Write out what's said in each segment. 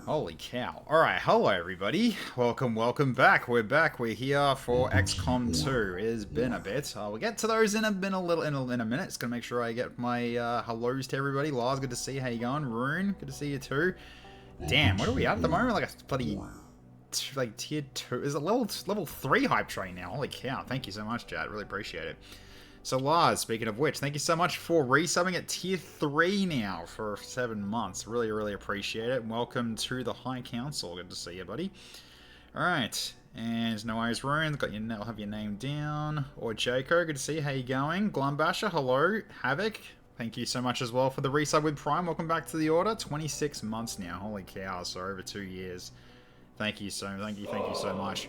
Holy cow. Alright, hello everybody. Welcome back. We're back. We're here for XCOM 2. It has been a bit. We'll get to those in a minute. Just gonna make sure I get my hellos to everybody. Lars, good to see you. How you going? Rune, good to see you too. Damn, what are we at the moment? Like a bloody tier 2. Is it level 3 hype train now? Holy cow. Thank you so much, chat. Really appreciate it. So Lars, speaking of which, thank you so much for resubbing at tier 3 now for 7 months. Really appreciate it. Welcome to the High Council. Good to see you, buddy. Alright, and no worries, Rune. I'll have your name down. Or Jaco, good to see you. How you going? Glumbasher, hello. Havoc, thank you so much as well for the resub with Prime. Welcome back to the order. 26 months now. Holy cow, so over 2 years. Thank you so much.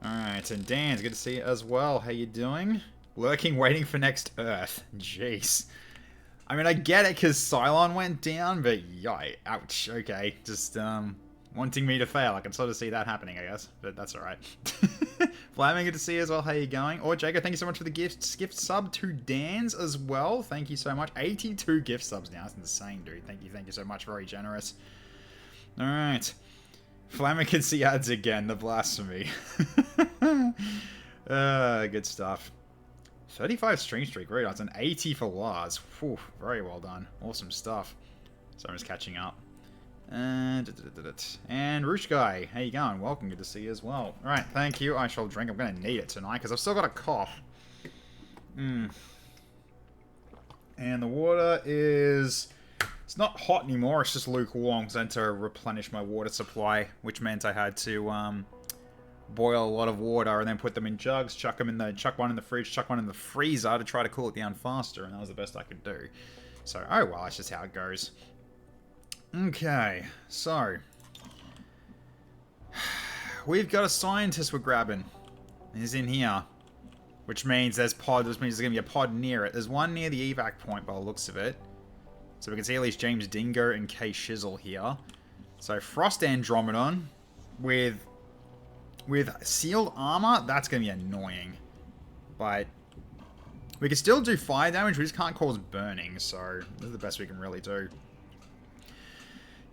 Alright, and Dan's good to see you as well. How you doing? Lurking, waiting for next Earth. Jeez. I mean, I get it because Cylon went down, but yikes. Ouch. Okay, just wanting me to fail. I can sort of see that happening, I guess, but that's alright. Flaming, good to see you as well. How you going? Or Jacob, thank you so much for the gift sub to Dan's as well. Thank you so much. 82 gift subs now. That's insane, dude. Thank you so much. Very generous. Alright. Flammacancy ads again, the blasphemy. Good stuff. 35 stream streak, very nice. An 80 for Lars. Whew, very well done. Awesome stuff. So I'm just catching up. And Roosh Guy, how you going? Welcome, good to see you as well. Alright, thank you. I shall drink. I'm going to need it tonight because I've still got a cough. And the water is... It's not hot anymore, it's just lukewarm, because I had to replenish my water supply, which meant I had to boil a lot of water and then put them in jugs, chuck one in the fridge, chuck one in the freezer to try to cool it down faster, and that was the best I could do. So, oh well, that's just how it goes. Okay, so... We've got a scientist we're grabbing. He's in here. Which means there's going to be a pod near it. There's one near the evac point by the looks of it. So we can see at least James Dingo and K Shizzle here. So Frost Andromedon with sealed armor, that's going to be annoying. But we can still do fire damage, we just can't cause burning. So this is the best we can really do.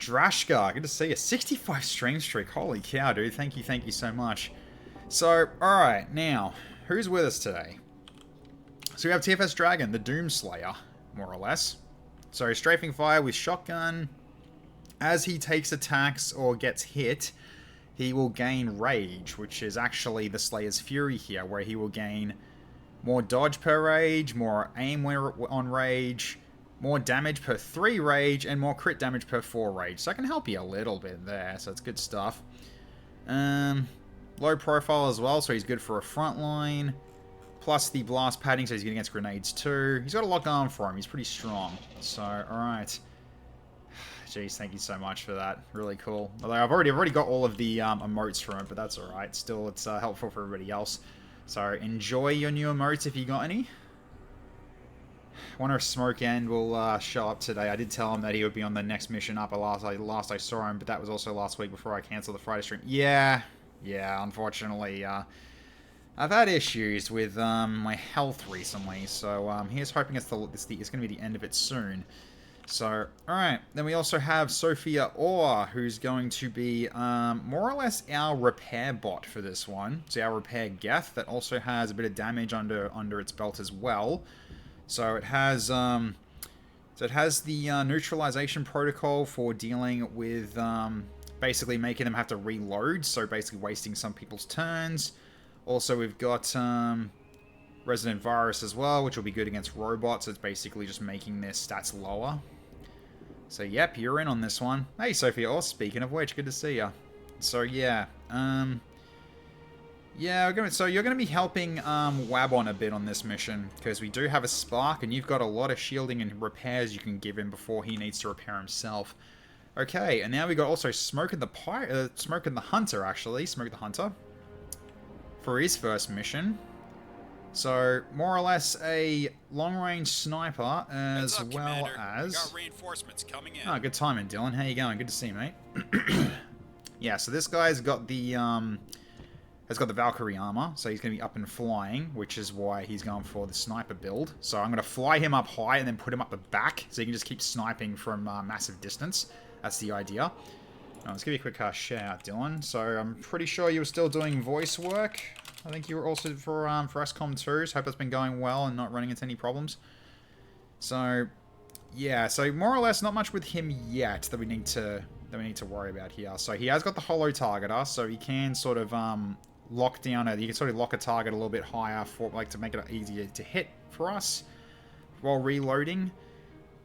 Drashka, good to see you. 65 stream streak, holy cow, dude. Thank you so much. So, alright, now, who's with us today? So we have TFS Dragon, the Doomslayer, more or less. So, strafing fire with shotgun. As he takes attacks or gets hit, he will gain rage, which is actually the Slayer's Fury here, where he will gain more dodge per rage, more aim on rage, more damage per 3 rage, and more crit damage per 4 rage. So I can help you a little bit there, so it's good stuff. Low profile as well, so he's good for a front line. Plus the blast padding, so he's good against grenades too. He's got a lot going for him. He's pretty strong. So, alright. Jeez, thank you so much for that. Really cool. Although I've already got all of the emotes from it, but that's alright. Still, it's helpful for everybody else. So, enjoy your new emotes if you got any. Wonder if Smoke End will show up today. I did tell him that he would be on the next mission up last I saw him, but that was also last week before I cancelled the Friday stream. Yeah, unfortunately, I've had issues with my health recently, so here's hoping it's going to be the end of it soon. So, alright, then we also have Sophia Orr, who's going to be more or less our repair bot for this one. So our repair Geth that also has a bit of damage under its belt as well. So it has the neutralization protocol for dealing with basically making them have to reload, so basically wasting some people's turns. Also, we've got Resident Virus as well, which will be good against robots. It's basically just making their stats lower. So, yep, you're in on this one. Hey, Sophia. Oh, speaking of which, good to see ya. So, yeah. So you're going to be helping Wabon a bit on this mission, because we do have a spark, and you've got a lot of shielding and repairs you can give him before he needs to repair himself. Okay, and now we got also Smoke and the Hunter, actually. Smoke the Hunter. For his first mission. So, more or less a long-range sniper, as well as... We got reinforcements coming in. Oh, good timing, Dylan. How you going? Good to see you, mate. Yeah, so this guy's got the has got the Valkyrie armor, so he's going to be up and flying, which is why he's going for the sniper build. So I'm going to fly him up high and then put him up the back, so he can just keep sniping from massive distance. That's the idea. Let's give you a quick shout out, Dylan. So I'm pretty sure you were still doing voice work. I think you were also for SCOM 2, so hope that's been going well and not running into any problems. So, yeah, so more or less not much with him yet that we need to worry about here. So he has got the holo targeter, so he can sort of lock down you can sort of lock a target a little bit higher for like to make it easier to hit for us while reloading.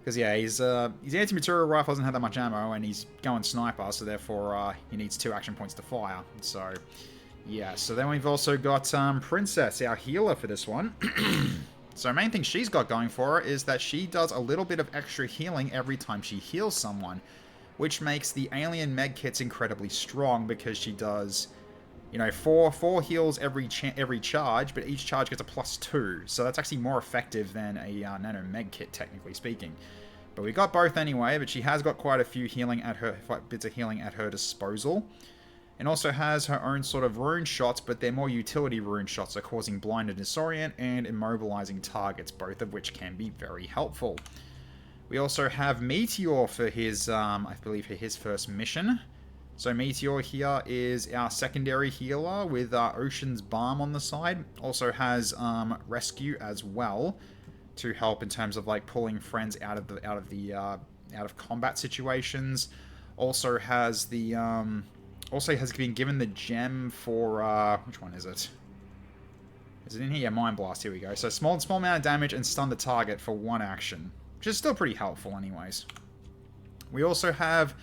Because yeah, his anti-material rifle doesn't have that much ammo, and he's going sniper, so therefore he needs 2 action points to fire. So yeah, so then we've also got Princess, our healer for this one. So main thing she's got going for her is that she does a little bit of extra healing every time she heals someone, which makes the alien med kits incredibly strong because she does, you know, four heals every charge, but each charge gets a +2. So that's actually more effective than a nano med kit, technically speaking. But we got both anyway, but she has got quite a few bits of healing at her disposal. And also has her own sort of rune shots, but they're more utility rune shots, so causing blind and disorient and immobilizing targets, both of which can be very helpful. We also have Meteor for his, I believe, for his first mission. So Meteor here is our secondary healer with Ocean's Balm on the side. Also has Rescue as well to help in terms of like pulling friends out of combat situations. Also has the also has been given the gem for which one is it? Is it in here? Yeah, Mind Blast. Here we go. So small amount of damage and stun the target for 1 action, which is still pretty helpful anyways. We also have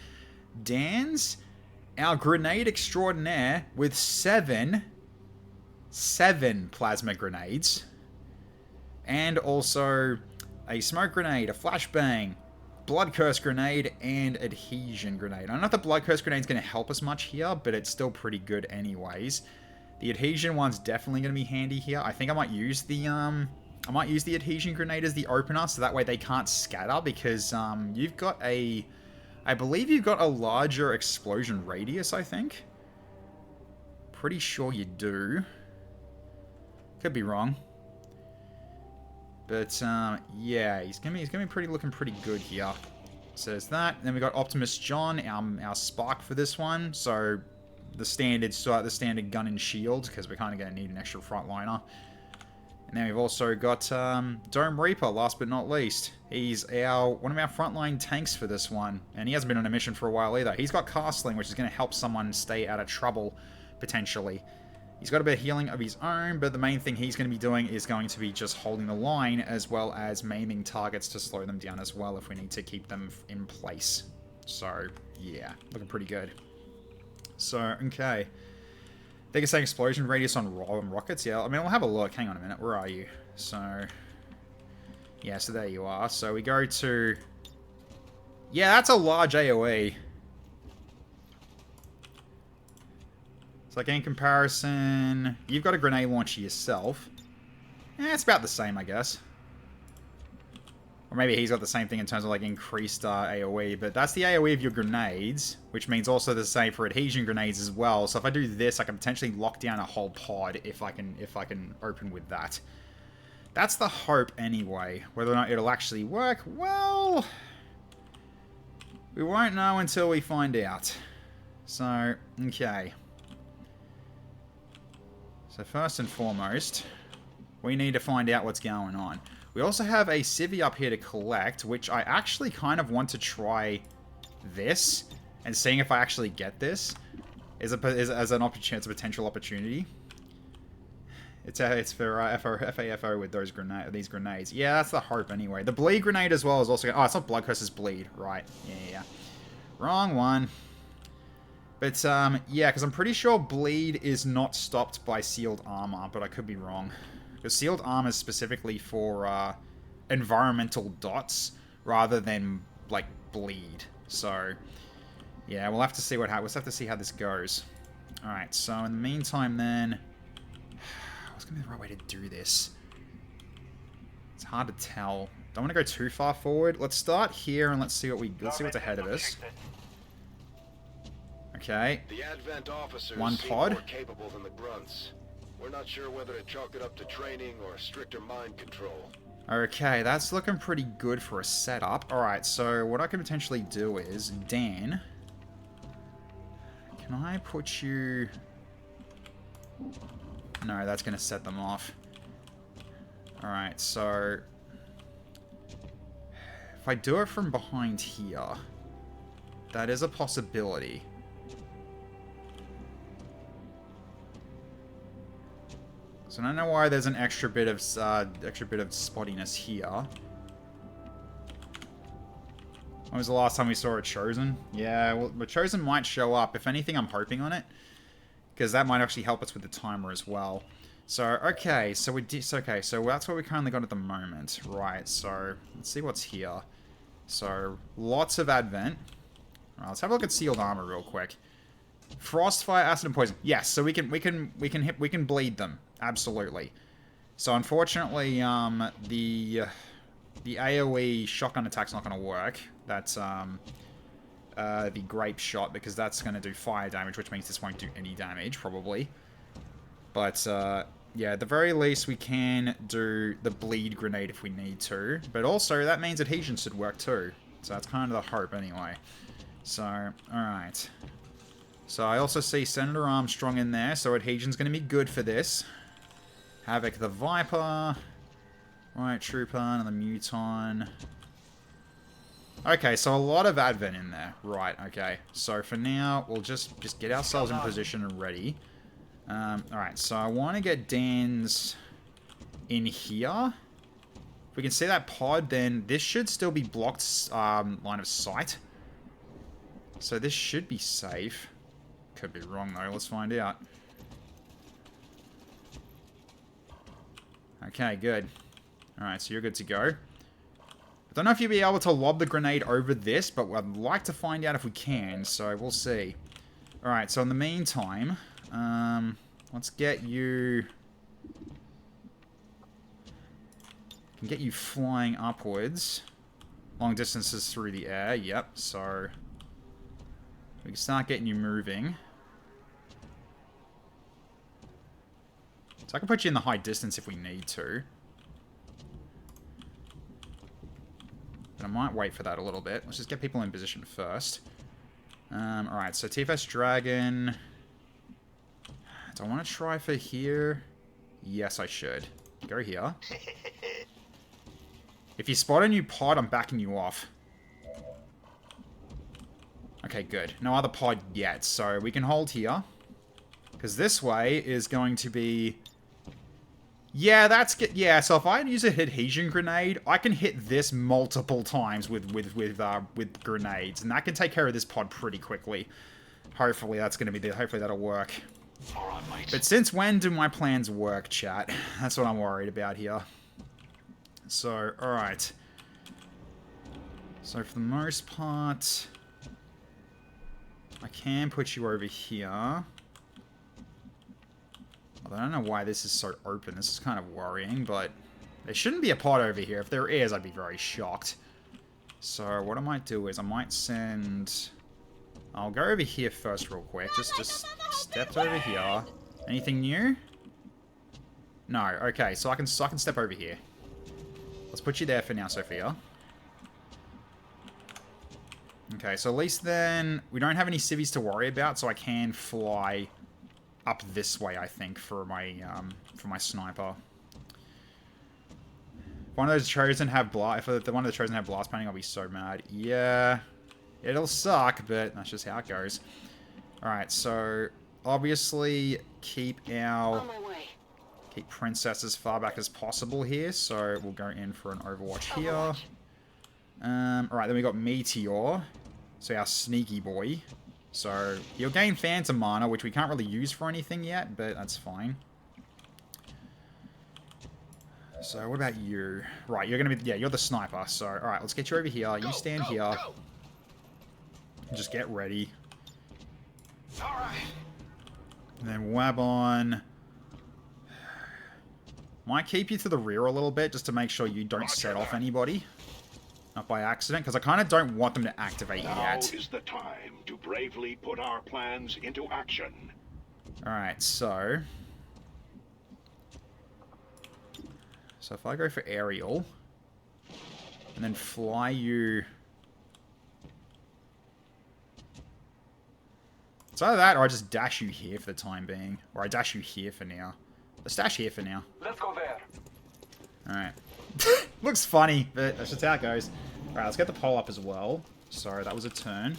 Dan's, our grenade extraordinaire, with 7 plasma grenades. And also a smoke grenade, a flashbang, blood curse grenade, and adhesion grenade. I don't know if the blood curse grenade is going to help us much here, but it's still pretty good anyways. The adhesion one's definitely going to be handy here. I think I might use the adhesion grenade as the opener, so that way they can't scatter, because you've got I believe you've got a larger explosion radius, I think. Pretty sure you do. Could be wrong. But yeah, he's gonna be looking pretty good here. So there's that. Then we got Optimus John, our spark for this one. So the standard gun and shield, because we're kind of gonna need an extra frontliner. And then we've also got Dome Reaper, last but not least. He's one of our frontline tanks for this one, and he hasn't been on a mission for a while either. He's got Castling, which is going to help someone stay out of trouble, potentially. He's got a bit of healing of his own, but the main thing he's going to be doing is going to be just holding the line, as well as maiming targets to slow them down as well if we need to keep them in place. So, yeah, looking pretty good. So, okay. They can say explosion radius on rockets. Yeah, I mean, we'll have a look. Hang on a minute. Where are you? So, yeah, so there you are. So we go to... Yeah, that's a large AoE. It's like in comparison... You've got a grenade launcher yourself. It's about the same, I guess. Or maybe he's got the same thing in terms of like increased AoE, but that's the AoE of your grenades, which means also the same for adhesion grenades as well. So if I do this, I can potentially lock down a whole pod if I can open with that. That's the hope anyway. Whether or not it'll actually work, well, we won't know until we find out. So, okay. So first and foremost, we need to find out what's going on. We also have a civvy up here to collect, which I actually kind of want to try this and seeing if I actually get this as an opportunity. It's a potential opportunity. It's for FAFO with these grenades. Yeah, that's the hope anyway. The bleed grenade as well is also... Oh, it's not blood curse, it's bleed. Right. Yeah. Wrong one. But, yeah, because I'm pretty sure bleed is not stopped by sealed armor, but I could be wrong. Because sealed armor is specifically for environmental dots rather than, like, bleed. So, yeah, we'll have to see we'll have to see how this goes. Alright, so in the meantime then... What's going to be the right way to do this? It's hard to tell. Don't want to go too far forward. Let's start here and let's see what's ahead of us. Okay. The Advent officers One seem pod. more capable than the grunts. We're not sure whether to chalk it up to training or stricter mind control. Okay, that's looking pretty good for a setup. Alright, so what I could potentially do is, Dan, can I put you... No, that's going to set them off. Alright, so... If I do it from behind here, that is a possibility. So I don't know why there's an extra bit of spottiness here. When was the last time we saw a Chosen? Yeah, well, the Chosen might show up. If anything, I'm hoping on it, because that might actually help us with the timer as well. So okay, so so that's what we currently got at the moment, right? So let's see what's here. So lots of Advent. All right, let's have a look at sealed armor real quick. Frost, fire, acid, and poison. Yes, so we can bleed them. Absolutely. So unfortunately, the AoE shotgun attack's not going to work. That's the grape shot, because that's going to do fire damage, which means this won't do any damage probably. But yeah, at the very least we can do the bleed grenade if we need to. But also that means adhesion should work too. So that's kind of the hope anyway. So all right. So I also see Senator Armstrong in there, so adhesion's going to be good for this. Havoc the Viper. Right, Trooper and the Muton. Okay, so a lot of Advent in there. Right, okay. So for now, we'll just get ourselves in position and ready. Alright, so I want to get Dan's in here. If we can see that pod, then this should still be blocked line of sight. So this should be safe. Could be wrong though, let's find out. Okay, good. Alright, so you're good to go. I don't know if you'll be able to lob the grenade over this, but I'd like to find out if we can, so we'll see. Alright, so in the meantime, let's get you... can get you flying upwards. Long distances through the air, yep, so... we can start getting you moving. So I can put you in the high distance if we need to. But I might wait for that a little bit. Let's just get people in position first. Alright, so TFS Dragon. Do I want to try for here? Yes, I should. Go here. If you spot a new pod, I'm backing you off. Okay, good. No other pod yet, so we can hold here. Because this way is going to be... yeah, that's good. Yeah, so if I use a adhesion grenade, I can hit this multiple times with grenades, and that can take care of this pod pretty quickly. Hopefully that's going to be hopefully that'll work. All right, mate. But since when do my plans work, chat? That's what I'm worried about here. So, all right. So for the most part, I can put you over here. I don't know why this is so open. This is kind of worrying, but there shouldn't be a pod over here. If there is, I'd be very shocked. So what I might do is I might send... I'll go over here first real quick. Just step over here. Anything new? No. Okay, so I can step over here. Let's put you there for now, Sophia. Okay, so at least then we don't have any civvies to worry about, so I can fly up this way, I think, for my sniper. If one of those Chosen have blast, if one of the Chosen have blast painting, I'll be so mad. Yeah, it'll suck, but that's just how it goes. All right, so obviously keep Princess as far back as possible here. So we'll go in for an Overwatch here. All right, then we got Meteor, so our sneaky boy. So, you'll gain Phantom Mana, which we can't really use for anything yet, but that's fine. So, what about you? Right, you're gonna be... yeah, you're the sniper. So, alright, let's get you over here. You stand here. Just get ready. Alright. And then Wabon. Might keep you to the rear a little bit, just to make sure you don't set off anybody. Not by accident, because I kind of don't want them to activate Now yet. is the time to bravely put our plans into action. Alright, so... So if I go for aerial, and then fly you... It's either that, or I just dash you here for the time being. Or I dash you here for now. Let's dash here for now. Let's go there. Alright. Looks funny, but that's just how it goes. Alright, let's get the pole up as well. Sorry, that was a turn.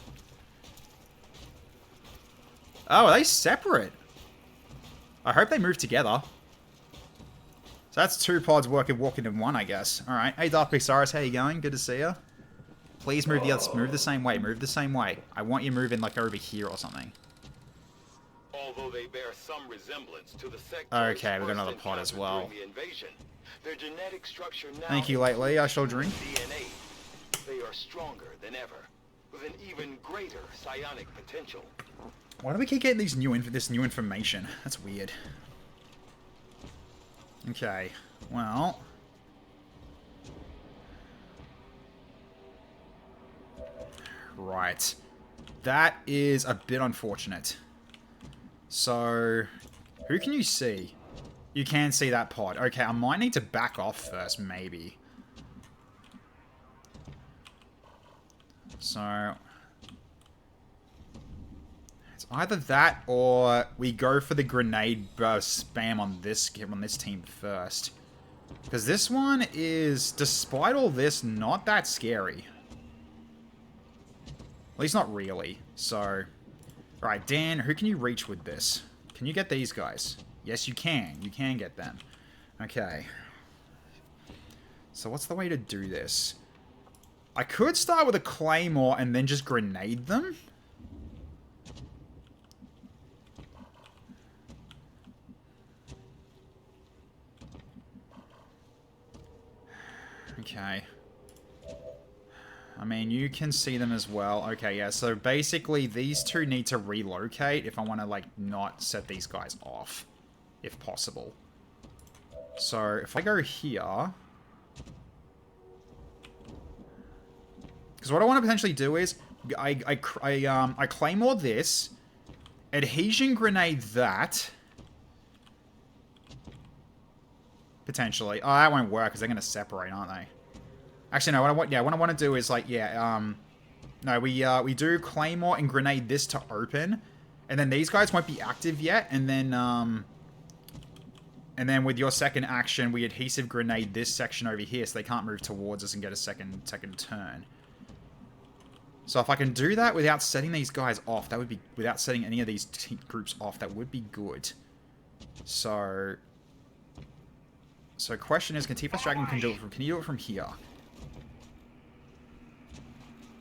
Oh, are they separate? I hope they move together. So that's 2 pods walking in one, I guess. Alright. Hey, Dark Pixaris, how you going? Good to see you. Please move move the same way. Move the same way. I want you moving, like, over here or something. Although they bear some resemblance to the sectors Okay, we've got another first pod as encountered well. during the invasion, their genetic structure now Thank you, lately. I shall drink. DNA. They are stronger than ever, with an even greater psionic potential. Why do we keep getting this new information? That's weird. Okay, well... Right. That is a bit unfortunate. So, who can you see? You can see that pod. Okay, I might need to back off first, maybe. So... It's either that or we go for the grenade spam on this team first. Because this one is, despite all this, not that scary. At least not really. So, alright, Dan, who can you reach with this? Can you get these guys? Yes, you can. You can get them. Okay. So what's the way to do this? I could start with a claymore and then just grenade them. Okay. I mean, you can see them as well. Okay, yeah, so basically these two need to relocate if I want to, like, not set these guys off, if possible. So, if I go here... Because what I want to potentially do is, I claymore this, adhesion grenade that... Potentially. Oh, that won't work because they're going to separate, aren't they? Actually, no. What I want to do is like, no, we do claymore and grenade this to open, and then these guys won't be active yet, and then with your second action, we adhesive grenade this section over here, so they can't move towards us and get a second turn. So if I can do that without setting these guys off, that would be without setting any of these groups off, that would be good. So question is, can T-Plus Dragon can you do it from here?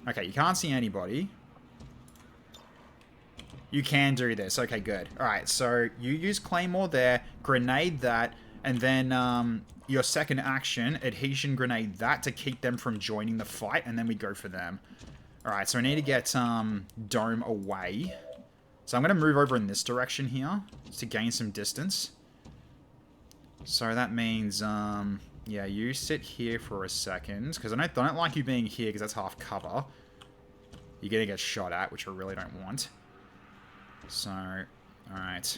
Okay, you can't see anybody. You can do this. Okay, good. Alright, so you use Claymore there, grenade that, and then your second action, adhesion grenade that to keep them from joining the fight, and then we go for them. Alright, so I need to get Dome away. So I'm going to move over in this direction here to gain some distance. So that means, yeah, you sit here for a second, because I don't like you being here, because that's half cover. You're going to get shot at, which I really don't want. So, alright.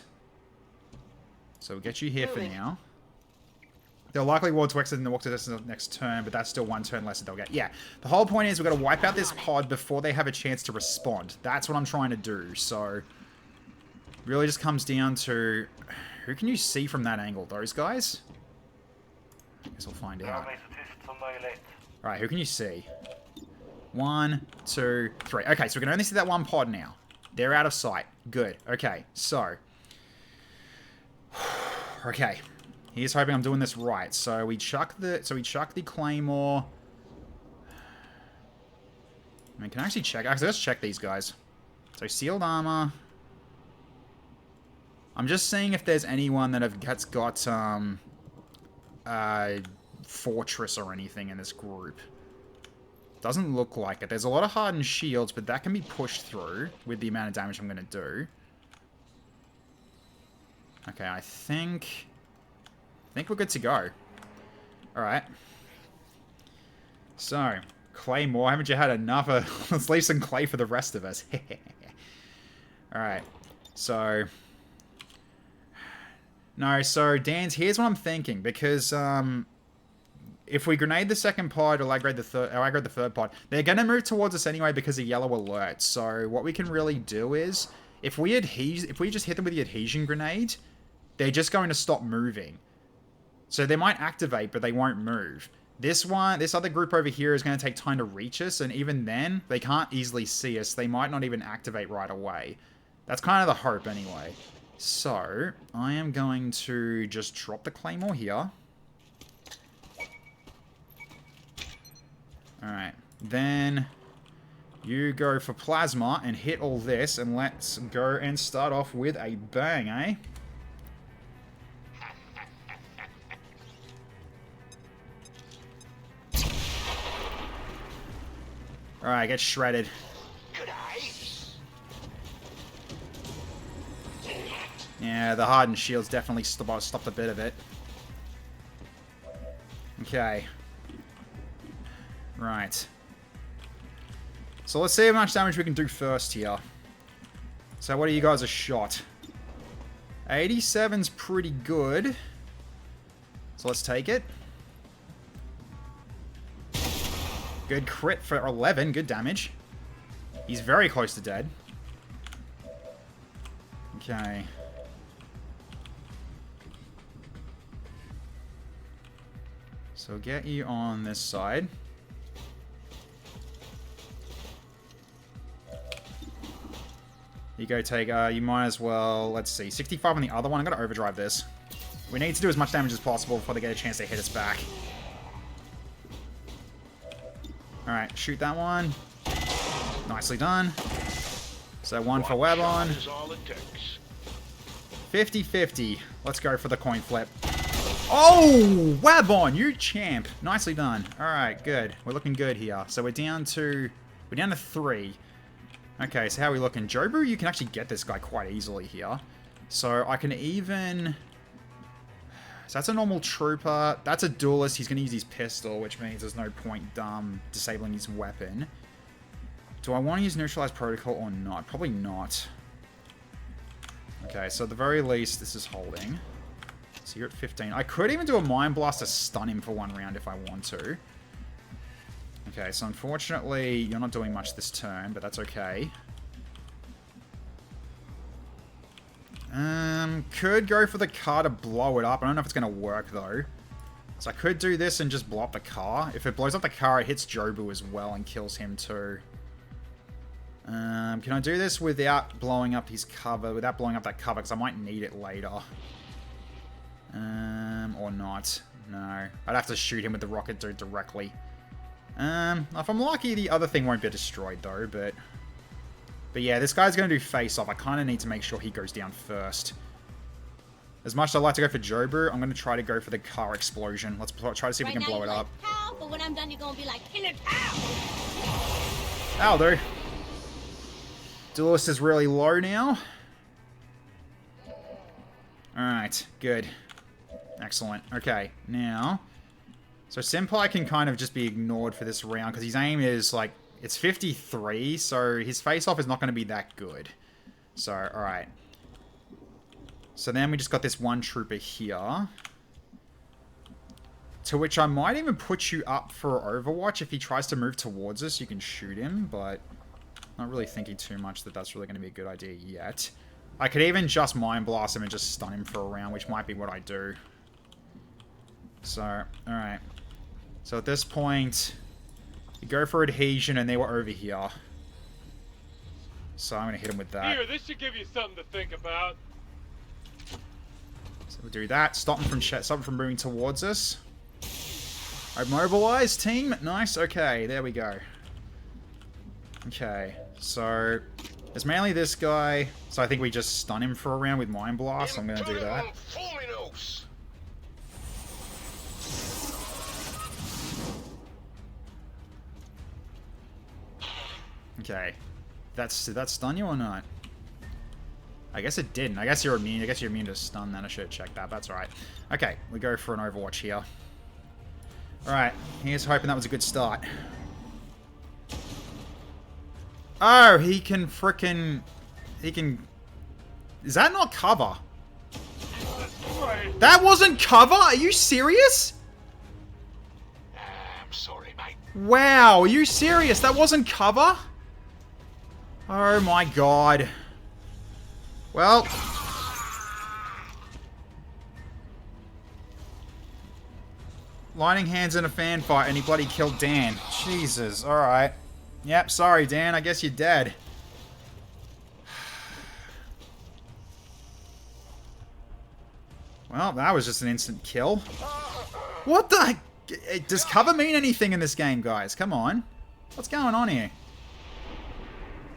So we'll get you here for now. They'll likely ward to exit and walk to this next turn, but that's still one turn less that they'll get. Yeah, the whole point is we've got to wipe out this pod before they have a chance to respond. That's what I'm trying to do, so... Really just comes down to... Who can you see from that angle? Those guys? I guess we'll find out. Alright, who can you see? 1, 2, 3. Okay, so we can only see that one pod now. They're out of sight. Good. Okay, so... Okay. Here's hoping I'm doing this right. So we chuck the Claymore. I mean, can I actually check? Actually, let's check these guys. So sealed armor. I'm just seeing if there's anyone that's got fortress or anything in this group. Doesn't look like it. There's a lot of hardened shields, but that can be pushed through with the amount of damage I'm going to do. Okay, I think we're good to go. Alright. So, Claymore, haven't you had enough? Let's leave some clay for the rest of us. Alright. So... No, so, Dan's, here's what I'm thinking. Because, if we grenade the second pod or aggro the third pod, they're going to move towards us anyway because of yellow alert. So, what we can really do is, if we just hit them with the adhesion grenade, they're just going to stop moving. So, they might activate, but they won't move. This other group over here is going to take time to reach us, and even then, they can't easily see us. They might not even activate right away. That's kind of the hope, anyway. So, I am going to just drop the Claymore here. Alright. Then, you go for Plasma and hit all this, and let's go and start off with a bang, eh? Alright, get shredded. Yeah, the hardened shields definitely stopped a bit of it. Okay. Right. So let's see how much damage we can do first here. So what are you guys a shot? 87's pretty good. So let's take it. Good crit for 11. Good damage. He's very close to dead. Okay. So get you on this side. You go take, you might as well, let's see, 65 on the other one. I'm going to overdrive this. We need to do as much damage as possible before they get a chance to hit us back. Alright, shoot that one. Nicely done. So one for web on. 50-50. Let's go for the coin flip. Oh! Web on! You champ! Nicely done. Alright, good. We're looking good here. So we're down to 3. Okay, so how are we looking? Jobu, you can actually get this guy quite easily here. So I can even... So that's a normal trooper. That's a duelist. He's going to use his pistol, which means there's no point disabling his weapon. Do I want to use neutralize protocol or not? Probably not. Okay, so at the very least, this is holding. So you're at 15. I could even do a Mind Blast to stun him for 1 round if I want to. Okay, so unfortunately, you're not doing much this turn, but that's okay. Could go for the car to blow it up. I don't know if it's going to work, though. So I could do this and just blow up the car. If it blows up the car, it hits Jobu as well and kills him, too. Can I do this without blowing up his cover? Without blowing up that cover, because I might need it later. Or not. No. I'd have to shoot him with the rocket dude directly. If I'm lucky, the other thing won't be destroyed, though, but yeah, this guy's going to do face-off. I kind of need to make sure he goes down first. As much as I'd like to go for Jobu, I'm going to try to go for the car explosion. Let's try to see if we can blow it up. But when I'm done, you're going to be like, in it, ow! That'll do. Duelist is really low now. Alright, good. Excellent. Okay, now... So Senpai can kind of just be ignored for this round, because his aim is, like, it's 53, so his face-off is not going to be that good. So, alright. So then we just got this one trooper here. To which I might even put you up for Overwatch. If he tries to move towards us, you can shoot him, but... Not really thinking too much that that's really going to be a good idea yet. I could even just Mind Blast him and just stun him for a round, which might be what I do. So, alright. So at this point, you go for adhesion and they were over here. So I'm going to hit him with that. Here, this should give you something to think about. So we'll do that. Stop him from moving towards us. Immobilize, team. Nice. Okay, there we go. Okay, so it's mainly this guy. So I think we just stun him for a round with Mind Blast. I'm going to do that. Okay. Did that stun you or not? I guess it didn't. I guess you're immune. I guess you're immune to stun then. I should have checked that. That's alright. Okay, we go for an Overwatch here. Alright, here's hoping that was a good start. Oh, he can frickin'... He can... Is that not cover? That wasn't cover? Are you serious? I'm sorry, mate. Wow, are you serious? That wasn't cover? Oh my god. Well... Lighting hands in a fan fight and he bloody killed Dan. Jesus, alright. Yep, sorry Dan, I guess you're dead. Well, that was just an instant kill. What the... Does cover mean anything in this game, guys? Come on. What's going on here?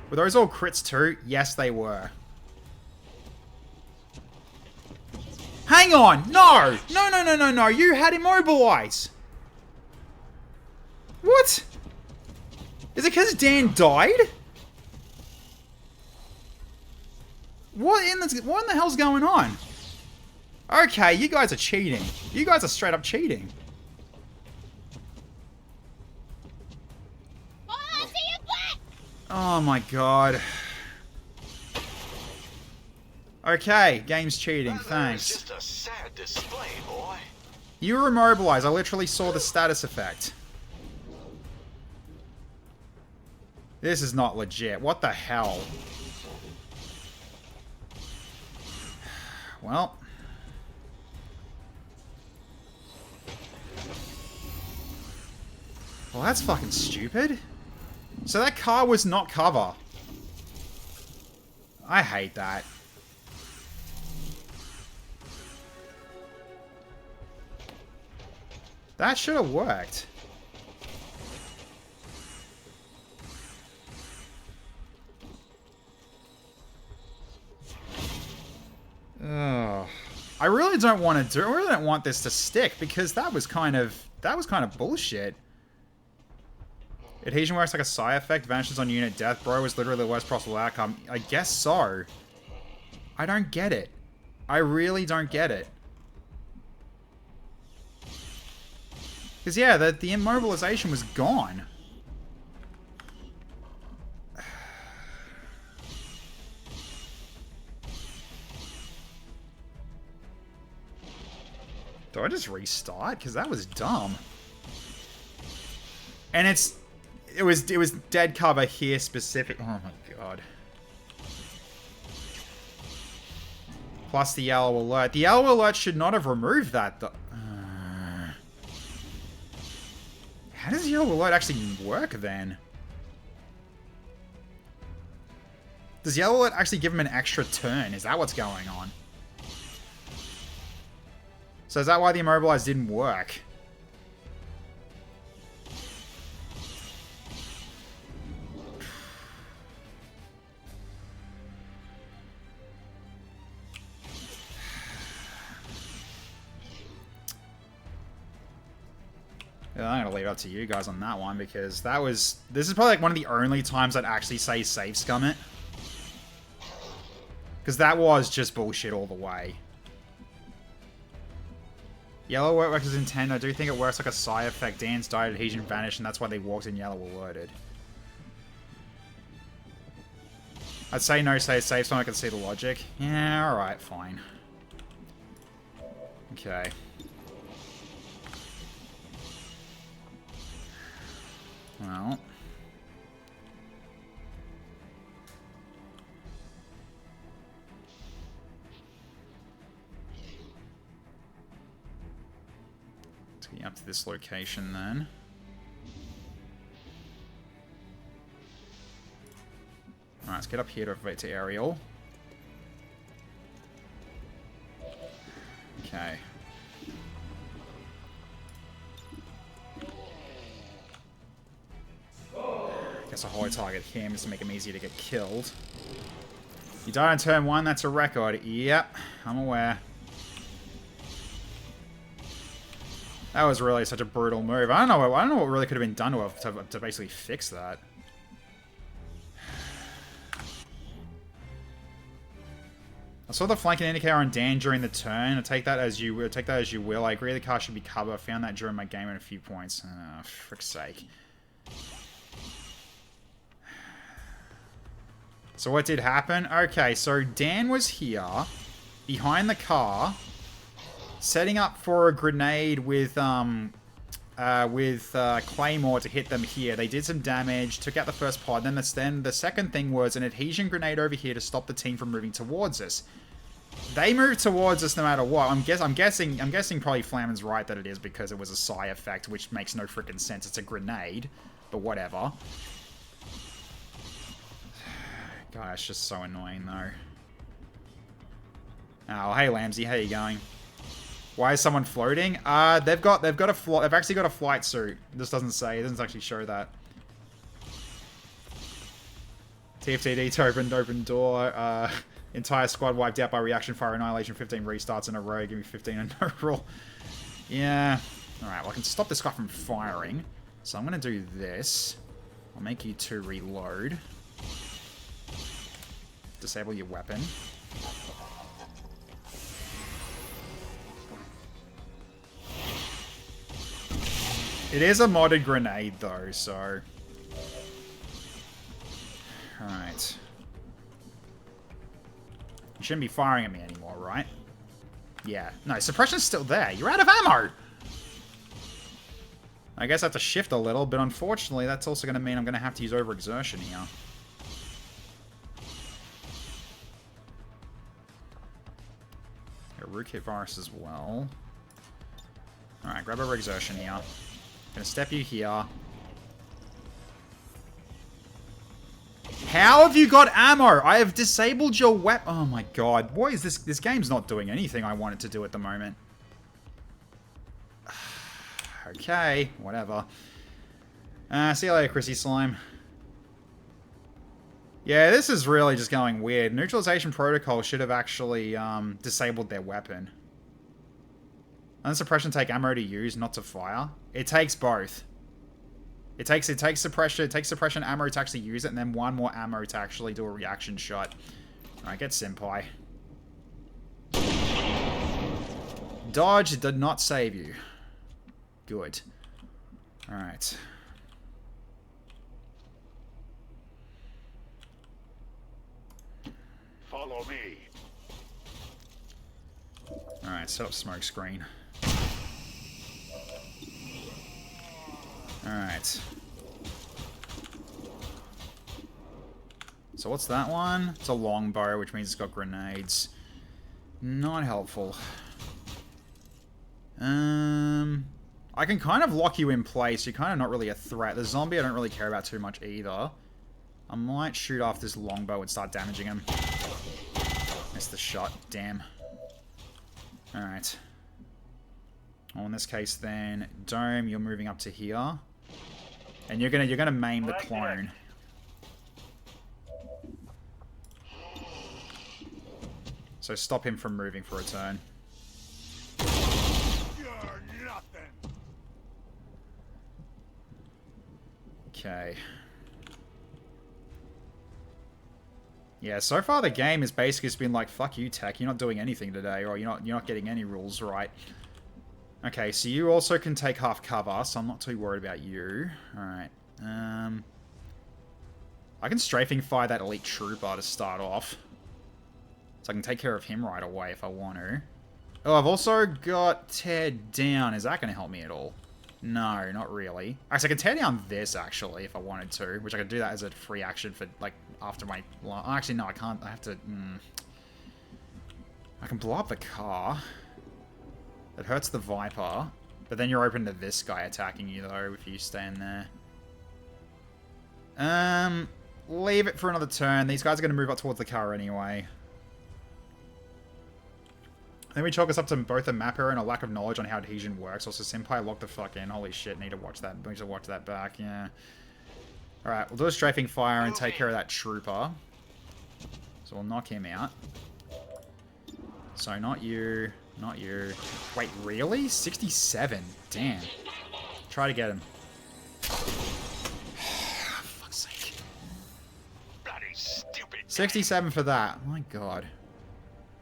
Were those all crits too? Yes, they were. Hang on! No! No, no, no, no, no! You had immobilize! What? Is it because Dan died? What in the hell's going on? Okay, you guys are cheating. You guys are straight up cheating. Oh, I see you black! Oh my god. Okay, game's cheating, thanks. Just a sad display, boy. You were immobilized. I literally saw the status effect. This is not legit. What the hell? Well. Well, that's fucking stupid. So that car was not cover. I hate that. That should have worked. Ugh. I really don't want to do. I really don't want this to stick because that was kind of bullshit. Adhesion works like a side effect. Vanishes on unit death. Bro was literally the worst possible outcome. I guess so. I don't get it. I really don't get it. Because, yeah, the immobilization was gone. Do I just restart? Because that was dumb. And it was dead cover here specific. Oh my god. Plus the yellow alert. The yellow alert should not have removed that though. How does yellow alert actually work then? Does yellow alert actually give him an extra turn? Is that what's going on? So is that why the immobilize didn't work? Yeah, I'm gonna leave it up to you guys on that one because this is probably like one of the only times I'd actually say save scum it. Because that was just bullshit all the way. Yellow alert works as intended. I do think it works like a side effect. Dan's died, adhesion vanished, and that's why they walked in yellow alerted. I'd say no save so I can see the logic. Yeah, alright, fine. Okay. Well. Let's get up to this location then. Alright, let's get up here to activate to aerial. Okay. Guess I'll hold target him just to make him easier to get killed. You die on turn 1, that's a record. Yep, I'm aware. That was really such a brutal move. I don't know what really could have been done to basically fix that. I saw the flanking indicator on Dan during the turn. Take that as you will. I agree the car should be covered. I found that during my game in a few points. Oh, frick's sake. So what did happen? Okay, so Dan was here, behind the car, setting up for a grenade with Claymore to hit them here. They did some damage, took out the first pod. Then the second thing was an adhesion grenade over here to stop the team from moving towards us. They moved towards us no matter what. I'm guessing probably Flammen's right that it is because it was a psi effect, which makes no freaking sense. It's a grenade, but whatever. God, it's just so annoying though. Oh, hey Lamsey, how you going? Why is someone floating? They've actually got a flight suit. This doesn't say. It doesn't actually show that. TFTD to open door. Entire squad wiped out by reaction fire annihilation. 15 restarts in a row. Give me 15 and no rule. Yeah. All right. Well, I can stop this guy from firing. So I'm gonna do this. I'll make you 2 reload. Disable your weapon. It is a modded grenade, though, so... Alright. You shouldn't be firing at me anymore, right? Yeah. No, suppression's still there. You're out of ammo! I guess I have to shift a little, but unfortunately, that's also going to mean I'm going to have to use overexertion here. Got root kit virus as well. Alright, grab overexertion here. Gonna step you here. How have you got ammo? I have disabled your weapon. Oh my god. Boy, is this game's not doing anything I want it to do at the moment. Okay, whatever. See you later, Chrissy Slime. Yeah, this is really just going weird. Neutralization protocol should have actually disabled their weapon. Doesn't suppression take ammo to use, not to fire? It takes both. It takes suppression ammo to actually use it, and then 1 more ammo to actually do a reaction shot. Alright, get Senpai. Dodge did not save you. Good. Alright. Follow me. Alright, set up smoke screen. Alright. So what's that one? It's a longbow, which means it's got grenades. Not helpful. I can kind of lock you in place. You're kind of not really a threat. The zombie I don't really care about too much either. I might shoot off this longbow and start damaging him. Missed the shot. Damn. Alright. Well, in this case then, Dome, you're moving up to here. And you're gonna maim the clone. So stop him from moving for a turn. You're nothing. Okay. Yeah, so far the game has basically just been like, fuck you, Tech, you're not doing anything today, or you're not getting any rules right. Okay, so you also can take half cover, so I'm not too worried about you. Alright. I can strafing fire that elite trooper to start off. So I can take care of him right away if I want to. Oh, I've also got tear down. Is that going to help me at all? No, not really. Actually, I can tear down this, actually, if I wanted to. Which I could do that as a free action for, like, after my... Actually, no, I can't. I have to... I can blow up the car. It hurts the Viper. But then you're open to this guy attacking you, though, if you stay in there. Leave it for another turn. These guys are going to move up towards the car anyway. Then we chalk us up to both a map error and a lack of knowledge on how adhesion works. Also, Senpai locked the fuck in. Holy shit, need to watch that. We need to watch that back, yeah. Alright, we'll do a strafing fire and take care of that trooper. So we'll knock him out. So, not you. Not you. Wait, really? 67? Damn. Try to get him. Fuck's sake. Bloody stupid. 67 for that. My god.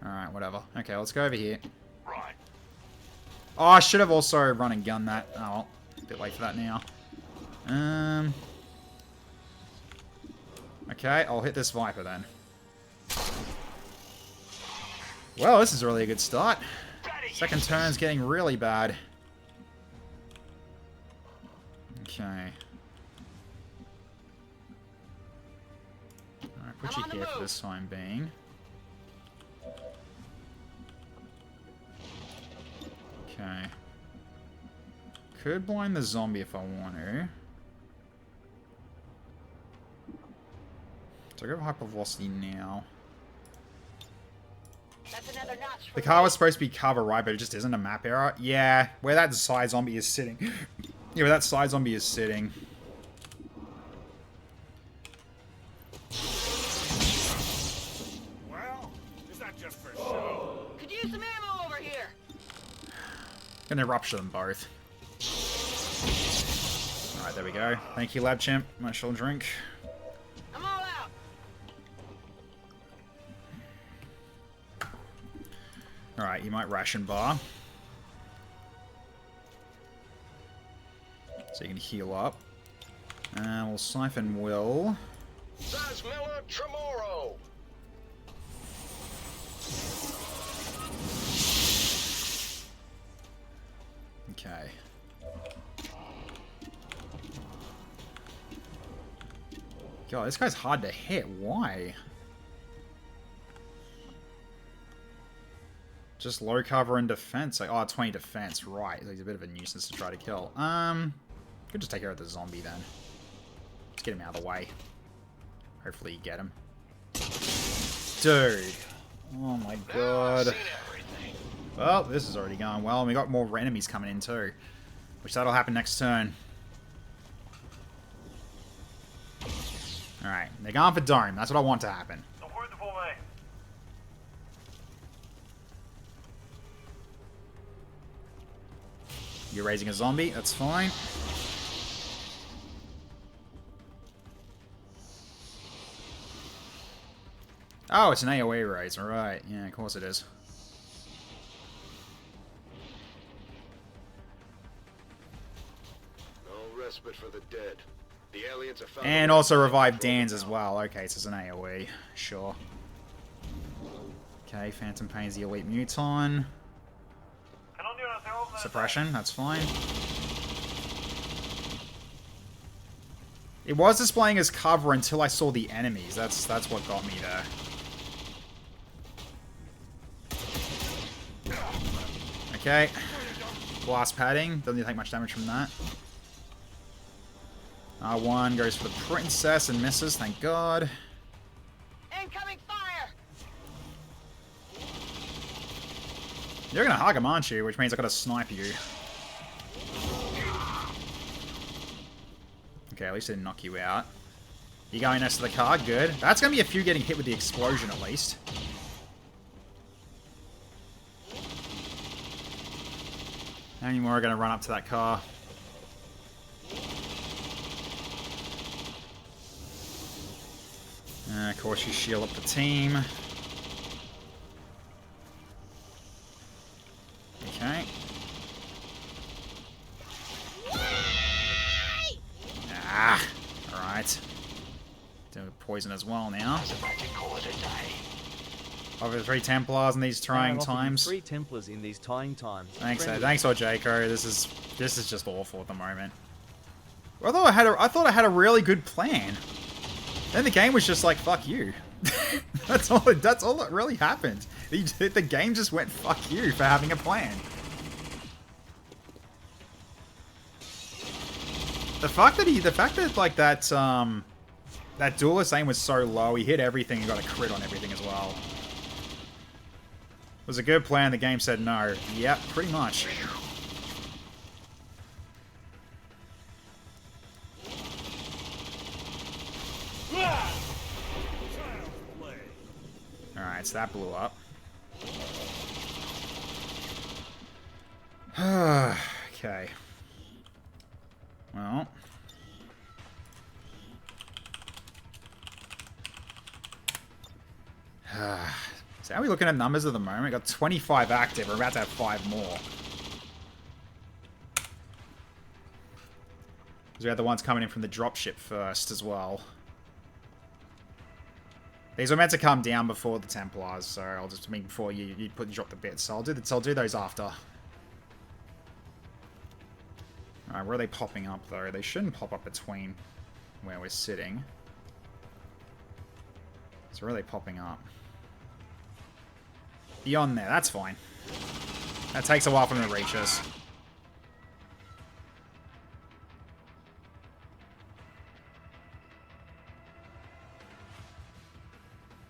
Alright, whatever. Okay, let's go over here. Right. Oh, I should have also run and gun that. Oh, well, a bit late for that now. Okay, I'll hit this Viper then. Well, this is really a good start. Second turn's getting really bad. Okay. Alright, put you here for this time being. Okay. Could blind the zombie if I want to. So I go hyper velocity now. That's another notch for The car was supposed to be cover, right? But it just isn't a map error. Yeah, where that side zombie is sitting. Yeah, where that side zombie is sitting. Well, is that just for show? Could use some ammo over here. Gonna rupture them both. Alright, there we go. Thank you, Lab Chimp. Much will drink. I'm all out. Alright, you might ration bar. So you can heal up. And we'll siphon Will. Zasmilla Tremoro! Okay. God, this guy's hard to hit. Why? Just low cover and defense. Like, oh, 20 defense. Right. He's a bit of a nuisance to try to kill. Could just take care of the zombie then. Let's get him out of the way. Hopefully you get him. Dude. Oh my god. Well, this is already going well. And we got more enemies coming in too. Which that'll happen next turn. Alright. They're going for Dome. That's what I want to happen. You're raising a zombie. That's fine. Oh, it's an AoE raise. Alright. Yeah, of course it is. No respite for the dead. The aliens have found And also revive Dan's as well. Okay, so it's an AoE. Sure. Okay, Phantom Pain's the elite muton. Suppression, that's fine. It was displaying as cover until I saw the enemies. That's what got me there. Okay. Blast padding. Doesn't take much damage from that. R1 goes for the princess and misses, thank God. Incoming fire. You're gonna hug him, aren't you? Which means I gotta snipe you. Okay, at least I didn't knock you out. You going next to the car? Good. That's gonna be a few getting hit with the explosion at least. How many more are gonna run up to that car? Of course, you shield up the team. Okay. Ah! Alright. Doing poison as well now. Over 3 Templars in these trying times. 3 Templars in these trying times. Thanks, thanks, Ojako. This is just awful at the moment. I thought I had a really good plan. Then the game was just like, fuck you. That's all that really happened. The game just went, fuck you for having a plan. The fact that like that duelist aim was so low, he hit everything and got a crit on everything as well. It was a good plan, the game said no. Yep, pretty much. Alright, so that blew up. Okay. Well. So how are we looking at numbers at the moment? We got 25 active. We're about to have 5 more. Because we had the ones coming in from the dropship first as well. These were meant to come down before the Templars, so I'll just, before you drop the bits. So I'll do those after. Alright, where are they popping up, though? They shouldn't pop up between where we're sitting. So where are they popping up? Beyond there, that's fine. That takes a while for them to reach us.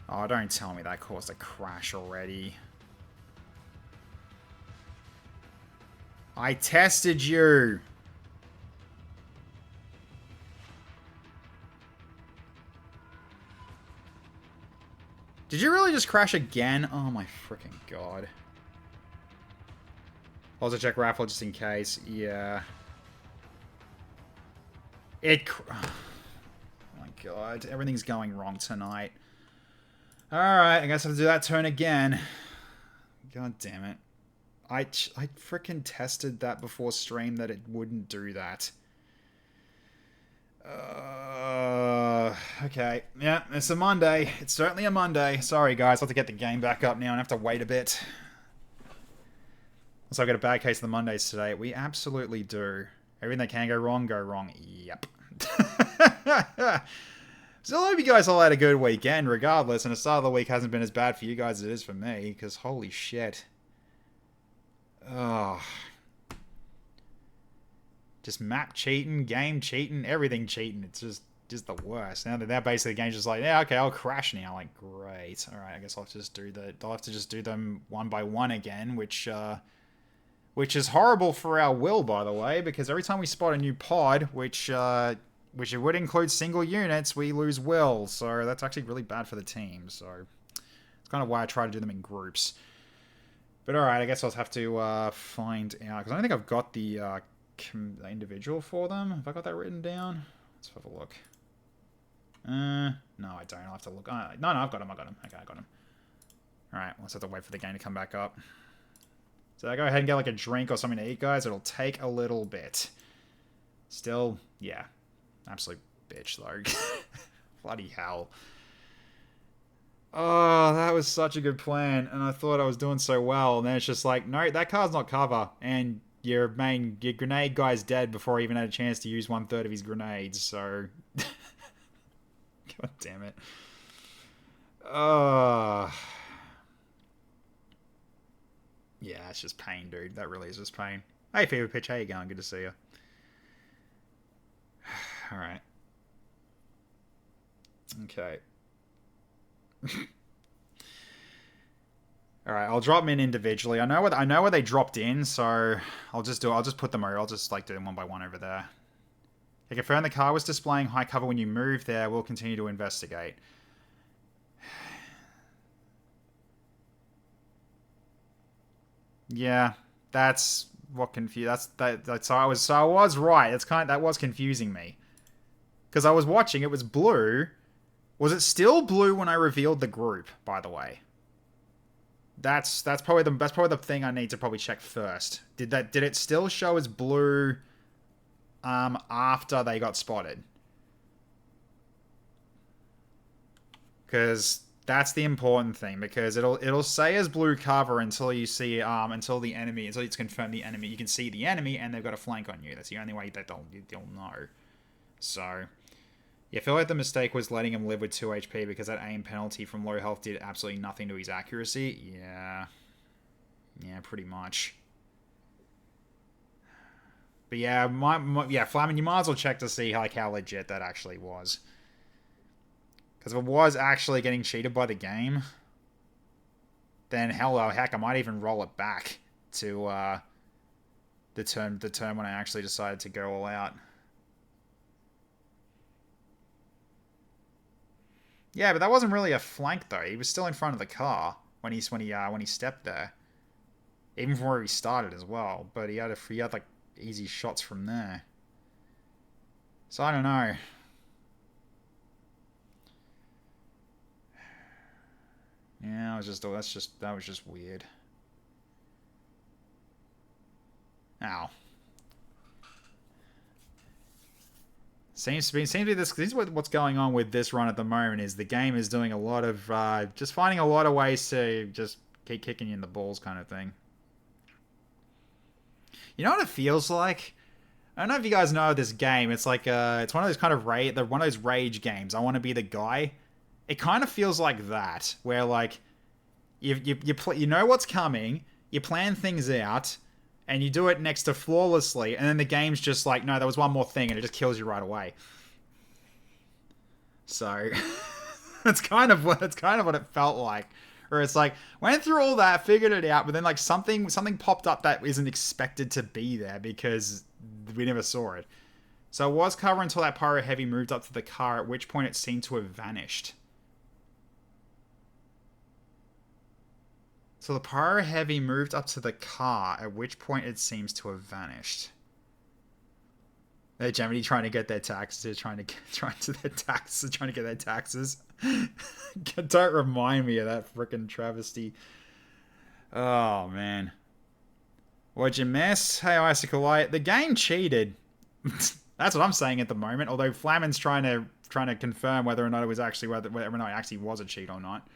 Oh, don't tell me that caused a crash already. I tested you! Did you really just crash again? Oh my freaking god. Also check raffle just in case. Yeah. Oh my god. Everything's going wrong tonight. Alright, I guess I have to do that turn again. God damn it. I freaking tested that before stream that it wouldn't do that. Okay. Yeah, it's a Monday. It's certainly a Monday. Sorry, guys. I'll have to get the game back up now and have to wait a bit. So I've got a bad case of the Mondays today. We absolutely do. Everything that can go wrong, go wrong. Yep. So I hope you guys all had a good weekend, regardless. And the start of the week hasn't been as bad for you guys as it is for me, because holy shit. Oh. Just map cheating, game cheating, everything cheating. It's just the worst. Now that basically the game's just like, yeah, okay, I'll crash now. Like, great. All right, I guess I'll have to just do them one by one again, which is horrible for our will, by the way, because every time we spot a new pod, which it would include single units, we lose will. So that's actually really bad for the team. So it's kind of why I try to do them in groups. But all right, I guess I'll have to find out, because I don't think I've got the individual for them. Have I got that written down? Let's have a look. No, I don't. I'll have to look. No, I've got him. Okay, I got him. All right, let's have to wait for the game to come back up. So I go ahead and get like a drink or something to eat, guys. It'll take a little bit. Still, yeah. Absolute bitch, though. Bloody hell. Oh, that was such a good plan, and I thought I was doing so well, and then it's just like, no, that car's not cover, and your grenade guy's dead before he even had a chance to use 1/3 of his grenades, so... God damn it. Yeah, it's just pain, dude. That really is just pain. Hey, Fever Pitch, how you going? Good to see you. Alright. Okay. Alright, I'll drop them in individually. I know where they dropped in, so I'll just put them over. I'll just like do them one by one over there. I confirmed the car was displaying high cover when you moved there. We'll continue to investigate. Yeah, that's what confused. So I was right. That was confusing me, because I was watching. It was blue. Was it still blue when I revealed the group? By the way, that's probably the thing I need to probably check first. Did it still show as blue after they got spotted? Because that's the important thing, because it'll say as blue cover until you see until it's confirmed the enemy. You can see the enemy and they've got a flank on you. That's the only way that they'll know. So yeah, I feel like the mistake was letting him live with 2 HP, because that aim penalty from low health did absolutely nothing to his accuracy. Yeah, pretty much. But yeah, Flamin', you might as well check to see how legit that actually was. Because if it was actually getting cheated by the game, then heck, I might even roll it back to the turn when I actually decided to go all out. Yeah, but that wasn't really a flank though. He was still in front of the car when he stepped there, even from where he started as well. But he had like easy shots from there. So I don't know. Yeah, that was just weird. Ow. Seems to be this is what's going on with this run at the moment. Is the game is doing a lot of just finding a lot of ways to just keep kicking you in the balls, kind of thing. You know what it feels like? I don't know if you guys know this game. It's like it's one of those kind of one of those rage games. I want to be the guy. It kind of feels like that, where like you know what's coming, you plan things out, and you do it next to flawlessly, and then the game's just like, no, there was one more thing, and it just kills you right away. So that's kind of what it felt like. Where it's like, went through all that, figured it out, but then like something popped up that isn't expected to be there because we never saw it. So it was cover until that pyro heavy moved up to the car, at which point it seemed to have vanished. So the pyro heavy moved up to the car, at which point it seems to have vanished. They're generally trying to get their taxes. Trying to get their taxes. Don't remind me of that frickin' travesty. Oh man. What'd you miss? Hey, Icicle Light. The game cheated. That's what I'm saying at the moment. Although Flamin's trying to confirm whether or not it was actually whether or not it actually was a cheat or not.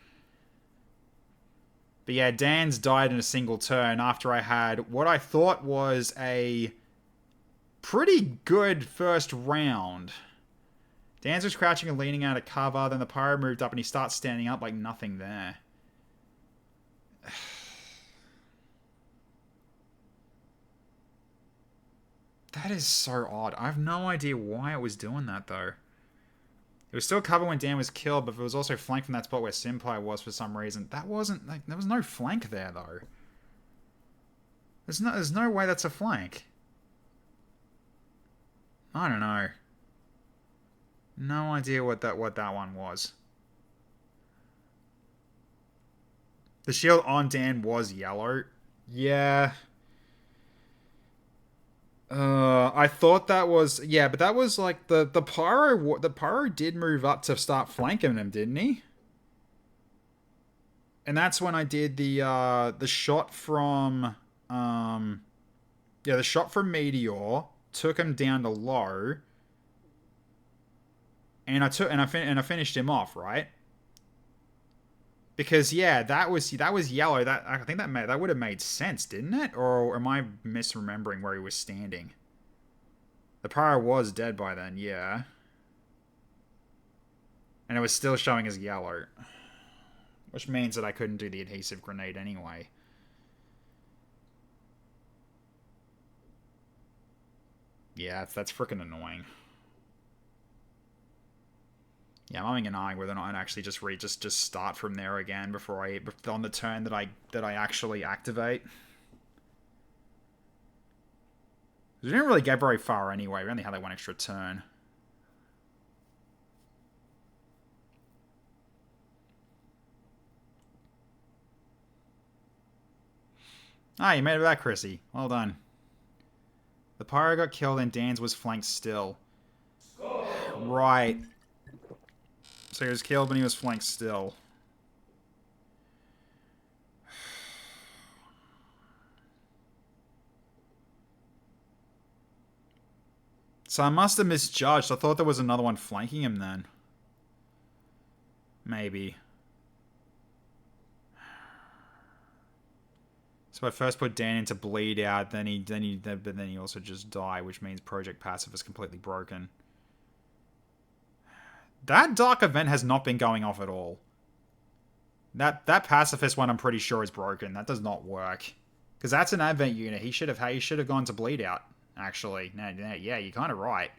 But yeah, Dan's died in a single turn after I had what I thought was a pretty good first round. Dan's was crouching and leaning out of cover, then the pyro moved up and he starts standing up like nothing there. That is so odd. I have no idea why it was doing that though. It was still cover when Dan was killed, but it was also flanked from that spot where Senpai was for some reason. That wasn't like there was no flank there though. There's no way that's a flank. I don't know. No idea what that one was. The shield on Dan was yellow. Yeah. I thought that was but that was like the pyro did move up to start flanking him, didn't he? And that's when I did the shot from the shot from Meteor, took him down to low, and I finished him off, right? Because that was yellow. I think that would have made sense, didn't it? Or am I misremembering where he was standing? The pyro was dead by then, yeah. And it was still showing as yellow, which means that I couldn't do the adhesive grenade anyway. Yeah, that's freaking annoying. Yeah, I'm having an eye whether or not I'd actually just start from there again on the turn that I actually activate. We didn't really get very far anyway. We only had like one extra turn. Ah, you made it back, Chrissy. Well done. The pyro got killed and Dan's was flanked still. Right. So he was killed when he was flanked still. So I must have misjudged. I thought there was another one flanking him then. Maybe. So I first put Dan into bleed out, then he also just died, which means Project Passive is completely broken. That dark event has not been going off at all. That pacifist one I'm pretty sure is broken. That does not work. Because that's an advent unit. He should have gone to bleed out, actually. Yeah, you're kind of right.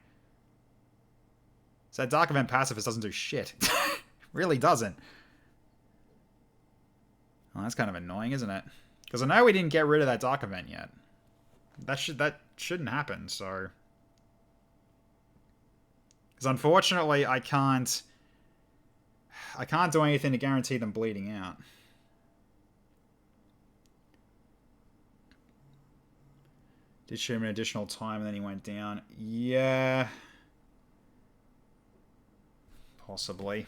So that dark event pacifist doesn't do shit. Really doesn't. Well, that's kind of annoying, isn't it? Because I know we didn't get rid of that dark event yet. That shouldn't happen, so... Because unfortunately, I can't do anything to guarantee them bleeding out. Did shoot him an additional time and then he went down. Yeah. Possibly.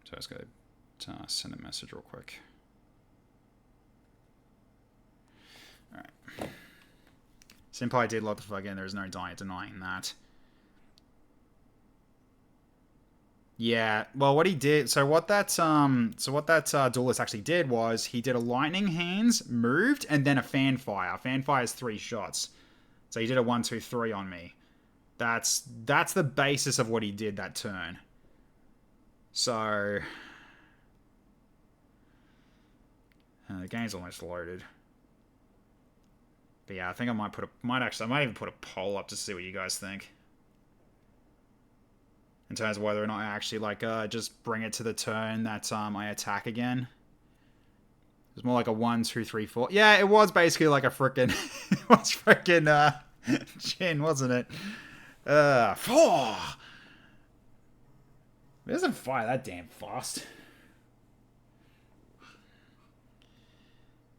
So I just got to send a message real quick. Alright. Senpai did lock the fuck in. There's no denying that. Yeah, well, what he did, so what that duelist actually did was he did a lightning hands, moved, and then a fan fire. Fan fire is 3 shots, so he did a 1, 2, 3 on me. That's the basis of what he did that turn. So the game's almost loaded. But yeah, I think I might even put a poll up to see what you guys think. In terms of whether or not I actually, like, just bring it to the turn that I attack again. It was more like a 1, 2, 3, 4. Yeah, it was basically like a frickin'... it was frickin' Jin, wasn't it? 4! It doesn't fire that damn fast.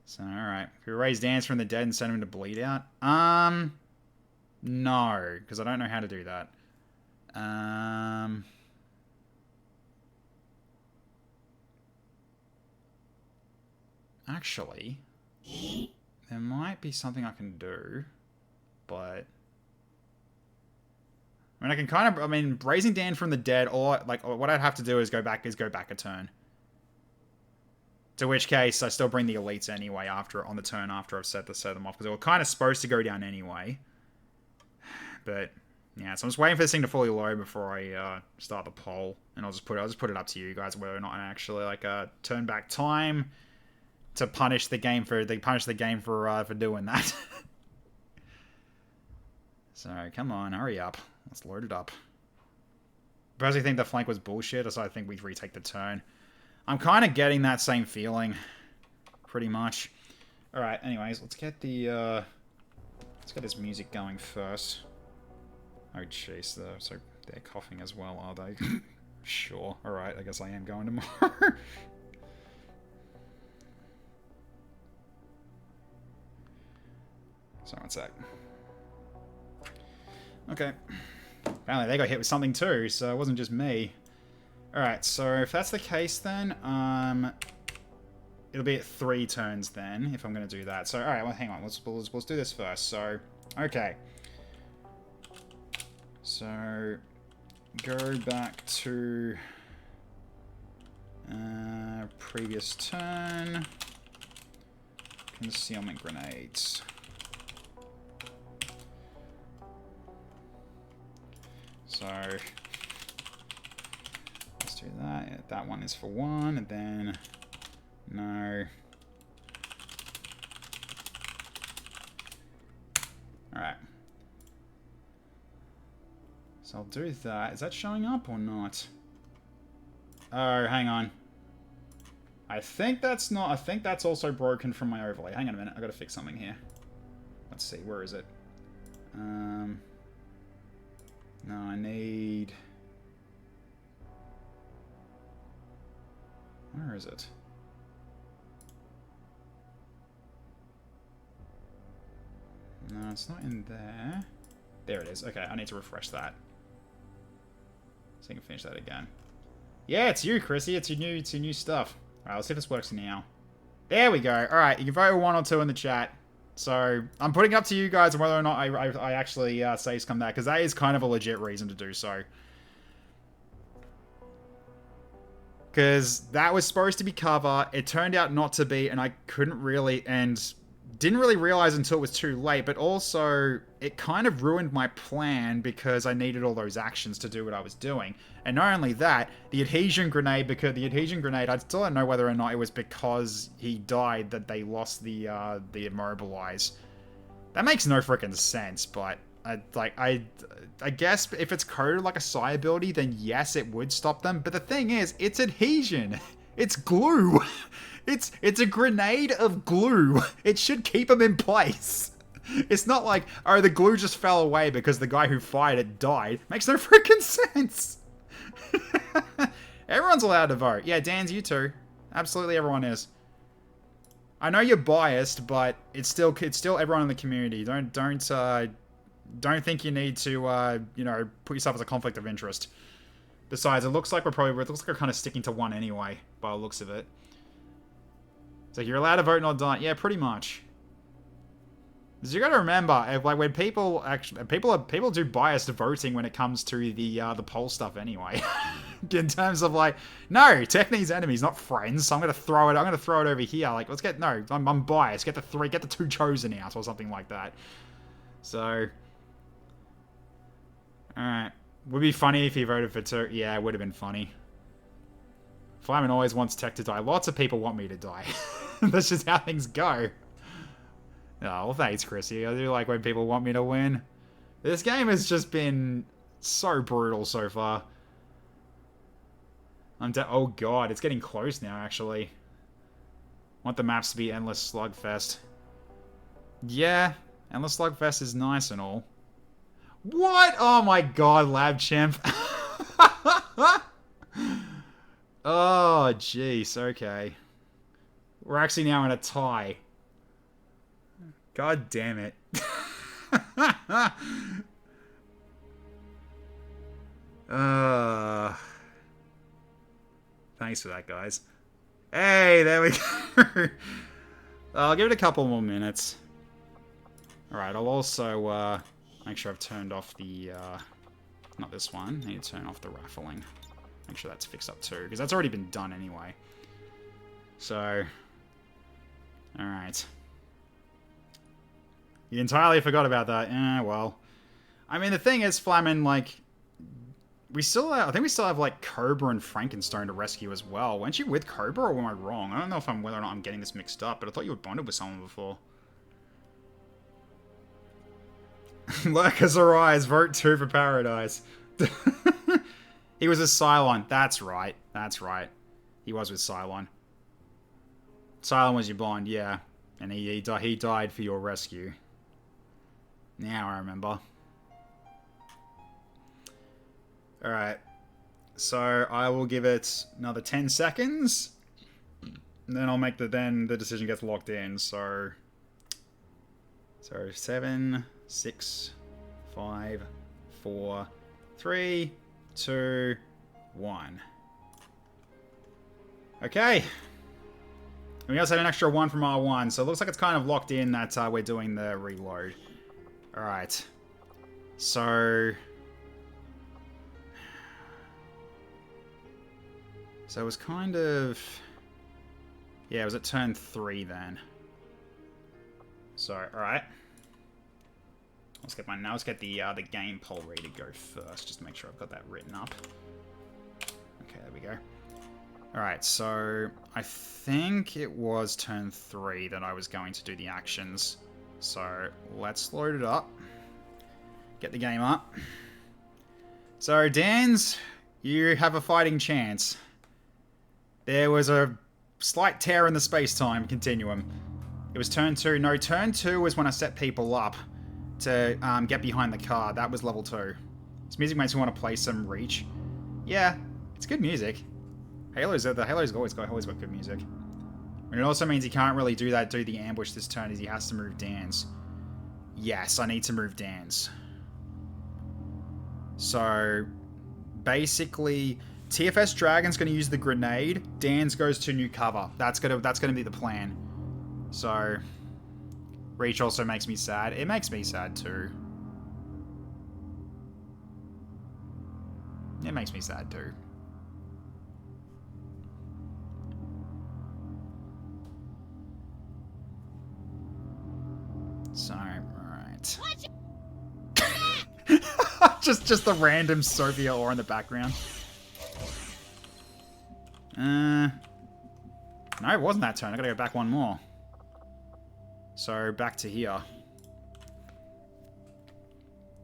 So, alright. Can we raise Dance from the dead and send him to bleed out? No, because I don't know how to do that. Actually, there might be something I can do, but I mean, I can kind of, I mean, raising Dan from the dead, or like, what I'd have to do is go back a turn. To which case, I still bring the elites anyway on the turn after I've set them off, because they were kind of supposed to go down anyway. But yeah, so I'm just waiting for this thing to fully load before I start the poll, and I'll just put it up to you guys whether or not I actually like turn back time to punish the game for doing that. So come on, hurry up, let's load it up. I personally think the flank was bullshit, so I think we retake the turn. I'm kind of getting that same feeling, pretty much. All right, anyways, let's get this music going first. Oh jeez, so they're coughing as well, are they? Sure. Alright, I guess I am going tomorrow. So, one sec. Okay. Apparently they got hit with something too, so it wasn't just me. Alright, so if that's the case then, it'll be at 3 turns then, if I'm going to do that. So, alright, well, hang on, let's do this first. So, okay. So, go back to previous turn. Concealment grenades. So, let's do that. Yeah, that one is for 1, and then no. Alright. So I'll do that. Is that showing up or not? Oh, hang on. I think that's not... I think that's also broken from my overlay. Hang on a minute. I've got to fix something here. Let's see. Where is it? No, I need... Where is it? No, it's not in there. There it is. Okay, I need to refresh that. So you can finish that again. Yeah, it's you, Chrissy. It's your new stuff. Alright, let's see if this works now. There we go. Alright, you can vote 1 or 2 in the chat. So, I'm putting it up to you guys on whether or not I actually say he's come back, because that is kind of a legit reason to do so. Because that was supposed to be cover, it turned out not to be, and I couldn't really, and didn't really realize until it was too late, but also, it kind of ruined my plan because I needed all those actions to do what I was doing. And not only that, the adhesion grenade, I still don't know whether or not it was because he died that they lost the immobilize. That makes no freaking sense, but I guess if it's coded like a psi ability, then yes, it would stop them. But the thing is, it's adhesion. It's glue. It's a grenade of glue. It should keep them in place. It's not like, oh, the glue just fell away because the guy who fired it died. Makes no freaking sense. Everyone's allowed to vote. Yeah, Dan's you too. Absolutely everyone is. I know you're biased, but it's still everyone in the community. Don't think you need to, put yourself as a conflict of interest. Besides, it looks like we're kind of sticking to one anyway, by the looks of it. So you're allowed to vote not die. Yeah, pretty much. Because you got to remember, like when people do biased voting when it comes to the poll stuff anyway. In terms of like, no, tech needs enemies, not friends. So I'm gonna throw it. I'm gonna throw it over here. Like, let's get I'm biased. Get the two chosen out or something like that. So, all right, would be funny if he voted for two. Yeah, it would have been funny. Flamin always wants tech to die. Lots of people want me to die. That's just how things go. Oh, well, thanks, Chrissy. I do like when people want me to win. This game has just been so brutal so far. Oh god, it's getting close now, actually. I want the maps to be Endless Slugfest. Yeah, Endless Slugfest is nice and all. What? Oh my god, Lab Chimp. Oh, jeez, okay. We're actually now in a tie. God damn it. Thanks for that, guys. Hey, there we go. I'll give it a couple more minutes. Alright, I'll also make sure I've turned off the... not this one. I need to turn off the raffling. Make sure that's fixed up too, because that's already been done anyway. So... Alright. You entirely forgot about that. Well. I mean, the thing is, Flamin, like... I think we still have, like, Cobra and Frankenstein to rescue as well. Weren't you with Cobra, or am I wrong? I don't know whether or not I'm getting this mixed up, but I thought you were bonded with someone before. Lurkers arise. Vote 2 for Paradise. He was with Cylon. That's right. That's right. He was with Cylon. Cylon was your bond, yeah. And he died for your rescue. Now I remember. Alright. So I will give it another 10 seconds. And then I'll make the decision gets locked in. So 7, 6, 5, 4, 3, 2, 1. Okay. We also had an extra 1 from R1, so it looks like it's kind of locked in that we're doing the reload. Alright. So it was kind of... Yeah, it was at turn 3 then. So, alright. Let's get the game poll ready to go first, just to make sure I've got that written up. Okay, there we go. Alright, so I think it was turn 3 that I was going to do the actions. So let's load it up. Get the game up. So, Dans, you have a fighting chance. There was a slight tear in the space-time continuum. It was turn 2. No, turn 2 was when I set people up to get behind the car. That was level 2. This music makes me want to play some Reach. Yeah, it's good music. The Halo's always got good music. And it also means he can't really do the ambush this turn, as he has to move Dans. Yes, I need to move Dans. So, basically, TFS Dragon's going to use the grenade. Dans goes to new cover. That's gonna be the plan. So, Reach also makes me sad. It makes me sad too. It makes me sad too. So, alright. just the random Sophia ore in the background. No, it wasn't that turn. I gotta go back one more. So, back to here.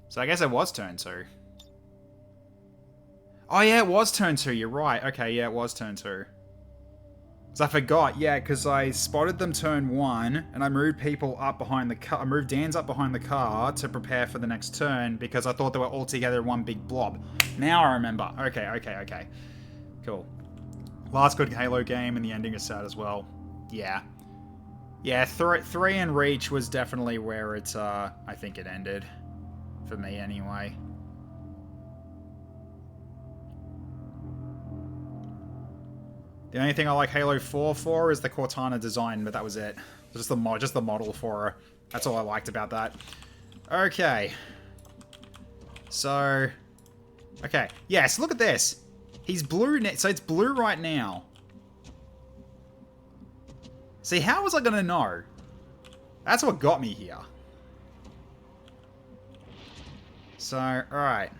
So, I guess it was turn 2. Oh, yeah, it was turn 2. You're right. Okay, yeah, it was turn 2. Because I forgot, yeah, because I spotted them turn 1, and I moved people up behind the car. I moved Dans up behind the car to prepare for the next turn, because I thought they were all together in one big blob. Now I remember. Okay. Cool. Last good Halo game, and the ending is sad as well. Yeah. Yeah, 3 and Reach was definitely where it, I think it ended. For me, anyway. The only thing I like Halo 4 for is the Cortana design, but that was it. Just the model for her. That's all I liked about that. Okay. So... Okay. Yes, look at this. He's blue now. So it's blue right now. See, how was I going to know? That's what got me here. So, alright.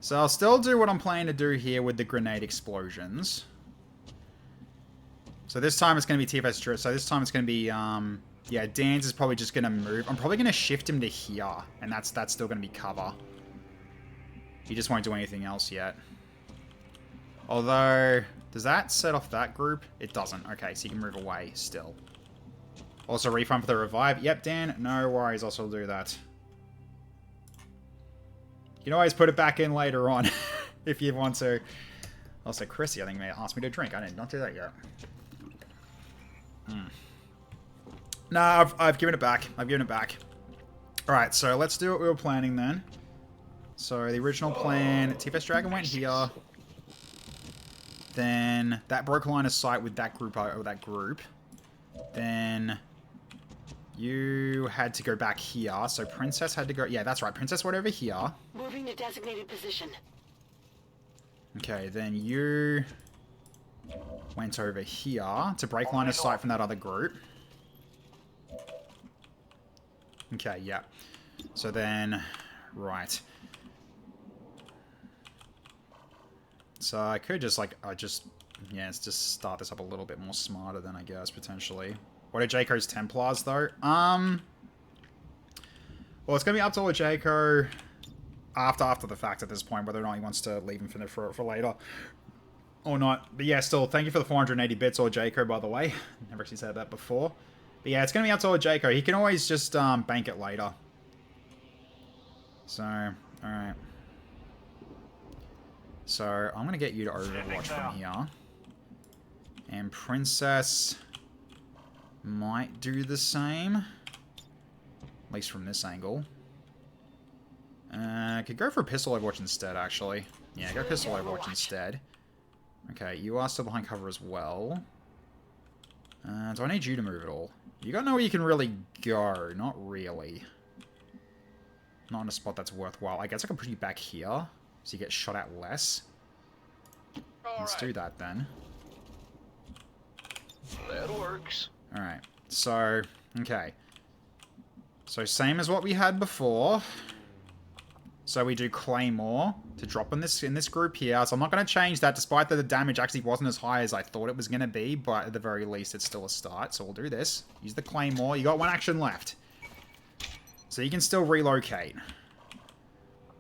So I'll still do what I'm planning to do here with the grenade explosions. So this time it's going to be TFS. So this time it's going to be, yeah, Dan's is probably just going to move. I'm probably going to shift him to here. And that's still going to be cover. He just won't do anything else yet. Although, does that set off that group? It doesn't. Okay, so you can move away still. Also, refund for the revive. Yep, Dan, no worries. I'll still do that. You can always put it back in later on if you want to. Also, Chrissy, I think, may ask me to drink. I did not do that yet. Nah, I've given it back. I've given it back. Alright, so let's do what we were planning then. So, the original plan, TFS Dragon went here. Then, that broke a line of sight with that group. Then, you had to go back here. So, Princess had to go... Yeah, that's right. Princess went over here. Moving to designated position. Okay, then you went over here to break line of sight from that other group. Okay, yeah. So then... Right. So I could just, like, yeah, let's just start this up a little bit more smarter than I guess, potentially. What are Jayco's Templars, though? Well, it's going to be up to Jayco after the fact at this point, whether or not he wants to leave him for later or not. But yeah, still, thank you for the 480 bits, Jayco, by the way. Never actually said that before. But yeah, it's going to be up to Jayco. He can always just bank it later. So, alright. So, I'm going to get you to overwatch from here. And Princess might do the same. At least from this angle. Could go for a pistol overwatch instead, actually. Yeah, go pistol overwatch instead. Okay, you are still behind cover as well. Do I need you to move at all? You got nowhere you can really go. Not really. Not in a spot that's worthwhile. I guess I can put you back here. So you get shot at less. Let's do that then. That works. Alright. So, okay. So same as what we had before. So we do Claymore to drop in this group here. So I'm not going to change that, despite that the damage actually wasn't as high as I thought it was going to be. But at the very least, it's still a start. So we'll do this. Use the Claymore. You got one action left. So you can still relocate.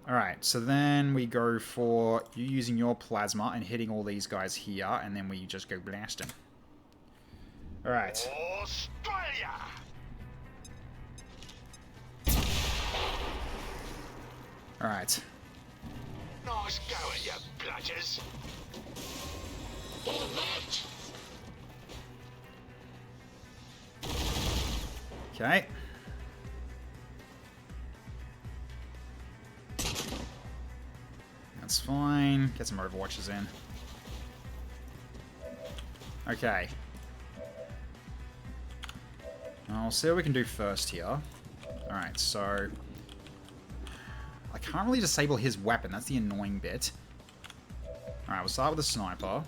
Alright, so then we go for you using your plasma and hitting all these guys here. And then we just go blasting. Alright. Australia! Alright. Nice going, you bludgers. Okay. That's fine. Get some overwatches in. Okay. I'll see what we can do first here. Alright, so... I can't really disable his weapon. That's the annoying bit. Alright, we'll start with the sniper.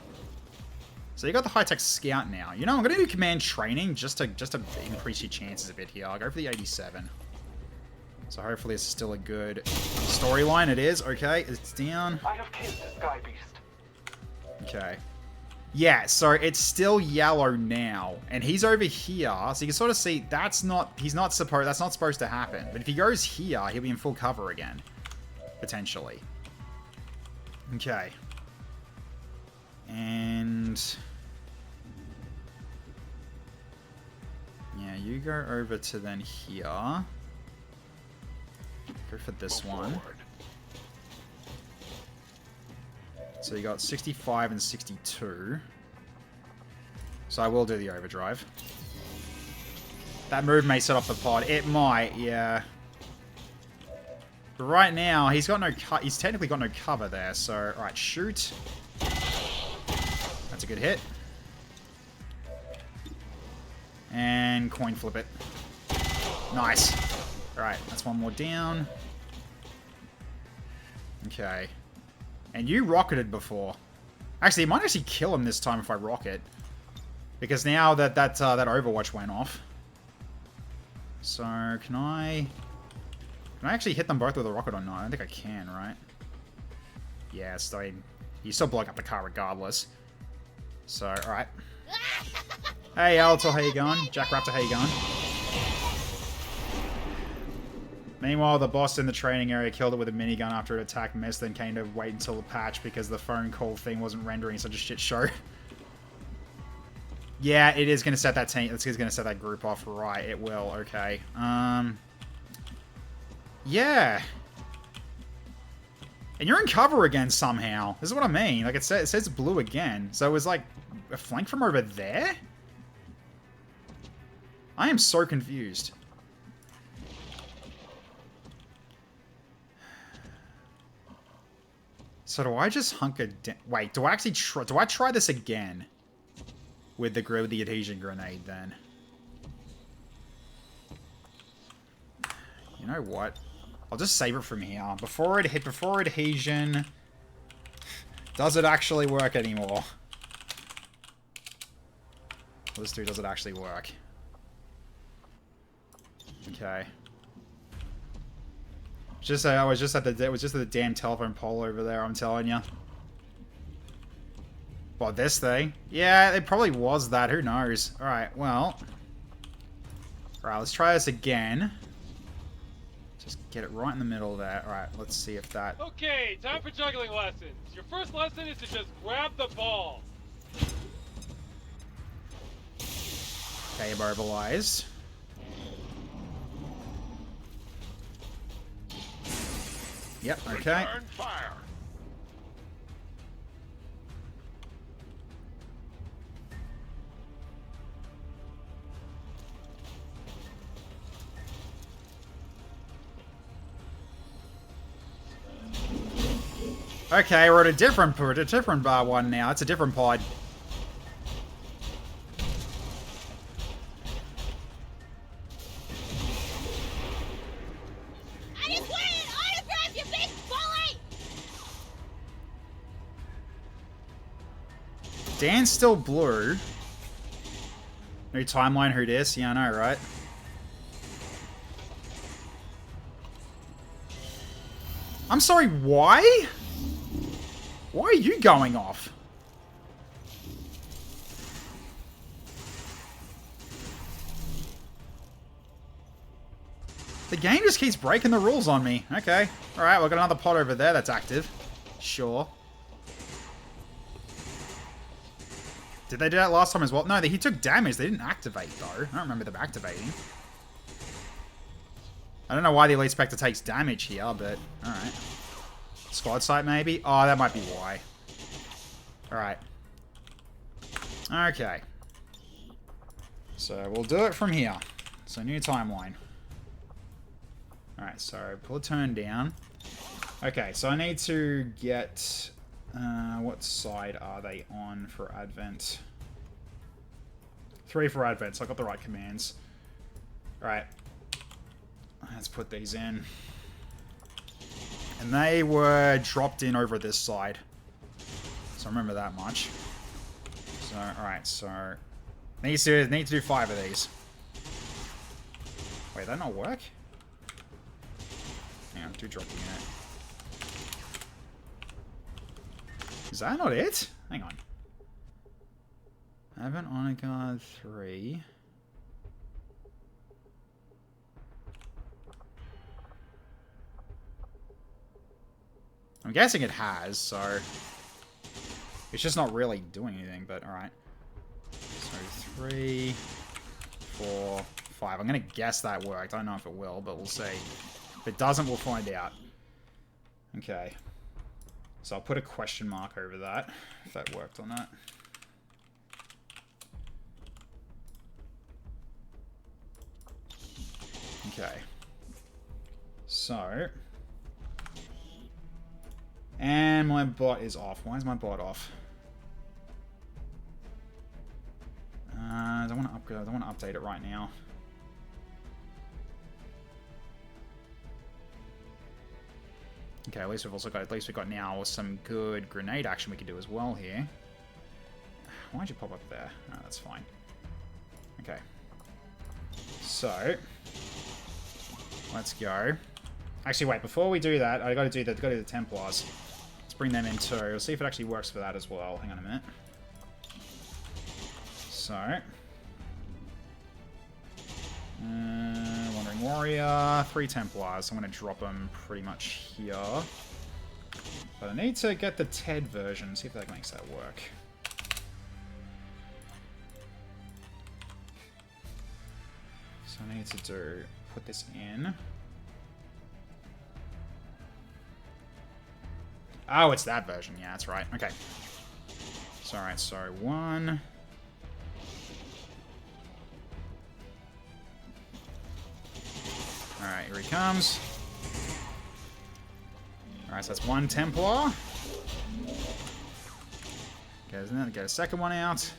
So you got the high-tech scout now. You know, I'm going to do command training just to increase your chances a bit here. I'll go for the 87. So hopefully it's still a good storyline. It is. Okay, it's down. I have killed the Sky Beast. Okay. Yeah, so it's still yellow now, and he's over here, so you can sort of see that's not supposed to happen. But if he goes here, he'll be in full cover again, potentially. Okay. And yeah, you go over to then here. Go for this one. So you got 65 and 62. So I will do the overdrive. That move may set off the pod. It might, yeah. But right now, he's technically got no cover there. So, alright, shoot. That's a good hit. And coin flip it. Nice. Alright, that's one more down. Okay. And you rocketed before. Actually, it might actually kill him this time if I rocket. Because now that Overwatch went off. So, can I actually hit them both with a rocket or not? I don't think I can, right? Yes, I mean, he's still blowing up the car regardless. So, alright. Hey, Alto, how you going? Jack Raptor, how you going? Meanwhile, the boss in the training area killed it with a minigun after it attacked missed, then came to wait until the patch because the phone call thing wasn't rendering such a shit show. Yeah, it is going to set that team. It's going to set that group off, right? It will. Okay. Yeah. And you're in cover again somehow. This is what I mean. Like it says blue again. So it was like a flank from over there. I am so confused. So do I just hunker down? Wait, do I actually try? Do I try this again with the adhesion grenade then? You know what? I'll just save it from here. Before adhesion, does it actually work anymore? Let's do. Does it actually work? Okay. I was just at the damn telephone pole over there, I'm telling you. What, this thing? Yeah, it probably was that. Who knows? Alright, well. Alright, let's try this again. Just get it right in the middle there. Alright, let's see if that... Okay, time for juggling lessons. Your first lesson is to just grab the ball. Okay, mobilized. Yep, okay. Return fire. Okay, we're at a different one now. It's a different pod. I just wanted an autograph, you big bully! Dan's still blue. No timeline who this? Yeah, I know, right? I'm sorry, why? Why are you going off? The game just keeps breaking the rules on me. Okay. Alright, we've got another pod over there that's active. Sure. Did they do that last time as well? No, he took damage. They didn't activate, though. I don't remember them activating. I don't know why the Elite Spectre takes damage here, but... Alright. Squad site, maybe? Oh, that might be why. Alright. Okay. So, we'll do it from here. So, new timeline. Alright, so, pull a turn down. Okay, so I need to get... what side are they on for Advent? 3 for Advent, so I got the right commands. Alright. Let's put these in. And they were dropped in over this side. So remember that much. So, alright, so... Need to do 5 of these. Wait, that not work? Hang on, do drop the unit. Is that not it? Hang on. Advent Honor Guard 3... I'm guessing it has, so... It's just not really doing anything, but alright. So 3, 4, 5. I'm gonna guess that worked. I don't know if it will, but we'll see. If it doesn't, we'll find out. Okay. So I'll put a question mark over that, if that worked or not. Okay. So... And my bot is off. Why is my bot off? I don't want to upgrade. I don't want to update it right now. Okay, at least we've got now some good grenade action we can do as well here. Why'd you pop up there? Oh, that's fine. Okay. So let's go. Actually, wait. Before we do that, I got to do the Templars. Let's bring them in too. We'll see if it actually works for that as well. Hang on a minute. So, Wandering Warrior, 3 Templars. I'm going to drop them pretty much here. But I need to get the TED version, see if that makes that work. So I need to put this in. Oh, it's that version. Yeah, that's right. Okay. So, alright, so 1. Alright, here he comes. Alright, so that's 1 Templar. Get a second one out.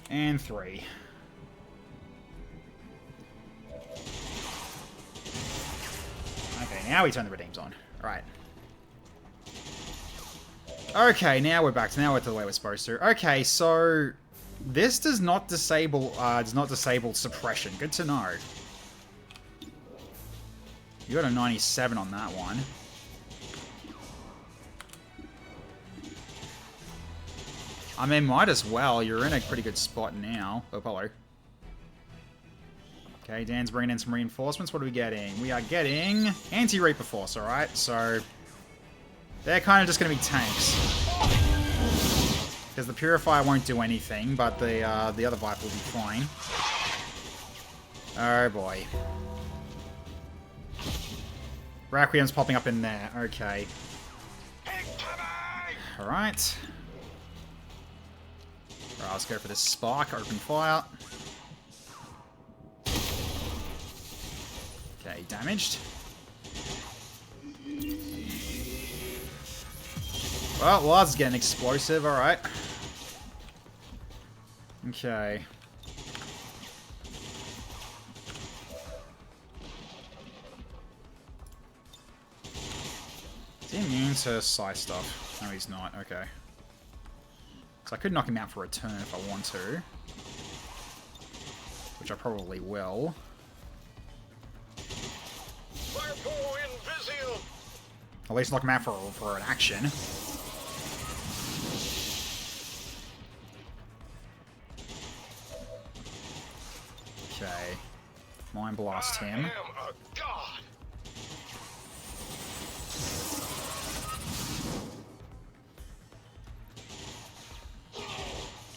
And 3. Okay, now we turn the redeems on. Alright. Okay, now we're back. Now we're to the way we're supposed to. Okay, so this does not disable suppression. Good to know. You got a 97 on that one. I mean, might as well. You're in a pretty good spot now. Oh, hello. Okay, Dan's bringing in some reinforcements. What are we getting? We are getting anti-Reaper Force, alright? So they're kind of just going to be tanks. Because the Purifier won't do anything, but the other Viper will be fine. Oh boy. Requiem's popping up in there. Okay. Alright. Alright, let's go for this Spark. Open fire. Okay, damaged. Well, Lars is getting explosive. Alright. Okay. Is he immune to psi stuff? No, he's not. Okay. So I could knock him out for a turn if I want to. Which I probably will. At least knock him out for an action. Okay. Mind blast him.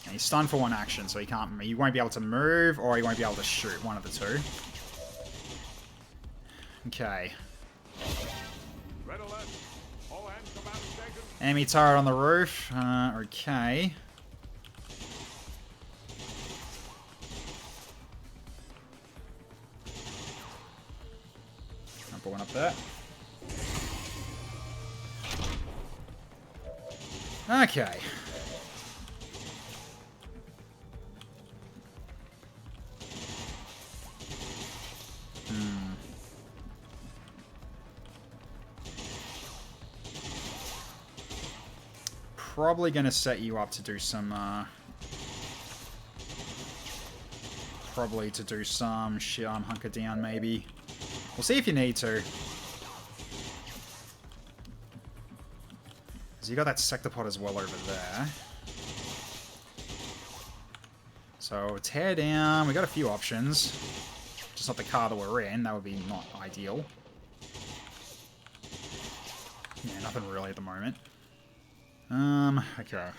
And he's stunned for 1 action, so he won't be able to move, or he won't be able to shoot. One of the 2. Okay. Enemy turret on the roof. Okay. I'll put one up there. Okay. Probably going to set you up to do some, hunker down, maybe. We'll see if you need to. Because you got that sector pod as well over there. So, tear down. We got a few options. Just not the car that we're in. That would be not ideal. Yeah, nothing really at the moment. Okay.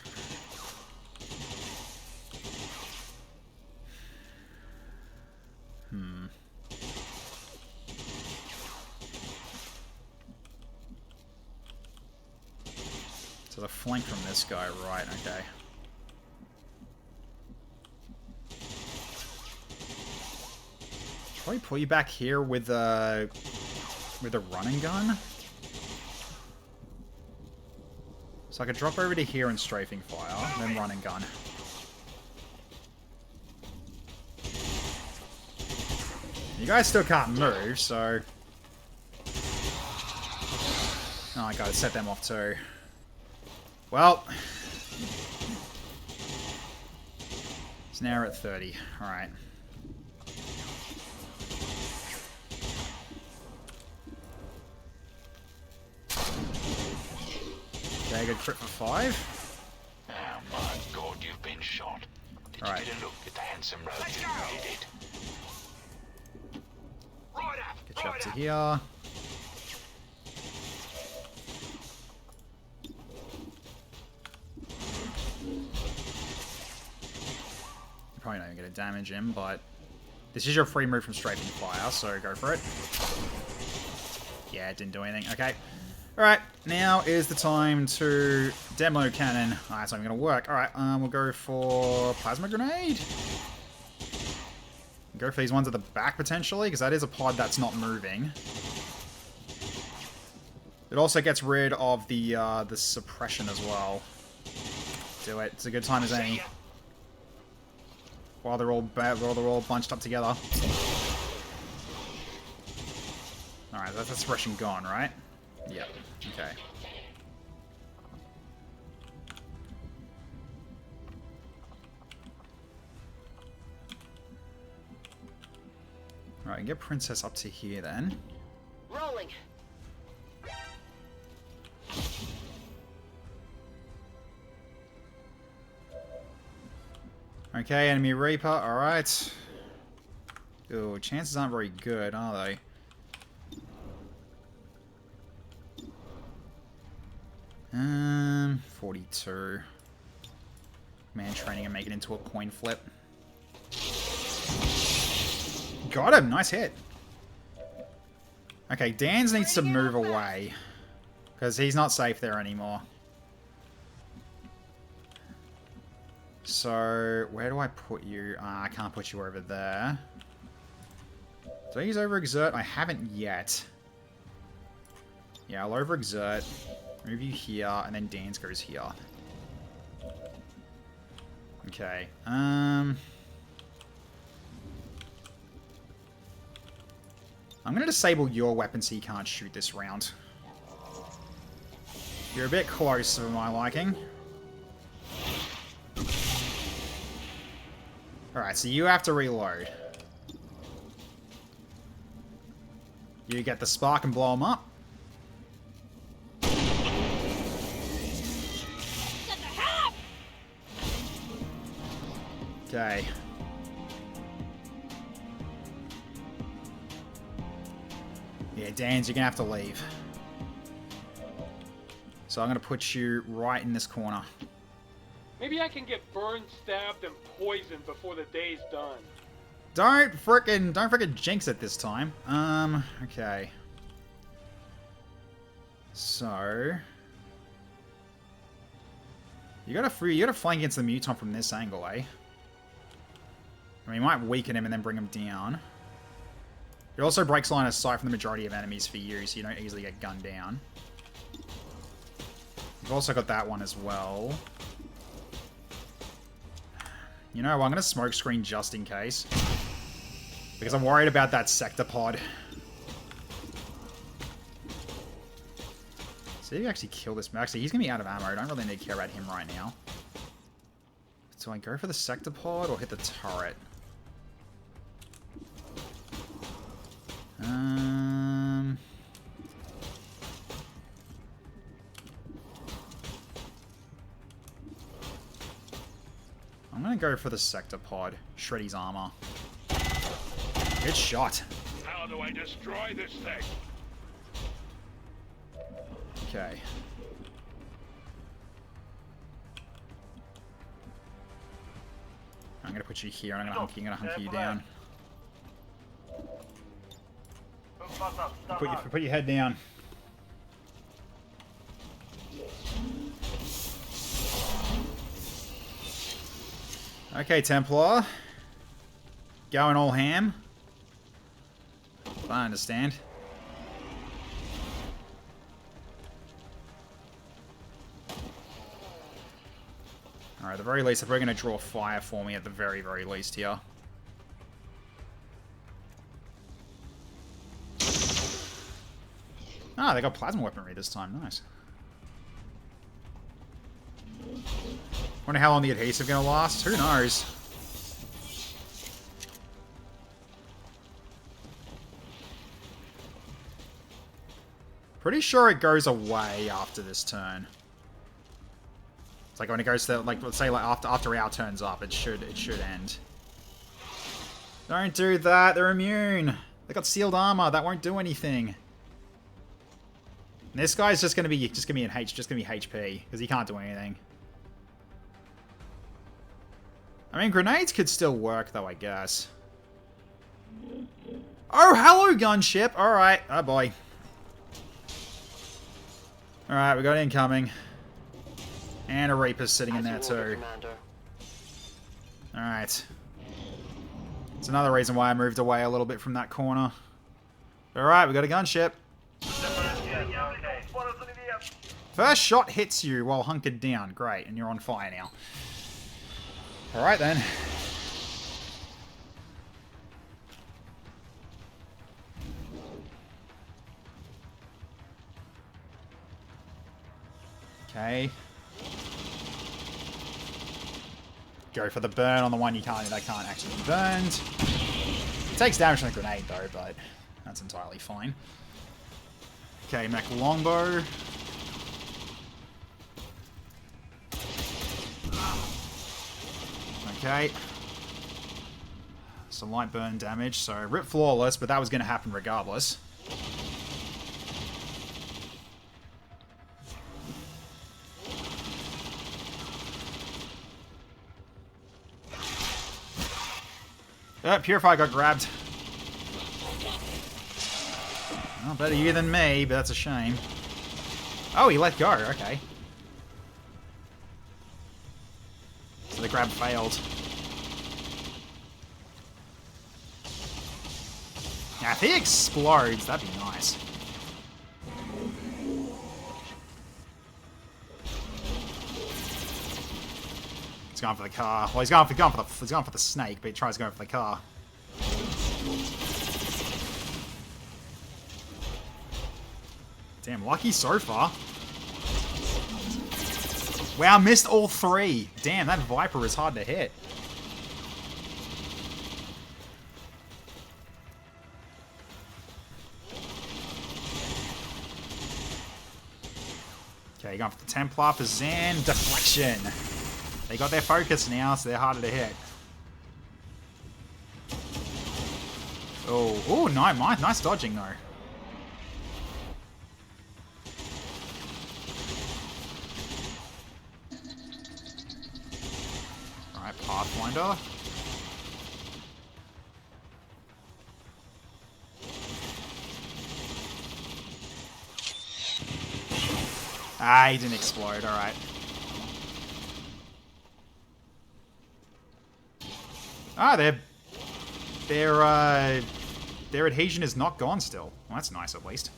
So the flank from this guy, right, okay. Probably pull you back here with a running gun. So I could drop over to here and strafing fire, then run and gun. You guys still can't move, so... Oh, I gotta set them off too. Well... So now we're at 30. Alright. Okay, good crit for 5. Oh my god, you've been shot. Did Right. you get a look at the handsome road that you did it? Get you up to here. You're probably not even going to damage him, but this is your free move from strafing fire, so go for it. Yeah, it didn't do anything. Okay. Alright, now is the time to demo cannon. Alright, it's not even going to work. Alright, we'll go for plasma grenade. Go for these ones at the back, potentially, because that is a pod that's not moving. It also gets rid of the suppression as well. Do it. It's a good time as any. While they're all bunched up together. Alright, that's suppression gone, right? Yep. Okay. Alright, get Princess up to here then. Rolling. Okay, enemy Reaper, alright. Ooh, chances aren't very good, are they? 42. Man training and make it into a coin flip. Got him! Nice hit. Okay, Dan's needs to move away. Because he's not safe there anymore. So, where do I put you? I can't put you over there. Do I use overexert? I haven't yet. Yeah, I'll overexert. Move you here, and then Dan's goes here. Okay. I'm gonna disable your weapon so you can't shoot this round. You're a bit close for my liking. Alright, so you have to reload. You get the spark and blow them up. Okay. Yeah, Dan's, you're gonna have to leave. So I'm gonna put you right in this corner. Maybe I can get burned, stabbed, and poisoned before the day's done. Don't frickin' jinx it this time. Okay. So you gotta flank against the mutant from this angle, eh? I mean, you might weaken him and then bring him down. It also breaks line of sight from the majority of enemies for you, so you don't easily get gunned down. You've also got that one as well. You know what, I'm going to smoke screen just in case. Because I'm worried about that sector pod. See if you actually kill this. Actually, he's going to be out of ammo. I don't really need to care about him right now. Do I go for the sector pod or hit the turret? I'm gonna go for the sector pod. Shred his armor. Good shot. How do I destroy this thing? Okay. I'm gonna put you here, and I'm gonna hunker you down. Put your head down. Okay, Templar. Going all ham. I understand. Alright, at the very least, they're probably going to draw fire for me at the very, very least here. Ah, they got plasma weaponry this time. Nice. Wonder how long the adhesive going to last. Who knows? Pretty sure it goes away after this turn. It's like when it goes to, like, let's say, like after our turn's up, it should end. Don't do that. They're immune. They got sealed armor. That won't do anything. And this guy's just gonna be HP because he can't do anything. I mean, grenades could still work though, I guess. Oh, hello, gunship. All right. Oh boy. All right, we got incoming, and a Reaper's sitting in there too. All right. It's another reason why I moved away a little bit from that corner. All right, we got a gunship. First shot hits you while hunkered down. Great, and you're on fire now. Alright then. Okay. Go for the burn on the one that can't actually be burned. It takes damage from the grenade though, but that's entirely fine. Okay, mech longbow. Okay. Some light burn damage, so rip flawless, but that was going to happen regardless. Purify got grabbed. Well, better you than me, but that's a shame. Oh, he let go, okay. So the grab failed. Now, if he explodes, that'd be nice. He's going for the car. Well, he's going for the snake, but he tries going for the car. Damn, lucky so far. Wow, missed all three. Damn, that Viper is hard to hit. Okay, going for the Templar for Zan. Deflection. They got their focus now, so they're harder to hit. Oh, nice dodging though. Alright, Pathfinder. Ah, he didn't explode, alright. Ah, their adhesion is not gone still. Well, that's nice at least.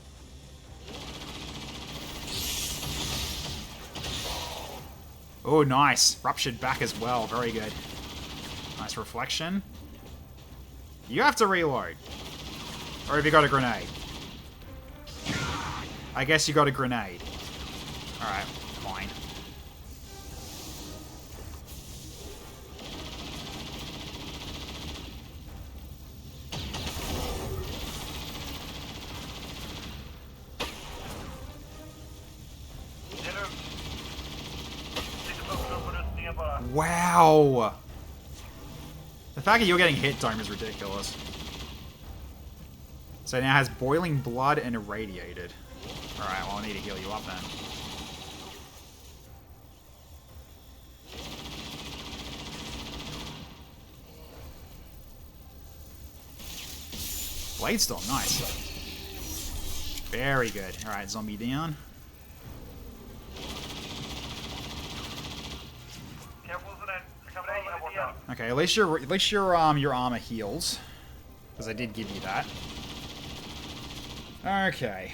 Oh, nice. Ruptured back as well. Very good. Nice reflection. You have to reload. Or have you got a grenade? I guess you got a grenade. Alright, fine. Wow! The fact that you're getting hit, Dome, is ridiculous. So it now has boiling blood and irradiated. Alright, well I need to heal you up then. Blade Storm, nice. Very good. Alright, zombie down. Okay, at least your armor heals, because I did give you that. Okay.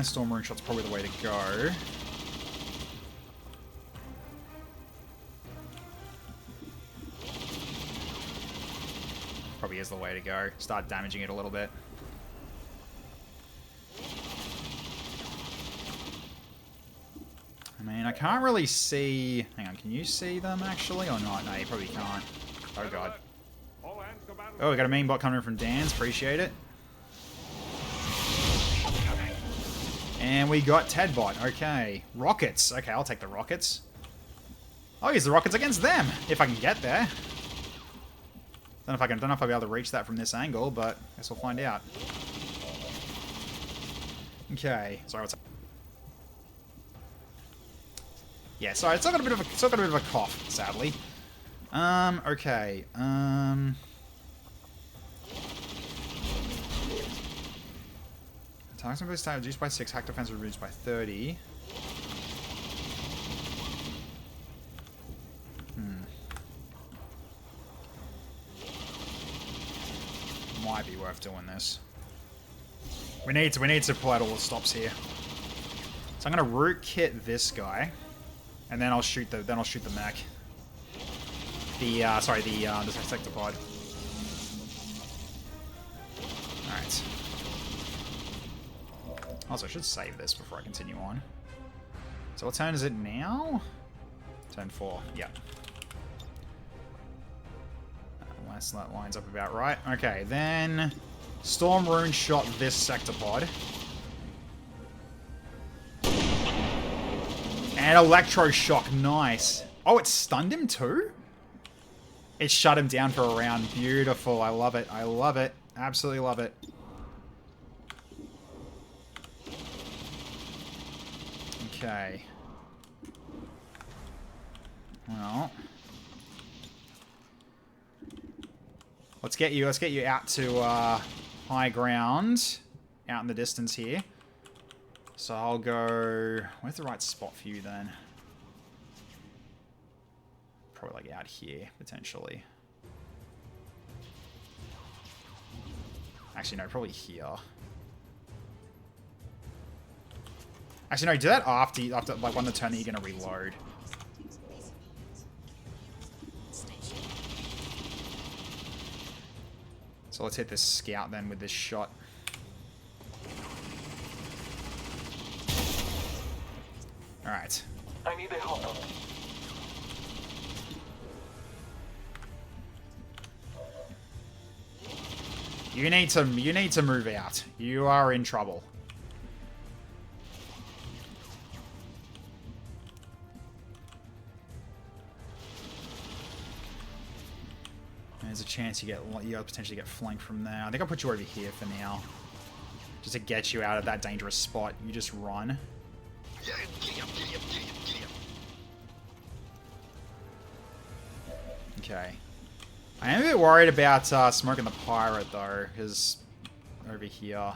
Storm Rune Shot's probably the way to go. Probably is the way to go. Start damaging it a little bit. I mean, I can't really see... Hang on, can you see them actually or not? No, you probably can't. Oh god. Oh, we got a main bot coming in from Dan's. Appreciate it. And we got Ted bot. Okay. Rockets. Okay, I'll take the rockets. I'll use the rockets against them if I can get there. Don't know if I'll be able to reach that from this angle, but I guess we'll find out. Okay. Sorry, what's up? Yeah, sorry, it's got a bit of a cough, sadly. Okay. Target's ability stat reduced by 6, hack defense reduced by 30. Might be worth doing this. We need to pull out all the stops here. So I'm gonna root kit this guy. And then I'll shoot the mech. The sectopod. Alright. Also, I should save this before I continue on. So what turn is it now? Turn 4, yeah. Unless that lines up about right. Okay, then Storm Rune Shot this sectopod. And Electroshock, nice. Oh, it stunned him too? It shut him down for a round. Beautiful. I love it. I love it. Absolutely love it. Okay. Well. Let's get you out to high ground. Out in the distance here. So I'll go... Where's the right spot for you then? Probably like out here, potentially. Actually, no, probably here. Actually, no, do that after like on the turn that you're gonna reload. So let's hit this scout then with this shot. Alright. I need a help. You need to move out. You are in trouble. There's a chance you potentially get flanked from there. I think I'll put you over here for now. Just to get you out of that dangerous spot. You just run. Okay. I am a bit worried about smoking the pirate though, because over here.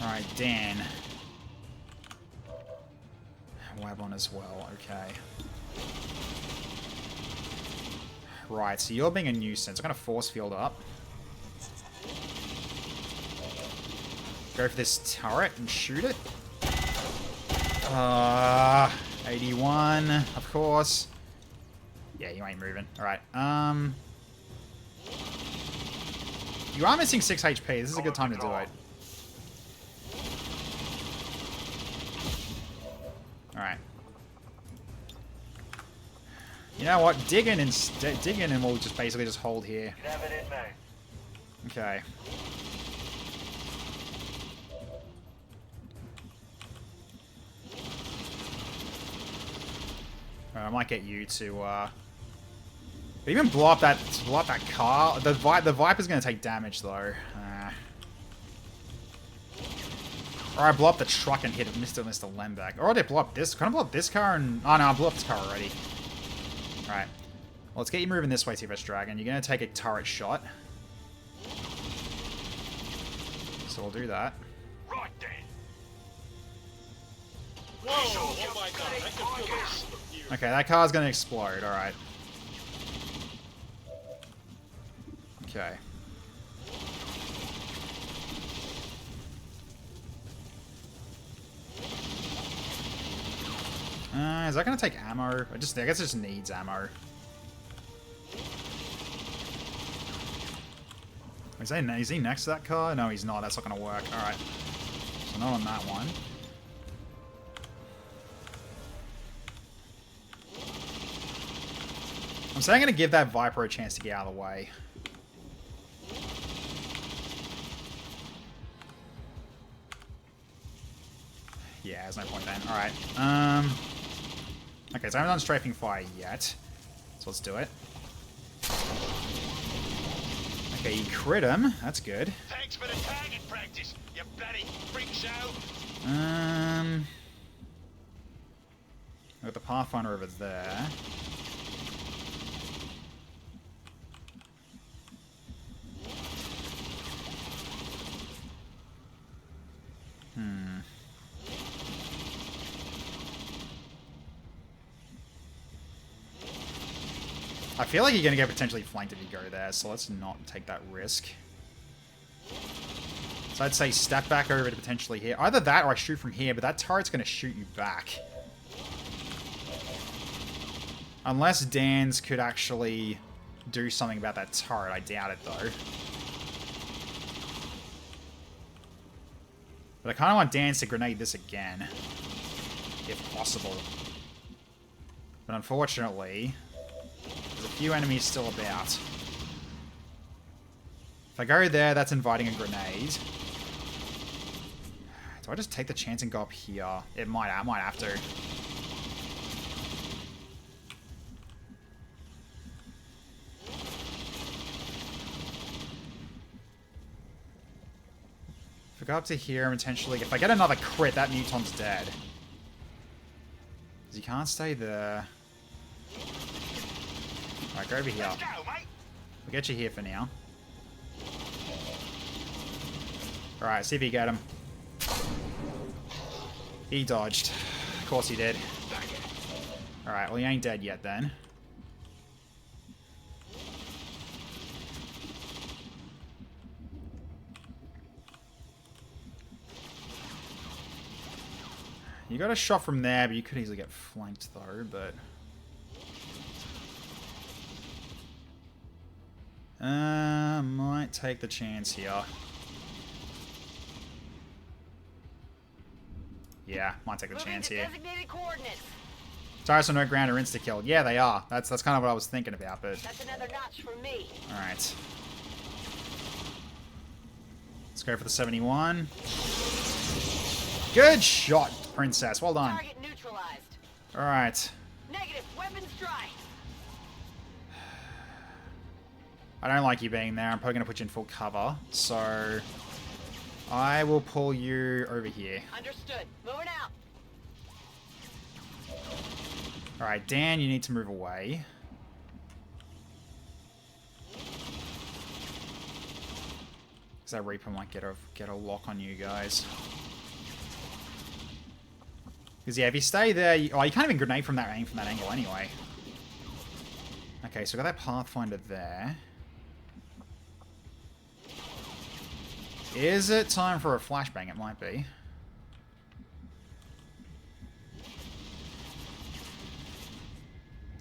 Alright, Dan. Web on as well, okay. Right, so you're being a nuisance. I'm gonna force field up. Go for this turret and shoot it. 81, of course. Yeah, you ain't moving. Alright, you are missing 6 HP. This is a good time to do it. Alright. You know what? Dig in and we'll just basically just hold here. Okay. I might get you to even blow up that car. The Viper's gonna take damage though. Alright, blow up the truck and hit Mr. Lembeck. Or did I blow up this? Can I blow up this car and... Oh no, I blew up this car already. Alright. Well, let's get you moving this way, T-Vest Dragon. You're gonna take a turret shot. So we'll do that. Right then. Whoa! Oh my god, I can feel this from here. Okay, that car's gonna explode, alright. Okay. Is that going to take ammo? I guess it just needs ammo. Is he next to that car? No, he's not. That's not going to work. Alright. So not on that one. I'm saying I'm going to give that Viper a chance to get out of the way. Yeah, there's no point then. Alright. Okay, so I haven't done strafing fire yet. So let's do it. Okay, you crit him. That's good. Thanks for the target practice, you bloody freak show. Got the Pathfinder over there. I feel like you're going to get potentially flanked if you go there, so let's not take that risk. So I'd say step back over to potentially here. Either that or I shoot from here, but that turret's going to shoot you back. Unless Dan's could actually do something about that turret. I doubt it, though. But I kind of want Dan's to grenade this again. If possible. But unfortunately... there's a few enemies still about. If I go there, that's inviting a grenade. Do I just take the chance and go up here? I might have to. If I go up to here, potentially... if I get another crit, that Muton's dead. Because he can't stay there. Alright, go over here. We'll get you here for now. Alright, see if you get him. He dodged. Of course he did. Alright, well he ain't dead yet then. You got a shot from there, but you could easily get flanked though, but... might take the chance here. Yeah, might take the chance here. Tires on no ground are insta-killed. Yeah, they are. That's kind of what I was thinking about, but... That's another notch for me. Alright. Let's go for the 71. Good shot, Princess. Well done. Target neutralized. Alright. Negative. Weapons dry. I don't like you being there. I'm probably going to put you in full cover. So, I will pull you over here. Understood. Moving out. Alright, Dan, you need to move away. Because that Reaper might get a lock on you guys. Because, yeah, if you stay there... you can't even grenade from that angle anyway. Okay, so we got that Pathfinder there. Is it time for a flashbang? It might be.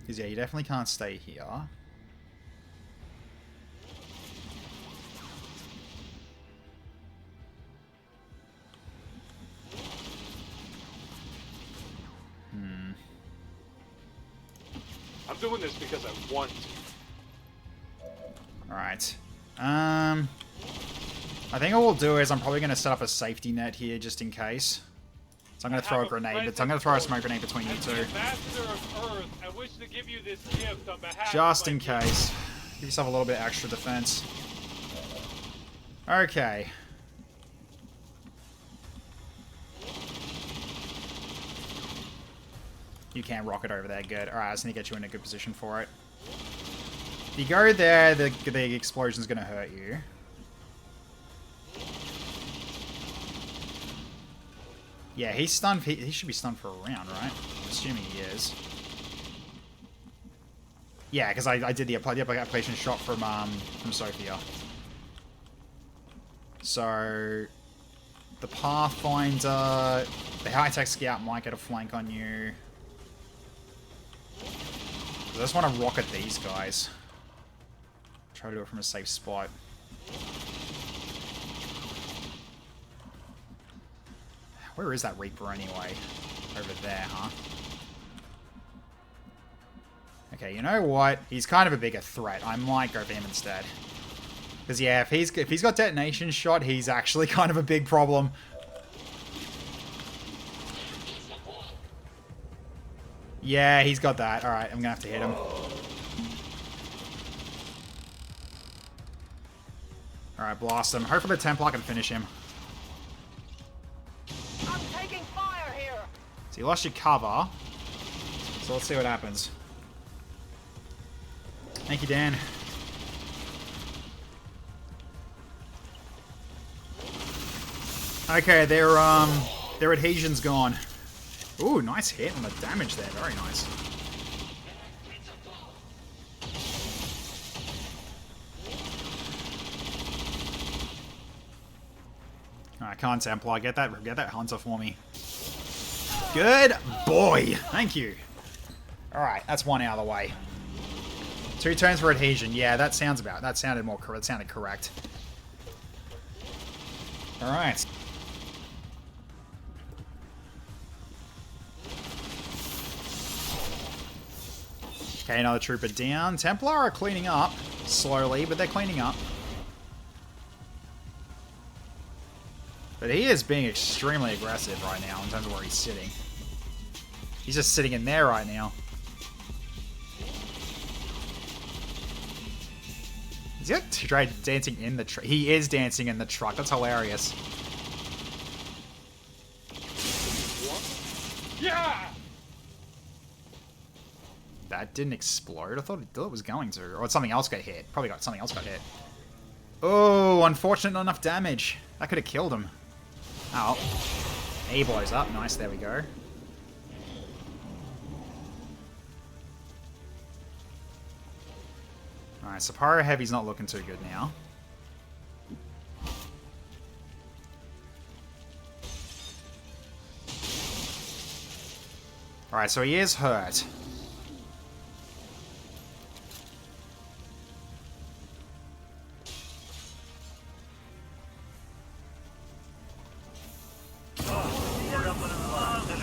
Because, yeah, you definitely can't stay here. I'm doing this because I want to. Alright. I think what we'll do is I'm probably going to set up a safety net here just in case. So I'm going to throw a grenade, but I'm going to throw a smoke grenade between you two. Ambassador of Earth, I wish to give you this gift on behalf Just of in case. Give yourself a little bit extra defense. Okay. You can rocket over there, good. Alright, I just need to get you in a good position for it. If you go there, the explosion's going to hurt you. Yeah, he's stunned. He should be stunned for a round, right? I'm assuming he is. Yeah, because I did the application shot from Sophia. So the Pathfinder, the high-tech scout might get a flank on you. I just want to rocket these guys. Try to do it from a safe spot. Where is that Reaper anyway? Over there, huh? Okay, you know what? He's kind of a bigger threat. I might go for him instead. Because yeah, if he's got detonation shot, he's actually kind of a big problem. Yeah, he's got that. Alright, I'm gonna have to hit him. Alright, blast him. Hopefully the Templar can finish him. I'm taking fire here. So you lost your cover. So let's see what happens. Thank you, Dan. Okay, their adhesion's gone. Ooh, nice hit on the damage there. Very nice. Alright, come on, Templar. Get that Hunter for me. Good boy. Thank you. Alright, that's one out of the way. 2 turns for adhesion. Yeah, that sounded correct. Alright. Okay, another trooper down. Templar are cleaning up. Slowly, but they're cleaning up. But he is being extremely aggressive right now in terms of where he's sitting. He's just sitting in there right now. Is he dancing in the truck? He is dancing in the truck. That's hilarious. Yeah! That didn't explode. I thought it was going to. Or something else got hit. Probably something else got hit. Oh, unfortunate, not enough damage. That could have killed him. Oh. He blows up. Nice, there we go. Alright, so Pyro Heavy's not looking too good now. Alright, so he is hurt.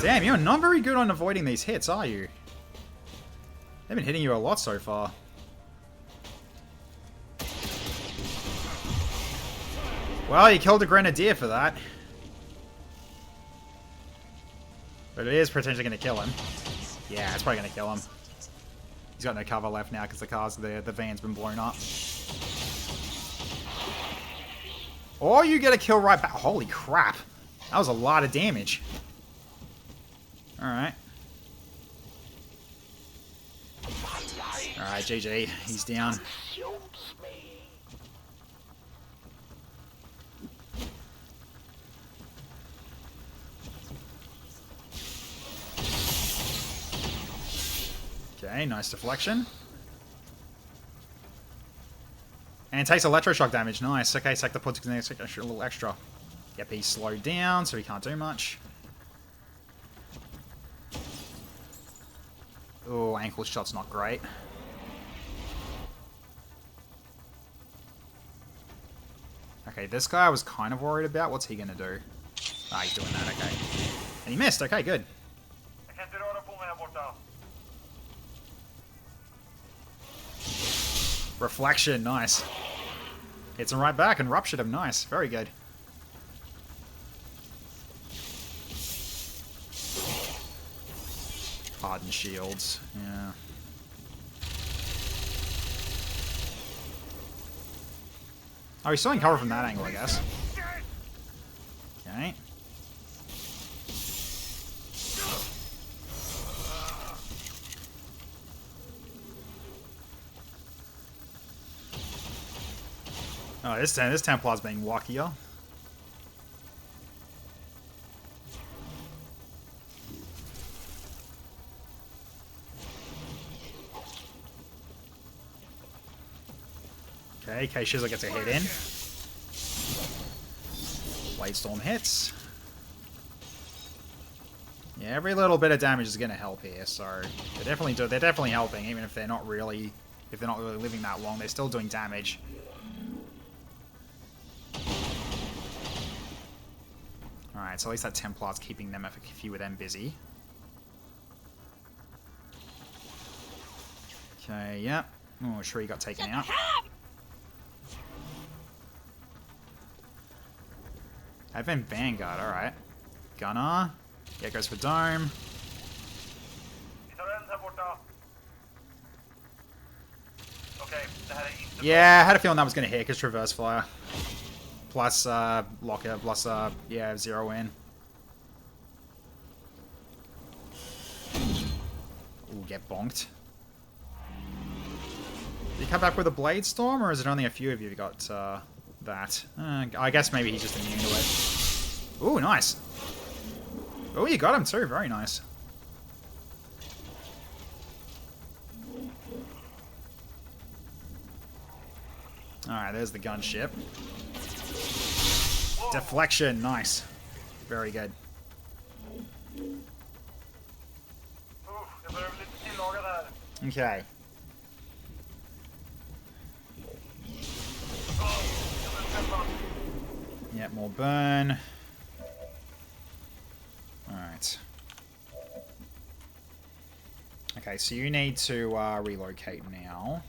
Damn, you're not very good on avoiding these hits, are you? They've been hitting you a lot so far. Well, you killed a Grenadier for that. But it is potentially going to kill him. Yeah, it's probably going to kill him. He's got no cover left now because the van's been blown up. Or you get a kill right back. Holy crap. That was a lot of damage. Alright. Alright, GG. He's down. Okay, nice deflection. And it takes electroshock damage. Nice. Okay, Sector puts a little extra. Yep, he's slowed down, so he can't do much. Oh, ankle shot's not great. Okay, this guy I was kind of worried about. What's he gonna do? Ah, he's doing that, okay. And he missed, okay, good. Reflection, nice. Hits him right back and ruptured him, nice. Very good. Hardened shields, yeah. Oh, he's still in cover from that angle, I guess. Okay. Oh, this Templar's being wackier. Okay, K-Shizzle gets a hit in. Blade Storm hits. Yeah, every little bit of damage is going to help here, so they're definitely helping, even if they're not really living that long. They're still doing damage. Alright, so at least that Templar's keeping them, a few of them busy. Okay, yep. Oh, sure he got taken out. Advent Vanguard, alright. Gunner. Yeah, goes for Dome. Yeah, I had a feeling that was going to hit because Traverse Fire. Plus, Locker, plus, yeah, zero in. Ooh, get bonked. Did you come back with a Blade Storm, or is it only a few of you who got, that? I guess maybe he's just immune to it. Ooh, nice. Oh, you got him too. Very nice. Alright, there's the gunship. Deflection, nice. Very good. Okay. Yeah, more burn. Alright. Okay, so you need to relocate now.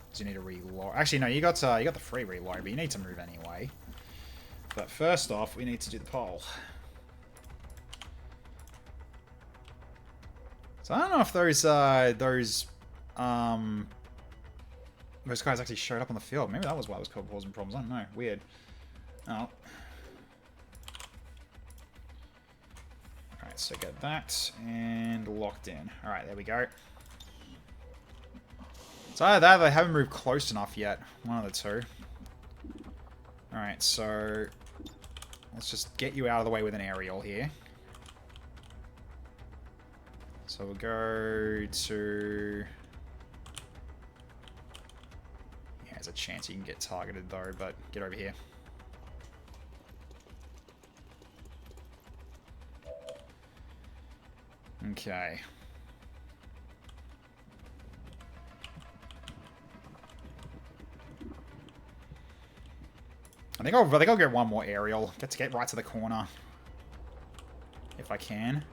Because you need to reload. Actually, no, you got the free reload, but you need to move anyway. But first off, we need to do the poll. So I don't know if those guys actually showed up on the field. Maybe that was why it was causing problems. I don't know. Weird. Oh. Alright, so get that and locked in. Alright, there we go. So either that or they haven't moved close enough yet. One of the two. Alright, so let's just get you out of the way with an aerial here. So we'll go to... Yeah, there's a chance you can get targeted though, but get over here. Okay. I think I'll get one more aerial. Get right to the corner. If I can.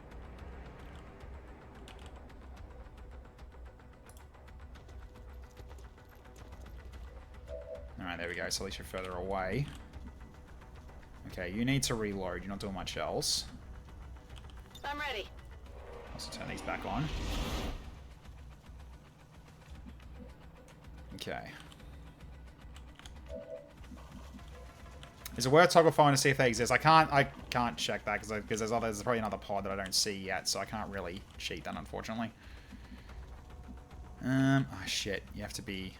Alright, there we go. So at least you're further away. Okay, you need to reload. You're not doing much else. I'm ready. Also turn these back on. Okay. Is it worth toggle phone to see if they exist? I can't check that because there's probably another pod that I don't see yet, so I can't really cheat that, unfortunately. Oh shit, you have to be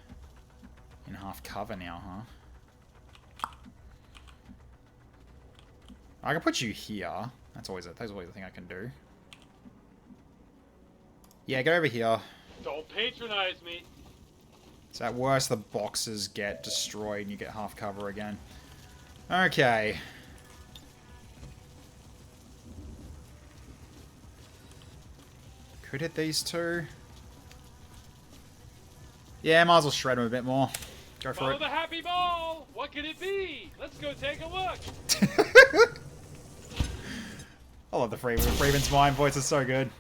in half cover now, huh? I can put you here. That's always a thing I can do. Yeah, get over here. Don't patronize me. So at worst, the boxes get destroyed and you get half cover again. Okay. Could hit these two. Yeah, might as well shred them a bit more. Go for Follow it. the happy ball! What could it be? Let's go take a look! I love the Freeman's Mind voice, it's so good.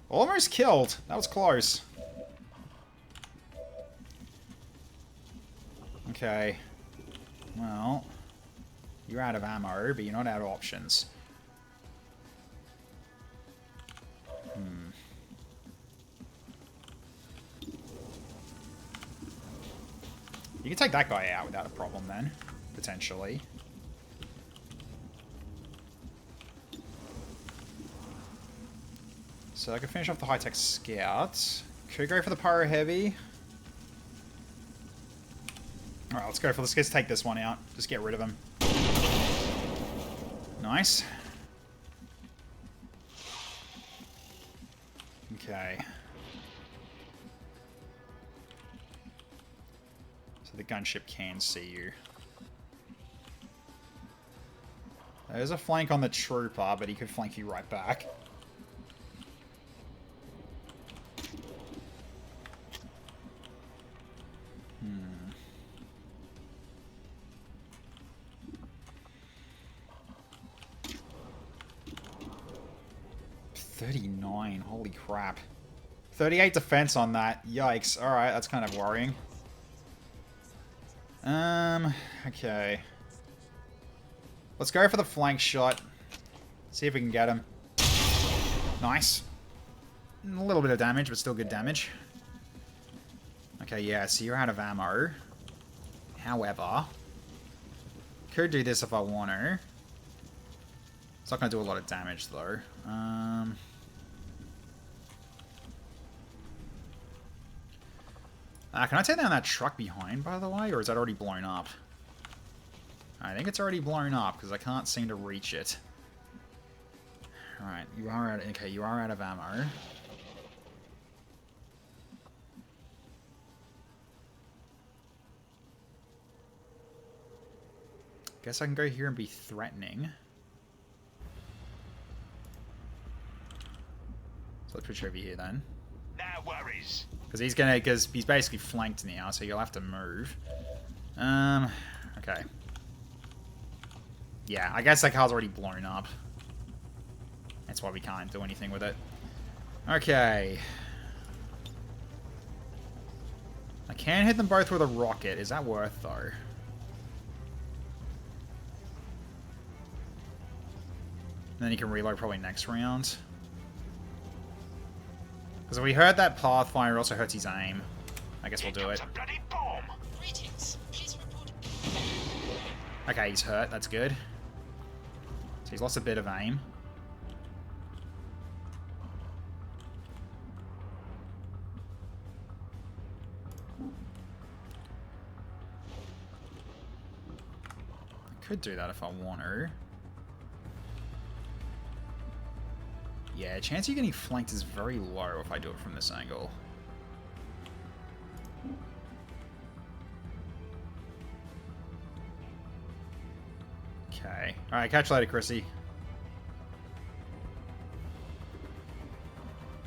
Almost killed. That was close. Okay. Well, you're out of ammo, but you're not out of options. You can take that guy out without a problem then, potentially. So I can finish off the high-tech scouts. Could go for the pyro heavy. Alright, let's take this one out. Just get rid of him. Nice. Okay. So the gunship can see you. There's a flank on the trooper, but he could flank you right back. Hmm. 39, holy crap. 38 defense on that. Yikes. Alright, that's kind of worrying. Okay. Let's go for the flank shot. See if we can get him. Nice. A little bit of damage, but still good damage. Okay, yeah, so you're out of ammo. However, could do this if I want to. It's not going to do a lot of damage, though. Can I take down that truck behind, by the way? Or is that already blown up? I think it's already blown up, because I can't seem to reach it. Alright, you are out... Okay, you are out of ammo. Guess I can go here and be threatening. So let's put you over here, then. No worries. Because he's basically flanked now, so you'll have to move. Okay. Yeah, I guess that car's already blown up. That's why we can't do anything with it. Okay. I can hit them both with a rocket. Is that worth, though? And then you can reload probably next round. Because if we hurt that Pathfinder, it also hurts his aim. I guess we'll do it. Greetings. Please report. Okay, he's hurt. That's good. So he's lost a bit of aim. I could do that if I want to. Yeah, chance of getting flanked is very low if I do it from this angle. Okay. Alright, catch you later, Chrissy.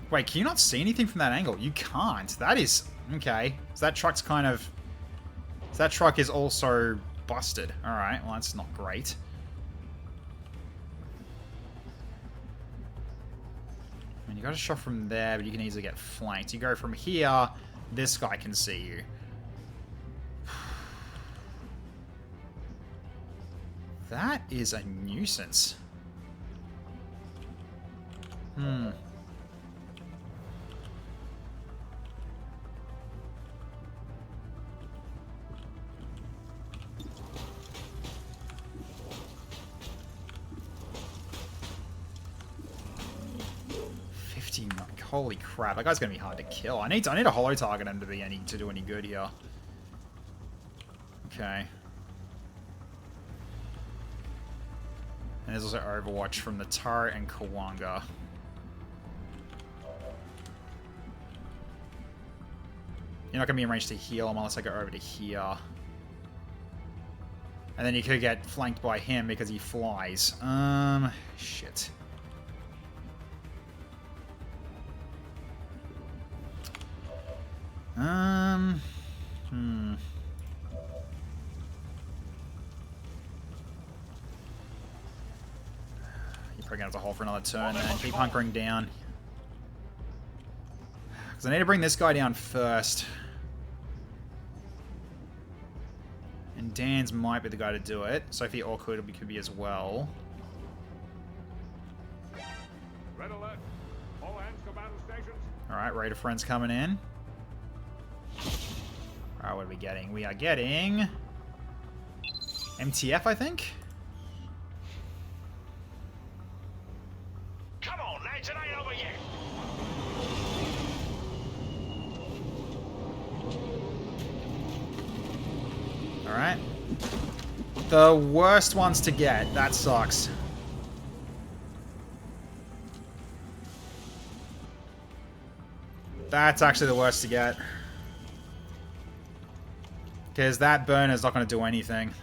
Wait, can you not see anything from that angle? You can't. That is... Okay. So that truck's kind of... So that truck is also busted. Alright, well that's not great. I mean, you got a shot from there, but you can easily get flanked. You go from here, this guy can see you. That is a nuisance. Hmm. Holy crap, that guy's gonna be hard to kill. I need a holo target him to do any good here. Okay. And there's also Overwatch from the turret and Kawanga. You're not gonna be in range to heal him unless I go over to here. And then you could get flanked by him because he flies. Shit. You're probably gonna have to hold for another turn then. Keep hunkering down. Because I need to bring this guy down first. And Dan's might be the guy to do it. Sophie or could be as well. Red alert. All hands to battle stations. Alright, Raider friends coming in. Alright, what are we getting? We are getting... MTF, I think? Come on, lads, it ain't over yet. Alright. The worst ones to get. That sucks. That's actually the worst to get. Because that burner's not going to do anything.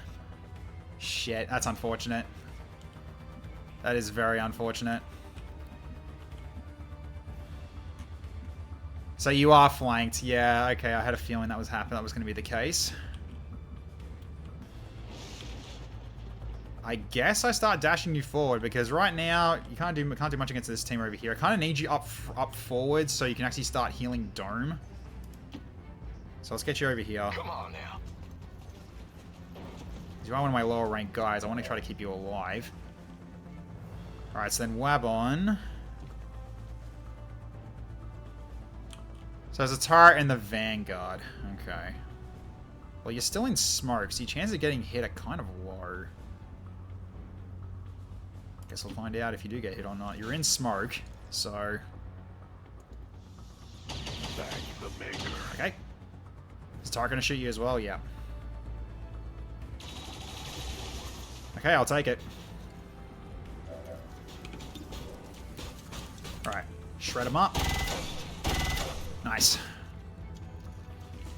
Shit, that's unfortunate. That is very unfortunate. So you are flanked. Yeah, okay, I had a feeling that was going to be the case. I guess I start dashing you forward because right now you can't do much against this team over here. I kind of need you up forward so you can actually start healing Dome. So let's get you over here. Come on now. You are one of my lower ranked guys. I want to try to keep you alive. Alright, so then Wabon. So there's a turret in the Vanguard. Okay. Well, you're still in smoke, so your chances of getting hit are kind of low. Guess we'll find out if you do get hit or not. You're in smoke, so... Thank the maker. Okay. Is Tark gonna shoot you as well? Yeah. Okay, I'll take it. Alright. Shred him up. Nice.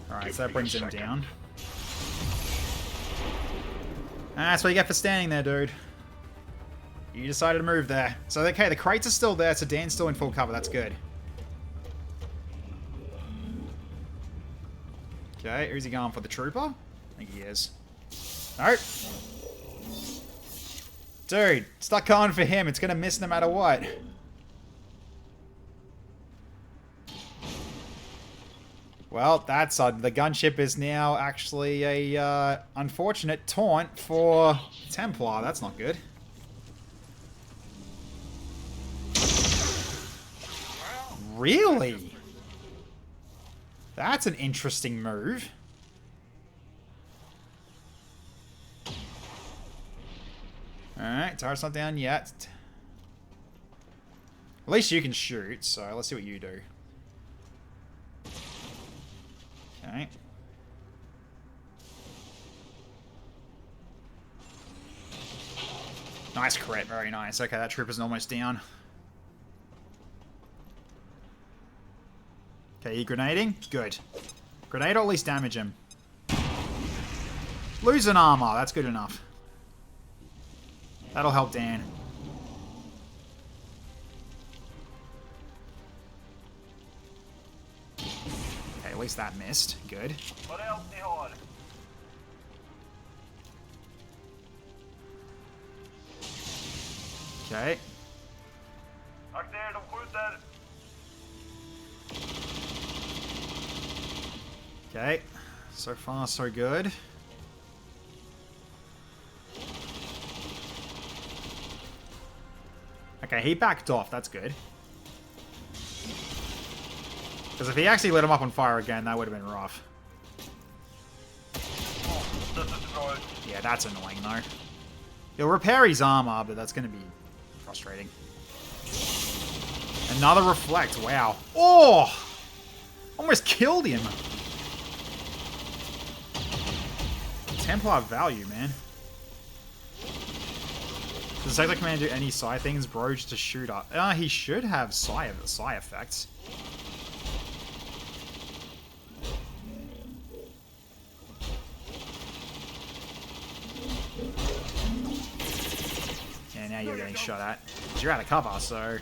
Alright, so that brings him down. That's what you get for standing there, dude. You decided to move there. So, okay, the crates are still there, so Dan's still in full cover. That's good. Okay, who's he going for? The trooper? I think he is. Nope. Dude, stop going for him. It's going to miss no matter what. Well, that's odd. The gunship is now actually a unfortunate taunt for Templar. That's not good. Really? That's an interesting move. Alright, turret's not down yet. At least you can shoot, so let's see what you do. Okay. Nice crit, very nice. Okay, that trooper's almost down. Okay, you grenading? Good. Grenade or at least damage him. Losing armor, that's good enough. That'll help Dan. Okay, at least that missed. Good. Okay. Okay. So far, so good. Okay, he backed off. That's good. Because if he actually lit him up on fire again, that would have been rough. Yeah, that's annoying, though. He'll repair his armor, but that's going to be frustrating. Another reflect. Wow. Oh! Almost killed him. Templar value, man. Does the Sector Commander do any psi things? Bro, just a shooter. He should have psi effects. Yeah, now you're getting shot at. You're out of cover, so...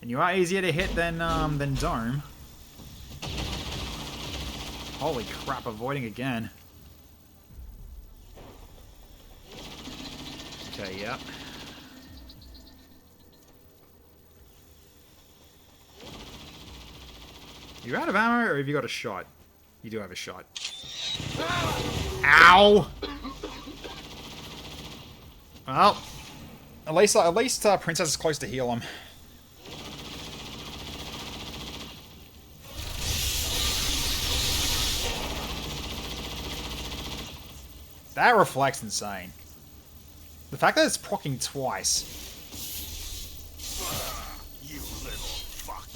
And you are easier to hit than Dome. Holy crap, avoiding again. Okay, yep. You out of ammo, or have you got a shot? You do have a shot. Ow! Well, at least Princess is close to heal him. That reflects insane. The fact that it's proccing twice. You little fuck.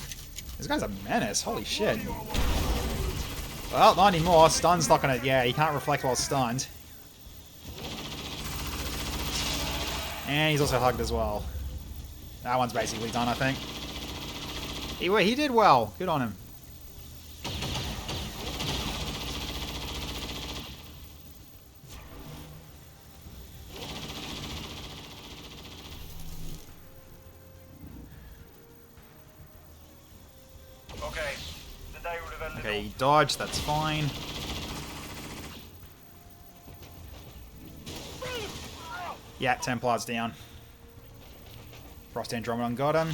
This guy's a menace. Holy shit. Well, not anymore. Stun's not gonna... Yeah, he can't reflect while stunned. And he's also hugged as well. That one's basically done, I think. He did well. Good on him. Okay, he dodged, that's fine. Yeah, Templar's down. Frost Andromedon got him.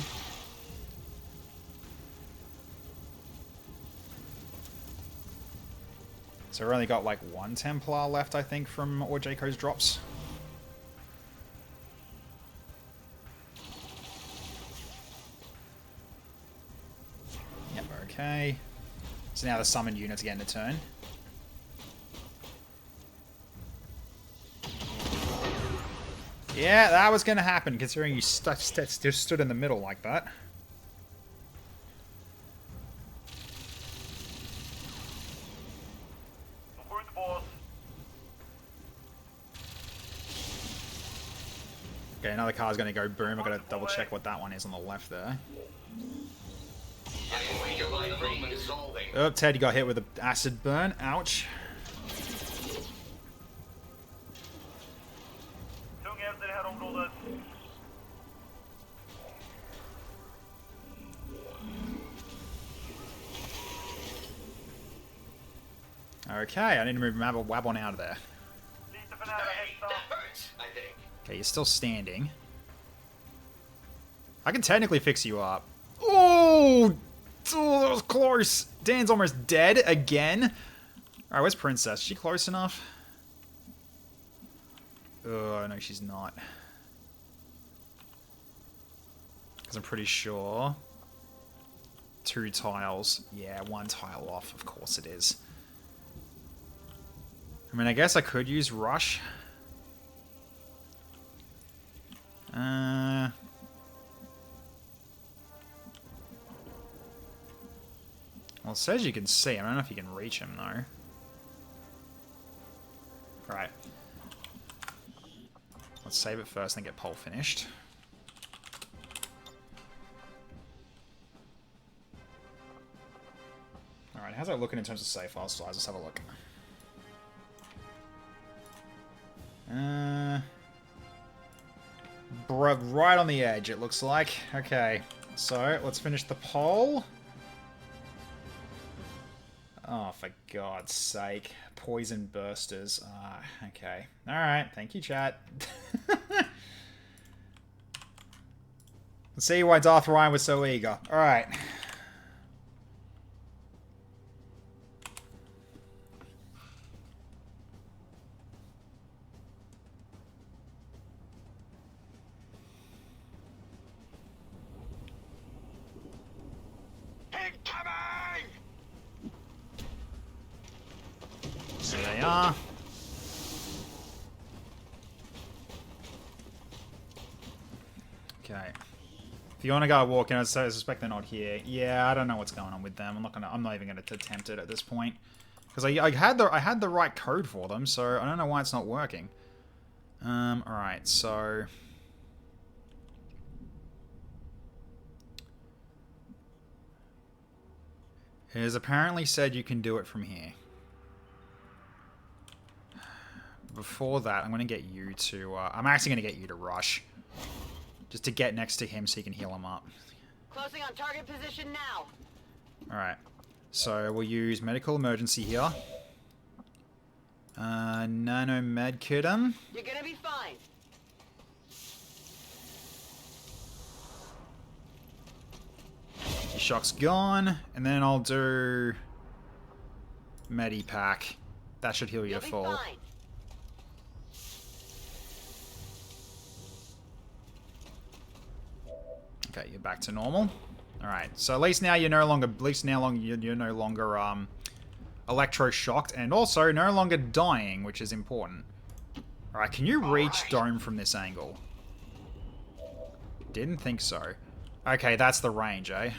So we've only got like one Templar left, I think, from all Jaco's drops. Yep, okay. So now the summoned unit's getting a turn. Yeah, that was going to happen, considering you just stood in the middle like that. Okay, another car's going to go boom. I've got to double check what that one is on the left there. Oh, Ted, you got hit with an acid burn. Ouch. Okay, I need to move Wabon out of there. Okay, you're still standing. I can technically fix you up. Oh, that was close. Dan's almost dead again. Alright, where's Princess? Is she close enough? Oh, no, she's not. Because I'm pretty sure. 2 tiles. Yeah, 1 tile off. Of course it is. I mean, I guess I could use Rush. Well, it says you can see him. I don't know if you can reach him, though. Right. Let's save it first and get Pole finished. Alright, how's that looking in terms of save file size? Let's have a look. Right on the edge, it looks like. Okay, so let's finish the poll. Oh, for God's sake. Poison bursters. Okay. Alright, thank you, chat. Let's see why Darth Ryan was so eager. Alright. There they are. Okay. If you want to go walk in, I suspect they're not here. Yeah, I don't know what's going on with them. I'm not even gonna attempt it at this point. Because I had the right code for them, so I don't know why it's not working. Alright, so it has apparently said you can do it from here. Before that, I'm going to get you to... I'm actually going to get you to rush. Just to get next to him so you can heal him up. Closing on target position now. Alright. So, we'll use medical emergency here. Nano med kit him. You're gonna be fine. Your shock's gone. And then I'll do... Medipack. That should heal you to full. Fine. Okay, you're back to normal. All right, so at least now you're no longer, electro-shocked, and also no longer dying, which is important. All right, can you reach Dome from this angle? Didn't think so. Okay, that's the range, eh?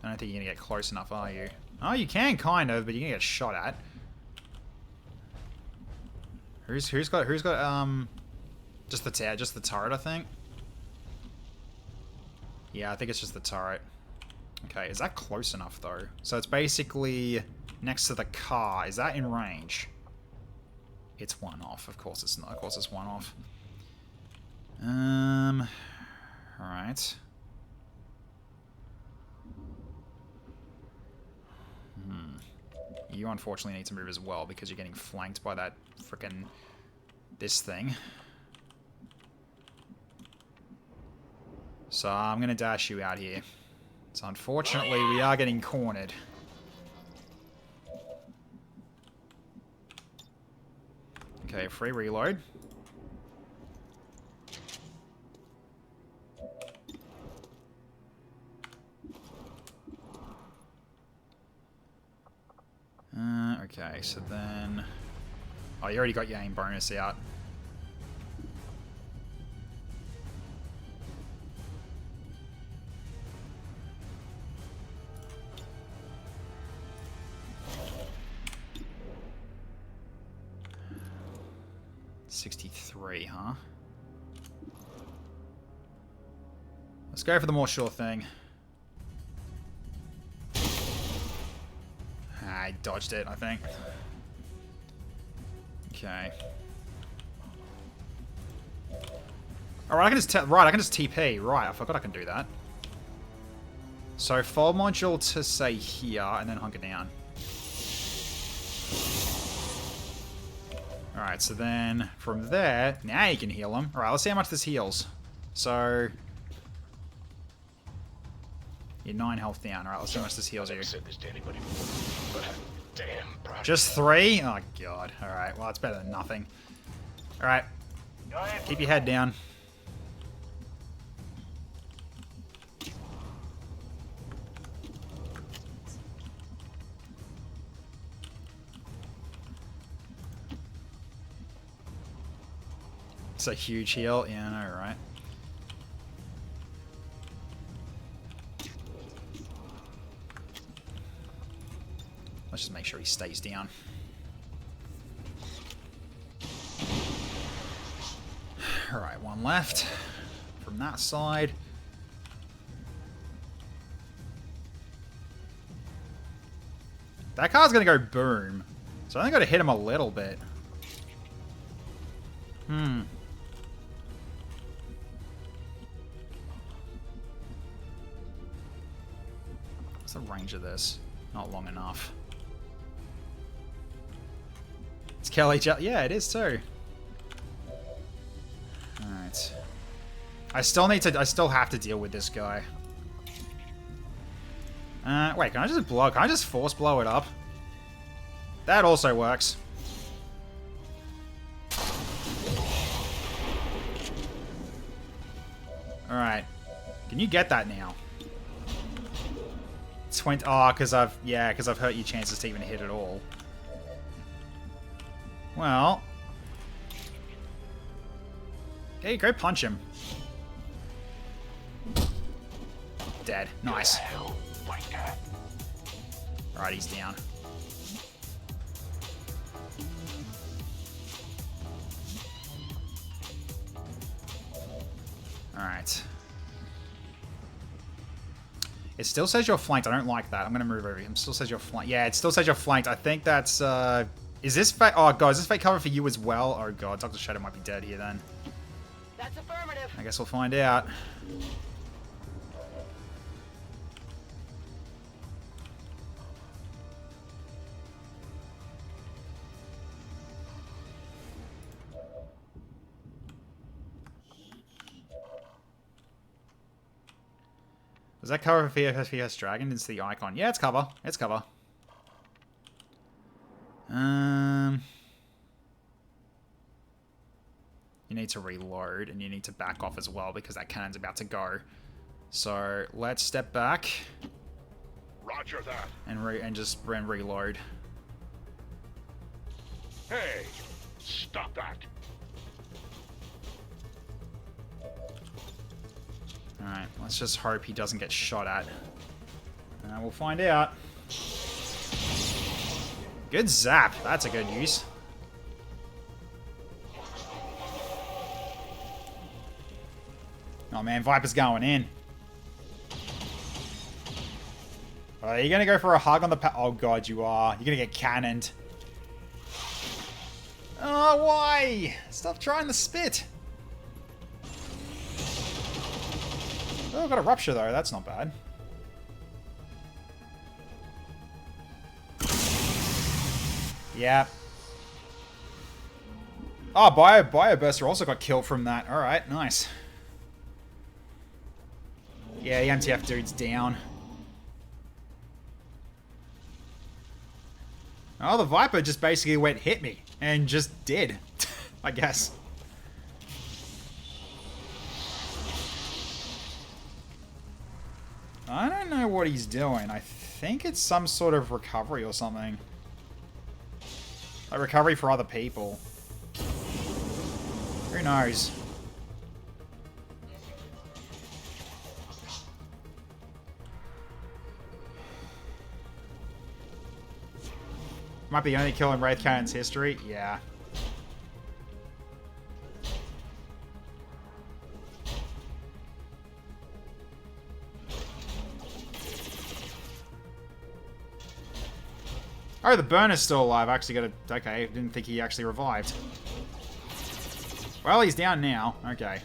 I don't think you're gonna get close enough, are you? Oh, you can kind of, but you're gonna get shot at. Who's got just the turret, I think. Yeah, I think it's just the turret. Okay, is that close enough, though? So it's basically next to the car. Is that in range? It's 1 off. Of course it's not. Of course it's 1 off. Alright. You unfortunately need to move as well because you're getting flanked by that frickin' this thing. So I'm going to dash you out here. So unfortunately, we are getting cornered. Okay, free reload. Okay, so then... Oh, you already got your aim bonus out. $63, huh? Let's go for the more sure thing. I dodged it, I think. Okay. Alright, I can just I can just TP. Right, I forgot I can do that. So fold module to say here and then hunker down. Alright, so then from there, now you can heal him. Alright, let's see how much this heals. So you're 9 health down. Alright, let's see how much this heals you. Said this to anybody before, but damn proud. Just 3? Oh god. Alright, well that's better than nothing. Alright. Keep your head down. It's a huge heal. Yeah, I know, right? Let's just make sure he stays down. Alright, one left from that side. That card's gonna go boom. So I think I gotta hit him a little bit. What's the range of this? Not long enough. It's Kelly. Yeah, it is too. Alright. I still have to deal with this guy. Wait, can I just blow? Can I just force blow it up? That also works. Alright. Can you get that now? 20. Oh, because I've hurt your chances to even hit at all. Well. Hey, go punch him. Dead. Nice. Alright, he's down. Alright. It still says you're flanked. I don't like that. I'm going to move over here. It still says you're flanked. Yeah, it still says you're flanked. I think that's... Is this fake? Oh, God. Is this fake cover for you as well? Oh, God. Dr. Shadow might be dead here, then. That's affirmative. I guess we'll find out. Was that cover for VFS Dragon? It's the icon. Yeah, it's cover. It's cover. You need to reload, and you need to back off as well, because that cannon's about to go. So, let's step back. Roger that. And just reload. Hey, stop that. Alright, let's just hope he doesn't get shot at. We'll find out. Good zap. That's a good use. Oh man, Viper's going in. Are you gonna go for a hug on the Oh god, you are. You're gonna get cannoned. Oh, why? Stop trying to spit. Oh, got a rupture though. That's not bad. Yeah. Oh, Bioburster also got killed from that. Alright, nice. Yeah, the MTF dude's down. Oh, the Viper just basically went hit me. And just did. I guess. I don't know what he's doing. I think it's some sort of recovery or something. Like recovery for other people. Who knows? Might be the only kill in Wraith Cannon's history. Yeah. Oh, the burner's still alive. I actually got to... Okay, didn't think he actually revived. Well, he's down now. Okay.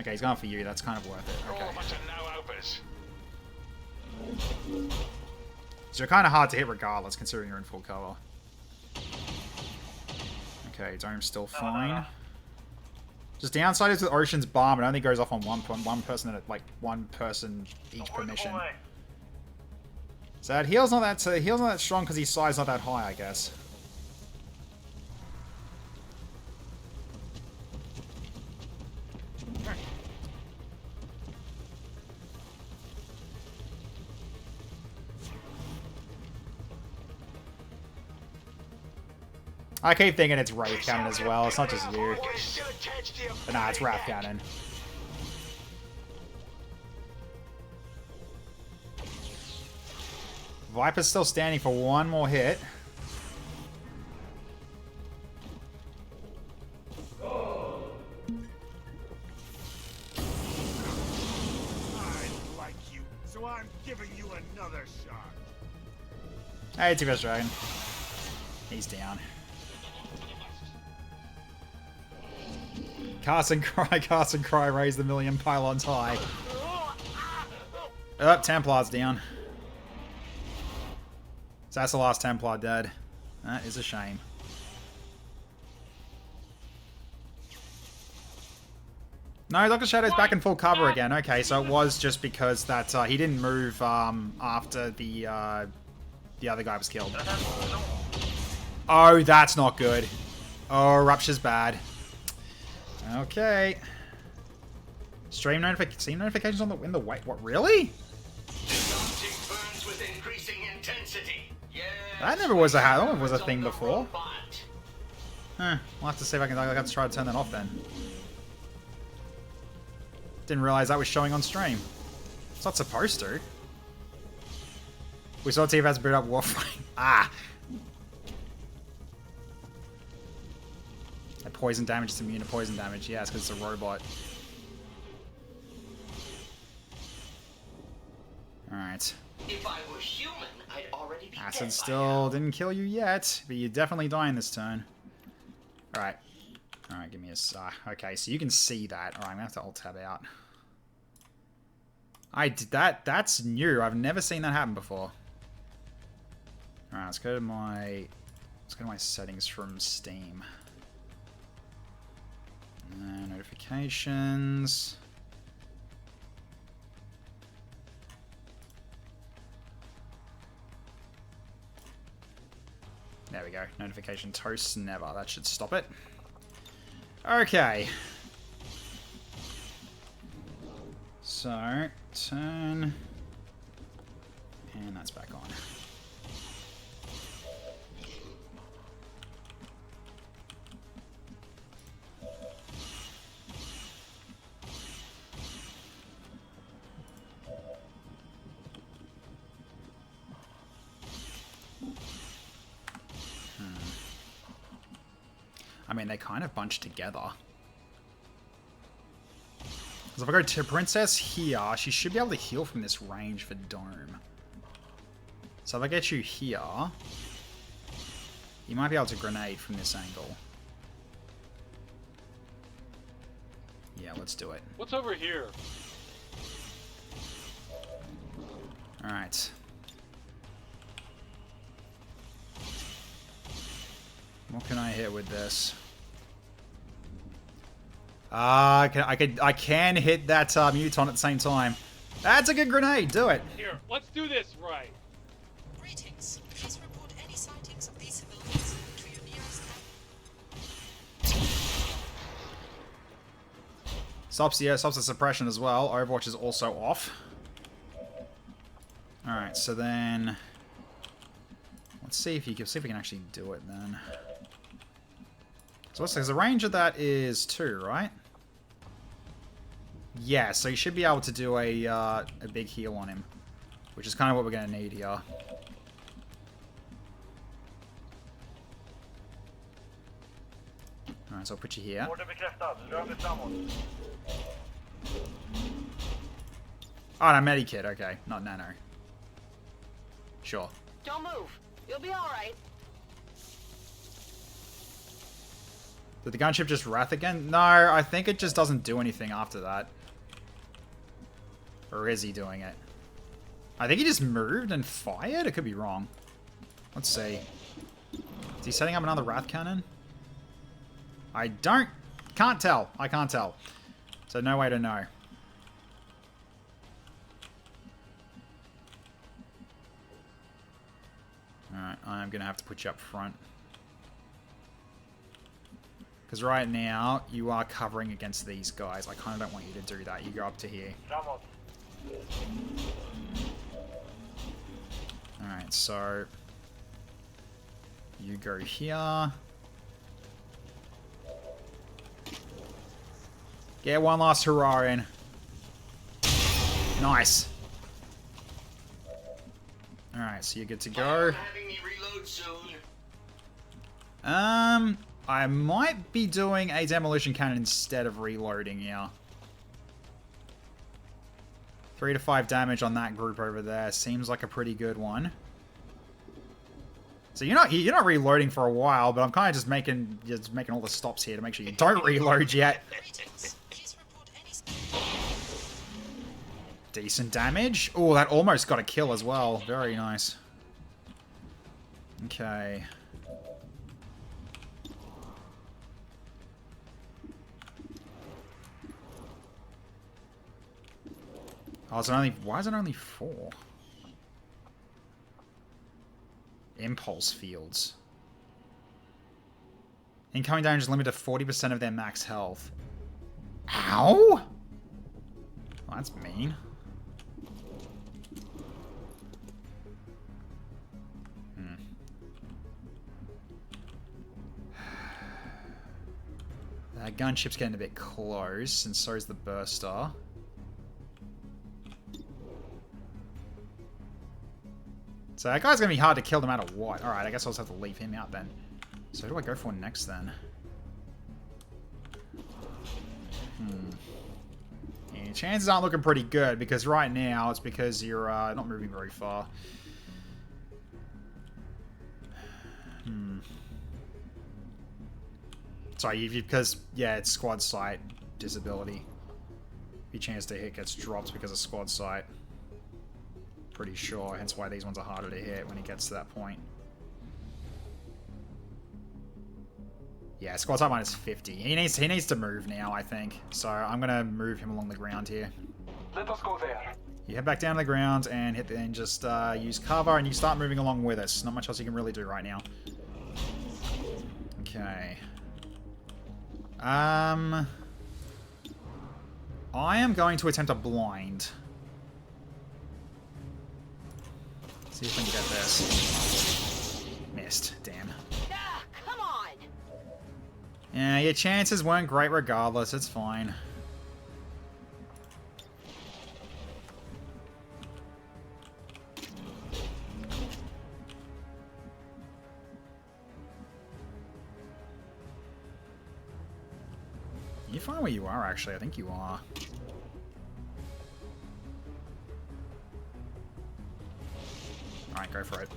Okay, he's going for you. That's kind of worth it. Okay. So you're kind of hard to hit regardless, considering you're in full cover. Okay, Dome's still fine. Just downside is with Ocean's Bomb, it only goes off on one person at like one person each per mission. So that heal's not that strong because his size not that high, I guess. I keep thinking it's Wraith Cannon as well. It's not just you. But nah, it's Wrath Cannon. Viper's still standing for one more hit. Like you, so I'm giving you another shot. Hey, T-Best Dragon. He's down. Cast and cry, raise the million pylons high. Oh, Templar's down. So that's the last Templar dead. That is a shame. No, Dr. Shadow's back in full cover again. Okay, so it was just because that he didn't move after the other guy was killed. Oh, that's not good. Oh, Rupture's bad. Okay. Stream notifications on the in the wait. What really? That never was a thing before. Huh. We'll have to see if I can. I got to try to turn that off then. Didn't realize that was showing on stream. It's not supposed to. We saw TV has boot up Warframe. Ah. Poison damage is immune to poison damage. Yeah, it's because it's a robot. Alright. If I were human, I'd already be Acid still didn't kill you yet, but you're definitely dying this turn. Alright. Alright, give me a... okay, so you can see that. Alright, I'm gonna have to alt-tab out. I did that. That's new. I've never seen that happen before. Alright, let's go to my settings from Steam. Notifications. There we go. Notification toasts never. That should stop it. Okay. So, turn. And that's back on. I mean, they kind of bunch together. Because if I go to Princess here, she should be able to heal from this range for Dome. So if I get you here, you might be able to grenade from this angle. Yeah, let's do it. What's over here? Alright. What can I hit with this? I can hit that muton at the same time. That's a good grenade. Do it. Here, let's do this right. Greetings. Please report any sightings of these civilians to your nearest camp. Stops the suppression as well. Overwatch is also off. Alright, so then let's see if we can actually do it then. So what's the range of that is 2, right? Yeah, so you should be able to do a big heal on him, which is kind of what we're going to need here. Alright, so I'll put you here. Oh, no, Medikit, okay. Not Nano. Sure. Don't move. You'll be alright. Did the gunship just wrath again? No, I think it just doesn't do anything after that. Or is he doing it? I think he just moved and fired? It could be wrong. Let's see. Is he setting up another wrath cannon? I can't tell. I can't tell. So no way to know. Alright, I'm going to have to put you up front. Because right now, you are covering against these guys. I kind of don't want you to do that. You go up to here. Alright, so you go here. Get one last hurrah in. Nice. Alright, so you're good to go. Having me reload soon. I might be doing a demolition cannon instead of reloading, yeah. 3 to 5 damage on that group over there. Seems like a pretty good one. So you're not reloading for a while, but I'm kind of just making all the stops here to make sure you don't reload yet. Decent damage. Oh, that almost got a kill as well. Very nice. Okay. Oh, is it only... Why is it only 4? Impulse fields. Incoming damage is limited to 40% of their max health. Ow! Well, that's mean. That gunship's getting a bit close, and so is the burster. So that guy's going to be hard to kill no matter what. Alright, I guess I'll just have to leave him out then. So who do I go for next then? Yeah, chances aren't looking pretty good because right now it's because you're not moving very far. Sorry, because, yeah, it's squad sight disability. Your chance to hit gets dropped because of squad sight. Pretty sure, hence why these ones are harder to hit when he gets to that point. Yeah, squad sight minus 50. He needs to move now, I think. So I'm gonna move him along the ground here. Let us go there. You head back down to the ground and just use cover, and you start moving along with us. Not much else you can really do right now. Okay. I am going to attempt a blind. See if we can get this. Missed. Damn. Ah, come on. Yeah, your chances weren't great regardless. It's fine. You find where you are, actually. I think you are. Alright, go for it.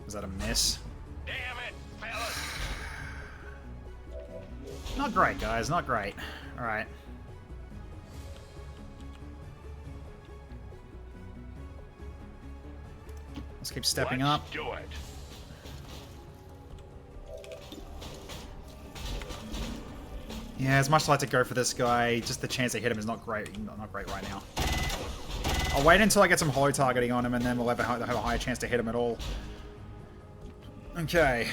Was that a miss? Damn it, fellas! Not great, guys. Not great. Alright. Let's keep stepping Let's up. do it. Yeah, as much as I'd like to go for this guy, just the chance to hit him is not great. Not great right now. I'll wait until I get some hollow targeting on him, and then we'll have a higher chance to hit him at all. Okay.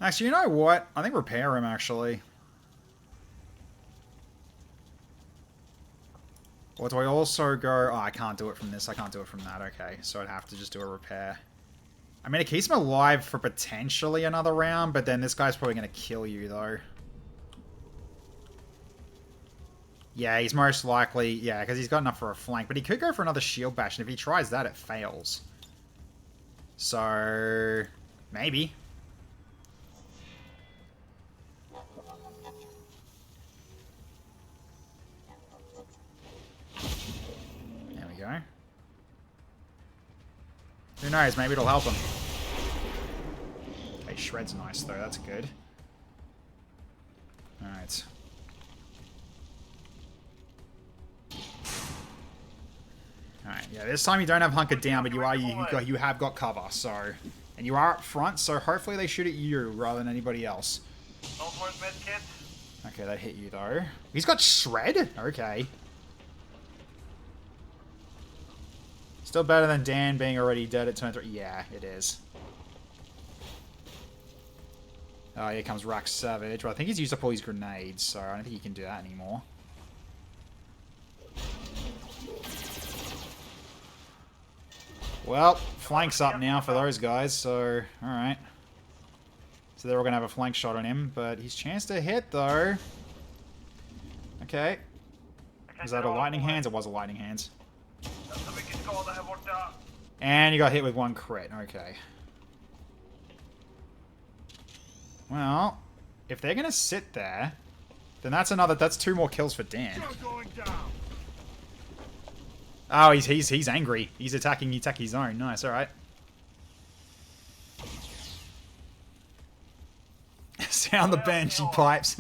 Actually, you know what? I think repair him, actually. Or do I also go... Oh, I can't do it from this. I can't do it from that. Okay, so I'd have to just do a repair. I mean, it keeps him alive for potentially another round, but then this guy's probably going to kill you, though. Yeah, he's most likely... Yeah, because he's got enough for a flank. But he could go for another shield bash, and if he tries that, it fails. So... Maybe. There we go. Who knows? Maybe it'll help him. Hey, Shred's nice, though. That's good. Alright. Alright, yeah, this time you don't have hunkered down, but you have got cover, so... And you are up front, so hopefully they shoot at you rather than anybody else. Okay, that hit you, though. He's got Shred? Okay. Still better than Dan being already dead at turn 3. Yeah, it is. Oh, here comes Rack Savage. Well, I think he's used up all his grenades, so I don't think he can do that anymore. Well, flank's up now for those guys, so... Alright. So they're all going to have a flank shot on him, but his chance to hit, though... Okay. Was that a lightning hands? It was a lightning hands. And you got hit with one crit. Okay. Well, if they're going to sit there, then that's 2 more kills for Dan. Oh, he's angry. He's attacking his own. Nice, alright. Sound the bench, he pipes.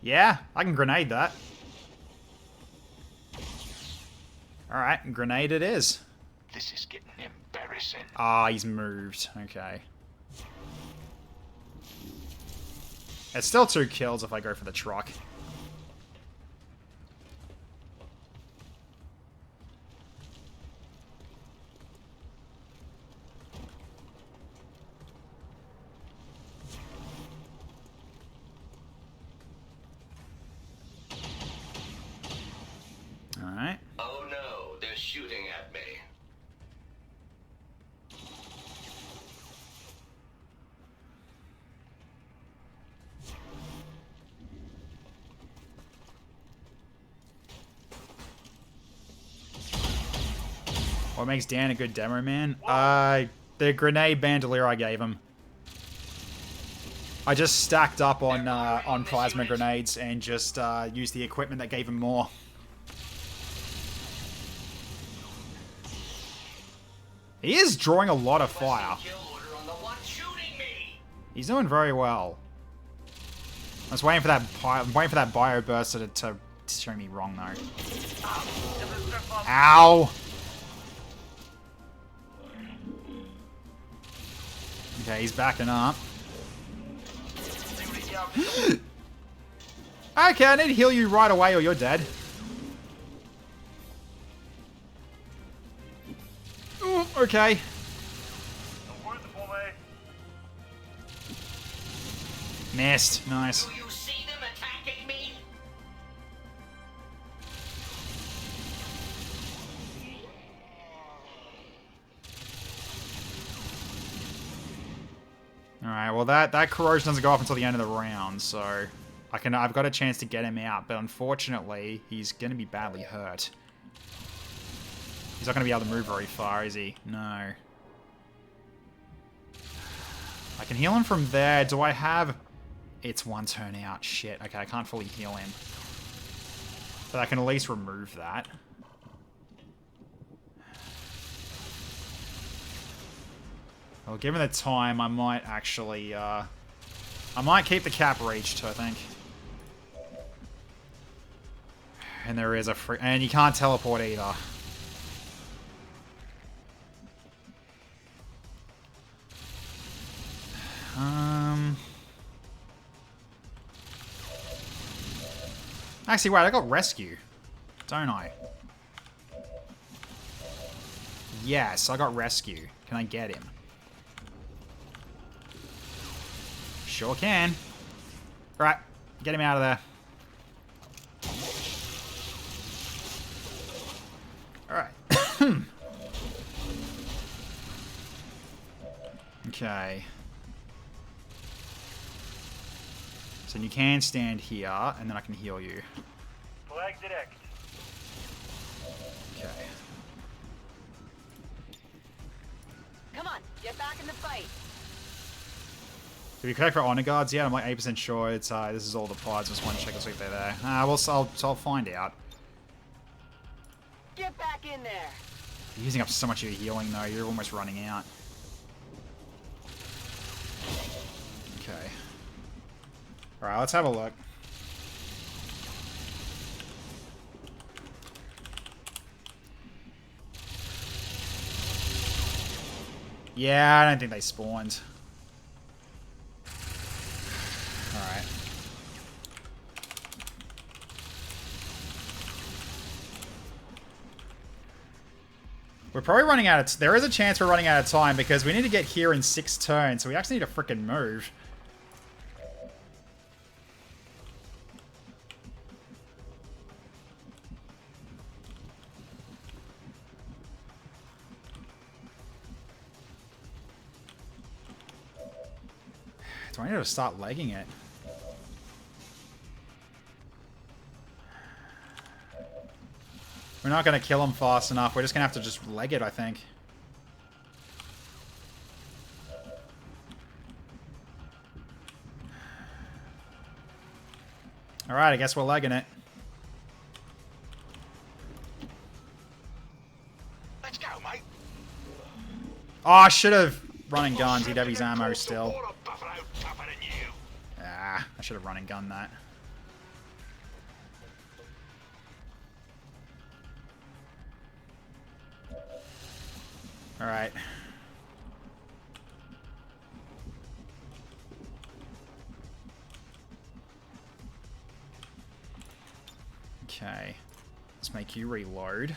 Yeah, I can grenade that. Alright, grenade it is. This is getting embarrassing. Ah, he's moved. Okay. It's still 2 kills if I go for the truck. Alright. Oh no, they're shooting at me. What makes Dan a good demo man? The grenade bandolier I gave him. I just stacked up on plasma grenades and just used the equipment that gave him more. He is drawing a lot of fire. He's doing very well. I was waiting for that bio burster to show me wrong though. Ow! Okay, he's backing up. Okay, I need to heal you right away or you're dead. Ooh, okay. Missed. Nice. Do you see them attacking me? Alright, well that corrosion doesn't go off until the end of the round, so I've got a chance to get him out, but unfortunately he's gonna be badly hurt. He's not gonna be able to move very far, is he? No. I can heal him from there. Do I have... It's 1 turn out. Shit. Okay, I can't fully heal him. But I can at least remove that. Well, given the time, I might actually I might keep the cap reached, I think. And there is a free... And you can't teleport either. Actually, wait, I got rescue. Don't I? Yes, I got rescue. Can I get him? Sure can. Alright, get him out of there. Alright. Okay. So you can stand here, and then I can heal you. Flag direct. Okay. Come on, get back in the fight. Did we collect for honor guards yet? I'm like 8% sure it's this is all the pods. Just want to check and see if they're there. I'll find out. Get back in there. You're using up so much of your healing though, you're almost running out. Okay. Alright, let's have a look. Yeah, I don't think they spawned. Alright. We're probably running out of... There is a chance we're running out of time because we need to get here in 6 turns, so we actually need to frickin' move. Do I need to start legging it? We're not going to kill him fast enough. We're just going to have to just leg it, I think. Alright, I guess we're legging it. Let's go, mate. Oh, I should have run and gunned. He'd have his ammo still. Ah, I should have run and gunned that. Alright. Okay. Let's make you reload.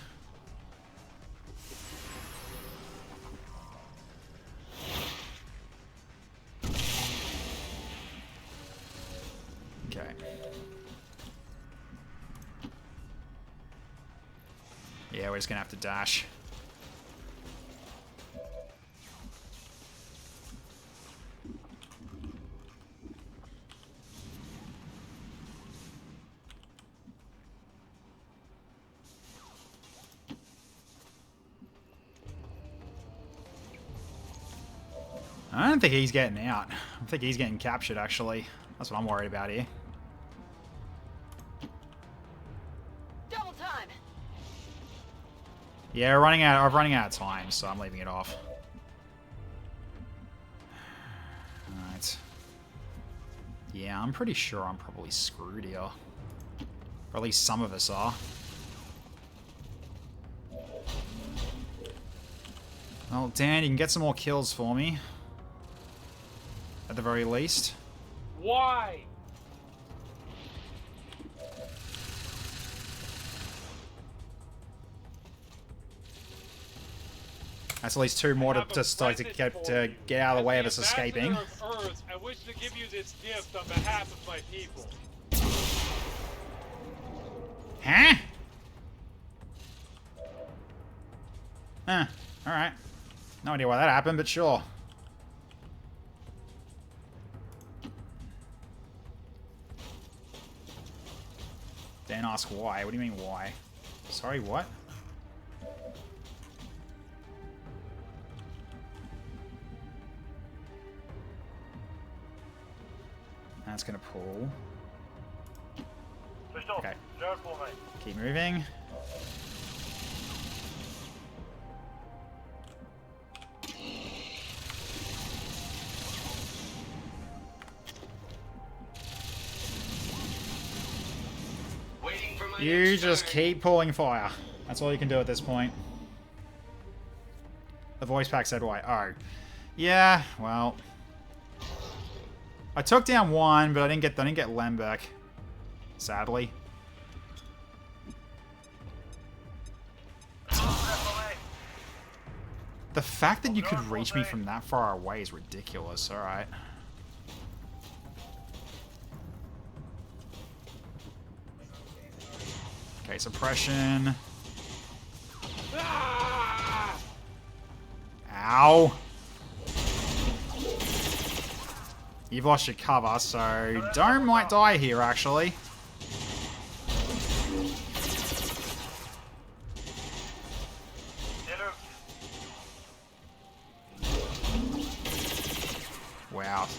Okay. Yeah, we're just gonna have to dash. I don't think he's getting out. I think he's getting captured, actually. That's what I'm worried about here. Double time. Yeah, I'm running out of time, so I'm leaving it off. Alright. Yeah, I'm pretty sure I'm probably screwed here. Or at least some of us are. Well, Dan, you can get some more kills for me. At the very least. Why? That's at least 2 more to just like to get out of the way of us escaping. Of Earth, I wish to give you this gift on behalf of my people. Huh? Huh. Alright. No idea why that happened, but sure. Then ask why. What do you mean why? Sorry, what? That's gonna pull. Okay. Keep moving. You just keep pulling fire. That's all you can do at this point. The voice pack said why. Oh. Yeah, well. I took down one, but I didn't get Lembeck. Sadly. The fact that you could reach me from that far away is ridiculous. Alright. Okay, suppression. Ah! Ow. You've lost your cover, so Dome might die here, actually. Wow.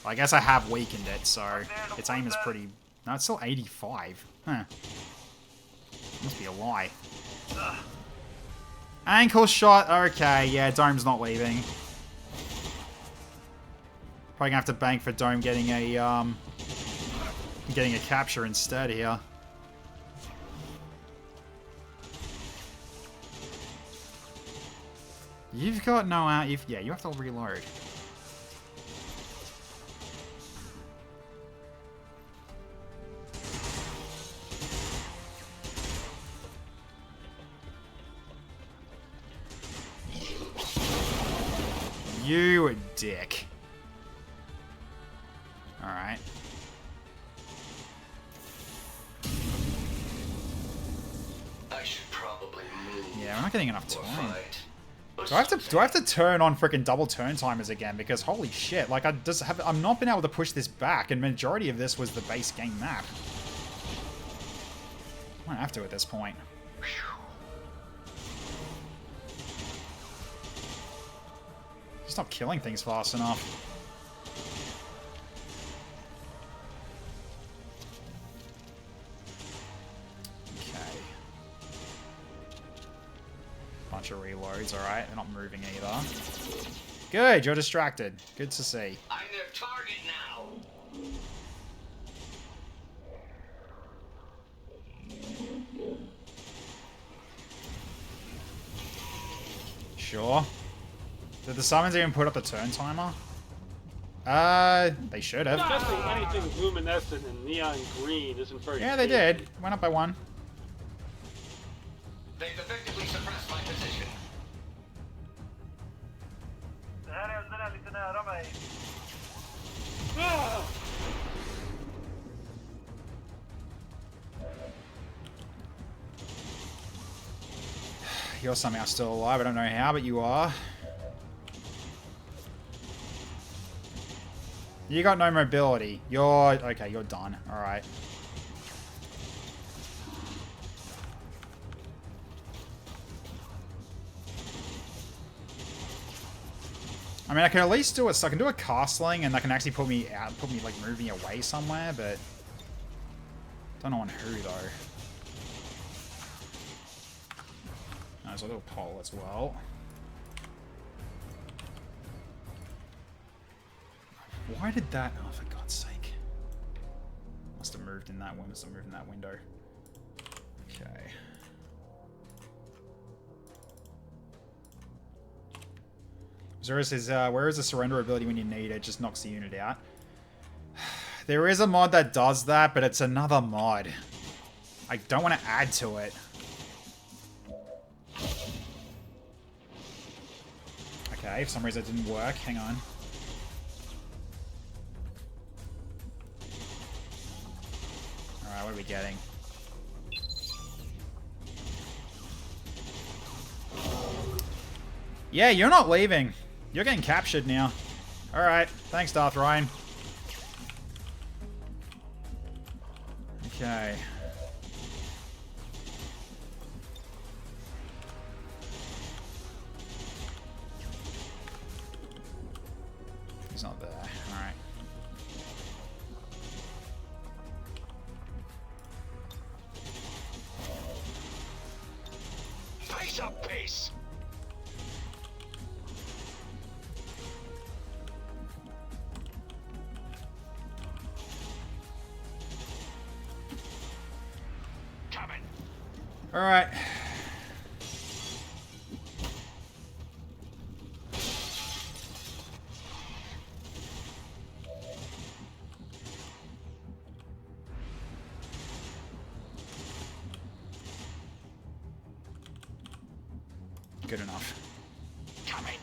I guess I have weakened it, so its aim is pretty... No, it's still 85. Huh. Must be a lie. Ankle shot. Okay, yeah, Dome's not leaving. Probably gonna have to bank for Dome getting a capture instead here. You've got no out. Yeah, you have to reload. You dick. Alright. I should probably move. Yeah, we're not getting enough time. Do I have to turn on freaking double turn timers again? Because holy shit, like I'm not been able to push this back, and majority of this was the base game map. I might have to at this point. Just not killing things fast enough. Okay. Bunch of reloads, alright. They're not moving either. Good, you're distracted. Good to see. I'm their target now. Sure. Did the summons even put up the turn timer? They should have. Especially anything luminescent and neon green isn't very Yeah, they did. Went up by one. They've effectively suppressed my position. Ah! You're somehow still alive. I don't know how, but you are. You got no mobility. You're... Okay, you're done. Alright. I mean, I can at least do it. So I can do a castling, and that can actually put me out, like moving away somewhere, but don't know on who though. There's a little pole as well. Why did that? Oh, for God's sake! Must have moved in that one. Must have moved in that window. Okay. Zero says, where is the surrender ability when you need it? It just knocks the unit out. There is a mod that does that, but it's another mod. I don't want to add to it. Okay, for some reason it didn't work. Hang on. Alright, what are we getting? Yeah, you're not leaving. You're getting captured now. Alright, thanks, Darth Ryan. Okay. He's not there. Alright. Face up, base. Coming. Alright. Good enough. Coming.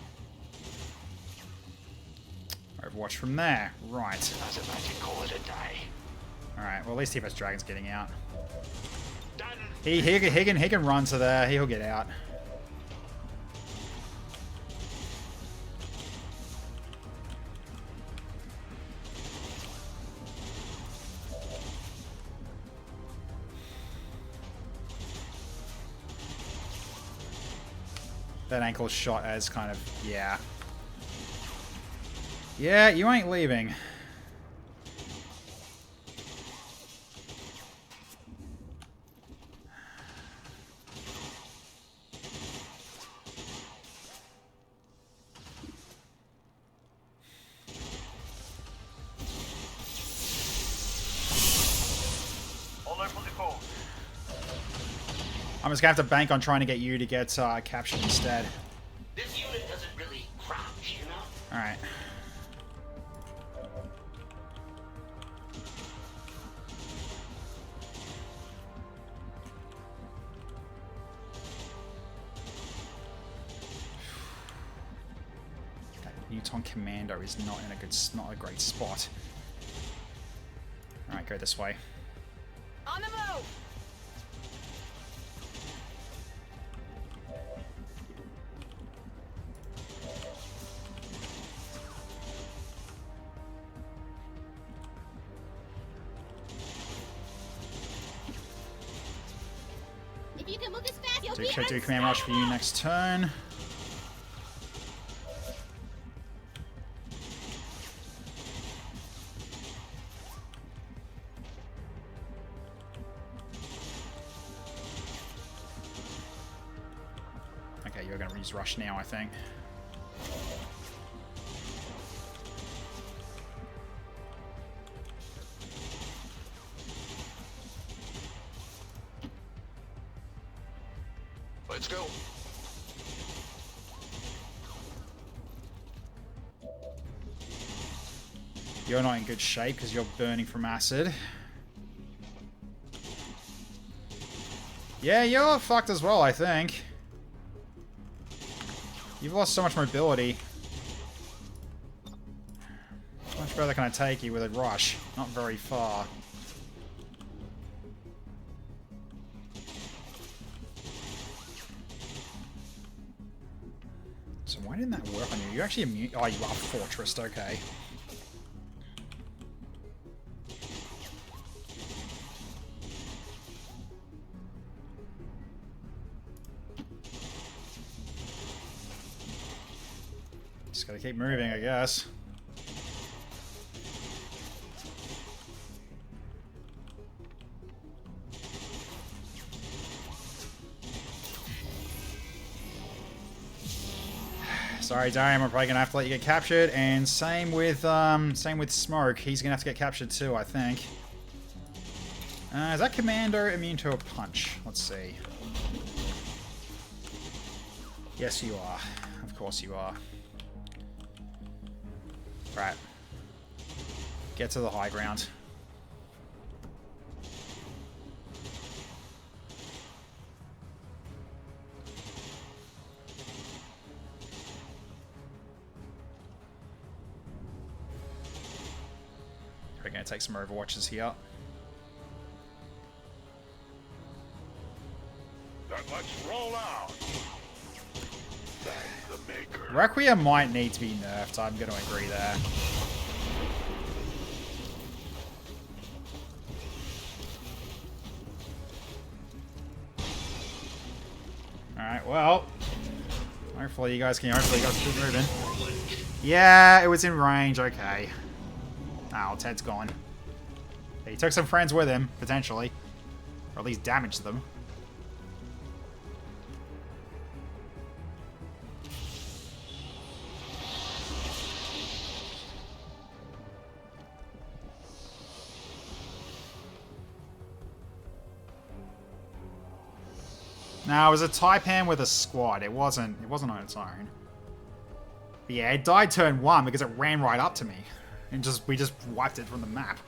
Overwatch from there. Right. I was about to call it a day. Alright, well at least TFS Dragon's getting out. Done. He can run to there. He'll get out. That ankle shot as kind of, yeah. Yeah, you ain't leaving. All over the call. I'm just gonna have to bank on trying to get you to get captured instead. This unit doesn't really crouch, you know? Alright. That Newton Commando is not in a good, not a great spot. Alright, go this way. On the move! If you can move this fast, you'll be Do command rush for you next turn. Okay, you're gonna use rush now, I think. Let's go. You're not in good shape because you're burning from acid. Yeah, you're fucked as well, I think. You've lost so much mobility. How much further can I take you with a rush? Not very far. So why didn't that work on you? You're actually immune. Oh, you are fortressed. Okay. Just gotta keep moving, I guess. Sorry, Darian, we're probably gonna have to let you get captured, and same with Smoke. He's gonna have to get captured too, I think. Is that Commander immune to a punch? Let's see. Yes, you are. Of course you are. Right. Get to the high ground. We're going to take some overwatches here. Then let's roll out. Thank the maker. Requiem might need to be nerfed, I'm going to agree there. Alright, well. Hopefully you guys can keep moving. Yeah, it was in range, okay. Oh, Ted's gone. He took some friends with him, potentially. Or at least damaged them. No, it was a Taipan with a squad. It wasn't on its own. But yeah, it died turn 1 because it ran right up to me. And we just wiped it from the map.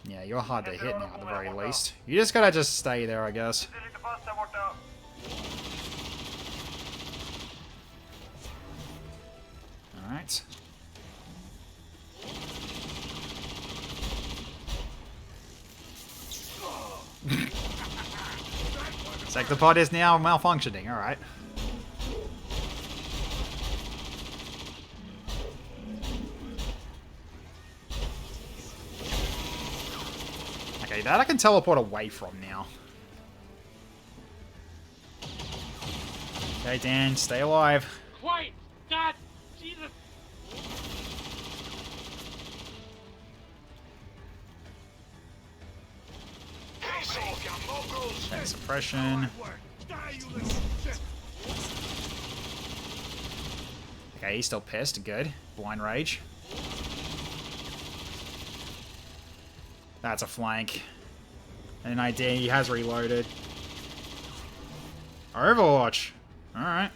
Yeah, you're hard to hit now at the very least. You just gotta stay there, I guess. Alright. Sectopod is now malfunctioning, alright. Okay, that I can teleport away from now. Okay, Dan, stay alive. Quite! God! Jesus! Okay, suppression. Okay, he's still pissed. Good. Blind Rage. That's a flank. And an idea he has reloaded. Overwatch. Alright.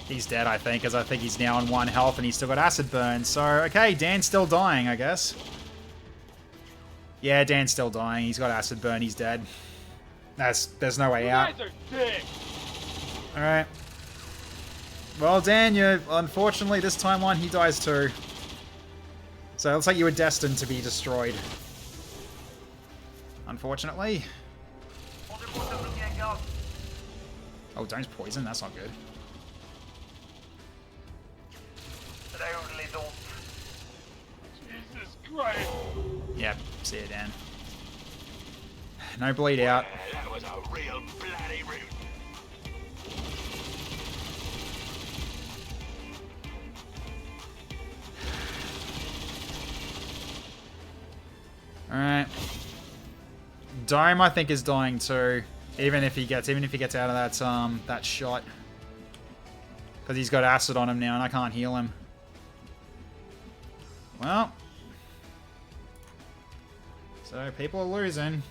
He's dead, I think, as I think he's now on 1 health and he's still got acid burn. So, okay, Dan's still dying, I guess. Yeah, Dan's still dying. He's got acid burn. He's dead. There's no way out. You guys are dicks! Alright. Well, Dan, unfortunately, this timeline, he dies too. So it looks like you were destined to be destroyed. Unfortunately. Oh, Dane's poison? That's not good. Jesus Christ! Yep, see you, Dan. No bleed out. That was a real bloody root. Alright. Dome, I think, is dying too. Even if he gets out of that shot. Because he's got acid on him now and I can't heal him. Well. So people are losing.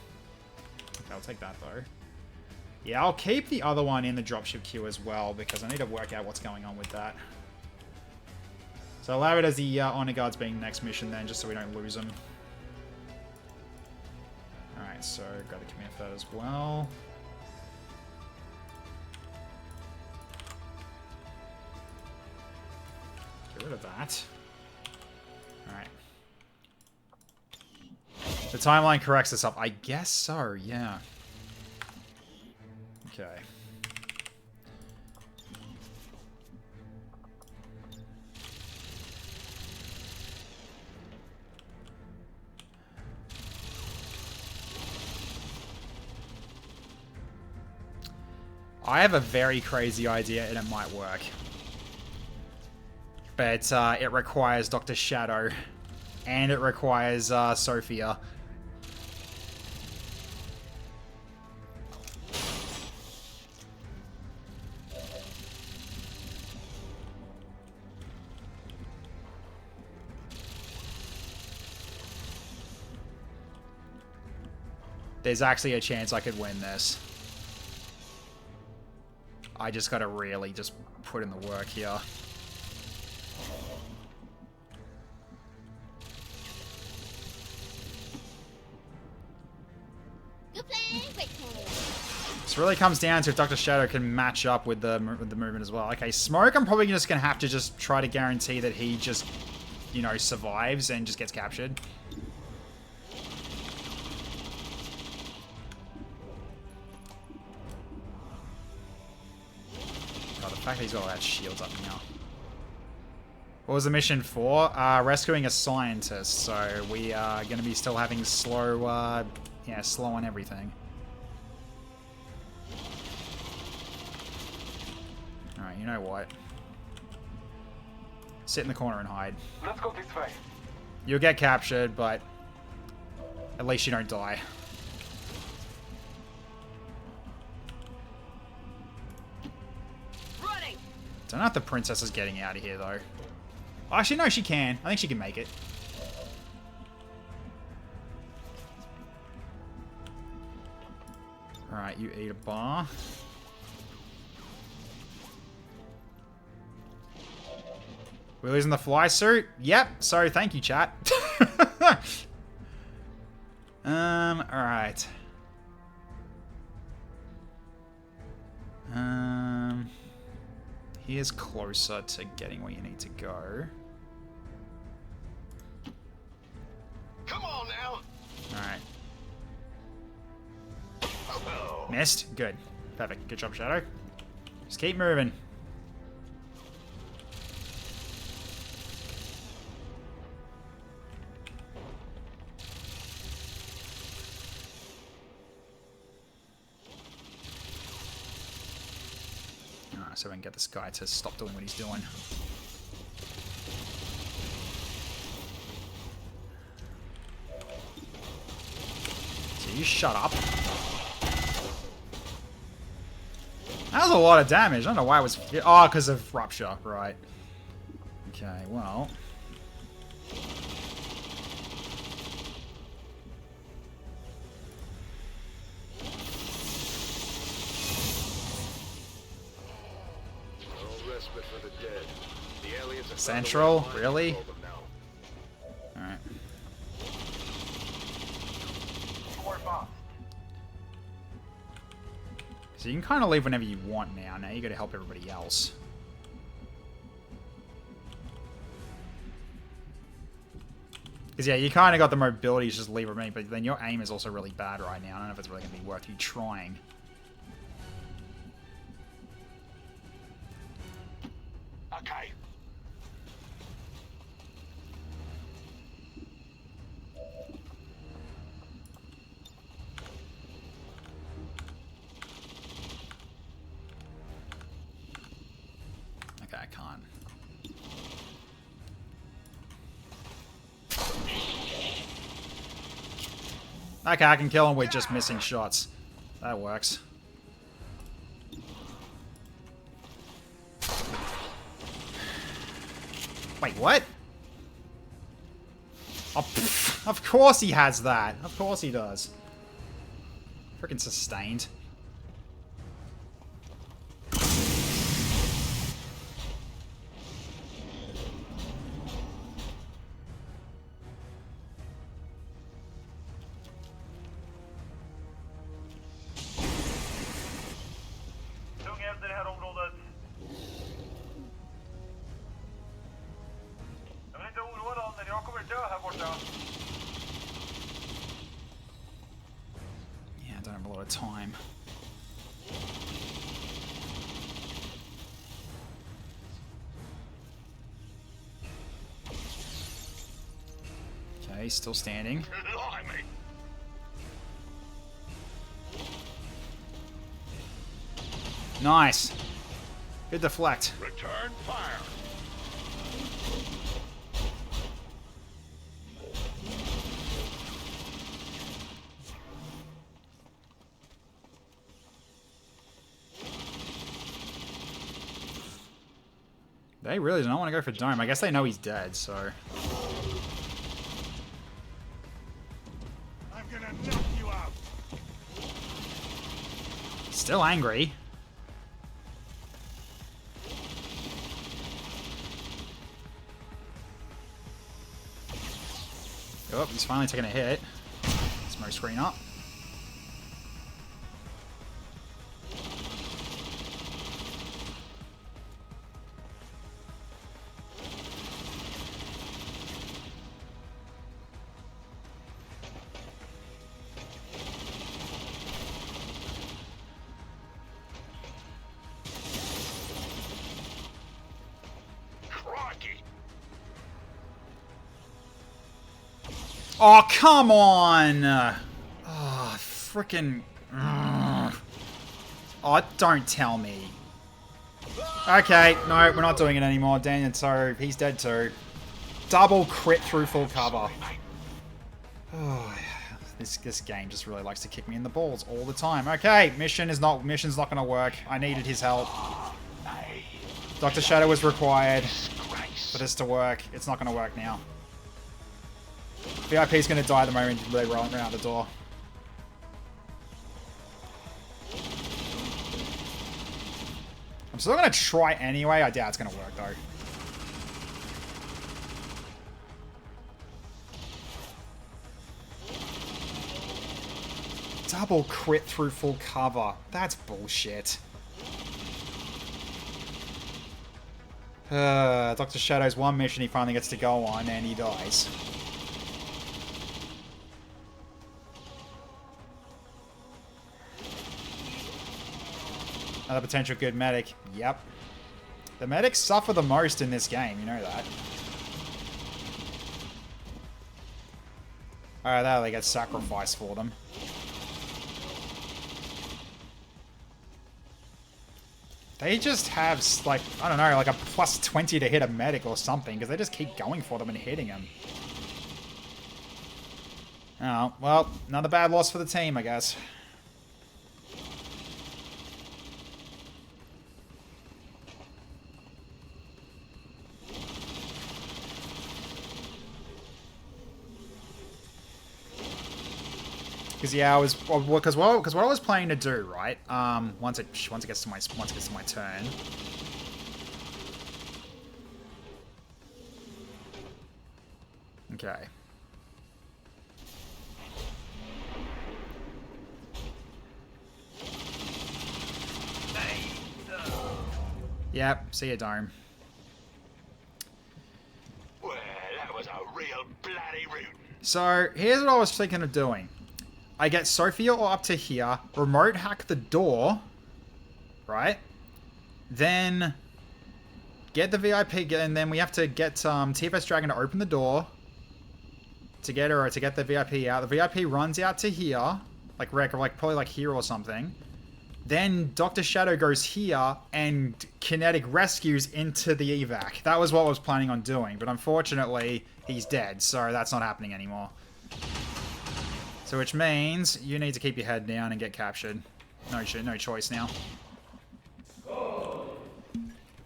Okay, I'll take that though. Yeah, I'll keep the other one in the dropship queue as well because I need to work out what's going on with that. So I'll have it as the Honor Guards being next mission then, just so we don't lose them. Alright, so got to commit that as well. Get rid of that. Alright. The timeline corrects this up. I guess so, yeah. Okay. I have a very crazy idea and it might work. But it requires Dr. Shadow. And it requires Sophia. There's actually a chance I could win this. I just gotta really just put in the work here. This really comes down to if Dr. Shadow can match up with the movement as well. Okay, Smoke, I'm probably just gonna have to just try to guarantee that he just, you know, survives and just gets captured. The fact that he's got all that shields up now. What was the mission for? Rescuing a scientist. So we are going to be still having slow, yeah, slow on everything. Alright, you know what? Sit in the corner and hide. Let's go this way. You'll get captured, but at least you don't die. Running. Don't know if the princess is getting out of here, though. Actually, no, she can. I think she can make it. Alright, you eat a bar. We're losing the fly suit? Yep. So, thank you, chat. Alright. Here's closer to getting where you need to go. Come on now. Alright. Missed? Good. Perfect. Good job, Shadow. Just keep moving. Alright, so we can get this guy to stop doing what he's doing. So you shut up. That was a lot of damage. I don't know why it was... Oh, because of Rupture. Right. Okay, well... No respite for the dead. The aliens have Central? found a way to Really? mind control them now. Alright. So you can kind of leave whenever you want now. Now you got to help everybody else. Because yeah, you kind of got the mobility to just leave with me, but then your aim is also really bad right now. I don't know if it's really going to be worth you trying. Okay. Okay, I can't. Okay, I can kill him with just missing shots. That works. Wait, what? Oh, pff, of course he has that. Of course he does. Freaking sustained. Tung efter det här området. Jag vill inte oroa någon, men jag kommer dö här borta. Yeah, I don't have a lot of time. Okay, still standing. Blimey. Nice. Good deflect. Return fire. They really don't want to go for Dome. I guess they know he's dead, so... I'm gonna knock you out. Still angry. Oh, he's finally taking a hit. Smoke screen up. Crikey. Oh, come on! Oh, frickin'... Oh, don't tell me. Okay, no, we're not doing it anymore. Daniel, so he's dead too. Double crit through full cover. Oh, this game just really likes to kick me in the balls all the time. Okay, mission's not gonna work. I needed his help. Dr. Shadow was required for this to work. It's not gonna work now. VIP's gonna die the moment they run out the door. I'm still gonna try anyway. I doubt it's gonna work though. Double crit through full cover. That's bullshit. Dr. Shadow's one mission he finally gets to go on and he dies. Another potential good medic. Yep. The medics suffer the most in this game, you know that. Alright, there they get sacrificed for them. They just have, like, I don't know, like a plus 20 to hit a medic or something, because they just keep going for them and hitting them. Oh, well, another bad loss for the team, I guess. Because yeah, because what I was planning to do, right? Once it gets to my turn. Okay. Yep. See you, Dome. Well, that was a real bloody root. So here's what I was thinking of doing. I get Sophia up to here, remote hack the door, right? Then get the VIP, and then we have to get TFS Dragon to open the door to get her, to get the VIP out. The VIP runs out to here, like probably like here or something. Then Dr. Shadow goes here and kinetic rescues into the evac. That was what I was planning on doing, but unfortunately he's dead, so that's not happening anymore. So which means you need to keep your head down and get captured. No choice now.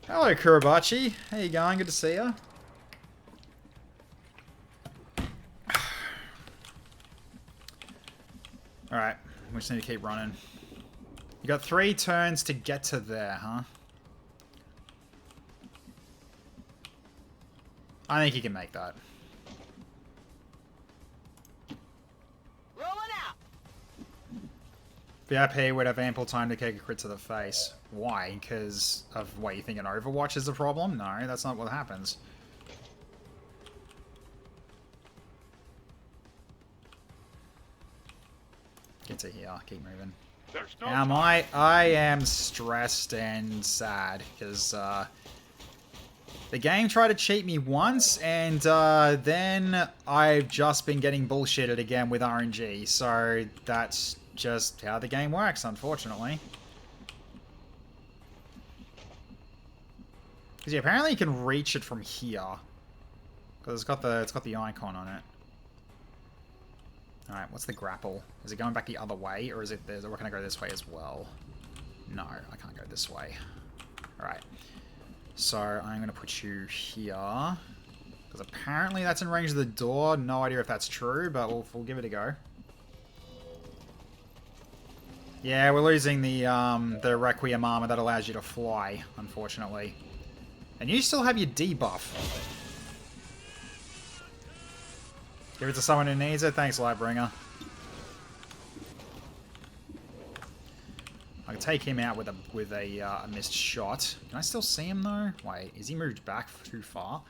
Hello, Kurabachi. How you going? Good to see you. Alright, we just need to keep running. You got 3 turns to get to there, huh? I think you can make that. VIP would have ample time to take a crit to the face. Why? Because of what you think an Overwatch is the problem? No, that's not what happens. Get to here. Keep moving. I am stressed and sad because the game tried to cheat me once, and then I've just been getting bullshitted again with RNG. So that's just how the game works, unfortunately. Because yeah, apparently you can reach it from here, because it's got the icon on it. All right, what's the grapple? Is it going back the other way, or is it? Or can I go this way as well? No, I can't go this way. All right, so I'm going to put you here, because apparently that's in range of the door. No idea if that's true, but we'll give it a go. Yeah, we're losing the Requiem armor that allows you to fly, unfortunately. And you still have your debuff. Give it to someone who needs it. Thanks, Lightbringer. I can take him out with a missed shot. Can I still see him though? Wait, is he moved back too far?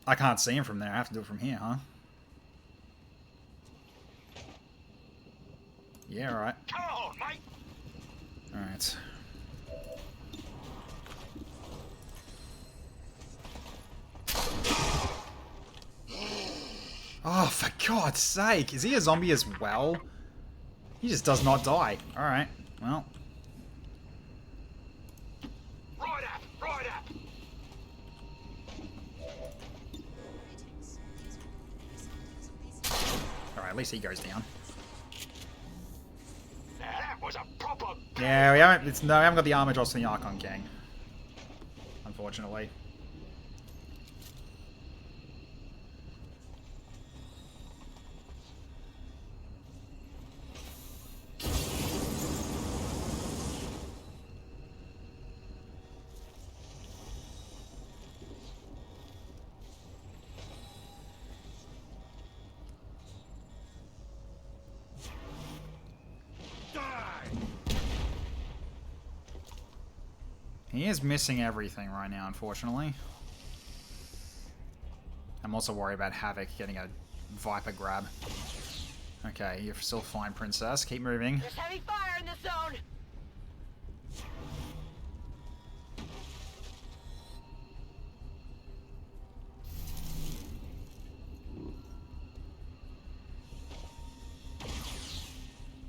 I can't see him from there. I have to do it from here, huh? Yeah, alright. Come on, mate. Alright. Oh, for God's sake. Is he a zombie as well? He just does not die. Alright, well. Right up, right up. at least he goes down. That was a proper. Yeah, we haven't got the armor drops from the Archon King. Unfortunately. He is missing everything right now, unfortunately. I'm also worried about Havoc getting a Viper grab. Okay, you're still fine, Princess. Keep moving. There's heavy fire in this zone.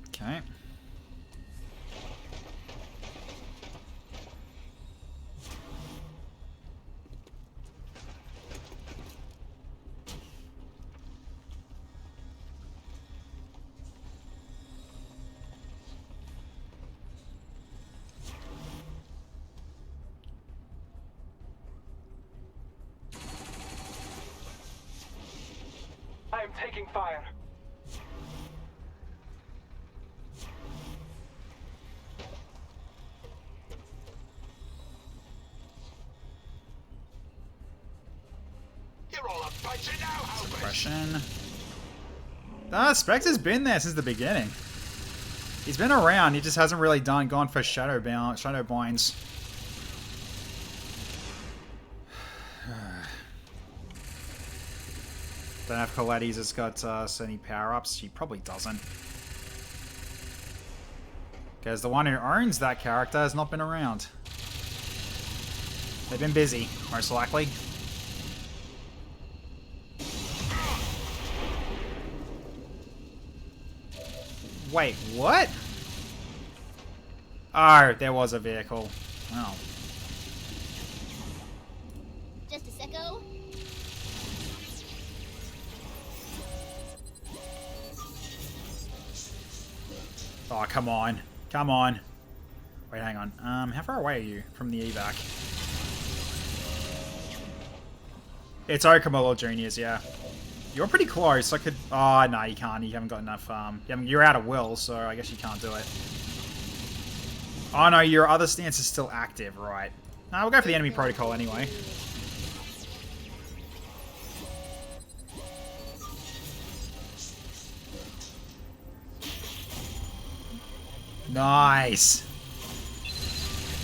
Okay. I am taking fire. You're all a bunch of no-hopers. Suppression. Ah, Spectre's been there since the beginning. He's been around, he just hasn't really gone for shadow binds. Don't know if Coletti's has got so many power-ups. She probably doesn't. Because the one who owns that character has not been around. They've been busy, most likely. Wait, what? Oh, there was a vehicle. Wow. Just a secco. Oh, come on. Come on. Wait, hang on. How far away are you from the evac? It's Okamolo Juniors, yeah. You're pretty close. I could... Oh, no, you can't. You haven't got enough... You're out of will, so I guess you can't do it. Oh, no, your other stance is still active, right. No, we'll go for the enemy protocol anyway. Nice.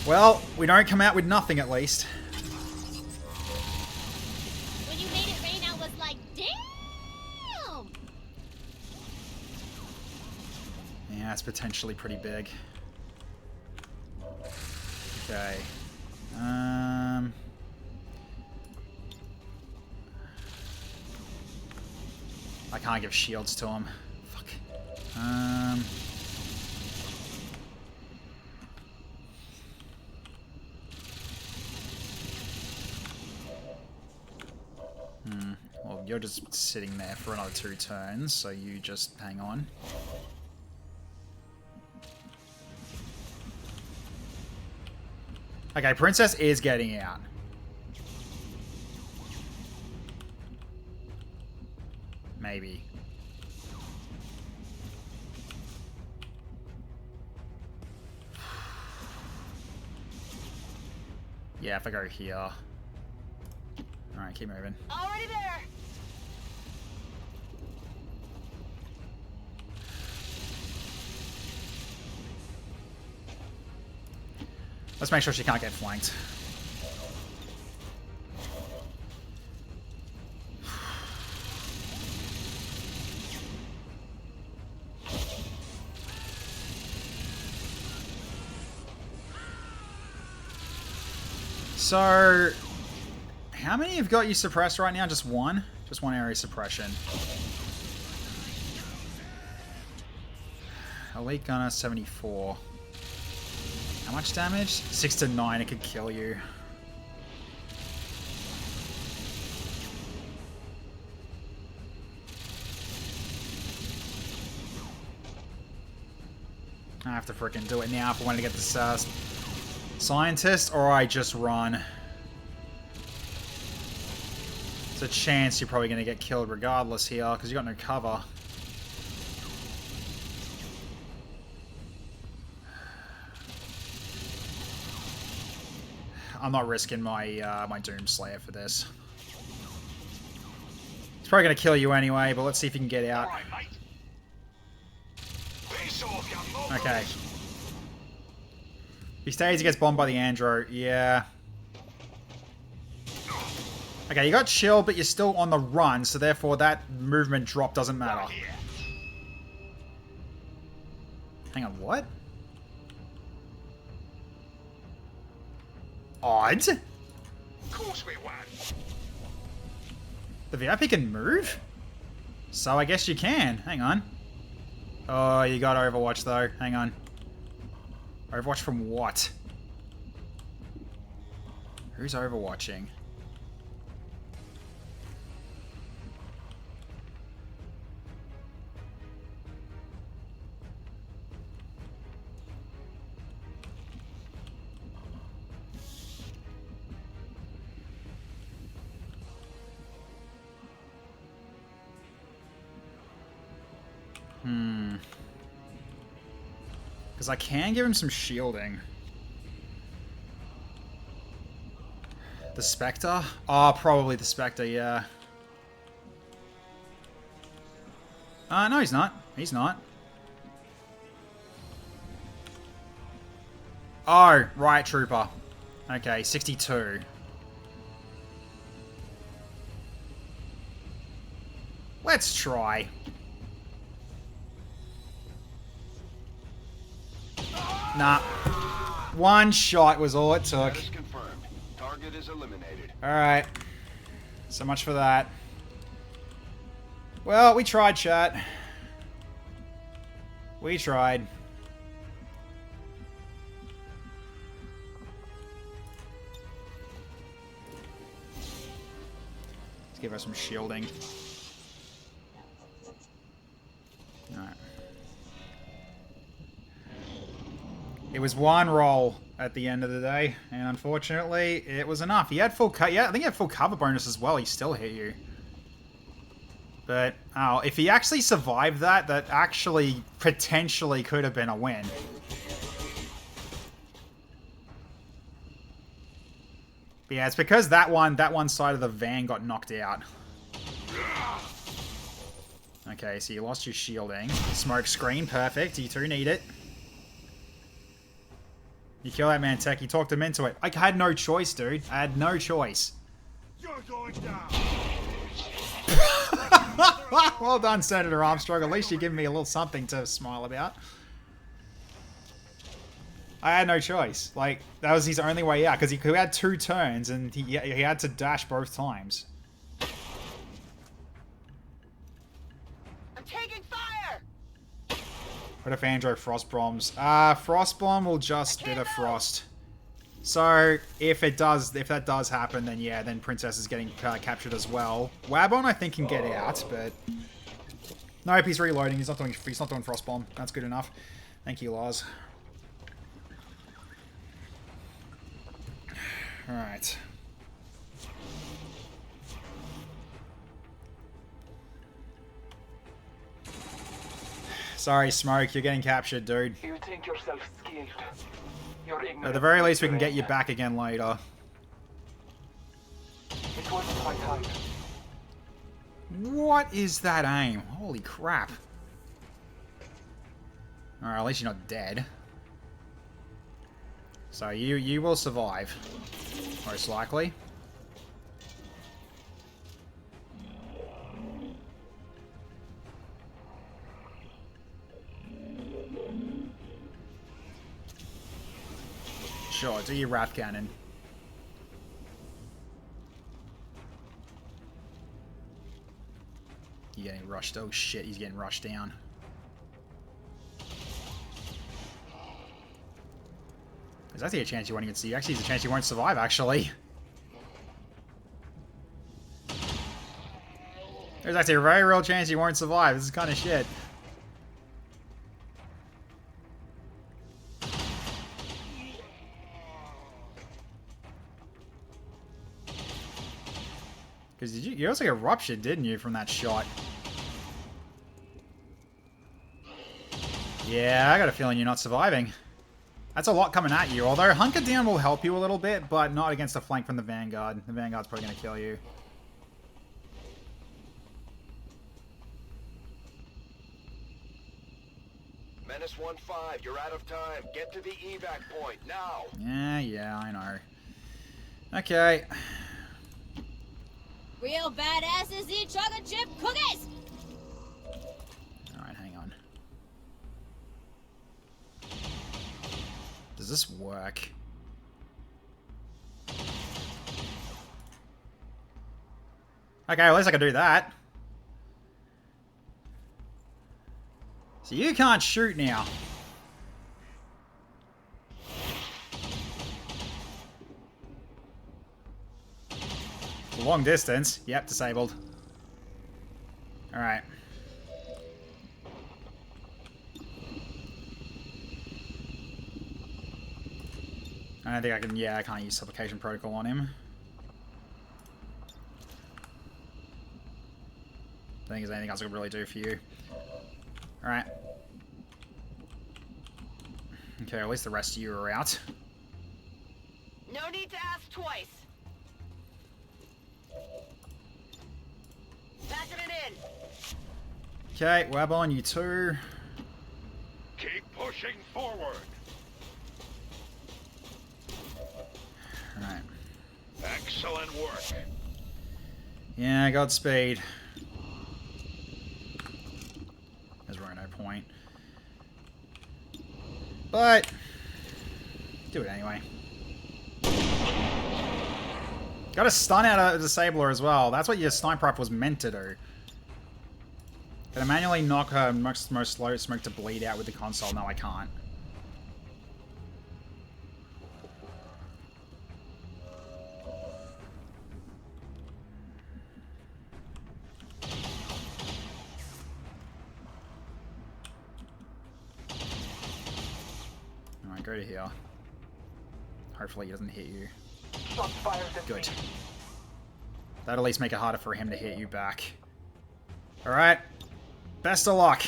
Well, we don't come out with nothing at least. When you made it rain, I was like, damn! Yeah, it's potentially pretty big. Okay. I can't give shields to him. Fuck. Well, you're just sitting there for another 2 turns, so you just hang on. Okay, Princess is getting out. Maybe. Yeah, if I go here. Alright, keep moving. Already there. Let's make sure she can't get flanked. So, how many have got you suppressed right now? Just one? Just one area suppression. Elite Gunner, 74. How much damage? 6 to 9, it could kill you. I have to frickin' do it now if I want to get this scientist, or I just run. There's a chance you're probably going to get killed regardless here, because you got no cover. I'm not risking my my Doomslayer for this. It's probably going to kill you anyway, but let's see if you can get out. Okay. He stays, he gets bombed by the Andro. Yeah. Okay, you got shield, but you're still on the run, so therefore that movement drop doesn't matter. Hang on, what? Odd? Of course we won. The VIP can move? So I guess you can. Hang on. Oh, you got Overwatch though. Hang on. Overwatch from what? Who's overwatching? Because I can give him some shielding. The Spectre? Oh, probably the Spectre, yeah. No, he's not. He's not. Oh, right, Trooper. Okay, 62. Let's try. Nah. One shot was all it took. Confirmed. Target is eliminated. Alright. So much for that. Well, we tried, chat. We tried. Let's give her some shielding. Alright. It was one roll at the end of the day, and unfortunately, it was enough. He had full yeah, I think he had full cover bonus as well. He still hit you. But, oh, if he actually survived that, that actually potentially could have been a win. But yeah, it's because that one side of the van got knocked out. Okay, so you lost your shielding. Smoke screen, perfect. You two need it. You kill that man, Tech. You talked him into it. I had no choice, dude. I had no choice. You're going down. Well done, Senator Armstrong. At least you give me a little something to smile about. I had no choice. Like, that was his only way out, because he had 2 turns, and he had to dash both times. I'm taking fire! What if Andro Frost bombs? Frost bomb will just bit of frost. So if that does happen, then yeah, then Princess is getting captured as well. Wabon I think can get out, but nope, he's reloading. He's not doing frost bomb. That's good enough. Thank you, Lars. All right. Sorry, Smoke, you're getting captured, dude. You think yourself skilled. You're ignorant. At the very least, we can get you back again later. It wasn't my time. What is that aim? Holy crap. Alright, at least you're not dead. So you will survive. Most likely. Sure, do your Wrath Cannon. You're getting rushed. Oh shit, he's getting rushed down. There's actually a chance you won't even see. Actually, there's a chance you won't survive, actually. There's actually a very real chance you won't survive. This is kind of shit. Because you also got ruptured, didn't you, from that shot? Yeah, I got a feeling you're not surviving. That's a lot coming at you. Although Hunker Down will help you a little bit, but not against a flank from the Vanguard. The Vanguard's probably going to kill you. Menace 1-5, you're out of time. Get to the evac point, now! Yeah, I know. Okay. Real badasses eat chocolate chip cookies! Alright, hang on. Does this work? Okay, at least I can do that. So you can't shoot now. Long distance. Yep, disabled. Alright. I don't think I can... Yeah, I can't use supplication protocol on him. I don't think there's anything else I can really do for you. Alright. Okay, at least the rest of you are out. No need to ask twice. Packing it in. Okay, web on you two. Keep pushing forward. Alright. Excellent work. Yeah, Godspeed. There's really no point. But do it anyway. Got a stun out of a disabler as well. That's what your sniper rifle was meant to do. Can I manually knock her most slow smoke to bleed out with the console? No, I can't. Alright, go to here. Hopefully he doesn't hit you. Shots fired at Good. me. That'll at least make it harder for him to hit you back. Alright. Best of luck.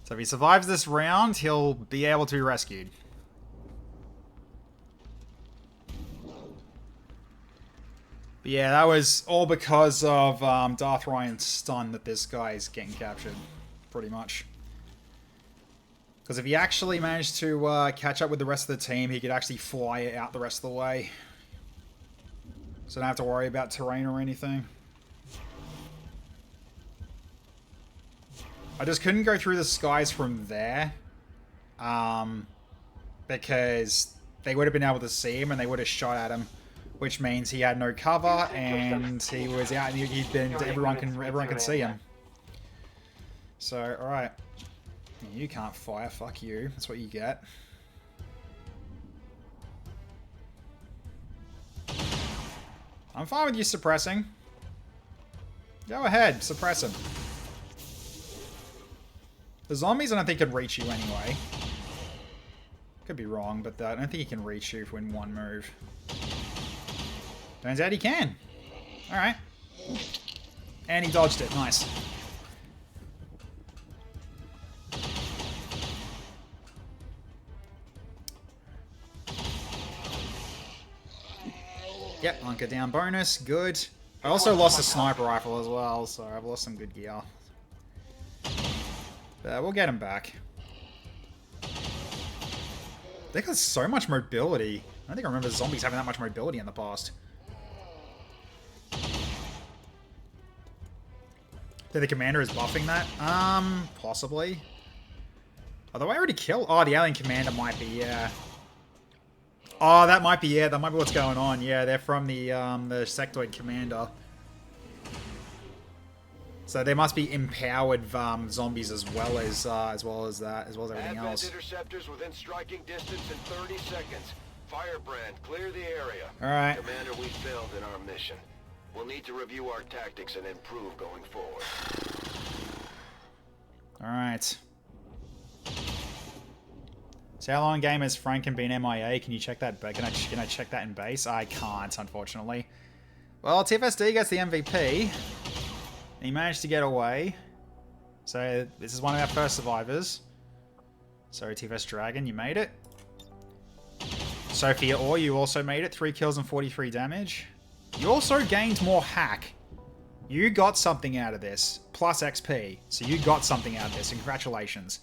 So if he survives this round, he'll be able to be rescued. But yeah, that was all because of Darth Ryan's stun that this guy is getting captured, pretty much. Because if he actually managed to catch up with the rest of the team, he could actually fly it out the rest of the way. So don't have to worry about terrain or anything. I just couldn't go through the skies from there. Because they would have been able to see him and they would have shot at him. Which means he had no cover and he was out and he'd been everyone can see him. So, alright. You can't fire, fuck you. That's what you get. I'm fine with you suppressing. Go ahead, suppress him. The zombies I don't think can reach you anyway. Could be wrong, but I don't think he can reach you in one move. Turns out he can. Alright. And he dodged it. Nice. Yep, hunker down bonus. Good. I also lost a sniper rifle as well, so I've lost some good gear. But we'll get him back. They got so much mobility. I don't think I remember zombies having that much mobility in the past. Think the commander is buffing that? Possibly. Although I already killed... Oh, the alien commander might be, yeah. Oh, that might be, yeah, that might be what's going on. Yeah, they're from the sectoid commander. So they must be empowered zombies as well as everything else. Interceptors within striking distance in 30 seconds. Firebrand, clear the area. All right. Commander, we failed in our mission. We'll need to review our tactics and improve going forward. Alright. So how long game has Franken been MIA? Can you check that? Can I check that in base? I can't, unfortunately. Well, TFSD gets the MVP. He managed to get away. So this is one of our first survivors. Sorry, TFS Dragon, you made it. Sophia Orr, you also made it. 3 kills and 43 damage. You also gained more hack. You got something out of this. Plus XP. So you got something out of this. Congratulations.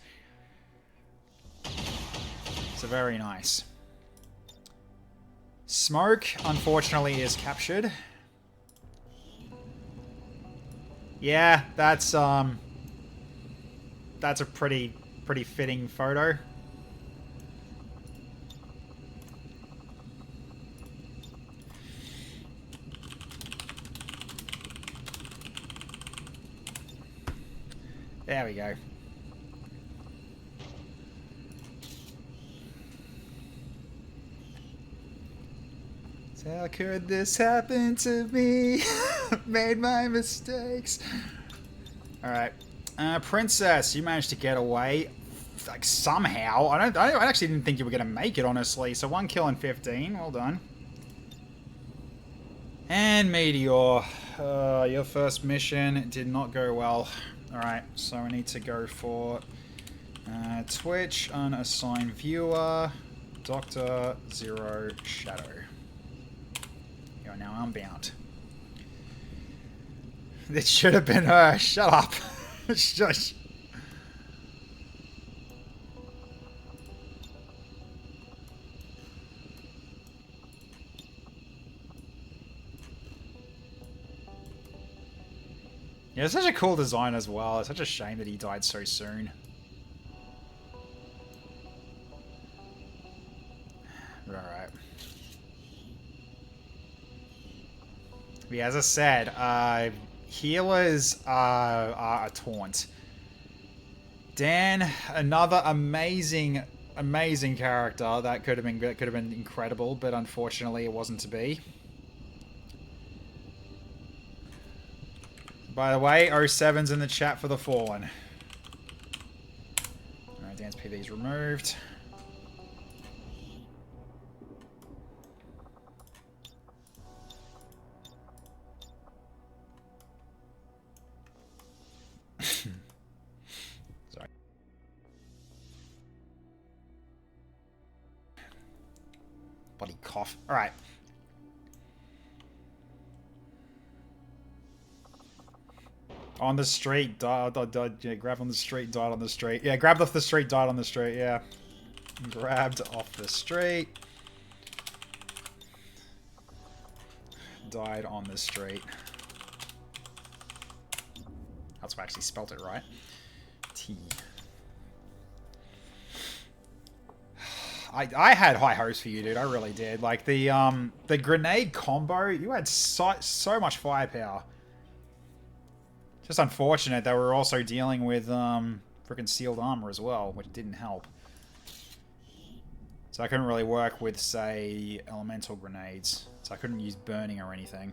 So very nice. Smoke, unfortunately, is captured. Yeah, that's a pretty fitting photo. There we go. How could this happen to me? Made my mistakes. Alright. Princess, you managed to get away. Like, somehow. I actually didn't think you were going to make it, honestly. So 1 kill and 15. Well done. And Meteor. Your first mission did not go well. Alright, so I need to go for Twitch, unassigned viewer, Dr. Zero Shadow. You are now unbound. This should have been her. Shut up. Shush. Yeah, it's such a cool design as well. It's such a shame that he died so soon. Alright. Yeah, as I said, healers are a taunt. Dan, another amazing character that could have been incredible, but unfortunately it wasn't to be. By the way, 07's in the chat for the Fallen. Alright, Dan's PV's removed. Sorry. Bloody cough. Alright. On the street, yeah, grab on the street, died on the street. Yeah, grabbed off the street, died on the street, yeah. Grabbed off the street. Died on the street. That's why I actually spelt it right. T. I had high hopes for you, dude. I really did. Like, the grenade combo, you had so much firepower. Just unfortunate that we're also dealing with freaking sealed armor as well, which didn't help. So I couldn't really work with, say, elemental grenades. So I couldn't use burning or anything.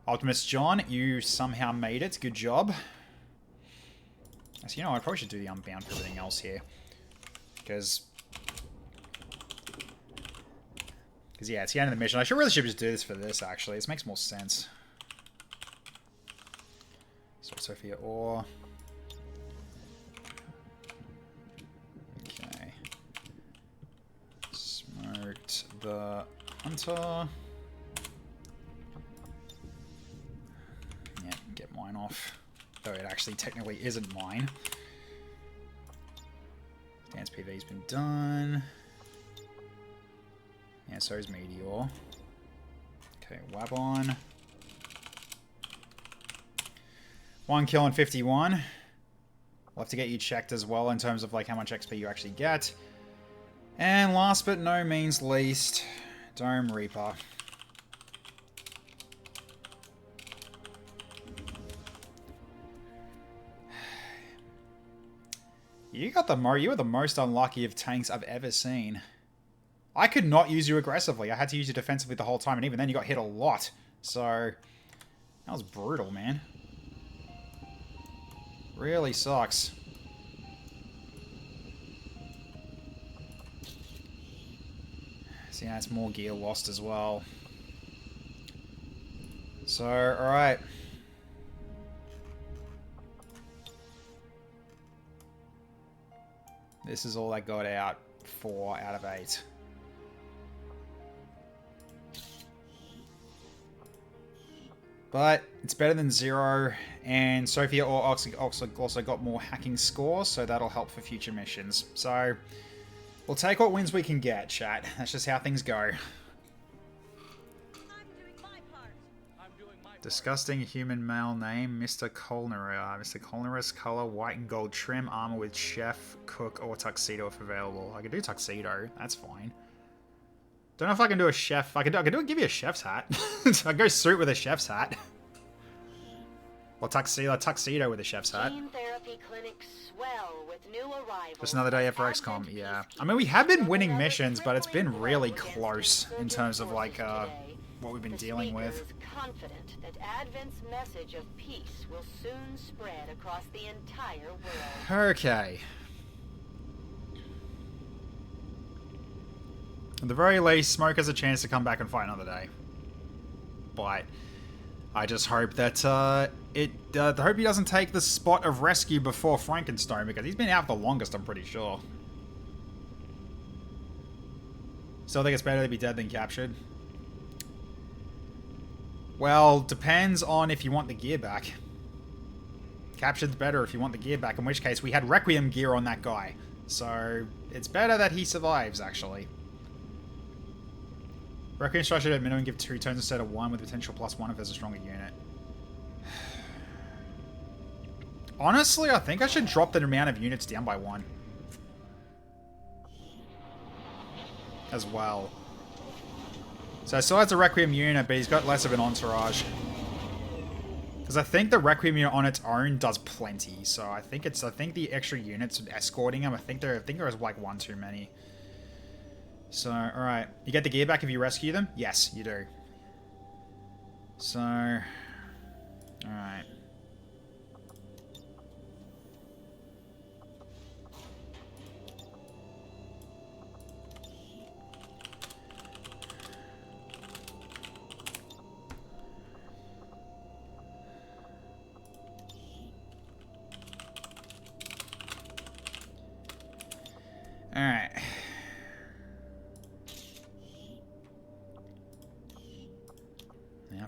Optimus John, you somehow made it. Good job. So, you know, I probably should do the unbound for everything else here. Because yeah, it's the end of the mission. I really should just do this for this, actually. This makes more sense. So Sophia Orr. Okay. Smoked the Hunter. Yeah, get mine off. Though it actually technically isn't mine. Dance PV's been done. Yeah, so is Meteor. Okay, Wabon. 1 kill and 51. We'll have to get you checked as well in terms of like how much XP you actually get. And last but no means least, Dome Reaper. You were the most unlucky of tanks I've ever seen. I could not use you aggressively. I had to use you defensively the whole time, and even then you got hit a lot. So that was brutal, man. Really sucks. So yeah, it's more gear lost as well. So, alright. This is all I got out. 4 out of 8. But it's better than 0, and Sophia also got more hacking scores, so that'll help for future missions. So, we'll take what wins we can get, chat. That's just how things go. Disgusting human male name, Mr. Culinarist. Mr. Culinarist, color, white and gold trim, armor with chef, cook, or tuxedo if available. I could do tuxedo, that's fine. Don't know if I can do a chef. I can give you a chef's hat. I go suit with a chef's hat. Or tuxedo with a chef's hat. Gene therapy clinics swell with new arrivals. Just another day for XCOM, yeah. I mean, we have been winning missions, but it's been really close in terms of, like, what we've been dealing with. Confident that Advent's message of peace will soon spread across the entire world. Okay. At the very least, Smoke has a chance to come back and fight another day. But I just hope that I hope he doesn't take the spot of rescue before Frankenstein, because he's been out the longest, I'm pretty sure. Still think it's better to be dead than captured? Well, depends on if you want the gear back. Captured's better if you want the gear back, in which case we had Requiem gear on that guy. So it's better that he survives, actually. Requiem strike should at minimum give 2 turns instead of 1 with potential +1 if there's a stronger unit. Honestly, I think I should drop the amount of units down by 1. As well. So he still has a Requiem unit, but he's got less of an entourage. Because I think the Requiem unit on its own does plenty. So I think the extra units escorting him, I think there is like 1 too many. So, alright. You get the gear back if you rescue them? Yes, you do. So, alright. Alright.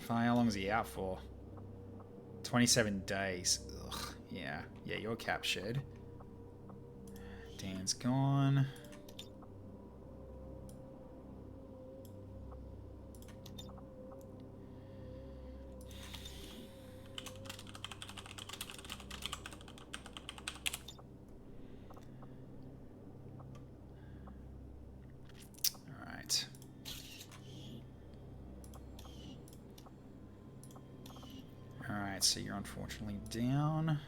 How long is he out for? 27 days. Ugh, yeah. Yeah, you're captured. Dan's gone. So you're unfortunately down.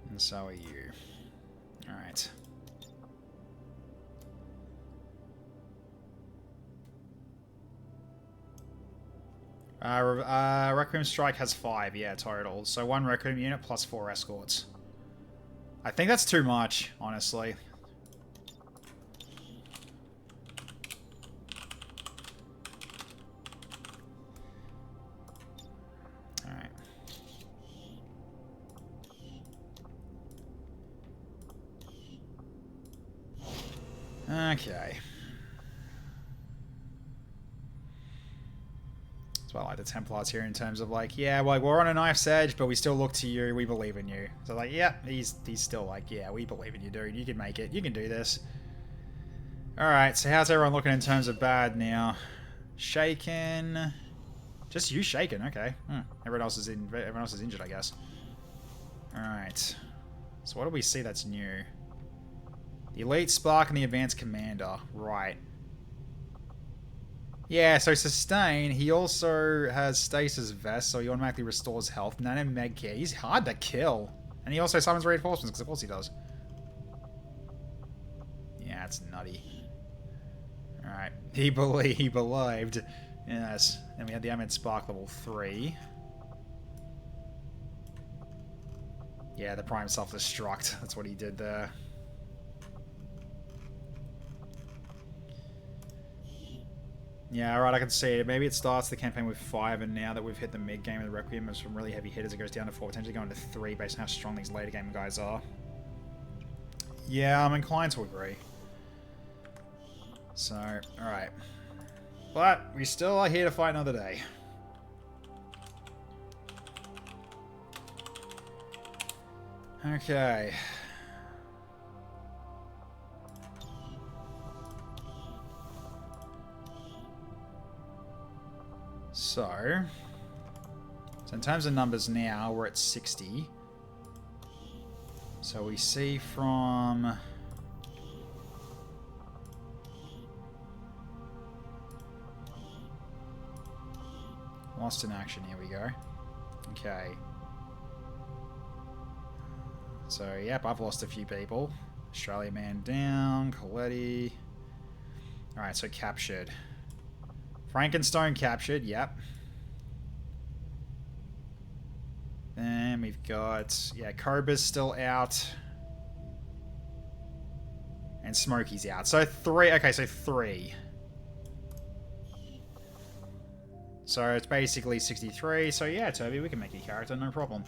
And so are you. Alright. Requiem Strike has 5, yeah, total. So 1 Requiem unit plus 4 escorts. I think that's too much, honestly. Okay. That's why I like the Templars here in terms of like, yeah, like we're on a knife's edge, but we still look to you, we believe in you. So like, yeah, he's still like, yeah, we believe in you, dude. You can make it. You can do this. Alright, so how's everyone looking in terms of bad now? Shaken. Just you shaken, okay. Everyone else is injured, I guess. Alright. So what do we see that's new? The Elite Spark and the Advanced Commander. Right. Yeah, so Sustain, he also has Stasis Vest, so he automatically restores health. Nano Med Care. He's hard to kill. And he also summons reinforcements, because of course he does. Yeah, it's nutty. Alright. He believed. Yes. Then we had the Ahmed Spark level 3. Yeah, the Prime self-destruct. That's what he did there. Yeah, alright, I can see it. Maybe it starts the campaign with 5, and now that we've hit the mid-game of the Requiem of some really heavy hitters, it goes down to 4, potentially going to 3 based on how strong these later game guys are. Yeah, I'm inclined to agree. So, alright. But, we still are here to fight another day. Okay. So in terms of numbers now, we're at 60. So we see from... Lost in action, here we go. Okay. So, yep, I've lost a few people. Australia man down, Coletti. Alright, so captured. Frankenstone captured, yep. Then we've got, yeah, Cobra's still out. And Smokey's out. So 3, okay, so 3. So it's basically 63. So yeah, Tervy, we can make your character, no problem.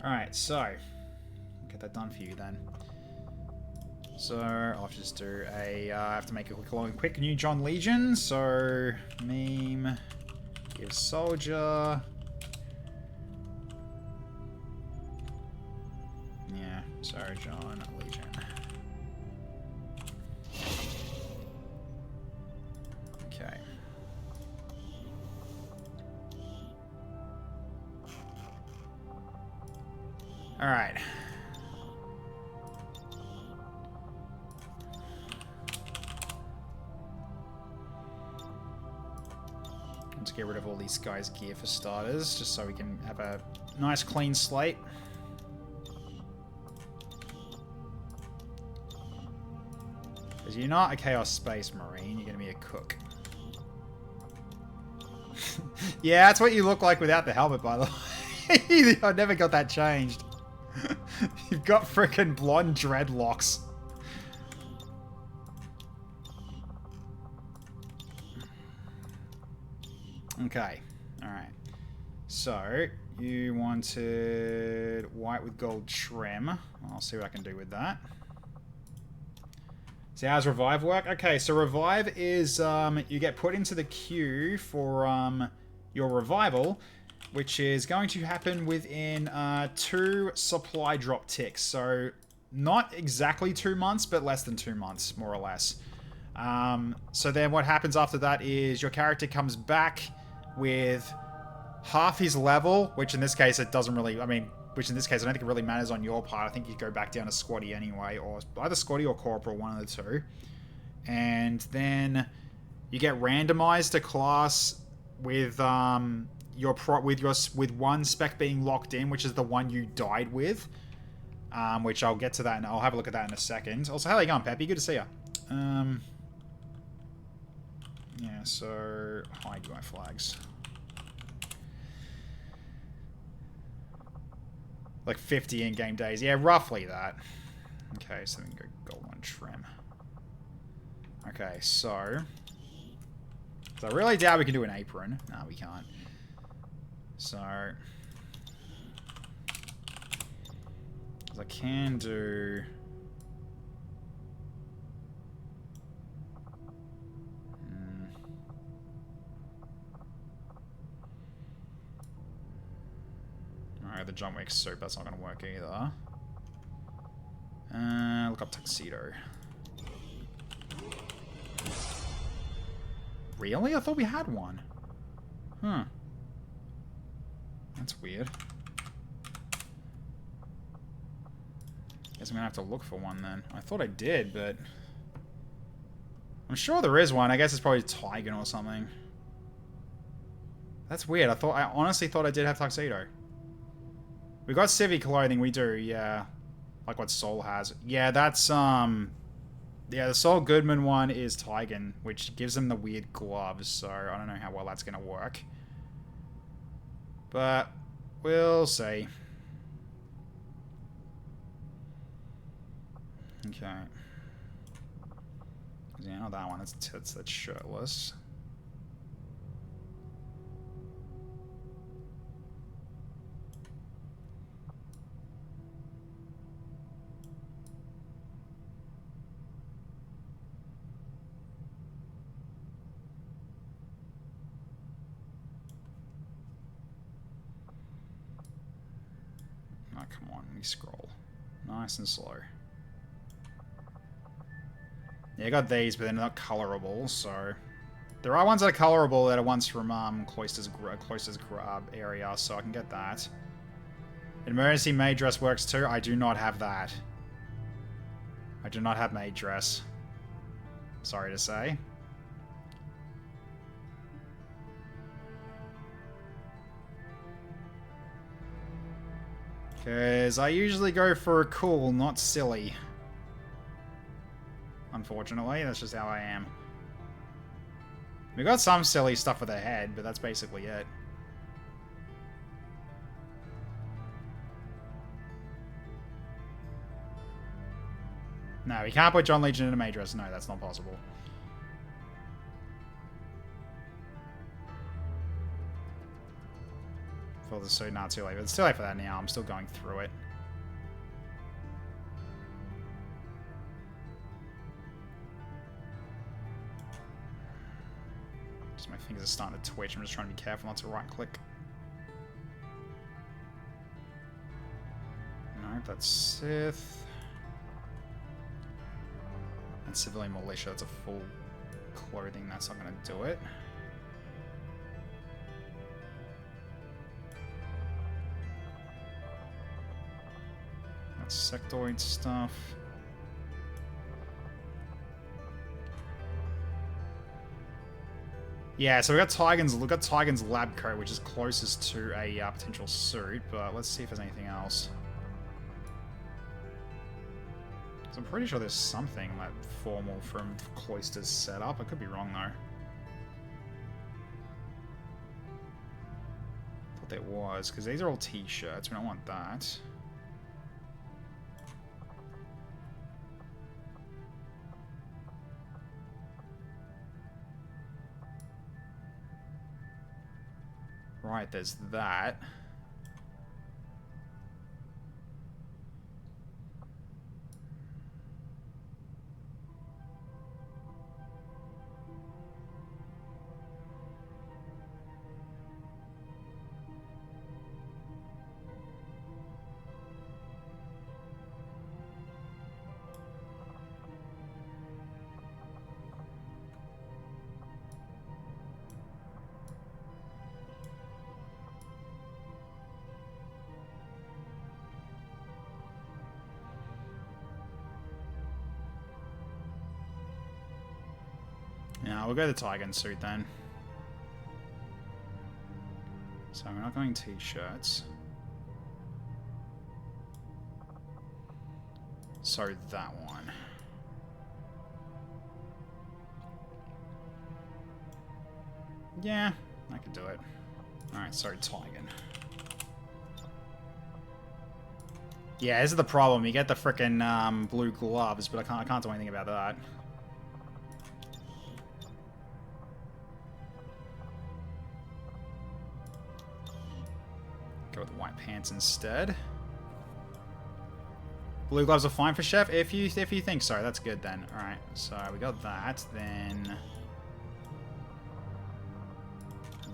Alright, so get that done for you then. So I'll just do a, I have to make a quick new John Legion. So meme, give soldier. Yeah, so John Legion. Okay. All right. Let's get rid of all these guys' gear for starters, just so we can have a nice clean slate. Because you're not a Chaos Space Marine, you're going to be a cook. Yeah, that's what you look like without the helmet, by the way. I never got that changed. You've got frickin' blonde dreadlocks. Okay, alright. So, you wanted white with gold trim. I'll see what I can do with that. So how's revive work? Okay, so revive is you get put into the queue for your revival, which is going to happen within 2 supply drop ticks. So not exactly 2 months, but less than 2 months, more or less. So then what happens after that is your character comes back with half his level, which in this case it doesn't really, I mean, which in this case I don't think it really matters on your part. I think you go back down to squatty anyway, or either squatty or corporal, one of the two. And then you get randomized to class with with one spec being locked in, which is the one you died with. Which I'll get to that and I'll have a look at that in a second. Also, how are you going, Peppy? Good to see you. Yeah, so hide UI flags. Like 50 in-game days. Yeah, roughly that. Okay, so we can go gold one trim. Okay, so I really doubt we can do an apron. No, we can't. So I can do... Alright, the John Wick suit, that's not going to work either. Look up tuxedo. Really? I thought we had one. Huh. That's weird. Guess I'm going to have to look for one then. I thought I did, but... I'm sure there is one. I guess it's probably Tigan or something. That's weird. I honestly thought I did have tuxedo. We got civvy clothing, we do, yeah. Like what Soul has. Yeah, that's, yeah, the Saul Goodman one is Tigan, which gives him the weird gloves, so I don't know how well that's gonna work. But, we'll see. Okay. Yeah, not that one. That's shirtless. Oh, come on. Let me scroll. Nice and slow. Yeah, I got these, but they're not colorable, so... There are ones that are colorable that are ones from Cloister's area, so I can get that. Emergency maid dress works too. I do not have that. I do not have maid dress. Sorry to say. Because I usually go for cool, not silly. Unfortunately, that's just how I am. We got some silly stuff with a head, but that's basically it. No, we can't put John Legion in a maid dress. No, that's not possible. Fill the suit, not too late. But it's too late for that now. I'm still going through it. Just my fingers are starting to twitch. I'm just trying to be careful not to right click. Nope, that's Sith. And civilian militia, that's a full clothing. That's not going to do it. That's sectoid stuff. Yeah, so we got Tygan's lab coat, which is closest to a potential suit, but let's see if there's anything else. So I'm pretty sure there's something like formal from Cloister's setup. I could be wrong though. Thought there was, because these are all t-shirts. We don't want that. Right, there's that. Yeah, we'll go the Tygan suit then. So we're not going t-shirts. So that one. Yeah, I could do it. Alright, sorry, Tygan. Yeah, this is the problem. You get the frickin' blue gloves, but I can't do anything about that. Go with white pants instead. Blue gloves are fine for Chef. If you think so, that's good then. All right, so we got that. Then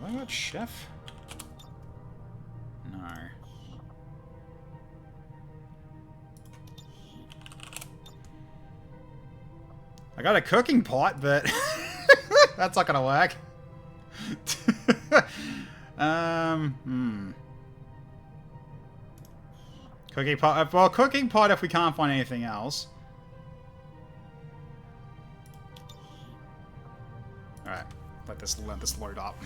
have I got Chef? No. I got a cooking pot, but that's not gonna work. Cooking pot. Well, cooking pot if we can't find anything else. All right, let this load up.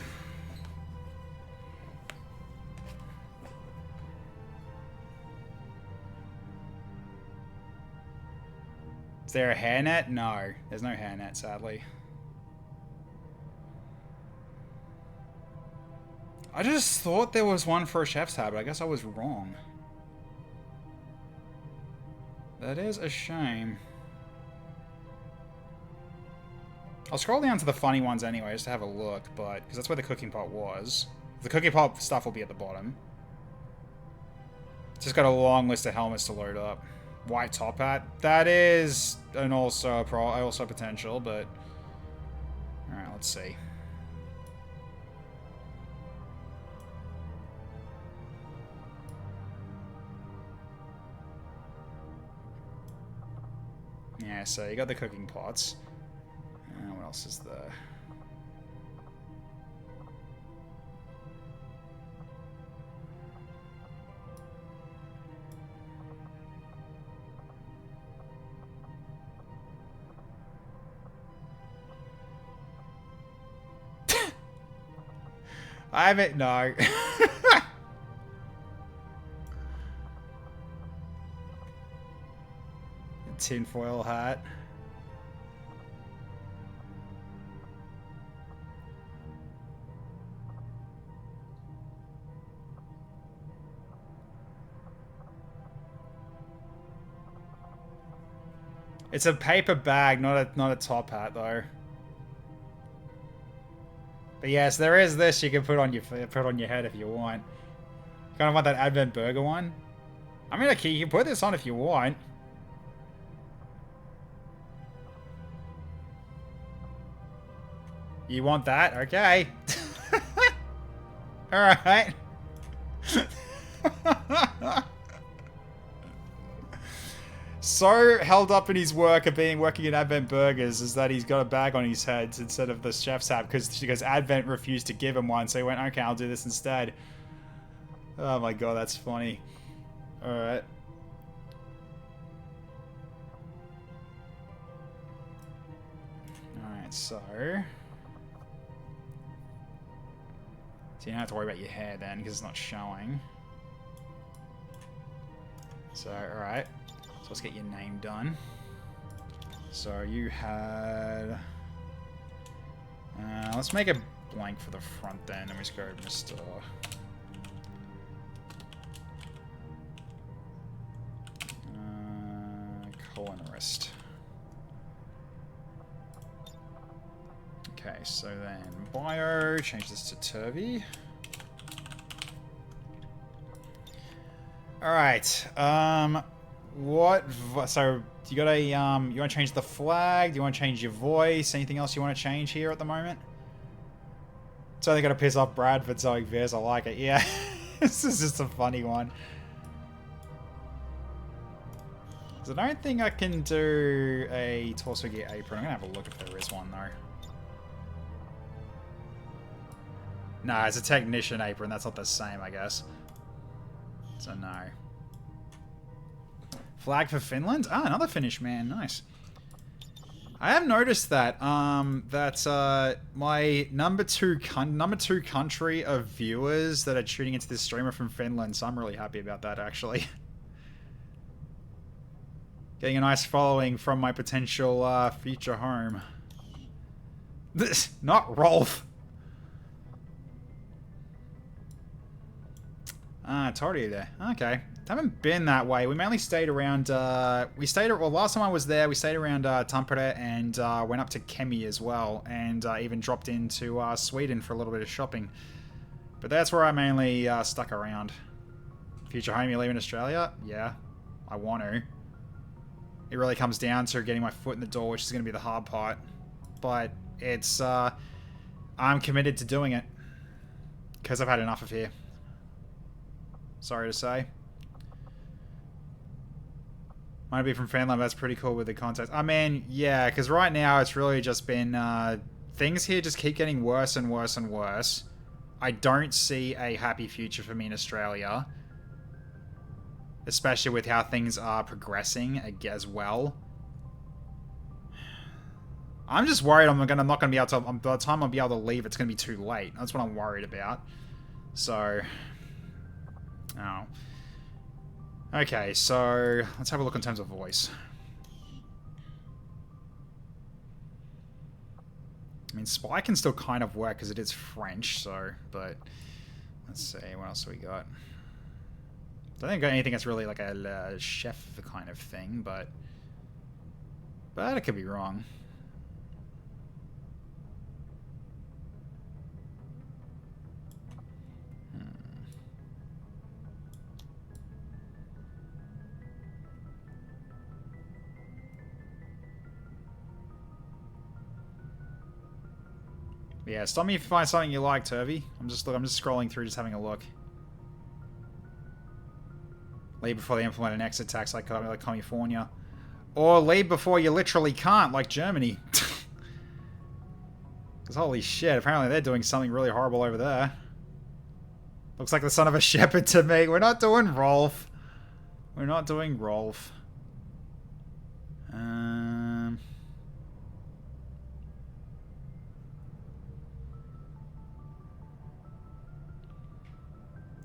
Is there a hairnet? No, there's no hairnet, sadly. I just thought there was one for a chef's hat, but I guess I was wrong. That is a shame. I'll scroll down to the funny ones anyway, just to have a look, but because that's where the cooking pot was. The cooking pot stuff will be at the bottom. Just got a long list of helmets to load up. White top hat. That is also a potential, but all right, let's see. Yeah, so you got the cooking pots. What else is there? I haven't, no. Tinfoil hat. It's a paper bag, not a top hat though. But yes, there is this you can put on your head if you want. Kind of want that Advent burger one. I mean, okay, you can put this on if you want. You want that? Okay. Alright. So held up in his work of working at Advent Burgers is that he's got a bag on his head instead of the chef's hat because Advent refused to give him one, so he went, okay, I'll do this instead. Oh my god, that's funny. Alright. Alright, so you don't have to worry about your hair then, because it's not showing. So, alright. So let's get your name done. So you had... let's make a blank for the front then, and we just go Mr. Culinarist. Okay, so then bio, change this to Tervy. Alright, so you got a, you want to change the flag? Do you want to change your voice? Anything else you want to change here at the moment? So they got to piss off Bradford so Viz, I like it, yeah. This is just a funny one. So I don't think I can do a torso gear apron. I'm going to have a look if there is one though. No, it's a technician apron. That's not the same, I guess. So no. Flag for Finland? Ah, another Finnish man. Nice. I have noticed that my number two country of viewers that are tuning into this stream are from Finland, so I'm really happy about that actually. Getting a nice following from my potential future home. This not Rolf. Ah, it's already there. Okay. Haven't been that way. We mainly stayed around, well, last time I was there, we stayed around Tampere and went up to Kemi as well, and even dropped into Sweden for a little bit of shopping. But that's where I mainly stuck around. Future home, you leaving Australia? Yeah, I want to. It really comes down to getting my foot in the door, which is going to be the hard part. But it's, I'm committed to doing it. Because I've had enough of here. Sorry to say. Might be from Finland, but that's pretty cool with the context. I mean, yeah, because right now it's really just been... things here just keep getting worse and worse and worse. I don't see a happy future for me in Australia. Especially with how things are progressing as well. I'm just worried I'm not going to be able to... By the time I'll be able to leave, it's going to be too late. That's what I'm worried about. So... Oh. Okay, so let's have a look in terms of voice. I mean, Spy can still kind of work because it is French, so, but let's see, what else we got? I don't think I got anything that's really like a chef kind of thing, but it could be wrong. Yeah, stop me if you find something you like, Tervy. I'm just scrolling through, just having a look. Leave before they implement an exit tax like California. Or leave before you literally can't, like Germany. Because holy shit, apparently they're doing something really horrible over there. Looks like the son of a shepherd to me. We're not doing Rolf. We're not doing Rolf.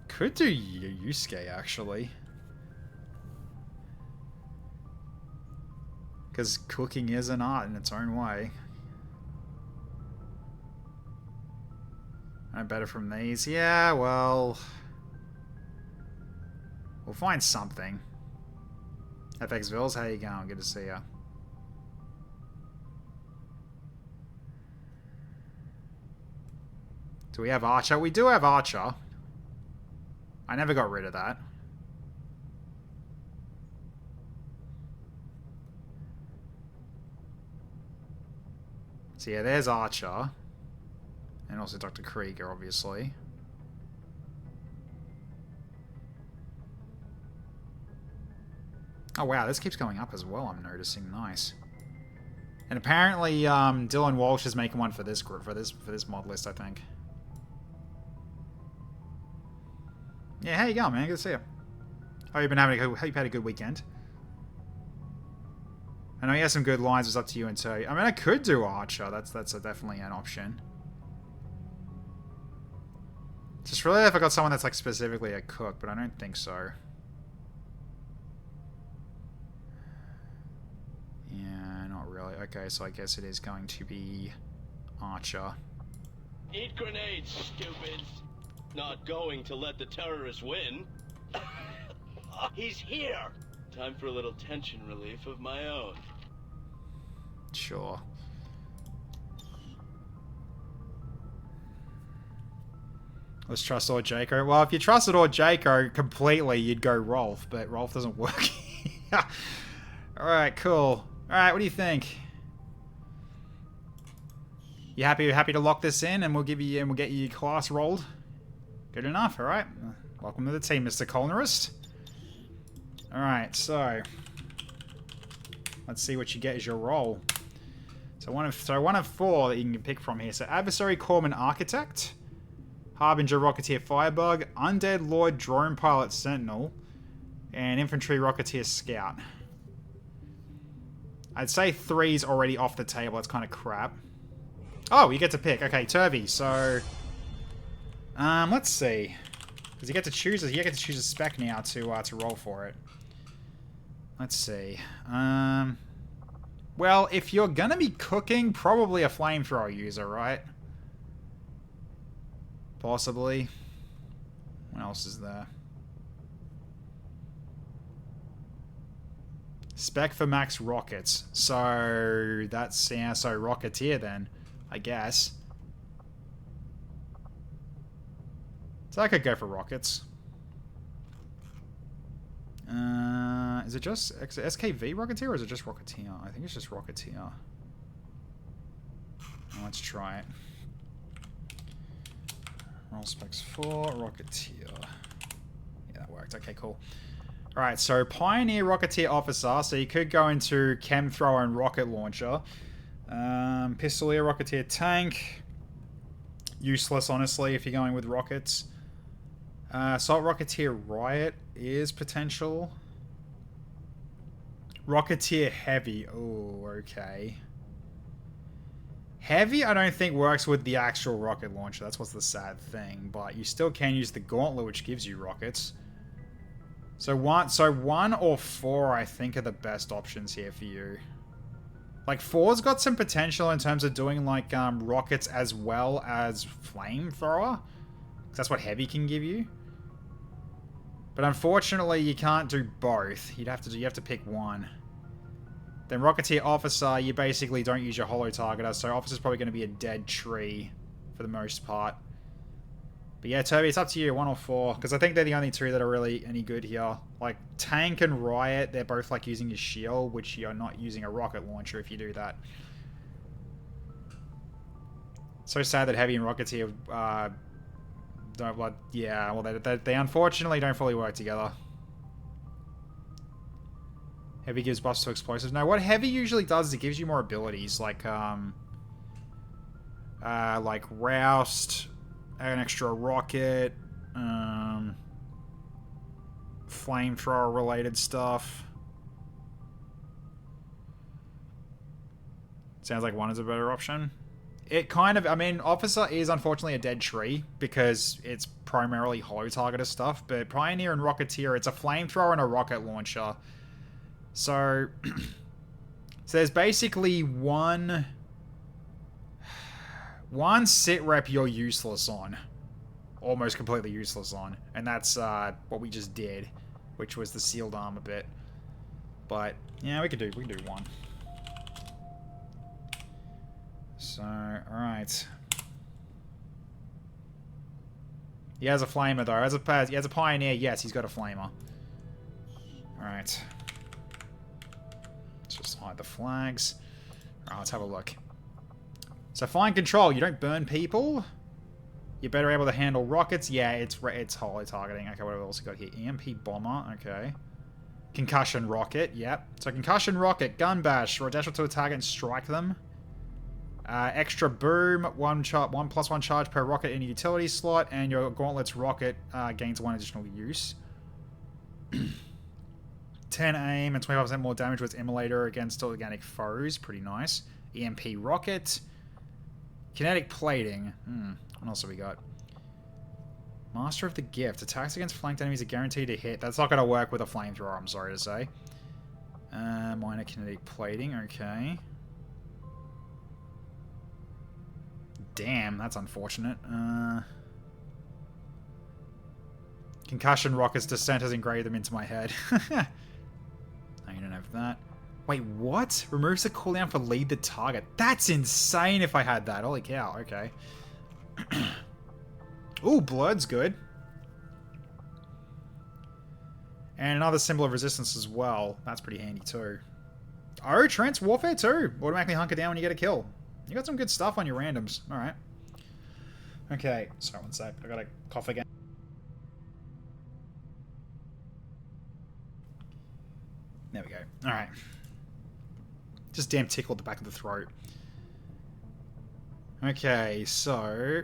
Could do Yusuke, actually. Because cooking is an art in its own way. I better from these. Yeah, well... We'll find something. FX Vills, how you going? Good to see ya. Do we have Archer? We do have Archer. I never got rid of that. So yeah, there's Archer. And also Dr. Krieger, obviously. Oh wow, this keeps going up as well, I'm noticing. Nice. And apparently Dylan Walsh is making one for this group, for this mod list, I think. Yeah, how you going, man? Good to see you. Hope you've been having hope you've had a good weekend. I know he has some good lines. It's up to you and Terry. I mean, I could do Archer. That's definitely an option. Just really if I got someone that's like specifically a cook, but I don't think so. Yeah, not really. Okay, so I guess it is going to be Archer. Eat grenades, stupids. Not going to let the terrorists win. He's here. Time for a little tension relief of my own. Sure. Let's trust or Jaco. Well, if you trusted or Jaco completely, you'd go Rolf, but Rolf doesn't work. Alright, cool. Alright, what do you think? You happy to lock this in and we'll get you class rolled? Good enough, alright. Welcome to the team, Mr. Culinarist. Alright, so let's see what you get as your roll. So one of four that you can pick from here. So Adversary Corpsman Architect, Harbinger Rocketeer Firebug, Undead Lord Drone Pilot Sentinel, and Infantry Rocketeer Scout. I'd say 3's already off the table. That's kind of crap. Oh, you get to pick. Okay, Tervy. So let's see. Because you get to choose a spec now to roll for it. Let's see. Well, if you're gonna be cooking, probably a flamethrower user, right? Possibly. What else is there? Spec for max rockets. So that's so Rocketeer then, I guess. So I could go for rockets. Is it just SKV Rocketeer or is it just Rocketeer? I think it's just Rocketeer. Let's try it. Roll specs for Rocketeer. Yeah, that worked. Okay, cool. Alright, so Pioneer Rocketeer Officer. So you could go into Chem Thrower and Rocket Launcher. Pistolier Rocketeer Tank. Useless, honestly, if you're going with rockets. Assault Rocketeer Riot is potential. Rocketeer Heavy. Oh, okay. Heavy, I don't think works with the actual rocket launcher. That's what's the sad thing. But you still can use the Gauntlet, which gives you rockets. So one or four, I think, are the best options here for you. Like, 4's got some potential in terms of doing, like, rockets as well as flamethrower. That's what Heavy can give you. But unfortunately, you can't do both. You have to pick one. Then Rocketeer Officer, you basically don't use your holo targeter, so Officer's probably going to be a dead tree for the most part. But yeah, Tervy, it's up to you, 1 or 4, because I think they're the only 2 that are really any good here. Like, Tank and Riot, they're both like using a shield, which you're not using a rocket launcher if you do that. So sad that Heavy and Rocketeer don't... Well, yeah, well, they unfortunately don't fully work together. Heavy gives buffs to explosives. No, what Heavy usually does is it gives you more abilities, like Roust, an extra rocket, flamethrower related stuff. Sounds like one is a better option. It kind of, I mean, Officer is unfortunately a dead tree because it's primarily hollow targeter stuff, but Pioneer and Rocketeer, it's a flamethrower and a rocket launcher. So, so there's basically one Sitrep you're useless on. Almost completely useless on. And that's what we just did, which was the sealed armor bit. But, yeah, we can do one. So, alright. He has a flamer, though. He has a Pioneer, yes, he's got a flamer. Alright. Let's just hide the flags. Alright, let's have a look. So, fine control. You don't burn people. You're better able to handle rockets. Yeah, it's hollow targeting. Okay, what else we got here? EMP bomber. Okay. Concussion rocket. Yep. So, concussion rocket, gun bash. Or dash to a target and strike them. Extra boom, 1+1 charge per rocket in a utility slot, and your Gauntlet's rocket gains 1 additional use. 10 aim and 25% more damage with Immolator against organic foes. Pretty nice. EMP rocket. Kinetic plating. What else have we got? Master of the Gift. Attacks against flanked enemies are guaranteed to hit. That's not going to work with a flamethrower, I'm sorry to say. Minor kinetic plating. Okay. Damn, that's unfortunate. Concussion rockets. Descent has engraved them into my head. No, you don't have that. Wait, what? Removes the cooldown for lead the target. That's insane if I had that. Holy cow, okay. Ooh, blood's good. And another symbol of resistance as well. That's pretty handy too. Oh, Trance Warfare 2. Automatically hunker down when you get a kill. You got some good stuff on your randoms. Alright. Okay, sorry, one sec. I gotta cough again. There we go. Alright. Just damn tickled the back of the throat. Okay, so...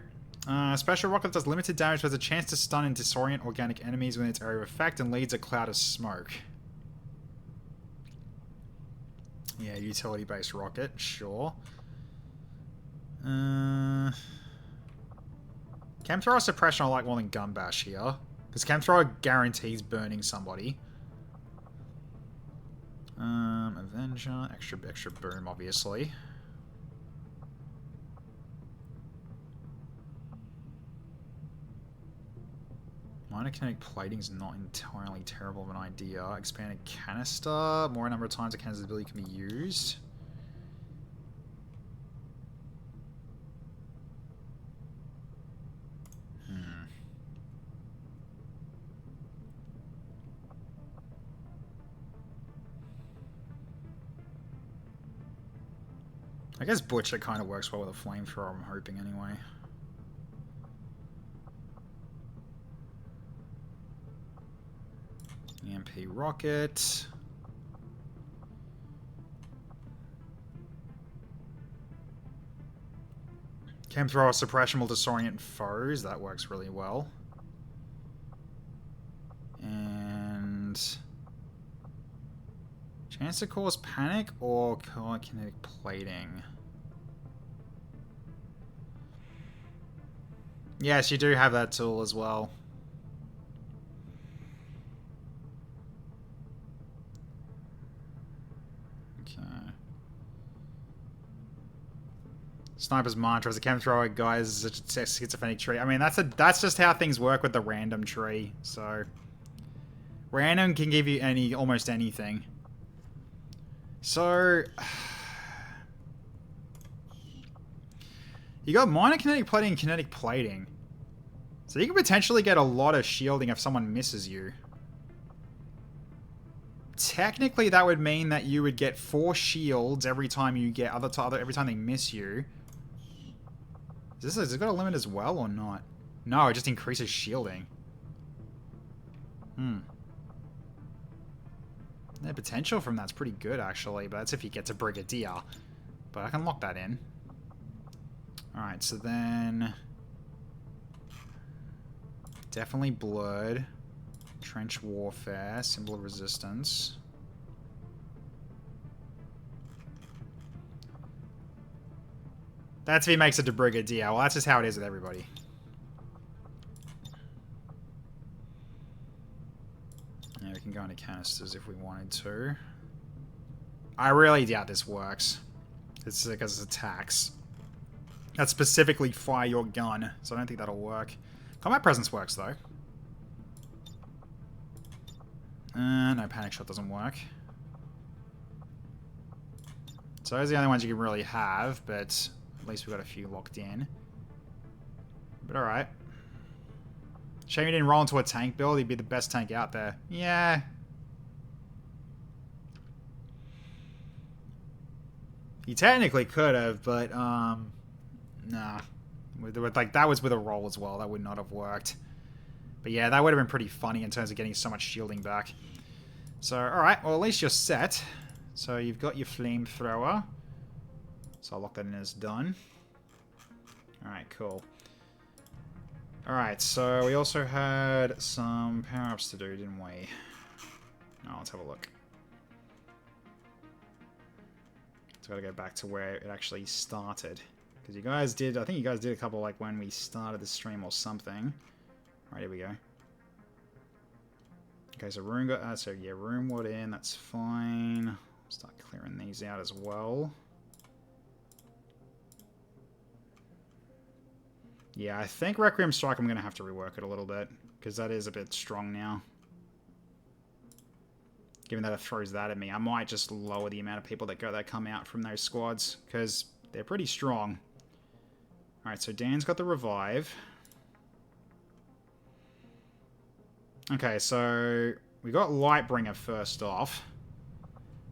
Special rocket does limited damage, but has a chance to stun and disorient organic enemies within its area of effect and leads a cloud of smoke. Yeah, utility-based rocket, sure. Chemthrower suppression I like more than gun bash here, because Chemthrower guarantees burning somebody. Avenger, extra boom, obviously. Minor kinetic plating is not entirely terrible of an idea. Expanded canister, more number of times a canister's ability can be used. I guess Butcher kind of works well with a flamethrower, I'm hoping, anyway. EMP rocket. Chemthrower suppression will disorient foes. That works really well. And... chance to cause panic or kinetic plating? Yes, you do have that tool as well. Okay. Sniper's Mantra as a Chemthrower, guys, is a schizophrenic tree. I mean, that's just how things work with the random tree, so... random can give you almost anything. So... you got minor kinetic plating and kinetic plating. So you can potentially get a lot of shielding if someone misses you. Technically, that would mean that you would get 4 shields every time you get every time they miss you. Has it got a limit as well or not? No, it just increases shielding. The potential from that's pretty good, actually, but that's if you get to Brigadier. But I can lock that in. Alright, so then... Definitely Blurred. Trench Warfare, Symbol of Resistance. That's if he makes it to Brigadier. Well, that's just how it is with everybody. Yeah, we can go into canisters if we wanted to. I really doubt this works. It's because it's attacks. That specifically fire your gun, so I don't think that'll work. Combat Presence works, though. No, Panic Shot doesn't work. So those are the only ones you can really have, but at least we've got a few locked in. But alright. Shame you didn't roll into a tank build, he'd be the best tank out there. Yeah. He technically could have, but, nah. Like, that was with a roll as well, that would not have worked. But yeah, that would have been pretty funny in terms of getting so much shielding back. So, alright, well at least you're set. So you've got your flamethrower. So I'll lock that in as done. Alright, cool. Alright, so we also had some power-ups to do, didn't we? Oh, let's have a look. It's got to go back to where it actually started. Because you guys did, I think you guys did a couple like when we started the stream or something. Alright, here we go. Okay, so room got, so yeah, room water in, that's fine. Start clearing these out as well. Yeah, I think Requiem Strike I'm going to have to rework it a little bit, because that is a bit strong now. Given that it throws that at me, I might just lower the amount of people that come out from those squads, because they're pretty strong. Alright, so Dan's got the revive. Okay, so we got Lightbringer first off.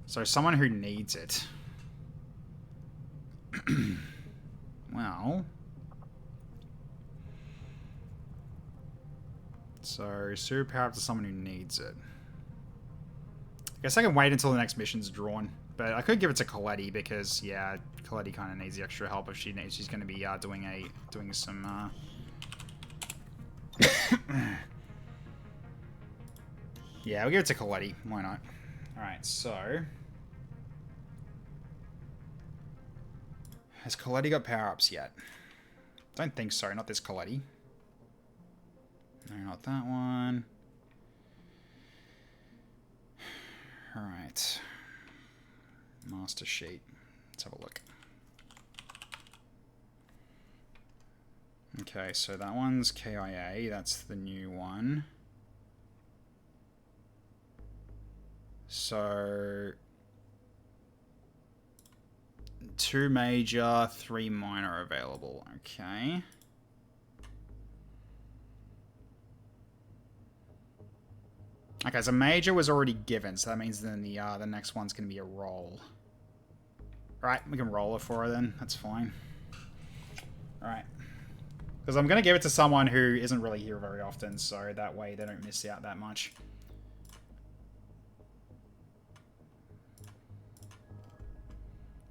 So someone who needs it. Well... So, super power up to someone who needs it. I guess I can wait until the next mission's drawn. But I could give it to Coletti because, yeah, Coletti kind of needs the extra help if she's going to be doing some... Yeah, we'll give it to Coletti. Why not? Alright, so... Has Coletti got power-ups yet? Don't think so, not this Coletti. No, not that one. Alright. Master sheet. Let's have a look. Okay, so that one's KIA. That's the new one. So... 2 major, 3 minor available. Okay. Okay, so major was already given, so that means then the next one's going to be a roll. Alright, we can roll it for her then. That's fine. Alright. Because I'm going to give it to someone who isn't really here very often, so that way they don't miss out that much.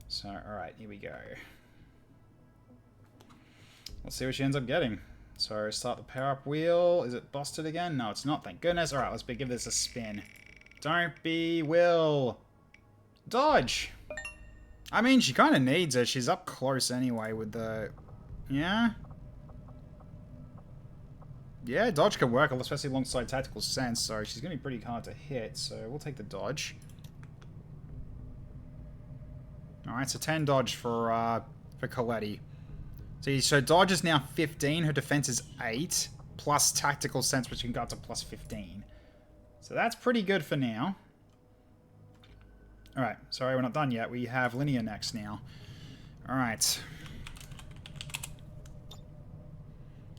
So, alright, here we go. Let's see what she ends up getting. So, start the power-up wheel. Is it busted again? No, it's not, thank goodness. Alright, let's give this a spin. Don't be Will. Dodge. I mean, she kind of needs it. She's up close anyway with the... Yeah? Yeah, dodge can work, especially alongside tactical sense, so she's going to be pretty hard to hit, so we'll take the dodge. Alright, so 10 dodge for Coletti. So dodge is now 15, her defense is 8, plus tactical sense, which can go up to plus 15. So that's pretty good for now. Alright, sorry, we're not done yet. We have Linear next now. Alright.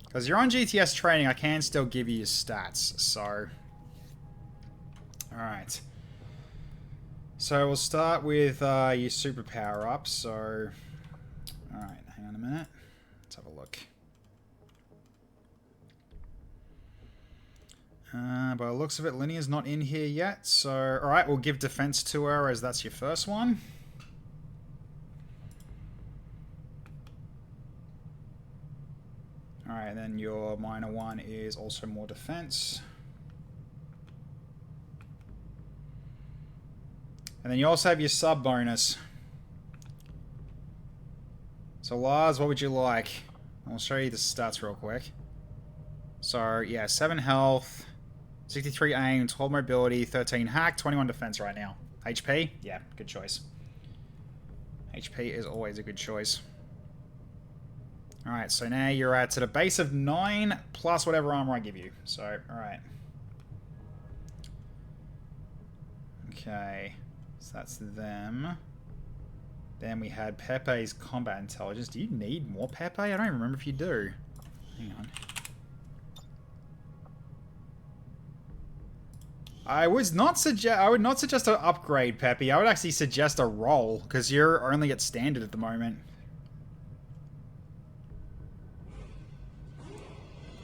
Because you're on GTS training, I can still give you your stats, so... Alright. So we'll start with your super power-up, so... Alright, hang on a minute. Let's have a look. By the looks of it, Linear's not in here yet. So, alright, we'll give defense to her as that's your first one. Alright, then your minor one is also more defense. And then you also have your sub bonus. So Lars, what would you like? I'll show you the stats real quick. So, yeah, 7 health, 63 aim, 12 mobility, 13 hack, 21 defense right now. HP? Yeah, good choice. HP is always a good choice. Alright, so now you're at a base of 9 plus whatever armor I give you. So, alright. Okay. So that's them. Then we had Pepe's combat intelligence. Do you need more Pepe? I don't even remember if you do. Hang on. I would not suggest an upgrade, Pepe. I would actually suggest a roll, because you're only at standard at the moment.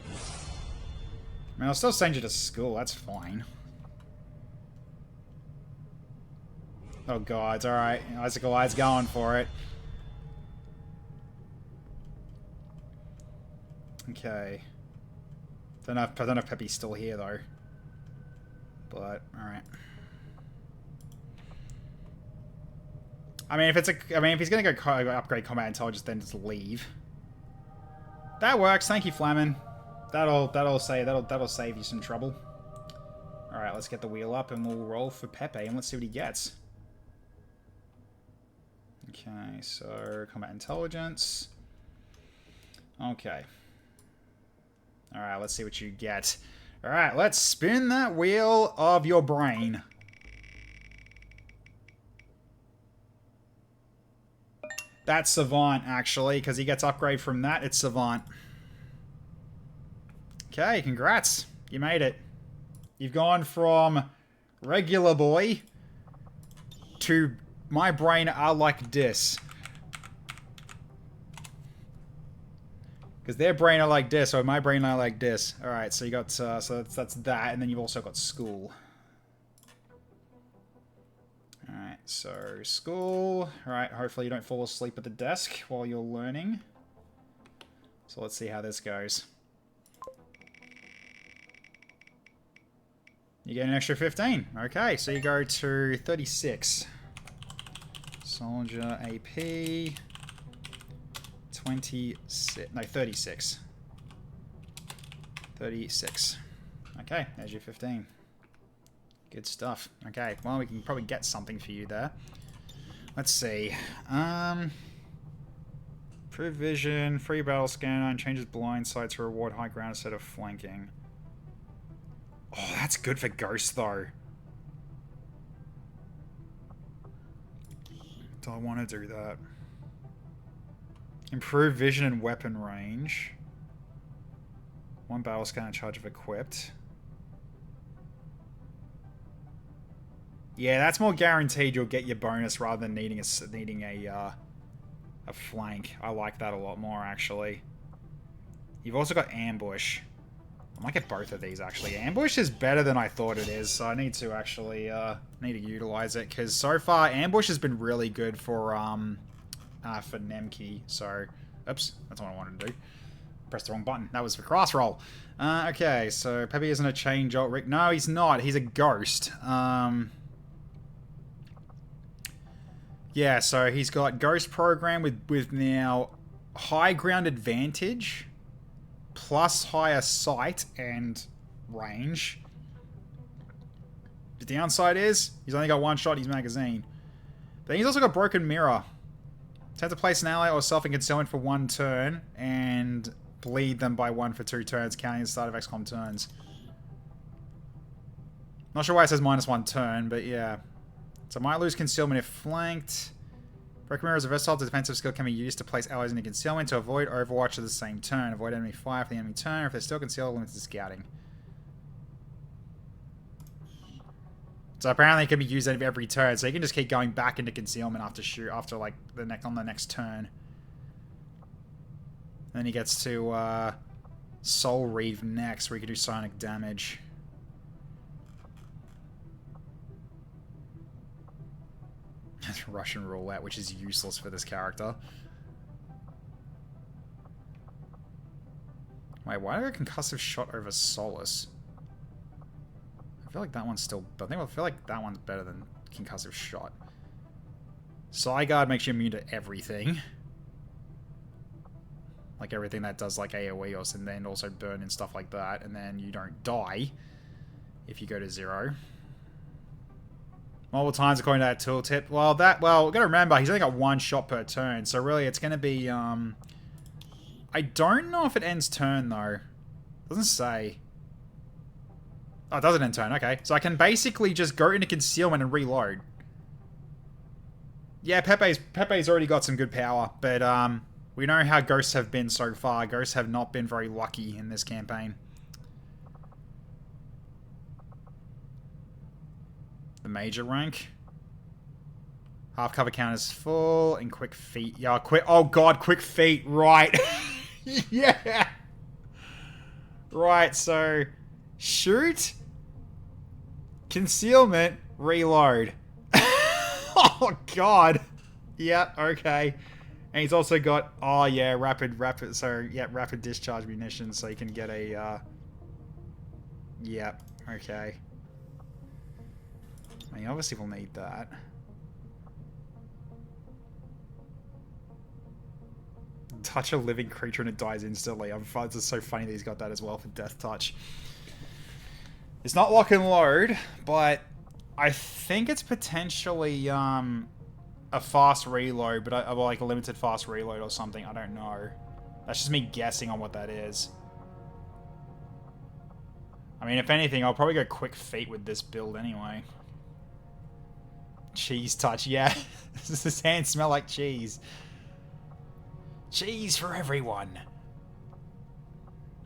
I mean, I'll still send you to school, that's fine. Oh god, it's alright. Isaac Eli's going for it. Okay. I don't know if Pepe's still here though. But, alright. I mean, if he's gonna go upgrade combat intelligence, then just leave. That works. Thank you, Flamin. That'll save you some trouble. All right, let's get the wheel up and we'll roll for Pepe and let's see what he gets. Okay, so combat intelligence. Okay. All right, let's see what you get. All right, let's spin that wheel of your brain. That's Savant, actually, because he gets upgrade from that. It's Savant. Okay, congrats. You made it. You've gone from regular boy to my brain are like this. Because their brain are like this, or my brain are like this. Alright, so you got, so that's that, and then you've also got school. Alright, so school. Alright, hopefully you don't fall asleep at the desk while you're learning. So let's see how this goes. You get an extra 15. Okay, so you go to 36. Soldier AP. 26. No, 36. 36. Okay, there's your 15. Good stuff. Okay, well, we can probably get something for you there. Let's see. Provision, free battle scanner, and changes blind sight to reward high ground instead of flanking. Oh, that's good for Ghost, though. Do I want to do that? Improve vision and weapon range. 1 battle scanner charge if equipped. Yeah, that's more guaranteed you'll get your bonus rather than needing a flank. I like that a lot more, actually. You've also got ambush. I might get both of these, actually. Ambush is better than I thought it is, so I need to actually need to utilize it, because so far ambush has been really good for Nemki. So, oops, that's what I wanted to do. Pressed the wrong button. That was for cross roll. Okay, so Pepe isn't a chain jolt Rick. No, he's not. He's a ghost. Yeah, so he's got ghost program with now high ground advantage, plus higher sight and range. The downside is he's only got 1 shot in his magazine. But he's also got broken mirror. Attempt to place an ally or self in concealment for 1 turn and bleed them by 1 for 2 turns, counting the start of XCOM turns. Not sure why it says -1 turn, but yeah. So might lose concealment if flanked. Broken mirror is a versatile defensive skill, can be used to place allies into concealment to avoid overwatch at the same turn. Avoid enemy fire for the enemy turn. If they're still concealed, limited scouting. So apparently it can be used every turn, so you can just keep going back into concealment after like on the next turn. Then he gets to Soul Reave next, where he can do sonic damage. That's Russian roulette, which is useless for this character. Wait, why do I have a concussive shot over Solace? I feel like that one's still... I feel like that one's better than concussive shot. Psyguard makes you immune to everything. Like everything that does like AoE or something, and also burn and stuff like that. And then you don't die if you go to 0. Multiple times according to that tooltip. Well, we've got to remember, he's only got 1 shot per turn. So really, it's going to be... I don't know if it ends turn, though. Doesn't say. Oh, it doesn't end turn. Okay. So I can basically just go into concealment and reload. Yeah, Pepe's already got some good power. But we know how ghosts have been so far. Ghosts have not been very lucky in this campaign. The major rank. Half cover count is full. And quick feet. Yeah, quick. Oh, God. Quick feet. Right. Yeah. Right, so shoot, concealment, reload. Oh God. Yeah, okay. And he's also got rapid discharge munitions, so you can get a okay. I mean, obviously we'll need that. Touch a living creature and it dies instantly. It's just so funny that he's got that as well for Death Touch. It's not lock and load, but I think it's potentially a fast reload, but like a limited fast reload or something. I don't know. That's just me guessing on what that is. I mean, if anything, I'll probably go quick feet with this build anyway. Cheese touch, yeah. Does his hands smell like cheese? Cheese for everyone.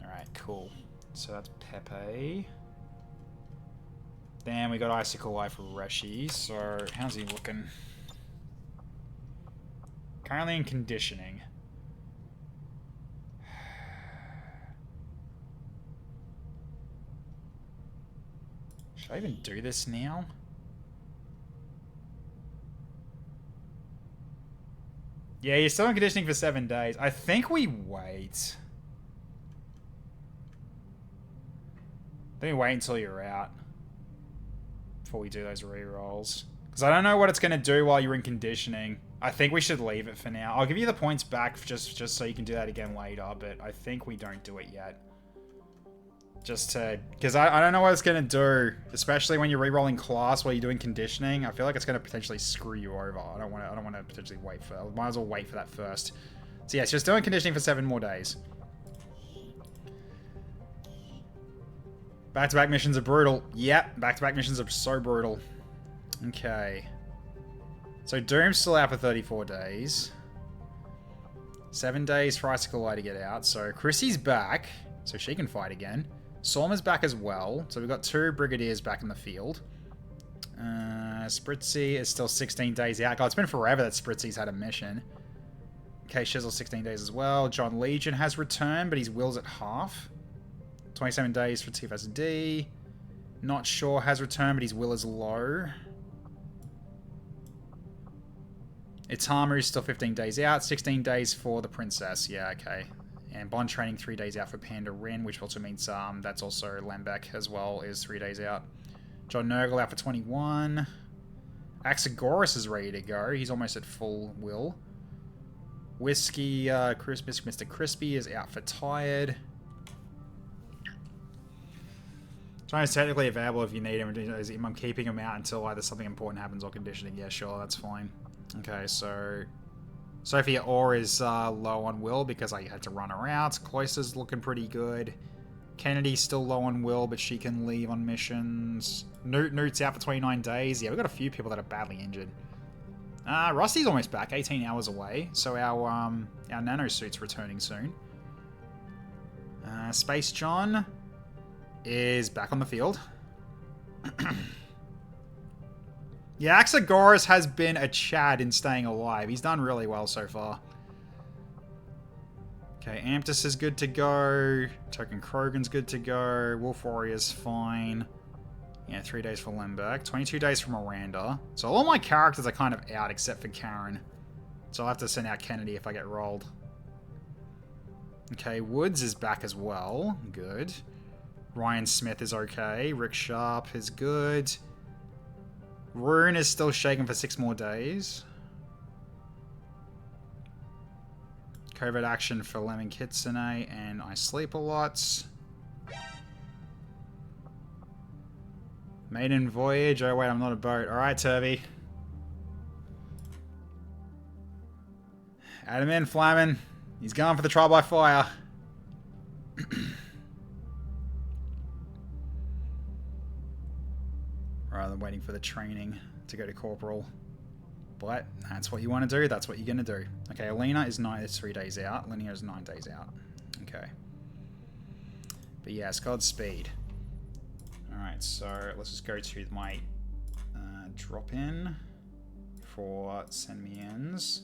Alright, cool. So that's Pepe. Then we got Icicle Life for Reshi. So, how's he looking? Currently in conditioning. Should I even do this now? Yeah, you're still in conditioning for 7 days. I think we wait. I think we wait until you're out before we do those rerolls. Because I don't know what it's going to do while you're in conditioning. I think we should leave it for now. I'll give you the points back just so you can do that again later, but I think we don't do it yet. Just to... Because I don't know what it's going to do, especially when you're rerolling class while you're doing conditioning. I feel like it's going to potentially screw you over. I don't want to potentially wait for... I might as well wait for that first. So yeah, it's just doing conditioning for 7 more days. Back-to-back missions are brutal. Yep, back-to-back missions are so brutal. Okay. So Doom's still out for 34 days. 7 days for Icicle Light to get out. So Chrissy's back, so she can fight again. Sorma's back as well. So we've got 2 Brigadiers back in the field. Spritzy is still 16 days out. God, it's been forever that Spritzy's had a mission. Okay, Shizzle 16 days as well. John Legion has returned, but his will's at half. 27 days for TFSD. Not sure has returned, but his will is low. Itama is still 15 days out. 16 days for the Princess. Yeah, okay. And Bond Training 3 days out for Panda Rin, which also means that's also Lembeck as well, is 3 days out. John Nurgle out for 21. Axagoras is ready to go. He's almost at full will. Whiskey, Mr. Crispy is out for tired. Trying is technically available if you need him. I'm keeping him out until either something important happens or conditioning. Yeah, sure, that's fine. Okay, so... Sophia Orr is low on will because I had to run her out. Cloister's looking pretty good. Kennedy's still low on will, but she can leave on missions. Newt's out for 29 days. Yeah, we've got a few people that are badly injured. Rusty's almost back, 18 hours away. So our nanosuit's returning soon. Space John is back on the field. Yeah, Axagoras has been a Chad in staying alive. He's done really well so far. Okay, Amptus is good to go. Token Krogan's good to go. Wolf Warrior's fine. Yeah, 3 days for Limburg. 22 days for Miranda. So all my characters are kind of out except for Karen. So I'll have to send out Kennedy if I get rolled. Okay, Woods is back as well. Good. Ryan Smith is okay. Rick Sharp is good. Rune is still shaking for 6 more days. Covert action for Lemon Kitsune and I Sleep a Lot. Maiden Voyage. Oh wait, I'm not a boat. Alright, Tervy. Add him in, Flamin. He's going for the trial by fire. Rather than waiting for the training to go to Corporal. But that's what you want to do. That's what you're going to do. Okay, Alina is 3 days out. Linnea is 9 days out. Okay. But yes, Godspeed. Alright, so let's just go to my drop-in for send me ins.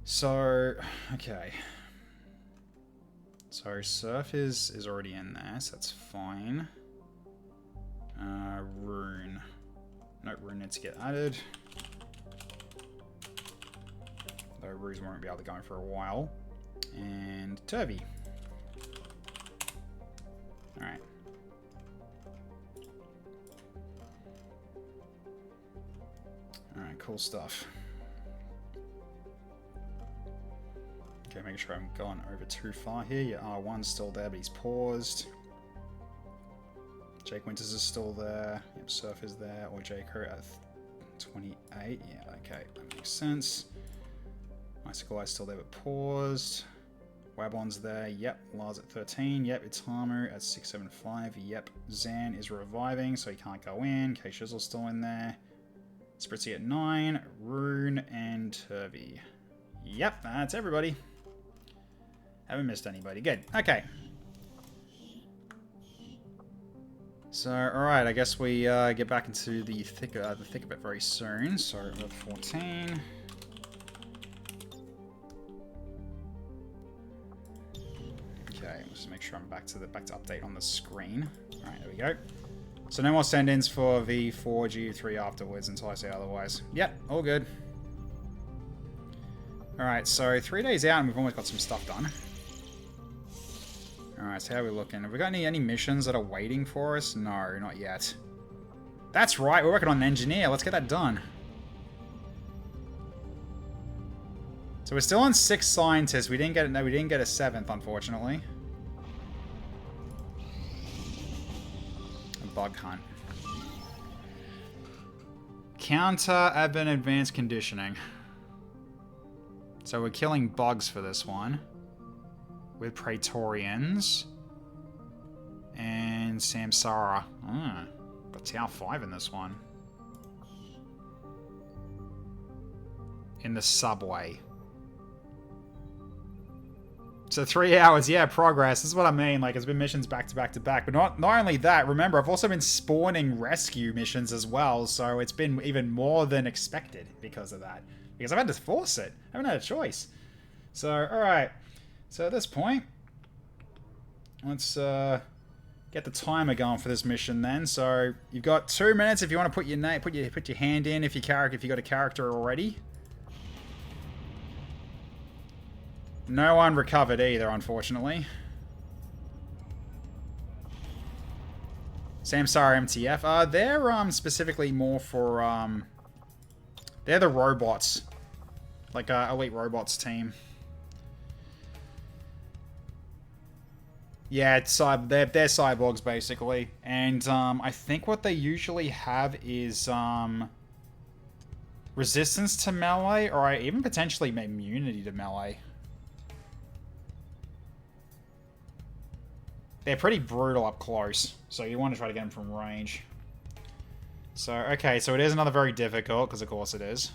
So, okay. So Surf is already in there, so that's fine. Rune. No, Rune needs to get added. Though Ruse won't be able to go in for a while. And Tervy. Alright. Alright, cool stuff. Okay, making sure I haven't gone over too far here. Your R1's still there, but he's paused. Jake Winters is still there. Yep, Surf is there. Or Jaco at 28. Yeah, okay, that makes sense. Icicle Eye's still there, but paused. Wabon's there. Yep. Lars at 13. Yep, it's Hamu at 675. Yep. Zan is reviving, so he can't go in. K Shizzle's still in there. Spritzy at 9. Rune and Tervy. Yep, that's everybody. Haven't missed anybody. Good. Okay. So, alright, I guess we get back into the thick of it very soon. So, Earth-14. Okay, let's just make sure I'm back to update on the screen. Alright, there we go. So no more send-ins for V4, G3 afterwards until I say otherwise. Yep, all good. Alright, so 3 days out and we've almost got some stuff done. Alright, so how are we looking? Have we got any missions that are waiting for us? No, not yet. That's right, we're working on an engineer. Let's get that done. So we're still on 6 scientists. We didn't get a 7th, unfortunately. A Bughunt. Counter Advent Advanced Conditioning. So we're killing bugs for this one. With Praetorians. And Samsara. Got Tau 5 in this one. In the subway. So 3 hours, yeah, progress. This is what I mean. Like, it's been missions back to back to back. But not only that, remember, I've also been spawning rescue missions as well. So it's been even more than expected because of that. Because I've had to force it. I haven't had a choice. So, alright. So at this point, let's get the timer going for this mission then. So you've got 2 minutes if you want to put your name, put your hand in if you got a character already. No one recovered either, unfortunately. Samsara MTF. They're specifically more for they're the robots, like elite robots team. Yeah, it's they're cyborgs basically, and I think what they usually have is resistance to melee, or even potentially immunity to melee. They're pretty brutal up close, so you want to try to get them from range. So, okay, so it is another very difficult, because of course it is.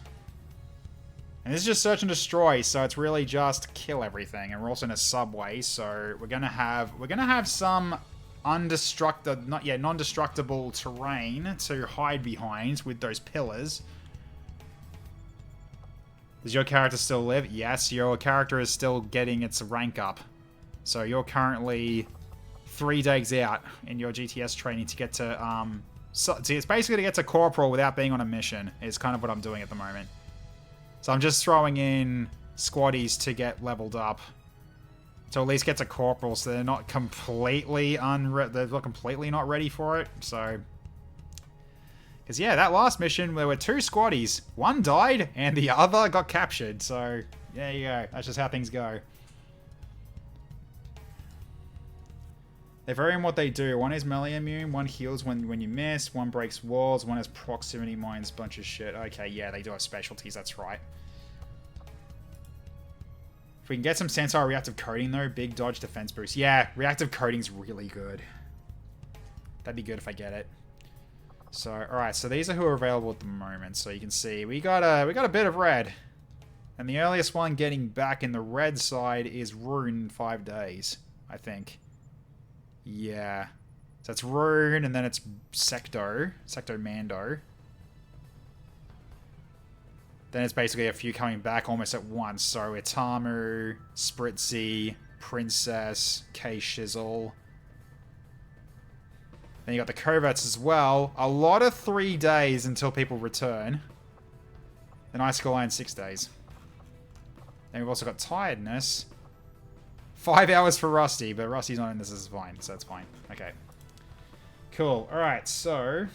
And this is just search and destroy, so it's really just kill everything. And we're also in a subway, so we're gonna have some non-destructible terrain to hide behind with those pillars. Does your character still live? Yes, your character is still getting its rank up. So you're currently 3 days out in your GTS training to get to, so it's basically to get to Corporal without being on a mission, is kind of what I'm doing at the moment. So I'm just throwing in squaddies to get leveled up. To at least get to Corporal, so they're not completely not ready for it, so... Because, yeah, that last mission, there were 2 squaddies. One died, and the other got captured. So, there you go. That's just how things go. They vary in what they do. One is melee immune, one heals when you miss, one breaks walls, one has proximity mines, bunch of shit. Okay, yeah, they do have specialties, that's right. If we can get some Sensor reactive coating, though, big dodge defense boost. Yeah, reactive coating's really good. That'd be good if I get it. So, alright, so these are who are available at the moment. So you can see, we got a bit of red. And the earliest one getting back in the red side is Rune in 5 days, I think. Yeah. So it's Rune, and then it's Secto Mando. Then it's basically a few coming back almost at once. So Itamu, Spritzy, Princess, K-Shizzle. Then you got the coverts as well. A lot of 3 days until people return. Then Icicle Iron 6 days. Then we've also got Tiredness. 5 hours for Rusty, but Rusty's not in this, is fine, so that's fine. Okay. Cool. Alright, so...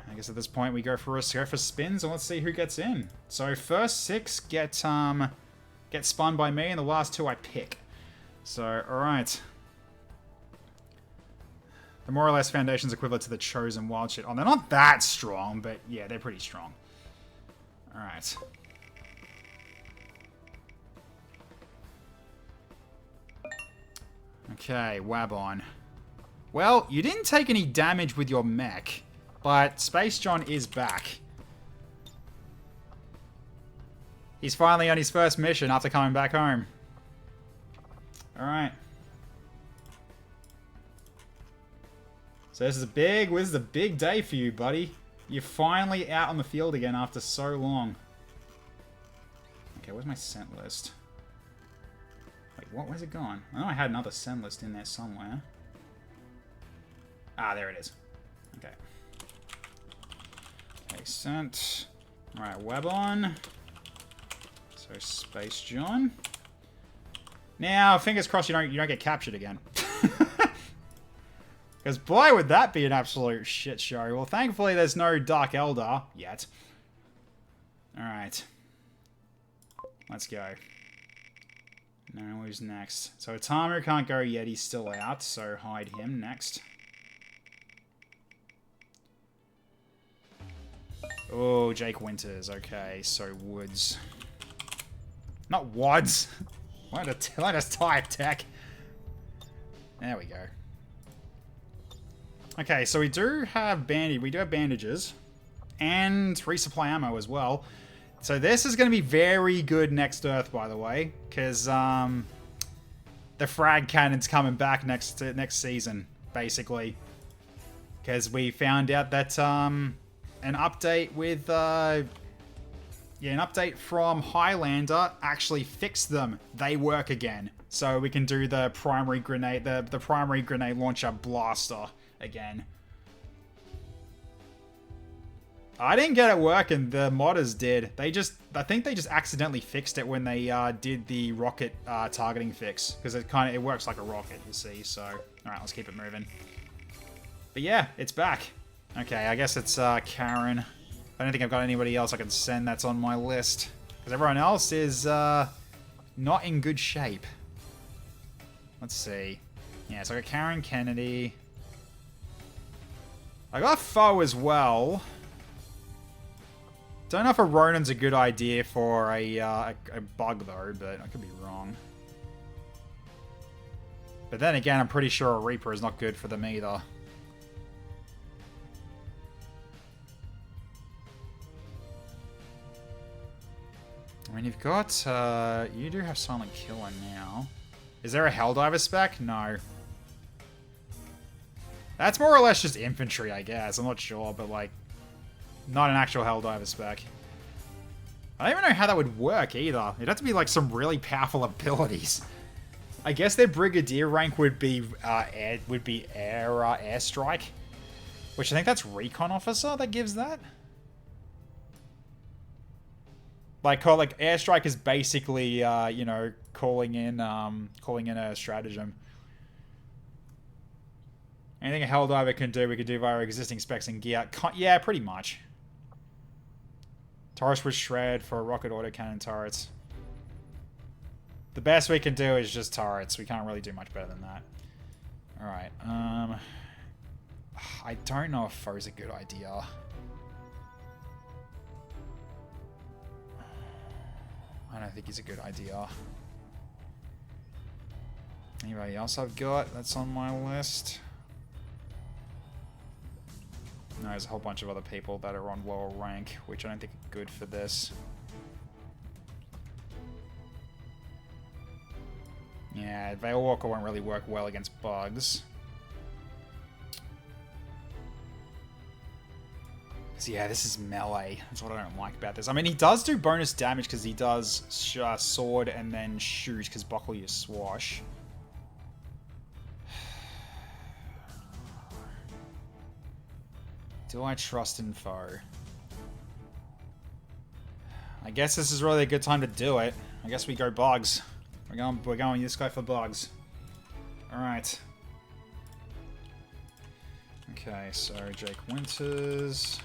I guess at this point we go for spins, and let's see who gets in. So first 6 get spun by me, and the last 2 I pick. So, alright. The more or less Foundation's equivalent to the Chosen Wild shit. Oh, they're not that strong, but yeah, they're pretty strong. Alright. Okay, Wabon. Well, you didn't take any damage with your mech, but Space John is back. He's finally on his first mission after coming back home. Alright. So this is a big day for you, buddy. You're finally out on the field again after so long. Okay, where's my scent list? Wait, what? Where's it gone? I know I had another scent list in there somewhere. Ah, there it is. Okay. Okay, scent. Alright, Wabon. So Space John. Now, fingers crossed you don't get captured again. Because boy, would that be an absolute shit show. Well, thankfully there's no Dark Elder yet. Alright. Let's go. Now who's next? So Itamu can't go yet, he's still out, so hide him next. Oh, Jake Winters. Okay, so Woods. Not Wads. Why does type tech? There we go. Okay, so we do have bandages and resupply ammo as well. So this is going to be very good next Earth, by the way, because the frag cannon's coming back next season, basically. Because we found out that an update with an update from Highlander actually fixed them. They work again, so we can do the primary grenade, the primary grenade launcher blaster again. I didn't get it working, the modders did. I think they just accidentally fixed it when they did the rocket targeting fix, because it works like a rocket, you see, so alright, let's keep it moving. But yeah, it's back. Okay, I guess it's Karen. I don't think I've got anybody else I can send that's on my list, because everyone else is not in good shape. Let's see. Yeah, so I got Karen Kennedy. I got Foe as well. Don't know if a Ronin's a good idea for a bug though, but I could be wrong. But then again, I'm pretty sure a Reaper is not good for them either. I mean, you've got, you do have Silent Killer now. Is there a Helldiver spec? No. That's more or less just infantry, I guess. I'm not sure, but like... Not an actual Helldiver spec. I don't even know how that would work either. It'd have to be like some really powerful abilities. I guess their Brigadier rank would be airstrike, which I think that's Recon Officer that gives that. Like airstrike is basically you know, calling in a stratagem. Anything a Helldiver can do, we could do via existing specs and gear. Yeah, pretty much. Taurus with Shred for rocket autocannon turrets. The best we can do is just turrets. We can't really do much better than that. Alright, I don't know if foe's a good idea. I don't think he's a good idea. Anybody else I've got that's on my list? No, there's a whole bunch of other people that are on lower rank, which I don't think are good for this. Yeah, Veil Walker won't really work well against bugs. Because, yeah, this is melee. That's what I don't like about this. I mean, he does do bonus damage because he does sword and then shoot because buckle your swash. Do I trust in foe? I guess this is really a good time to do it. I guess we go bugs. We're going this guy for bugs. Alright. Okay, so Jake Winters.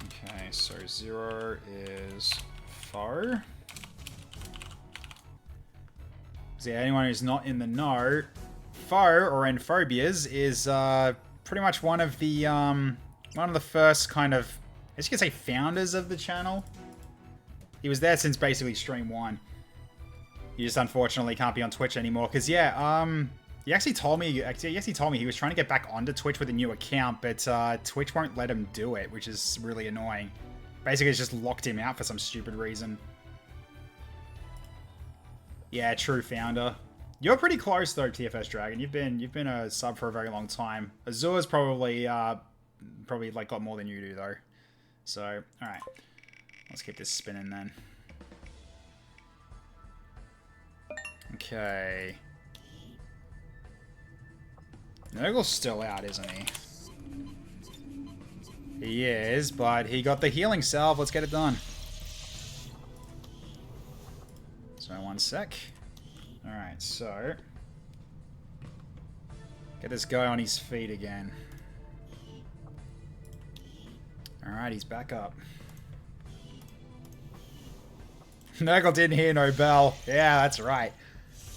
Okay, so 0 is foe. So yeah, anyone who's not in the know, foe or Enphobias is pretty much one of the first kind of, I guess you could say, founders of the channel. He was there since basically stream 1. He just unfortunately can't be on Twitch anymore because yeah, he actually told me he was trying to get back onto Twitch with a new account, but Twitch won't let him do it, which is really annoying. Basically, it's just locked him out for some stupid reason. Yeah, true founder. You're pretty close though, TFS Dragon. You've been a sub for a very long time. Azur's probably like got more than you do though. So, all right, let's keep this spinning then. Okay. Nurgle's still out, isn't he? He is, but he got the healing salve. Let's get it done. So, one sec. Alright, so... get this guy on his feet again. Alright, he's back up. Nurgle didn't hear no bell. Yeah, that's right.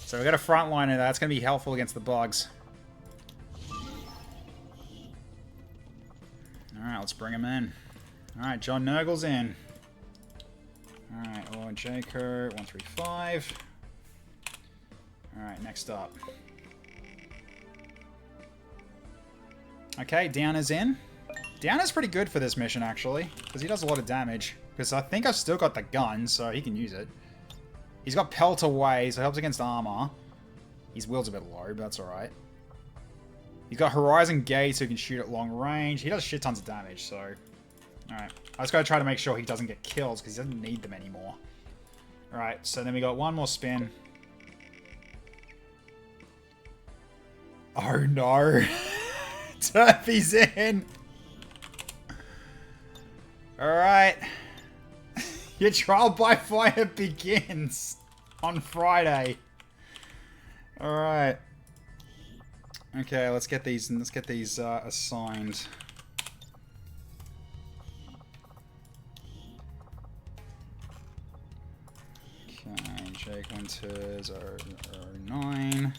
So we got a frontliner that's going to be helpful against the bugs. Alright, let's bring him in. Alright, John Nurgle's in. Alright, Owen Jaco, 135. Alright, next up. Okay, Downer's in. Downer's pretty good for this mission, actually, because he does a lot of damage. Because I think I've still got the gun, so he can use it. He's got Pelt Away, so it helps against armor. His will's a bit low, but that's alright. He's got Horizon Gate, so he can shoot at long range. He does shit tons of damage, so... alright. I just gotta try to make sure he doesn't get kills, because he doesn't need them anymore. Alright, so then we got one more spin. Oh no! Tervy's in! Alright. Your trial by fire begins on Friday. Alright. Okay, let's get these assigned. Okay, Jake Winters 09.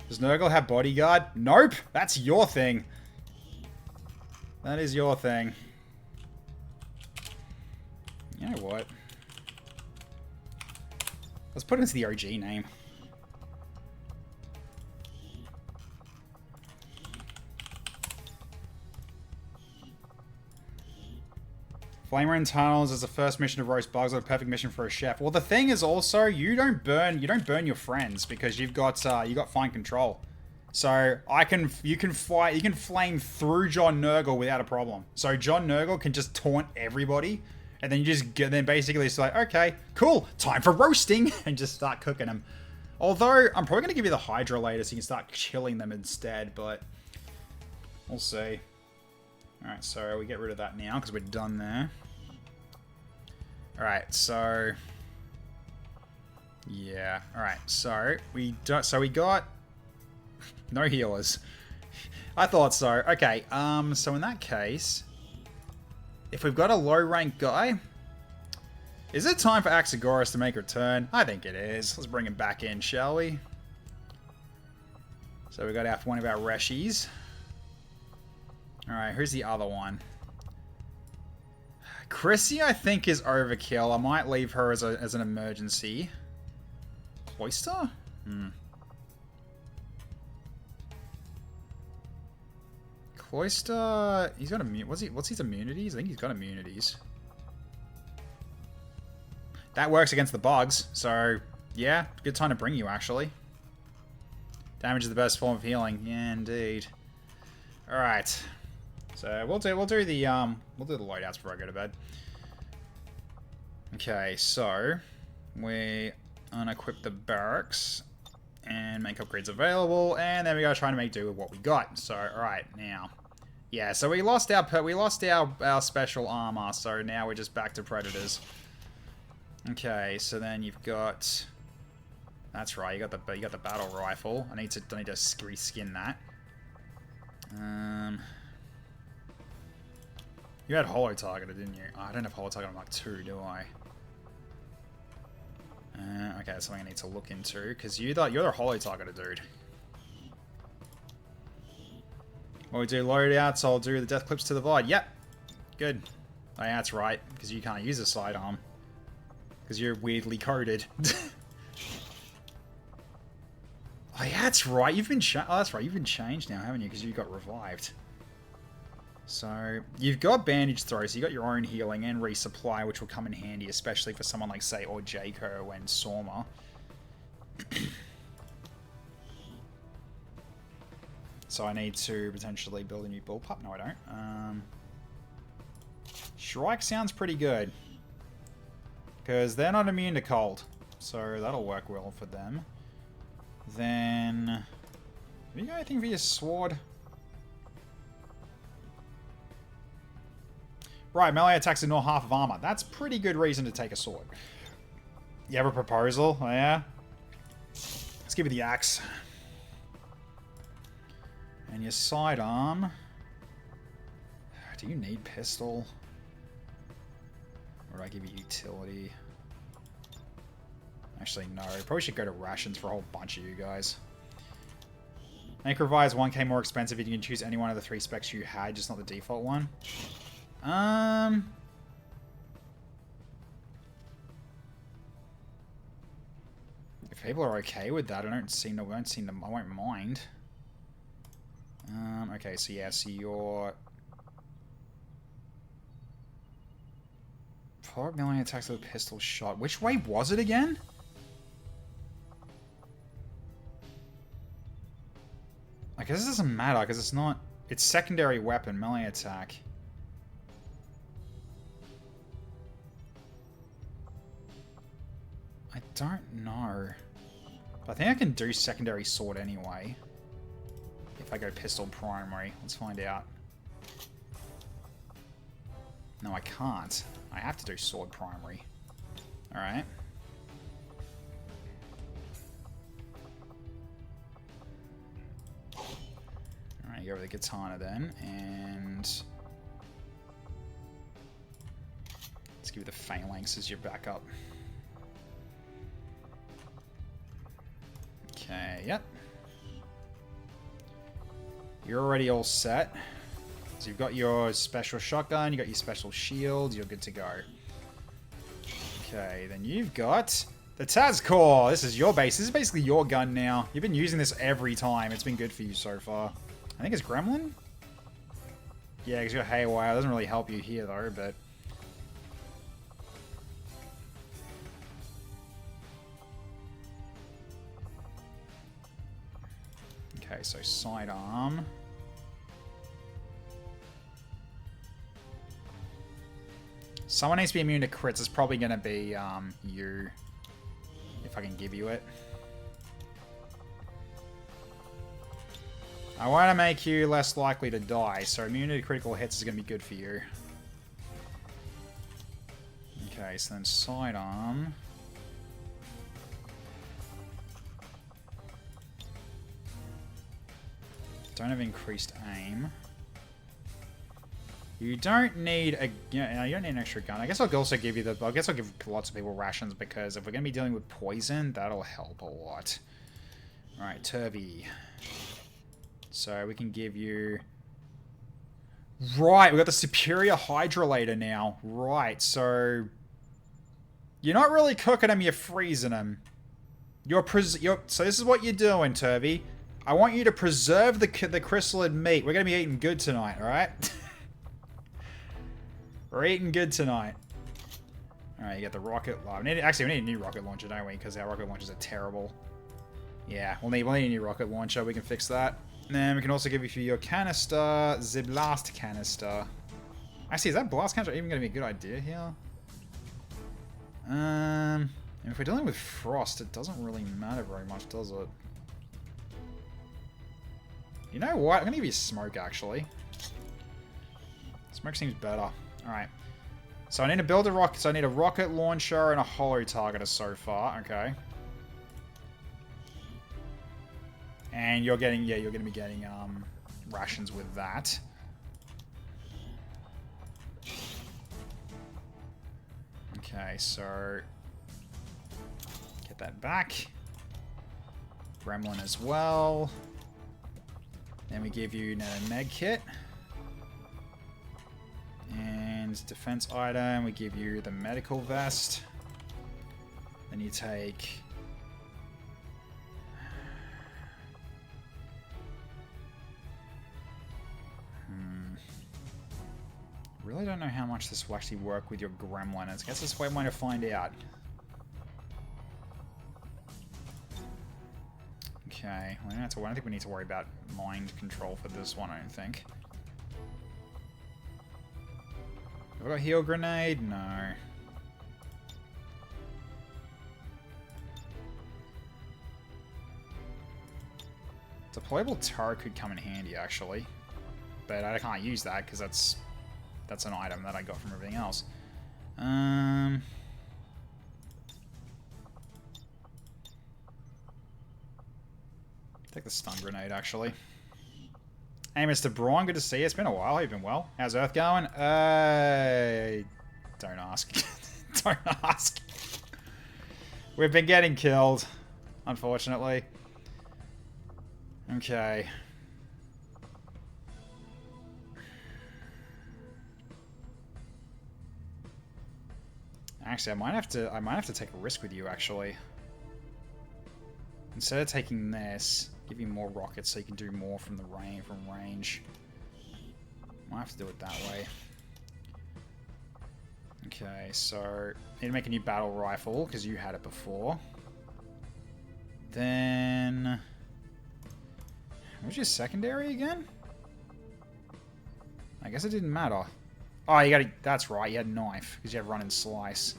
Does Nurgle have bodyguard? Nope! That's your thing. That is your thing. You know what? Let's put it into the OG name. Flamer in Tunnels is the first mission to roast bugs. What a perfect mission for a chef. Well, the thing is also you don't burn your friends because you've got fine control. So you can flame through John Nurgle without a problem. So John Nurgle can just taunt everybody, and then you just get, then basically it's like, okay, cool, time for roasting, and just start cooking them. Although I'm probably gonna give you the Hydra later, so you can start chilling them instead, but we'll see. All right, so we get rid of that now because we're done there. All right, so yeah, all right, so we got no healers. I thought so. Okay, so in that case, if we've got a low rank guy, is it time for XCHAOS to make a return? I think it is. Let's bring him back in, shall we? So we got one of our Reshies. Alright, who's the other one? Chrissy, I think, is overkill. I might leave her as an emergency. Cloister? Cloister, he's got what's his immunities? I think he's got immunities. That works against the bugs, so yeah, good time to bring you actually. Damage is the best form of healing. Yeah, indeed. All right, so we'll do the loadouts before I go to bed. Okay, so we unequip the barracks and make upgrades available, and then we gotta try to make do with what we got. So, all right, now, yeah, so we lost our special armor, so now we're just back to predators. Okay, so then you've got, that's right, you got the battle rifle. I need to reskin that. You had holo targeted, didn't you? Oh, I don't have holo target on Mark 2, do I? Okay, that's something I need to look into, because you're the holo targeted dude. When we do loadouts, I'll do the death clips to the VOD. Yep, good. Oh, yeah, that's right, because you can't use a sidearm. Because you're weirdly coded. Oh yeah, that's right. You've been You've been changed now, haven't you? Because you got revived. So you've got bandage throw, so you got your own healing and resupply, which will come in handy, especially for someone like, say, or Jayco and Sorma. So I need to potentially build a new bullpup. No, I don't. Shrike sounds pretty good. Because they're not immune to cold. So that'll work well for them. Then, have you got anything for your sword? Right, melee attacks ignore half of armor. That's pretty good reason to take a sword. You have a proposal? Oh, yeah? Let's give you the axe. And your sidearm. Do you need pistol? Or do I give you utility? Actually, no. Probably should go to rations for a whole bunch of you guys. Make revise 1k more expensive if you can choose any one of the 3 specs you had, just not the default one. If people are okay with that, I won't mind. Okay, so yeah, so your forward melee attacks with a pistol shot. Which way was it again? I guess it doesn't matter because it's not. It's secondary weapon melee attack. I don't know. But I think I can do secondary sword anyway. If I go pistol primary. Let's find out. No, I can't. I have to do sword primary. Alright. Alright, go over the katana then, and let's give you the phalanx as your backup. Okay, yep. You're already all set. So you've got your special shotgun, you got your special shield, you're good to go. Okay, then you've got the Tazcore. This is your base. This is basically your gun now. You've been using this every time. It's been good for you so far. I think it's Gremlin? Yeah, because you're Haywire. It doesn't really help you here though, but... Okay, so sidearm. Someone needs to be immune to crits. It's probably going to be you. If I can give you it. I want to make you less likely to die, so immunity to critical hits is going to be good for you. Okay, so then sidearm. Don't have increased aim. You don't need a, you don't need an extra gun. I guess I'll also give you the, I guess I'll give lots of people rations because if we're going to be dealing with poison, that'll help a lot. Alright, Tervy. So we can give you, right, we've got the superior hydrolator now. Right, so you're not really cooking them, you're freezing them. So this is what you're doing, Tervy. I want you to preserve the crystalline meat. We're going to be eating good tonight, alright? We're eating good tonight. Alright, you got the rocket launcher. Actually, we need a new rocket launcher, don't we? Because our rocket launchers are terrible. Yeah, we'll need a new rocket launcher. We can fix that. And then we can also give you for your canister, the blast canister. Actually, is that blast canister even going to be a good idea here? And if we're dealing with frost, it doesn't really matter very much, does it? You know what? I'm going to give you smoke, actually. Smoke seems better. Alright. So I need to build a rocket. So I need a rocket launcher and a hollow targeter so far. Okay. And you're getting, yeah, you're going to be getting rations with that. Okay, so get that back. Gremlin as well. Then we give you another med kit. And defense item, we give you the medical vest. Then you take... Really don't know how much this will actually work with your gremlin. I guess that's one way to find out. Okay, well, I don't think we need to worry about mind control for this one, I don't think. Have I got a heal grenade? No. Deployable turret could come in handy, actually. But I can't use that because that's an item that I got from everything else. Take the stun grenade, actually. Hey, Mr. Braun, good to see you. It's been a while. You've been well. How's Earth going? Don't ask. Don't ask. We've been getting killed, unfortunately. Okay. Actually, I might have to take a risk with you, actually. Instead of taking this, give you more rockets so you can do more from range. Might have to do it that way. Okay, so need to make a new battle rifle because you had it before. Then, what's your secondary again? I guess it didn't matter. Oh, you got. That's right. You had knife because you have run and slice.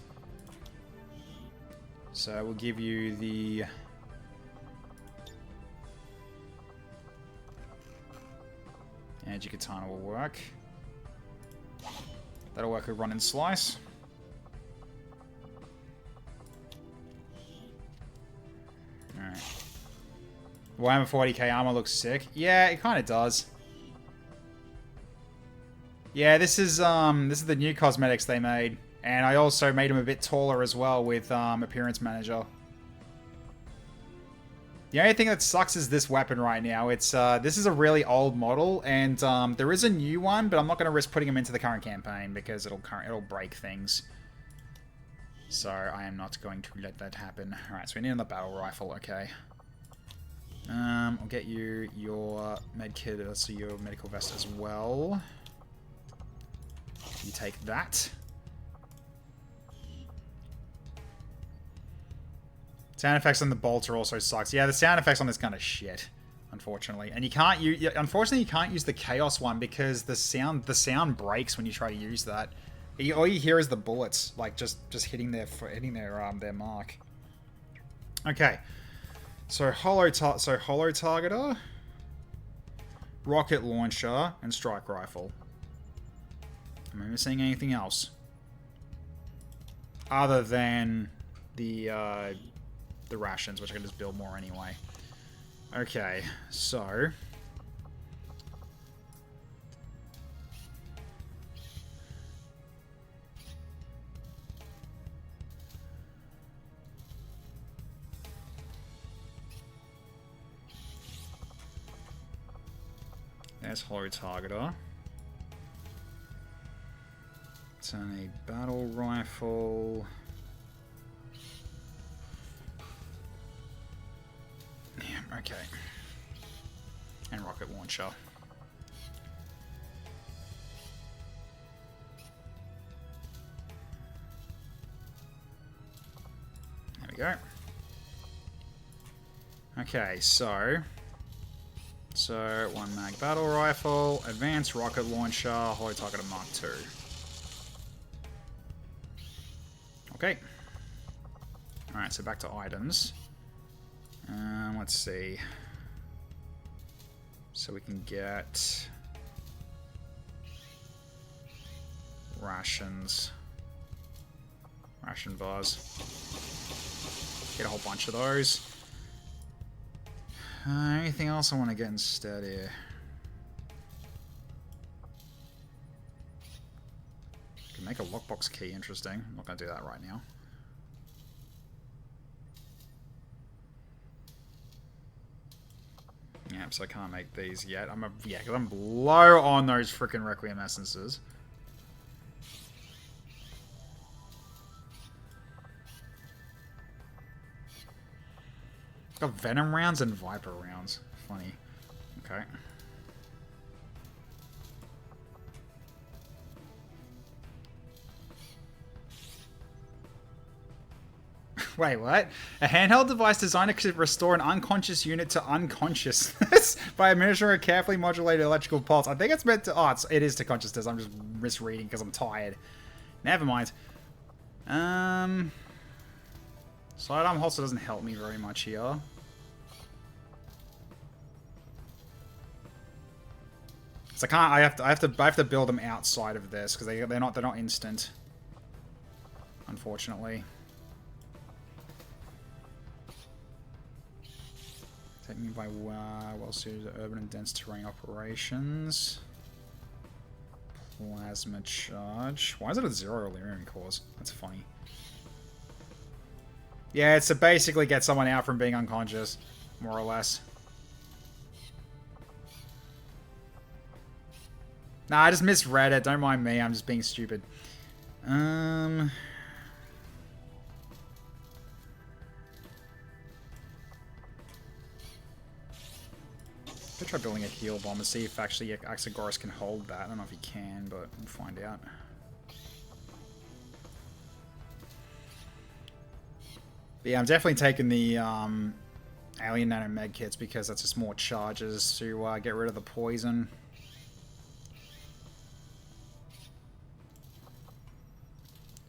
So we'll give you the. Energy katana will work. That'll work with run and slice. Alright. Warhammer 40k armor looks sick. Yeah, it kind of does. Yeah, this is the new cosmetics they made, and I also made him a bit taller as well with Appearance Manager. The only thing that sucks is this weapon right now. It's this is a really old model, and there is a new one, but I'm not going to risk putting him into the current campaign because it'll break things. So I am not going to let that happen. All right, so we need another battle rifle. Okay. I'll get you your med kit, so your medical vest as well. You take that. Sound effects on the bolter also sucks. Yeah, the sound effects on this kind of shit, unfortunately. And you can't use, unfortunately, you can't use the Chaos one because the sound breaks when you try to use that. All you hear is the bullets, like just hitting their mark. Okay, so holo targeter, rocket launcher, and strike rifle. Am I missing anything else other than the rations, which I can just build more anyway? Okay, so there's holo targeter. Turn a battle rifle. Yeah, okay. And rocket launcher. There we go. Okay, so one mag battle rifle, advanced rocket launcher, holo targeter Mark II. Okay. Alright, so back to items. Let's see. So we can get rations. Ration bars. Get a whole bunch of those. Anything else I want to get instead here? I can make a lockbox key interesting. I'm not going to do that right now. Yeah, so I can't make these yet. Yeah, because I'm low on those freaking Requiem essences. Got Venom rounds and Viper rounds. Funny. Okay. Wait, what? A handheld device designed to restore an unconscious unit to unconsciousness by administering a carefully modulated electrical pulse. I think it's meant to... Oh, it is to consciousness. I'm just misreading because I'm tired. Never mind. Sidearm holster doesn't help me very much here. So I have to build them outside of this because they're not instant. Unfortunately. Taking me by well-suited urban and dense terrain operations. Plasma charge. Why is it a 0 Illyrian cores? That's funny. Yeah, it's to basically get someone out from being unconscious, more or less. Nah, I just misread it. Don't mind me. I'm just being stupid. I'll try building a heal bomb and see if actually XCHAOS can hold that. I don't know if he can, but we'll find out. But yeah, I'm definitely taking the Alien Nano Med Kits because that's just more charges to get rid of the poison.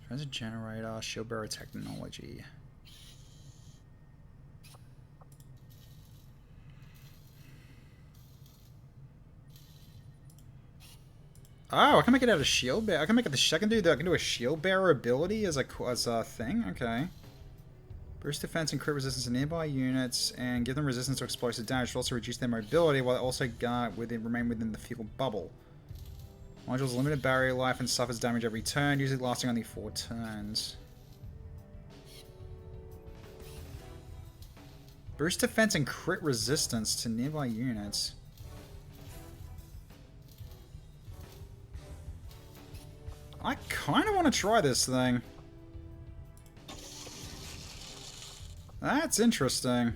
Treasure generator, shield bearer technology. Oh, I can make it out of shield bearer. I can make it I can do a shield bearer ability as a thing. Okay. Boost defense and crit resistance to nearby units and give them resistance to explosive damage. Will also reduce their mobility while also remain within the field bubble. Module's limited barrier life and suffers damage every turn, usually lasting only 4 turns. Boost defense and crit resistance to nearby units. I kind of want to try this thing. That's interesting.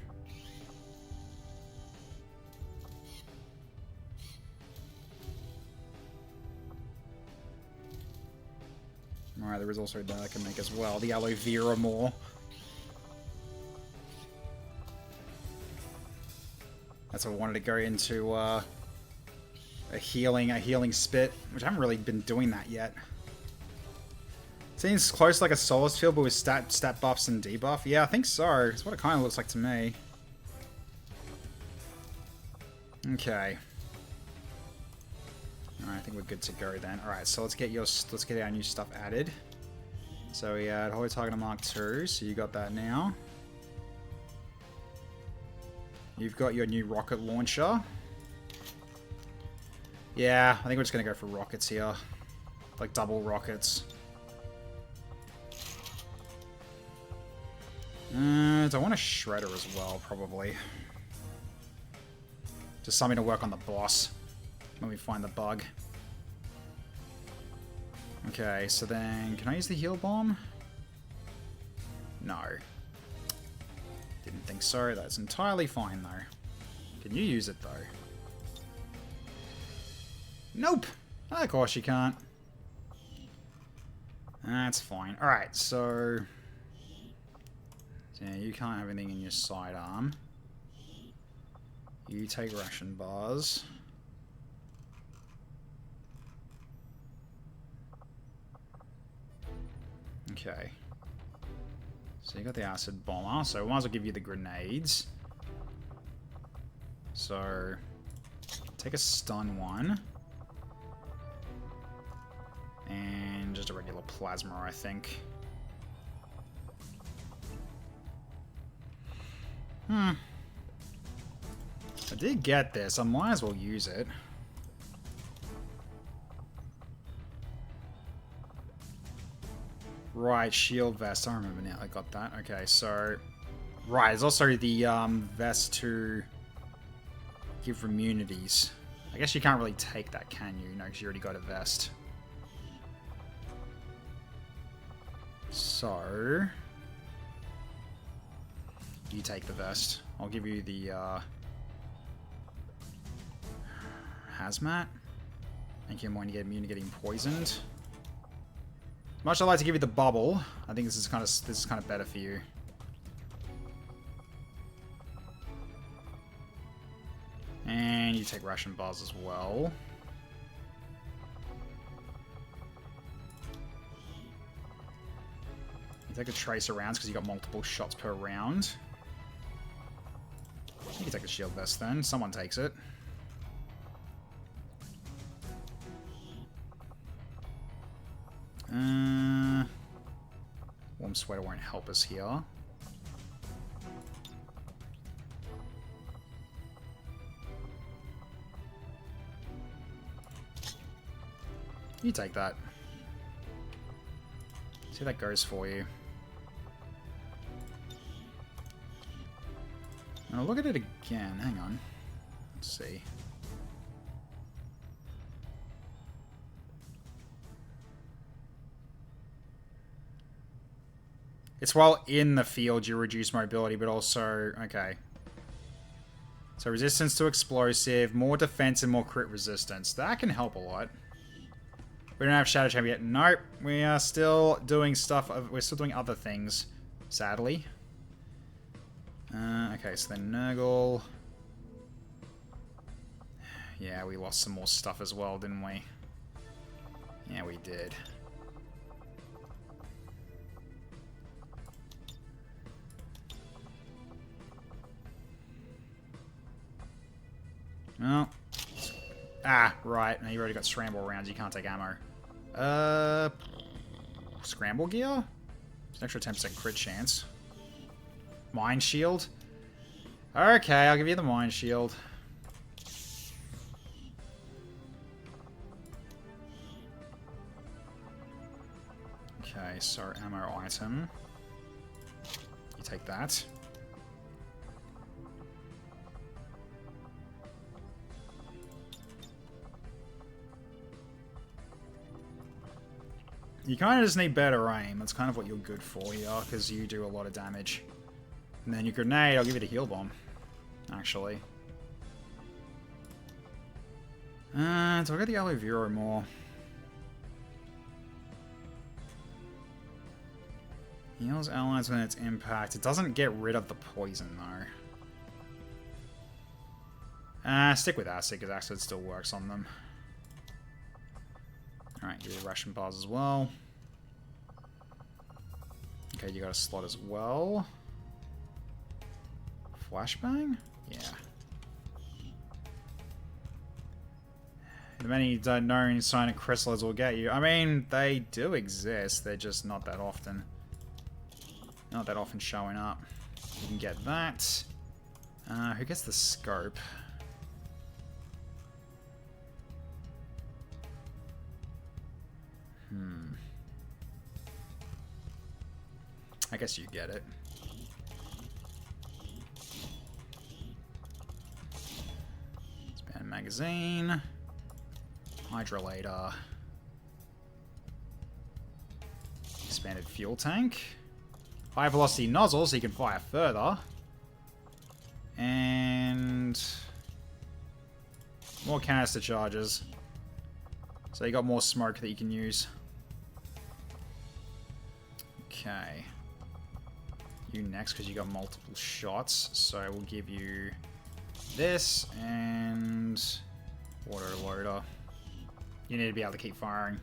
Alright, there is also that I can make as well. The aloe vera more. That's what I wanted to go into a healing spit, which I haven't really been doing that yet. Seems close to like a Solace field, but with stat buffs and debuff. Yeah, I think so. That's what it kind of looks like to me. Okay. Alright, I think we're good to go then. Alright, so let's get our new stuff added. So we had Holy Target Mark II, so you got that now. You've got your new rocket launcher. Yeah, I think we're just gonna go for rockets here. Like double rockets. I want a shredder as well, probably. Just something to work on the boss when we find the bug. Okay, so then can I use the heal bomb? No. Didn't think so. That's entirely fine though. Can you use it though? Nope. Of course you can't. That's fine. Alright, so yeah, you can't have anything in your sidearm. You take ration bars. Okay. So you got the acid bomber, so we might as well give you the grenades. So take a stun one. And just a regular plasma, I think. I did get this, I might as well use it. Right, shield vest, I remember now, I got that. Okay, so... Right, there's also the vest to give immunities. I guess you can't really take that, can you? No, because you already got a vest. So... You take the vest. I'll give you the hazmat. Thank you, I'm going to get immune to getting poisoned. Much I'd like to give you the bubble. I think this is kind of better for you. And you take ration bars as well. You take a tracer rounds because you got multiple shots per round. You can take the shield vest then. Someone takes it. Warm sweater won't help us here. You take that. See how that goes for you. Now look at it again. Hang on. Let's see. It's while in the field you reduce mobility, but also... Okay. So resistance to explosive, more defense and more crit resistance. That can help a lot. We don't have Shadow Chamber yet. Nope. We are still doing stuff... We're still doing other things, sadly. Okay, so then Nurgle. Yeah, we lost some more stuff as well, didn't we? Yeah, we did. Well. Ah, right. Now you already got scramble rounds. You can't take ammo. Scramble gear? It's an extra 10% crit chance. Mind shield? Okay, I'll give you the mind shield. Okay, so ammo item. You take that. You kind of just need better aim. That's kind of what you're good for here, because you do a lot of damage. And then your grenade, I'll give you the heal bomb, actually. So I'll get the aloe vera more. Heals allies when it's impact. It doesn't get rid of the poison, though. Stick with acid, because acid still works on them. Alright, give you ration bars as well. Okay, you got a slot as well. Flashbang? Yeah. The many known sonic crystals will get you. I mean, they do exist. They're just not that often. Not that often showing up. You can get that. Who gets the scope? I guess you get it. Expand magazine. Hydrolator. Expanded fuel tank. High velocity nozzle so you can fire further. And more canister charges. So you got more smoke that you can use. Okay. You next because you got multiple shots. So we'll give you this and water loader. You need to be able to keep firing.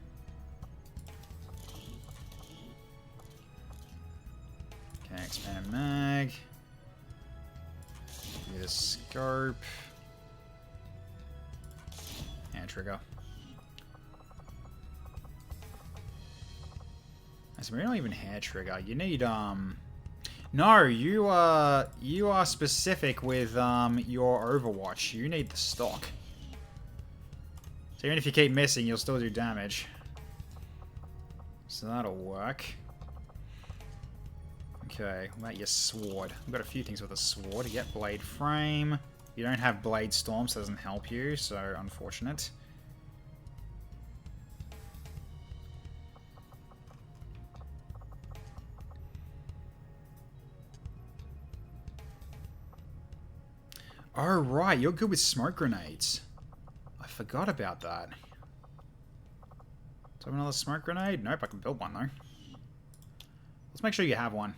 Okay, expanded mag. Give me the scope. And trigger. So we're not even hair trigger. You need no, you are specific with your Overwatch. You need the stock. So even if you keep missing, you'll still do damage. So that'll work. Okay, what about your sword? We've got a few things with a sword. You get blade frame. You don't have blade storm, so it doesn't help you, so unfortunate. Oh, right, you're good with smoke grenades. I forgot about that. Do I have another smoke grenade? Nope, I can build one, though. Let's make sure you have one.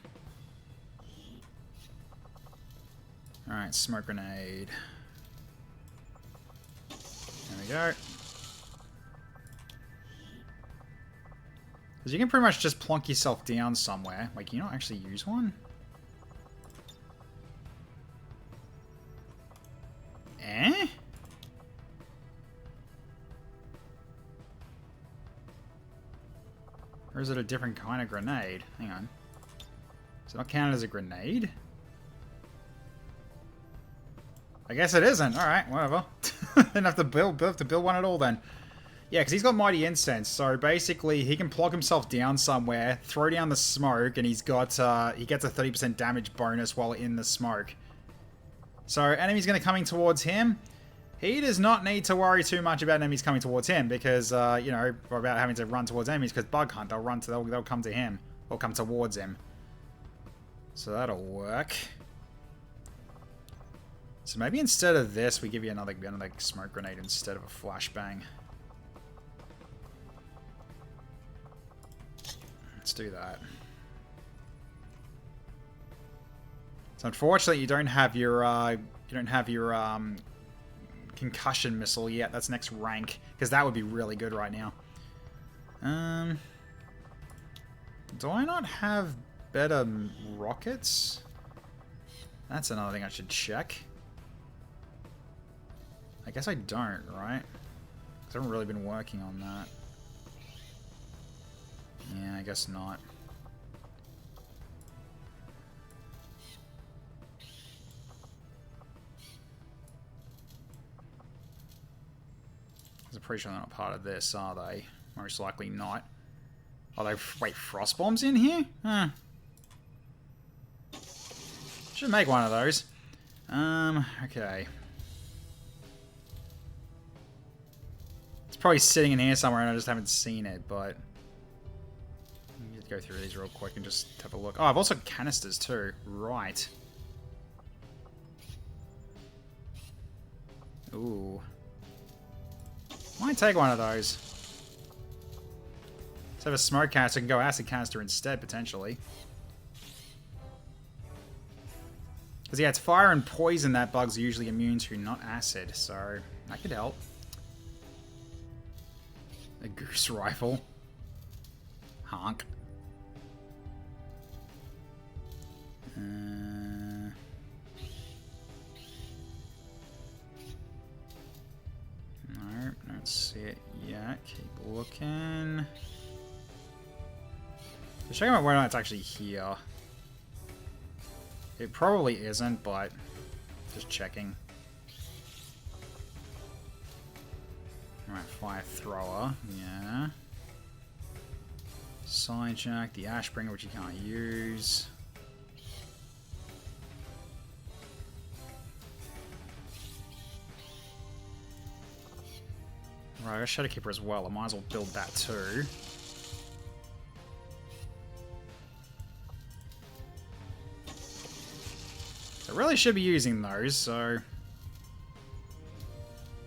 Alright, smoke grenade. There we go. Because you can pretty much just plonk yourself down somewhere. Wait, can you not actually use one? Eh? Or is it a different kind of grenade? Hang on. Is it not counted as a grenade? I guess it isn't. Alright, whatever. Didn't have to build one at all then. Yeah, because he's got Mighty Incense, so basically he can plug himself down somewhere, throw down the smoke, and he gets a 30% damage bonus while in the smoke. So enemies going to coming towards him. He does not need to worry too much about enemies coming towards him because, you know, or about having to run towards enemies because Bughunt, they'll come to him or come towards him. So that'll work. So maybe instead of this, we give you another smoke grenade instead of a flashbang. Let's do that. So unfortunately, you don't have your concussion missile yet. That's next rank because that would be really good right now. Do I not have better rockets? That's another thing I should check. I guess I don't, right? Because I haven't really been working on that. Yeah, I guess not. I'm pretty sure they're not part of this, are they? Most likely not. Are they... Wait, frost bombs in here? Huh. Should make one of those. Okay. It's probably sitting in here somewhere and I just haven't seen it, but... Let me go through these real quick and just have a look. Oh, I've also got canisters too. Right. Ooh. Might take one of those. Let's have a smoke canister. I can go acid canister instead, potentially. Because, yeah, it's fire and poison that bugs are usually immune to, not acid. So, that could help. A goose rifle. Honk. No, don't see it yet. Keep looking. Just checking out whether or not it's actually here. It probably isn't, but just checking. Alright, fire thrower, yeah. Sidejack, the Ashbringer, which you can't use. Right, I got Shadowkeeper as well. I might as well build that too. I really should be using those, so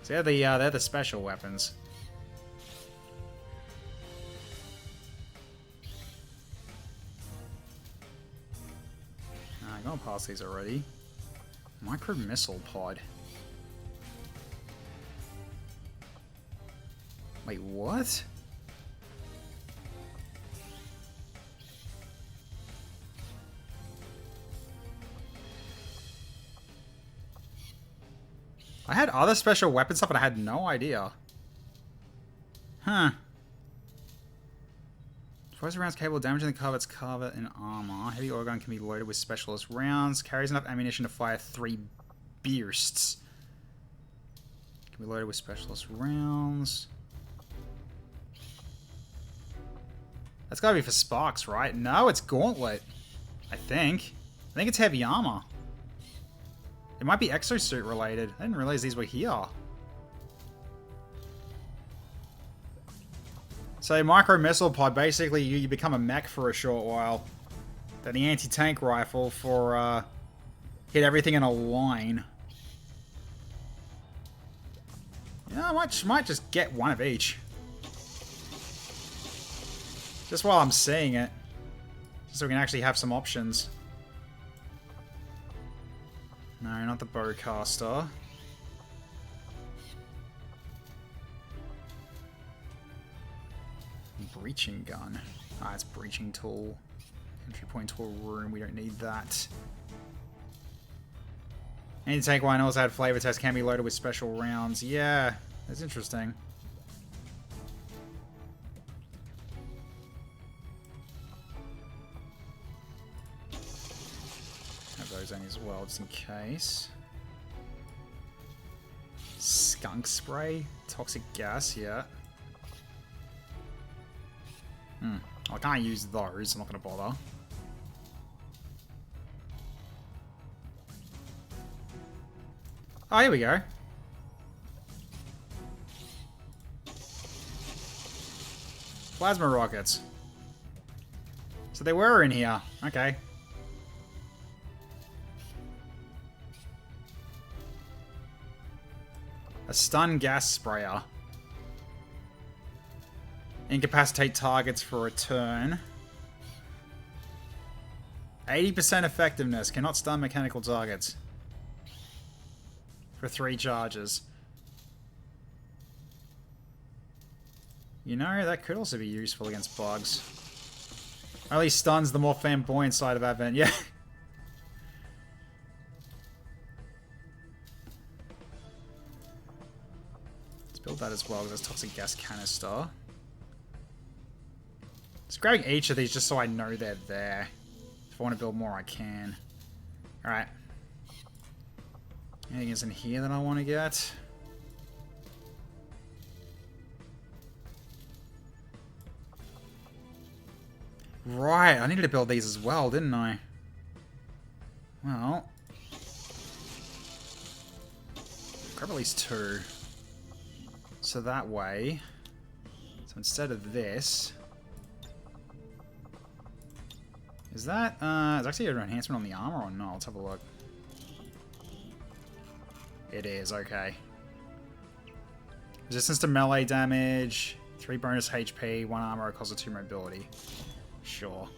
they're the special weapons. I got past these already. Micro missile pod. Wait, what? I had other special weapon stuff and I had no idea. Huh. Fires rounds capable of damaging the carvet's carvet in armor. Heavy organ can be loaded with specialist rounds. Carries enough ammunition to fire 3 bursts. Can be loaded with specialist rounds. That's gotta be for sparks, right? No, it's gauntlet. I think it's heavy armor. It might be exosuit related. I didn't realize these were here. So micro missile pod, basically you become a mech for a short while. Then the anti-tank rifle for hit everything in a line. Yeah, I might just get one of each. Just while I'm seeing it. So we can actually have some options. No, not the bowcaster. Breaching gun. Ah, it's breaching tool. Entry point to a room. We don't need that. Anti-tank one also had flavor test. Can be loaded with special rounds. Yeah, that's interesting. As well, just in case. Skunk spray? Toxic gas, yeah. I can't use those, I'm not gonna bother. Oh, here we go. Plasma rockets. So they were in here. Okay. A stun gas sprayer. Incapacitate targets for a turn. 80% effectiveness. Cannot stun mechanical targets. For 3 charges. You know, that could also be useful against bugs. Only stuns the more flamboyant side of Advent. Yeah. Build that as well, because there's toxic gas canister. Just grabbing each of these just so I know they're there. If I want to build more, I can. Alright. Anything is in here that I want to get? Right, I needed to build these as well, didn't I? Well. Grab at least 2. So that way, so instead of this, is that, is actually an enhancement on the armor or not? Let's have a look. It is, okay. Resistance to melee damage, 3 bonus HP, 1 armor, cost of 2 mobility. Sure.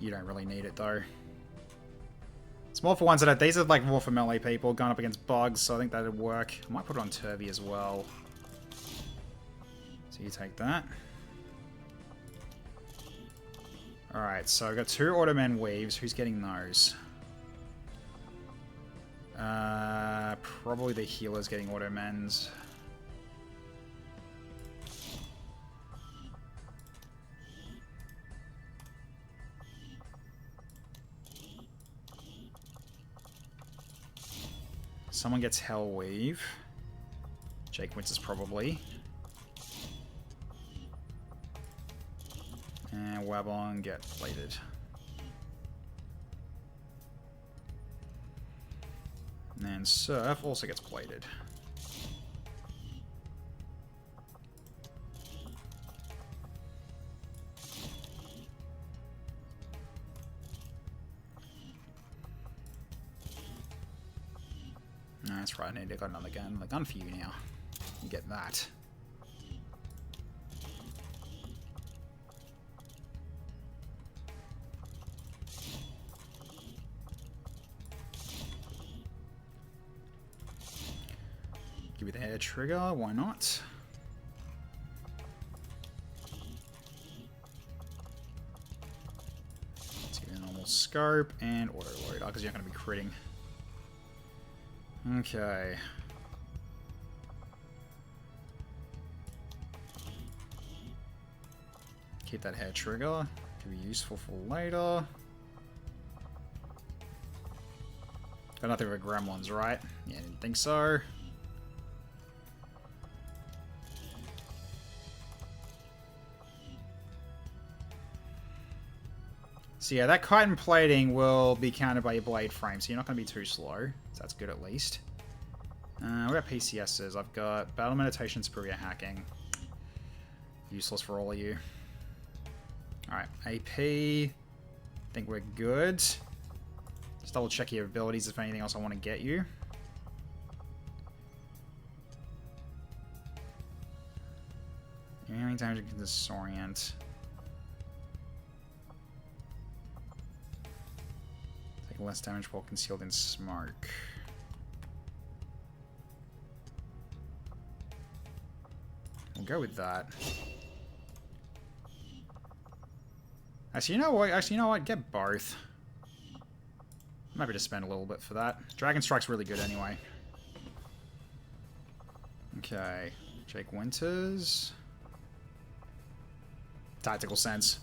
You don't really need it though. It's more for ones that are, these are like more for melee people going up against bugs, so I think that'd work. I might put it on Tervy as well. So you take that. Alright, so I've got 2 Automan Weaves. Who's getting those? Probably the healer's getting Automans. Someone gets Hell Weave. Jake Winters probably. And Wabon get Bladed. And then Surf also gets Bladed. That's right, I need to get another gun. The gun for you now. You get that. Give me the hair trigger, why not? Let's give it a normal scope and auto loader because you're not going to be critting. Okay. Keep that hair trigger. Could be useful for later. Got nothing for gremlins, right? Yeah, didn't think so. So yeah, that chitin plating will be countered by your blade frame, so you're not going to be too slow. So that's good at least. What about PCSs? I've got Battle Meditation, Superior Hacking. Useless for all of you. Alright, AP. I think we're good. Just double check your abilities if anything else I want to get you. Any damage you can disorient. Take less damage while concealed in smoke. We'll go with that. Actually, you know what? Get both. I'm happy to spend a little bit for that. Dragon Strike's really good anyway. Okay. Jake Winters. Tactical Sense.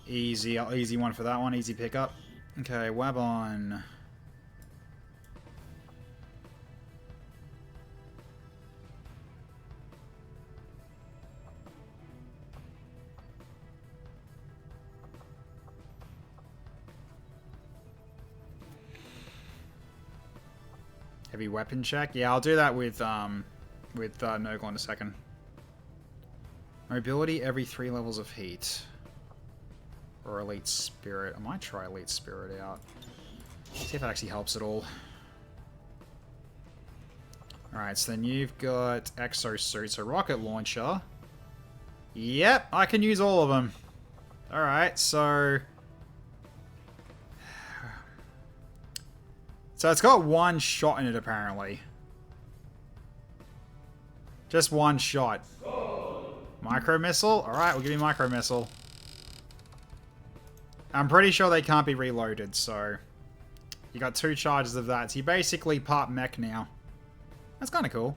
Easy one for that one. Easy pickup. Okay, Wabon. Heavy weapon check? Yeah, I'll do that with Nogla in a second. Mobility every 3 levels of heat. Or Elite Spirit. I might try Elite Spirit out. See if that actually helps at all. Alright, so then you've got Exosuit, so Rocket Launcher. Yep, I can use all of them. Alright, so... So it's got 1 shot in it, apparently. Just 1 shot. Micro Missile? Alright, we'll give you Micro Missile. I'm pretty sure they can't be reloaded, so... You got 2 charges of that. So you basically part mech now. That's kind of cool.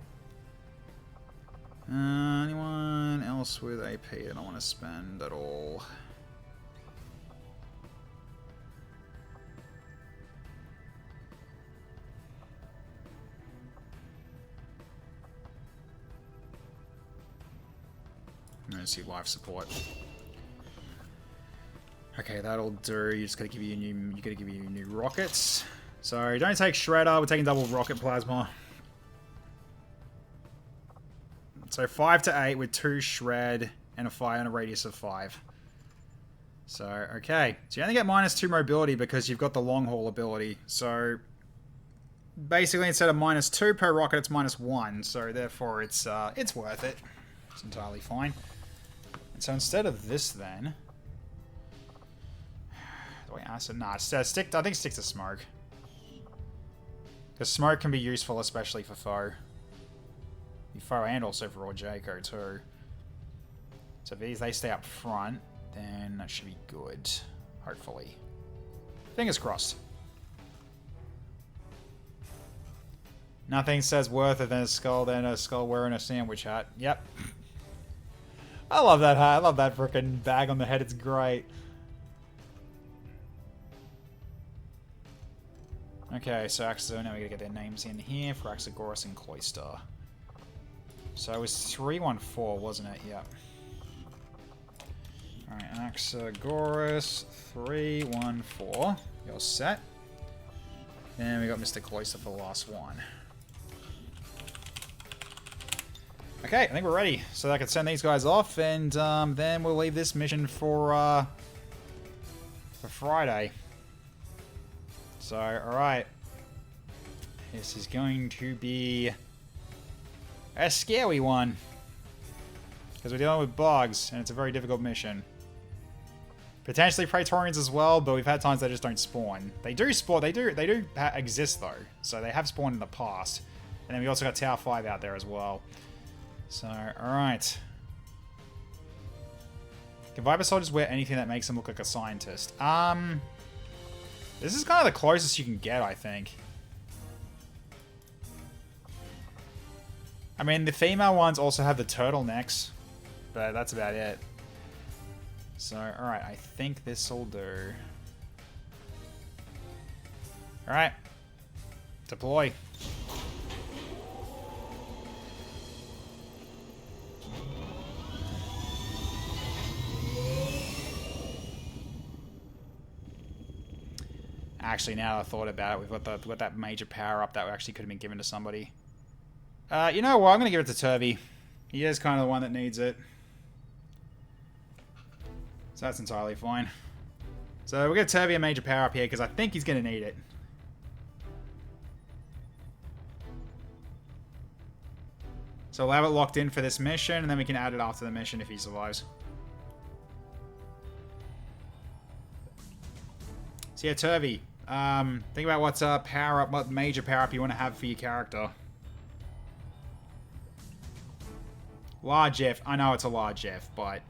Anyone else with AP that I want to spend at all? I'm gonna see life support. Okay, that'll do. You just gotta give you new rockets. So don't take Shredder. We're taking double rocket plasma. So 5 to 8 with 2 shred and a fire and a radius of 5. So okay, so you only get -2 mobility because you've got the long haul ability. So basically, instead of -2 per rocket, it's -1. So therefore, it's worth it. It's entirely fine. So instead of this then, Probably acid. Nah, stick. I think stick to smoke. Because smoke can be useful, especially for foe. Foe and also for Jaco too. So if they stay up front, then that should be good. Hopefully. Fingers crossed. Nothing says worth it than a skull wearing a sandwich hat. Yep. I love that hat. I love that freaking bag on the head. It's great. Okay, so now we gotta get their names in here for Axagoras and Cloister. So it was 314, wasn't it? Yep. Alright, Axagoras 314. You're set. And we got Mr. Cloister for the last one. Okay, I think we're ready. So I can send these guys off, and then we'll leave this mission for Friday. So, alright. This is going to be a scary one. Because we're dealing with bugs, and it's a very difficult mission. Potentially Praetorians as well, but we've had times they just don't spawn. They do spawn, they do exist though. So they have spawned in the past. And then we also got Tower 5 out there as well. So, alright. Can Viper Soldiers wear anything that makes them look like a scientist? This is kind of the closest you can get, I think. I mean, the female ones also have the turtlenecks, but that's about it. So, alright, I think this'll do. Alright. Deploy. Actually, now that I thought about it, we've got that major power-up that actually could have been given to somebody. You know what? I'm going to give it to Tervy. He is kind of the one that needs it. So that's entirely fine. So we'll give Tervy a major power-up here, because I think he's going to need it. So we'll have it locked in for this mission, and then we can add it after the mission if he survives. So yeah, Tervy. Think about what's what major power-up you want to have for your character. Large F. I know it's a large F, but...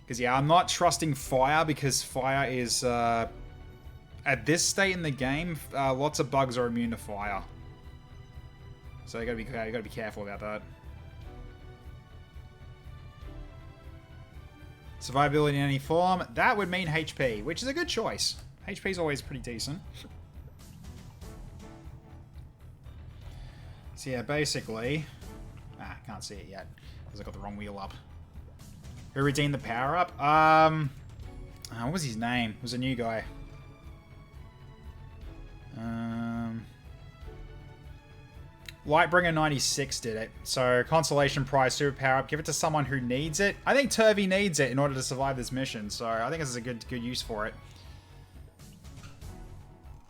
Because, yeah, I'm not trusting fire, because fire is, at this state in the game, lots of bugs are immune to fire. So you gotta be careful about that. Survivability in any form. That would mean HP, which is a good choice. HP is always pretty decent. So yeah, basically... can't see it yet, because I got the wrong wheel up. Who redeemed the power-up? What was his name? It was a new guy. Lightbringer 96 did it. So, consolation prize, super power-up. Give it to someone who needs it. I think Tervy needs it in order to survive this mission, so I think this is a good use for it.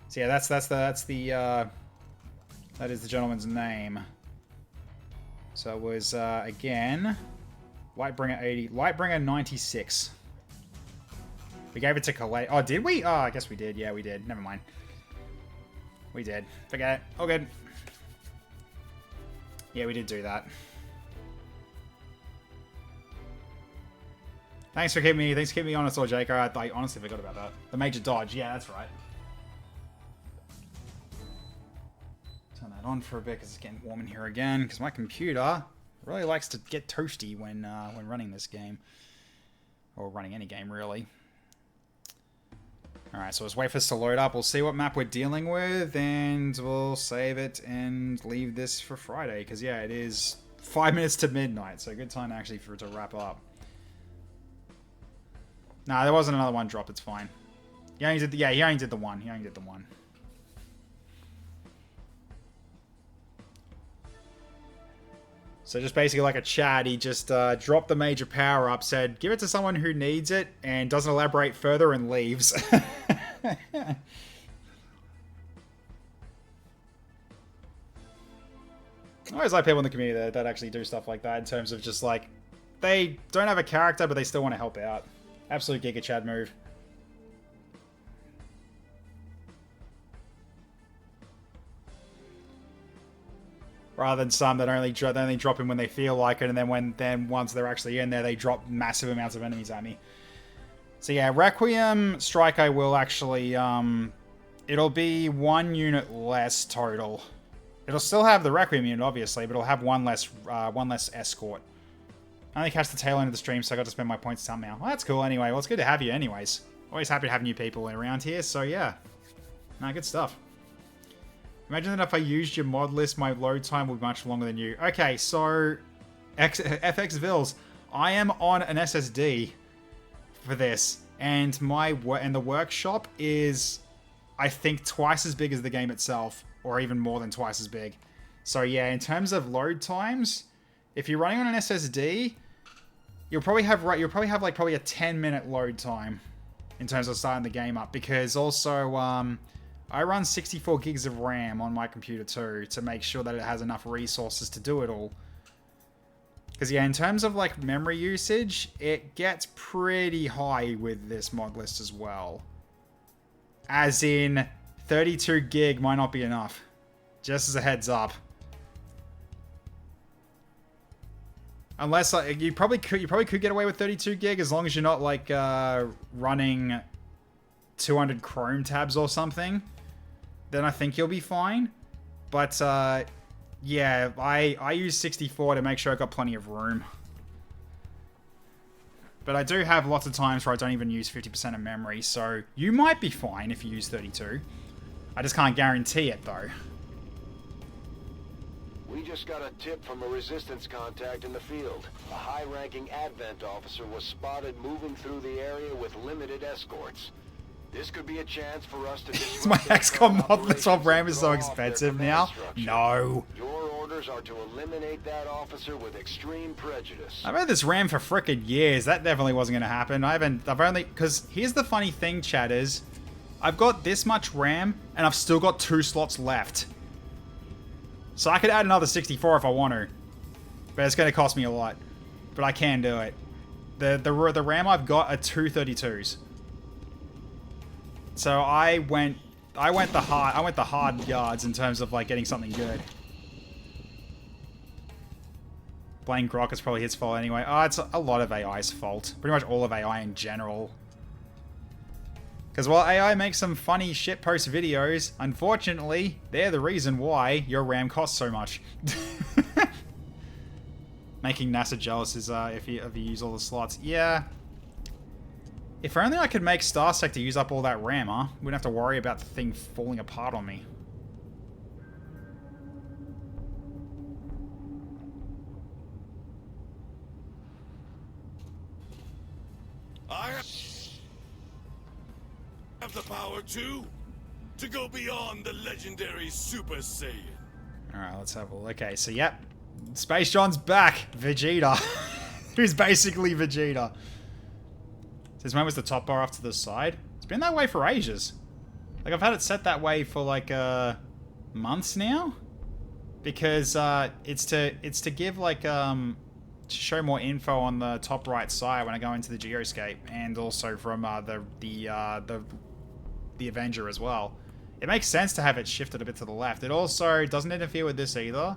So yeah, that is the gentleman's name. So it was, again, Lightbringer 80, Lightbringer 96. We gave it to Collate. Oh, did we? Oh, I guess we did. Yeah, we did. Never mind. We did. Forget it. All good. Yeah, we did do that. Thanks for keeping me honest, or Jaco. I honestly forgot about that. The major dodge. Yeah, that's right. Turn that on for a bit because it's getting warm in here again. Because my computer really likes to get toasty when running this game, or running any game really. All right, so let's wait for this to load up. We'll see what map we're dealing with, and we'll save it and leave this for Friday. Because yeah, it is 5 minutes to midnight, so good time actually for it to wrap up. Nah, there wasn't another one dropped. It's fine. He only did the one. He only did the one. So just basically like a chat, he just dropped the major power up, said, give it to someone who needs it, and doesn't elaborate further and leaves. I always like people in the community that actually do stuff like that in terms of just like, they don't have a character, but they still want to help out. Absolute Giga Chad move. Rather than some that only drop in when they feel like it, and then once they're actually in there, they drop massive amounts of enemies at me. So yeah, Requiem Strike I will actually, it'll be 1 unit less total. It'll still have the Requiem unit, obviously, but it'll have one less escort. I only catch the tail end of the stream, so I got to spend my points somehow. Well, that's cool anyway. Well, it's good to have you anyways. Always happy to have new people around here, so yeah. Nah, good stuff. Imagine that if I used your mod list, my load time would be much longer than you. Okay, so... FX Vils, I am on an SSD for this, and the workshop is, I think, twice as big as the game itself, or even more than twice as big. So yeah, in terms of load times, if you're running on an SSD, you'll probably have like probably a 10-minute load time in terms of starting the game up, because also I run 64 gigs of RAM on my computer too to make sure that it has enough resources to do it all. Because yeah, in terms of like memory usage, it gets pretty high with this mod list as well. As in, 32 gig might not be enough. Just as a heads up. Unless like, you probably could get away with 32 gig as long as you're not like running 200 Chrome tabs or something. Then I think you'll be fine. But yeah, I use 64 to make sure I've got plenty of room. But I do have lots of times where I don't even use 50% of memory, so you might be fine if you use 32. I just can't guarantee it though. We just got a tip from a resistance contact in the field. A high-ranking Advent officer was spotted moving through the area with limited escorts. This could be a chance for us to Is my XCOM mod the top RAM is so expensive now? No. Your orders are to eliminate that officer with extreme prejudice. I've had this RAM for frickin' years. That definitely wasn't gonna happen. I've only, because here's the funny thing, chat, is I've got this much RAM and I've still got 2 slots left. So I could add another 64 if I want to. But it's gonna cost me a lot. But I can do it. The RAM I've got are 2 32s. So I went the hard yards in terms of like getting something good. Blame Grok, it's probably his fault anyway. Oh, it's a lot of AI's fault. Pretty much all of AI in general. Because while AI makes some funny shitpost videos, unfortunately, they're the reason why your RAM costs so much. Making NASA jealous is if you use all the slots. Yeah. If only I could make Star Sector use up all that RAM, huh? We wouldn't have to worry about the thing falling apart on me. I have the power to go beyond the legendary Super Saiyan. Alright, let's have a look. Okay, so yep. Space John's back. Vegeta. Who's basically Vegeta. Says when was the top bar off to the side? It's been that way for ages. Like, I've had it set that way for like months now. Because it's to give like to show more info on the top right side when I go into the Geoscape, and also from the Avenger as well. It makes sense to have it shifted a bit to the left. It also doesn't interfere with this either.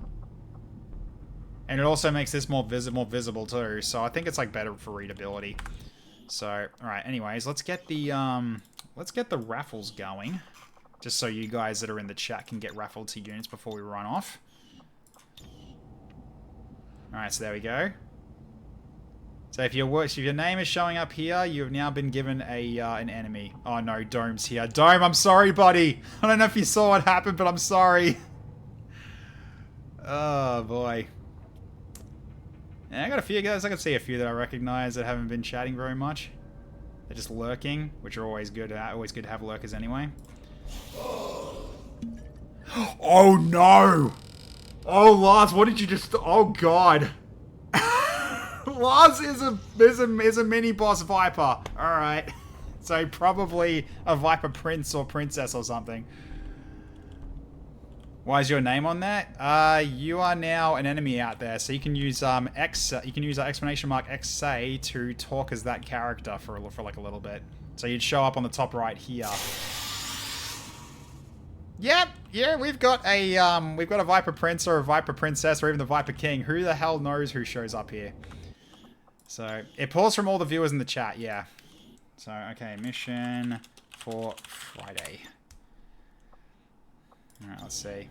And it also makes this more visible too. So I think it's like better for readability. So, alright, anyways, let's get the raffles going. Just so you guys that are in the chat can get raffled to units before we run off. Alright, so there we go. So if your name is showing up here, you have now been given an enemy. Oh no, Dome's here. Dome, I'm sorry, buddy. I don't know if you saw what happened, but I'm sorry. Oh boy. Yeah, I got a few guys. I can see a few that I recognize that haven't been chatting very much. They're just lurking, which are always good. Always good to have lurkers anyway. Oh no! Oh Lars, what did you just? Oh god! Lars is a mini boss Viper. All right, so probably a Viper Prince or Princess or something. Why is your name on that? You are now an enemy out there, so you can use exclamation mark XA to talk as that character for like a little bit. So you'd show up on the top right here. Yep, yeah, we've got a Viper Prince or a Viper Princess or even the Viper King. Who the hell knows who shows up here? So it pulls from all the viewers in the chat, yeah. So okay, mission for Friday. Alright, let's see.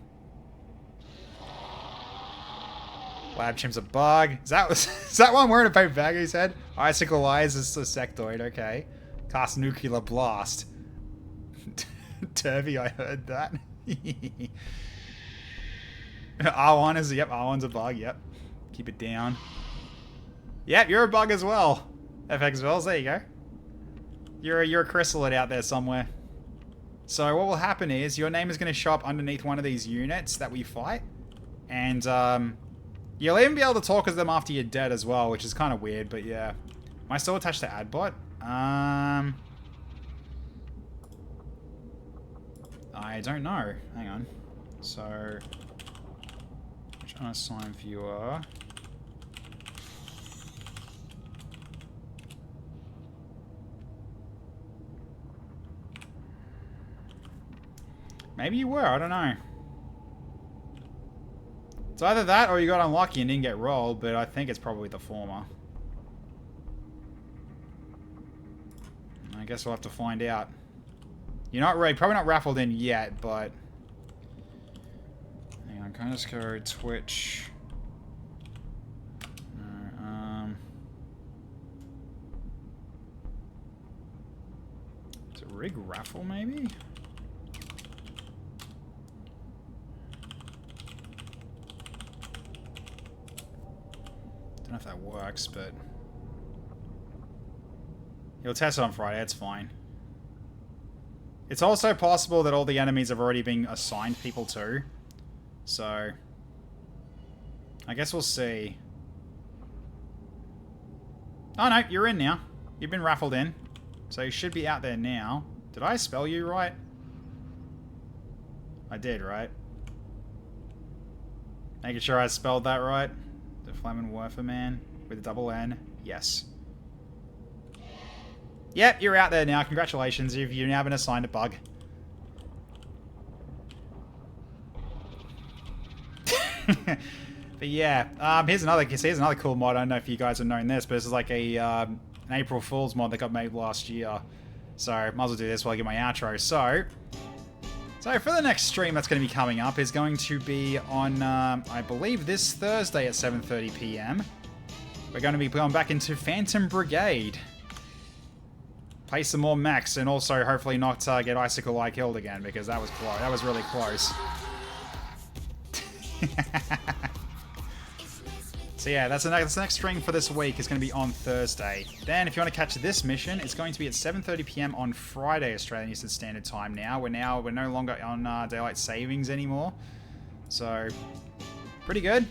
Lab Chimp's a bug. Is that one wearing a paper bag on his head? Icicle Eyes is a sectoid, okay. Cast Nuclear Blast. Tervy, I heard that. R1 is, yep, R1's a bug, yep. Keep it down. Yep, you're a bug as well. FX Wells, there you go. You're a chrysalid out there somewhere. So what will happen is your name is going to show up underneath one of these units that we fight. And you'll even be able to talk as them after you're dead as well, which is kind of weird, but yeah. Am I still attached to AdBot? I don't know. Hang on. So, unassign viewer. Maybe you were, I don't know. It's either that or you got unlucky and didn't get rolled, but I think it's probably the former. I guess we'll have to find out. You're not ready, probably not raffled in yet, but... Hang on, can I just go Twitch? No, Is it rig raffle, maybe? Don't know if that works, but... You'll test it on Friday, it's fine. It's also possible that all the enemies have already been assigned people to. So... I guess we'll see. Oh no, you're in now. You've been raffled in. So you should be out there now. Did I spell you right? I did, right? Making sure I spelled that right. The Flamin' Werfer Man with a double N. Yes. Yep, you're out there now. Congratulations. You've now been assigned a bug. But yeah, here's another cool mod. I don't know if you guys have known this, but this is like a an April Fool's mod that got made last year. So might as well do this while I get my outro. So for the next stream that's going to be coming up is going to be on, I believe, this Thursday at 7:30 PM. We're going to be going back into Phantom Brigade. Play some more mechs, and also hopefully not get Icicle Eye killed again, because that was close. That was really close. So yeah, that's the next stream for this week is going to be on Thursday. Then, if you want to catch this mission, it's going to be at 7:30 PM on Friday, Australian Eastern Standard Time. Now we're no longer on daylight savings anymore, so pretty good.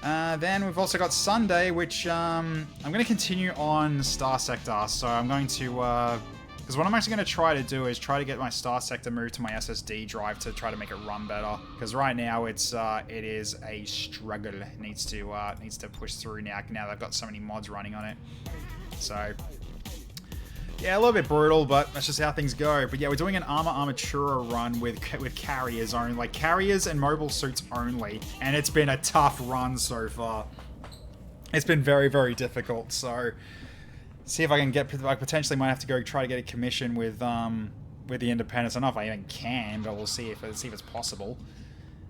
Then we've also got Sunday, which I'm going to continue on Star Sector. So I'm going to, because what I'm actually going to try to do is try to get my Star Sector moved to my SSD drive to try to make it run better. Because right now it is a struggle. It needs to push through now. Now they've got so many mods running on it. So yeah, a little bit brutal, but that's just how things go. But yeah, we're doing an Armatura run with carriers only, like carriers and mobile suits only, and it's been a tough run so far. It's been very, very difficult. So see if I can get. I potentially might have to go try to get a commission with the Independents. I don't know if I even can, but we'll see if it's possible.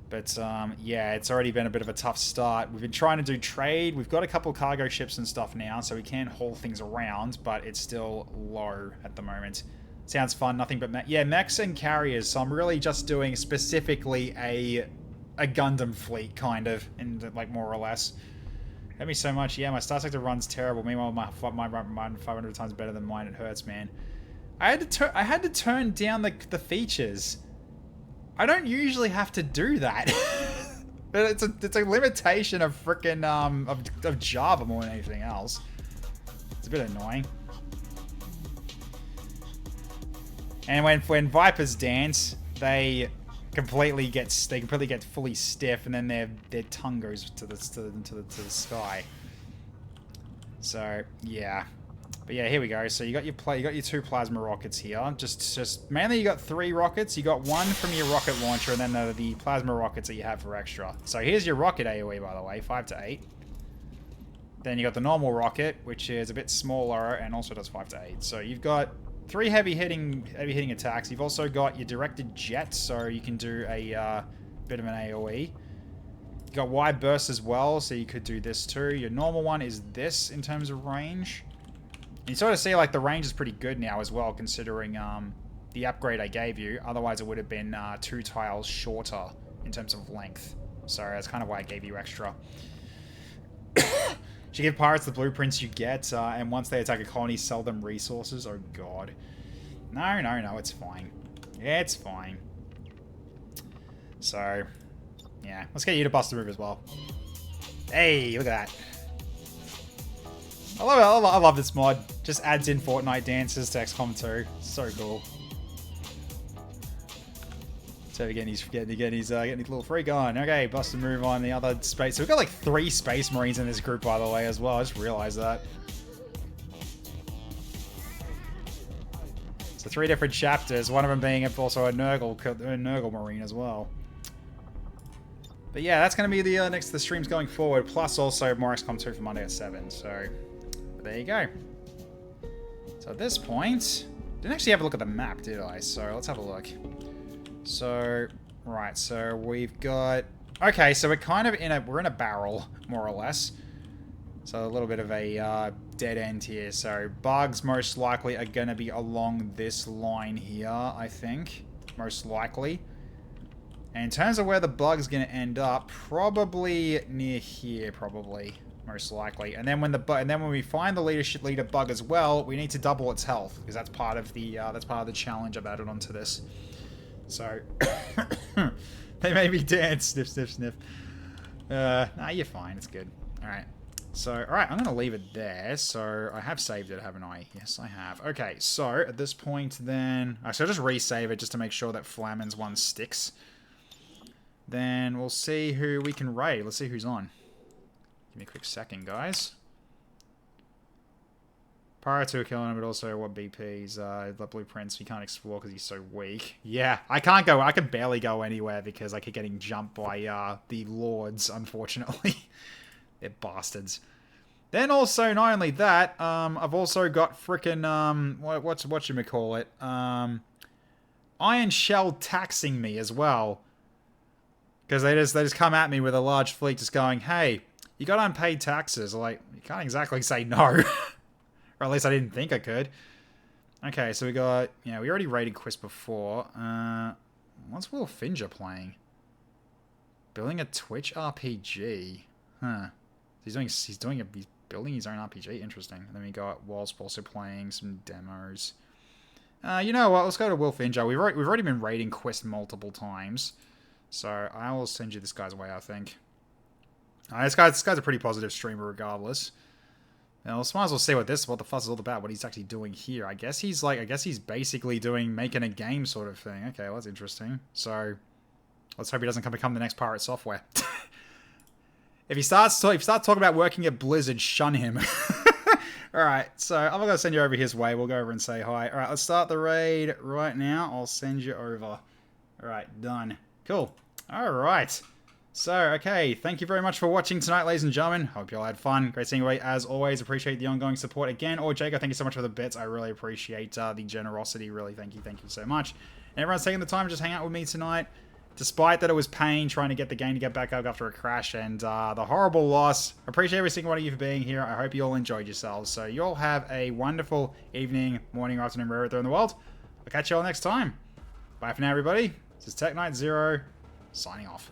But yeah, it's already been a bit of a tough start. We've been trying to do trade. We've got a couple of cargo ships and stuff now, so we can haul things around, but it's still low at the moment. Sounds fun, nothing but mechs and carriers. So I'm really just doing specifically a Gundam fleet, kind of, and like more or less. Hurt me so much. Yeah, my Star Sector run's terrible. Meanwhile, my run 500 times better than mine. It hurts, man. I had to turn down the features. I don't usually have to do that. But it's a limitation of frickin' of Java more than anything else. It's a bit annoying. And when Vipers dance, they completely get fully stiff, and then their tongue goes to the sky. So yeah, but yeah, here we go. So you got your 2 plasma rockets here. Just mainly you got 3 rockets. You got 1 from your rocket launcher, and then the plasma rockets that you have for extra. So here's your rocket AOE, by the way, 5 to 8. Then you got the normal rocket, which is a bit smaller and also does 5 to 8. So you've got 3 heavy hitting attacks. You've also got your directed jet, so you can do a bit of an AOE. You got wide burst as well, so you could do this too. Your normal one is this in terms of range. And you sort of see like the range is pretty good now as well, considering the upgrade I gave you. Otherwise, it would have been 2 tiles shorter in terms of length. So that's kind of why I gave you extra. You give pirates the blueprints you get, and once they attack a colony, sell them resources. Oh god. No, it's fine. It's fine. So, yeah. Let's get you to bust the move as well. Hey, look at that. I love this mod. Just adds in Fortnite dances to XCOM 2. So cool. So again, he's getting his little freak on. Okay, bust a move on the other space. So we've got like 3 Space Marines in this group, by the way, as well. I just realized that. So 3 different chapters. One of them being also a Nurgle Marine as well. But yeah, that's going to be the next the streams going forward. Plus also more XCOM 2 for Monday at 7. So there you go. So at this point, didn't actually have a look at the map, did I? So let's have a look. So, right, so we've got... Okay, so we're kind of we're in a barrel, more or less. So a little bit of a dead end here. So bugs most likely are going to be along this line here, I think. Most likely. And in terms of where the bug's going to end up, probably near here, probably. Most likely. And then when we find the leader bug as well, we need to double its health. Because that's part of the challenge I've added onto this. So, they made me dance. Sniff, sniff, sniff. Nah, you're fine. It's good. Alright. So, alright, I'm going to leave it there. So, I have saved it, haven't I? Yes, I have. Okay, so, at this point then... Actually, I'll just resave it just to make sure that Flamin's one sticks. Then, we'll see who we can raid. Let's see who's on. Give me a quick second, guys. Pirates who are killing him, but also what BPs, the blueprints he can't explore because he's so weak. Yeah, I can't go, I can barely go anywhere because I keep getting jumped by the lords, unfortunately. They're bastards. Then also, not only that, I've also got frickin', whatchamacallit, Iron Shell taxing me as well. Because they just come at me with a large fleet just going, hey, you got unpaid taxes. Like, you can't exactly say no. Or at least I didn't think I could. Okay, so we got... Yeah, we already raided Quest before. What's Wolfinger playing? Building a Twitch RPG. Huh. He's building his own RPG. Interesting. And then we got Wasp also playing some demos. You know what? Let's go to Wolfinger. We've already been raiding Quest multiple times. So I will send you this guy's way, I think. This guy's a pretty positive streamer regardless. Now, let's might as well see what the fuss is all about, what he's actually doing here. I guess he's basically making a game sort of thing. Okay, well, that's interesting. So, let's hope he doesn't become the next Pirate Software. If he starts talking about working at Blizzard, shun him. Alright, so I'm going to send you over his way. We'll go over and say hi. Alright, let's start the raid right now. I'll send you over. Alright, done. Cool. Alright. So, okay, thank you very much for watching tonight, ladies and gentlemen. Hope you all had fun. Great seeing you away, as always. Appreciate the ongoing support again. Or Jacob, thank you so much for the bits. I really appreciate the generosity. Really, thank you so much. And everyone's taking the time to just hang out with me tonight. Despite that it was pain trying to get the game to get back up after a crash and the horrible loss. Appreciate every single one of you for being here. I hope you all enjoyed yourselves. So you all have a wonderful evening, morning, or afternoon, wherever they're in the world. I'll catch you all next time. Bye for now, everybody. This is Tech Knight Zero, signing off.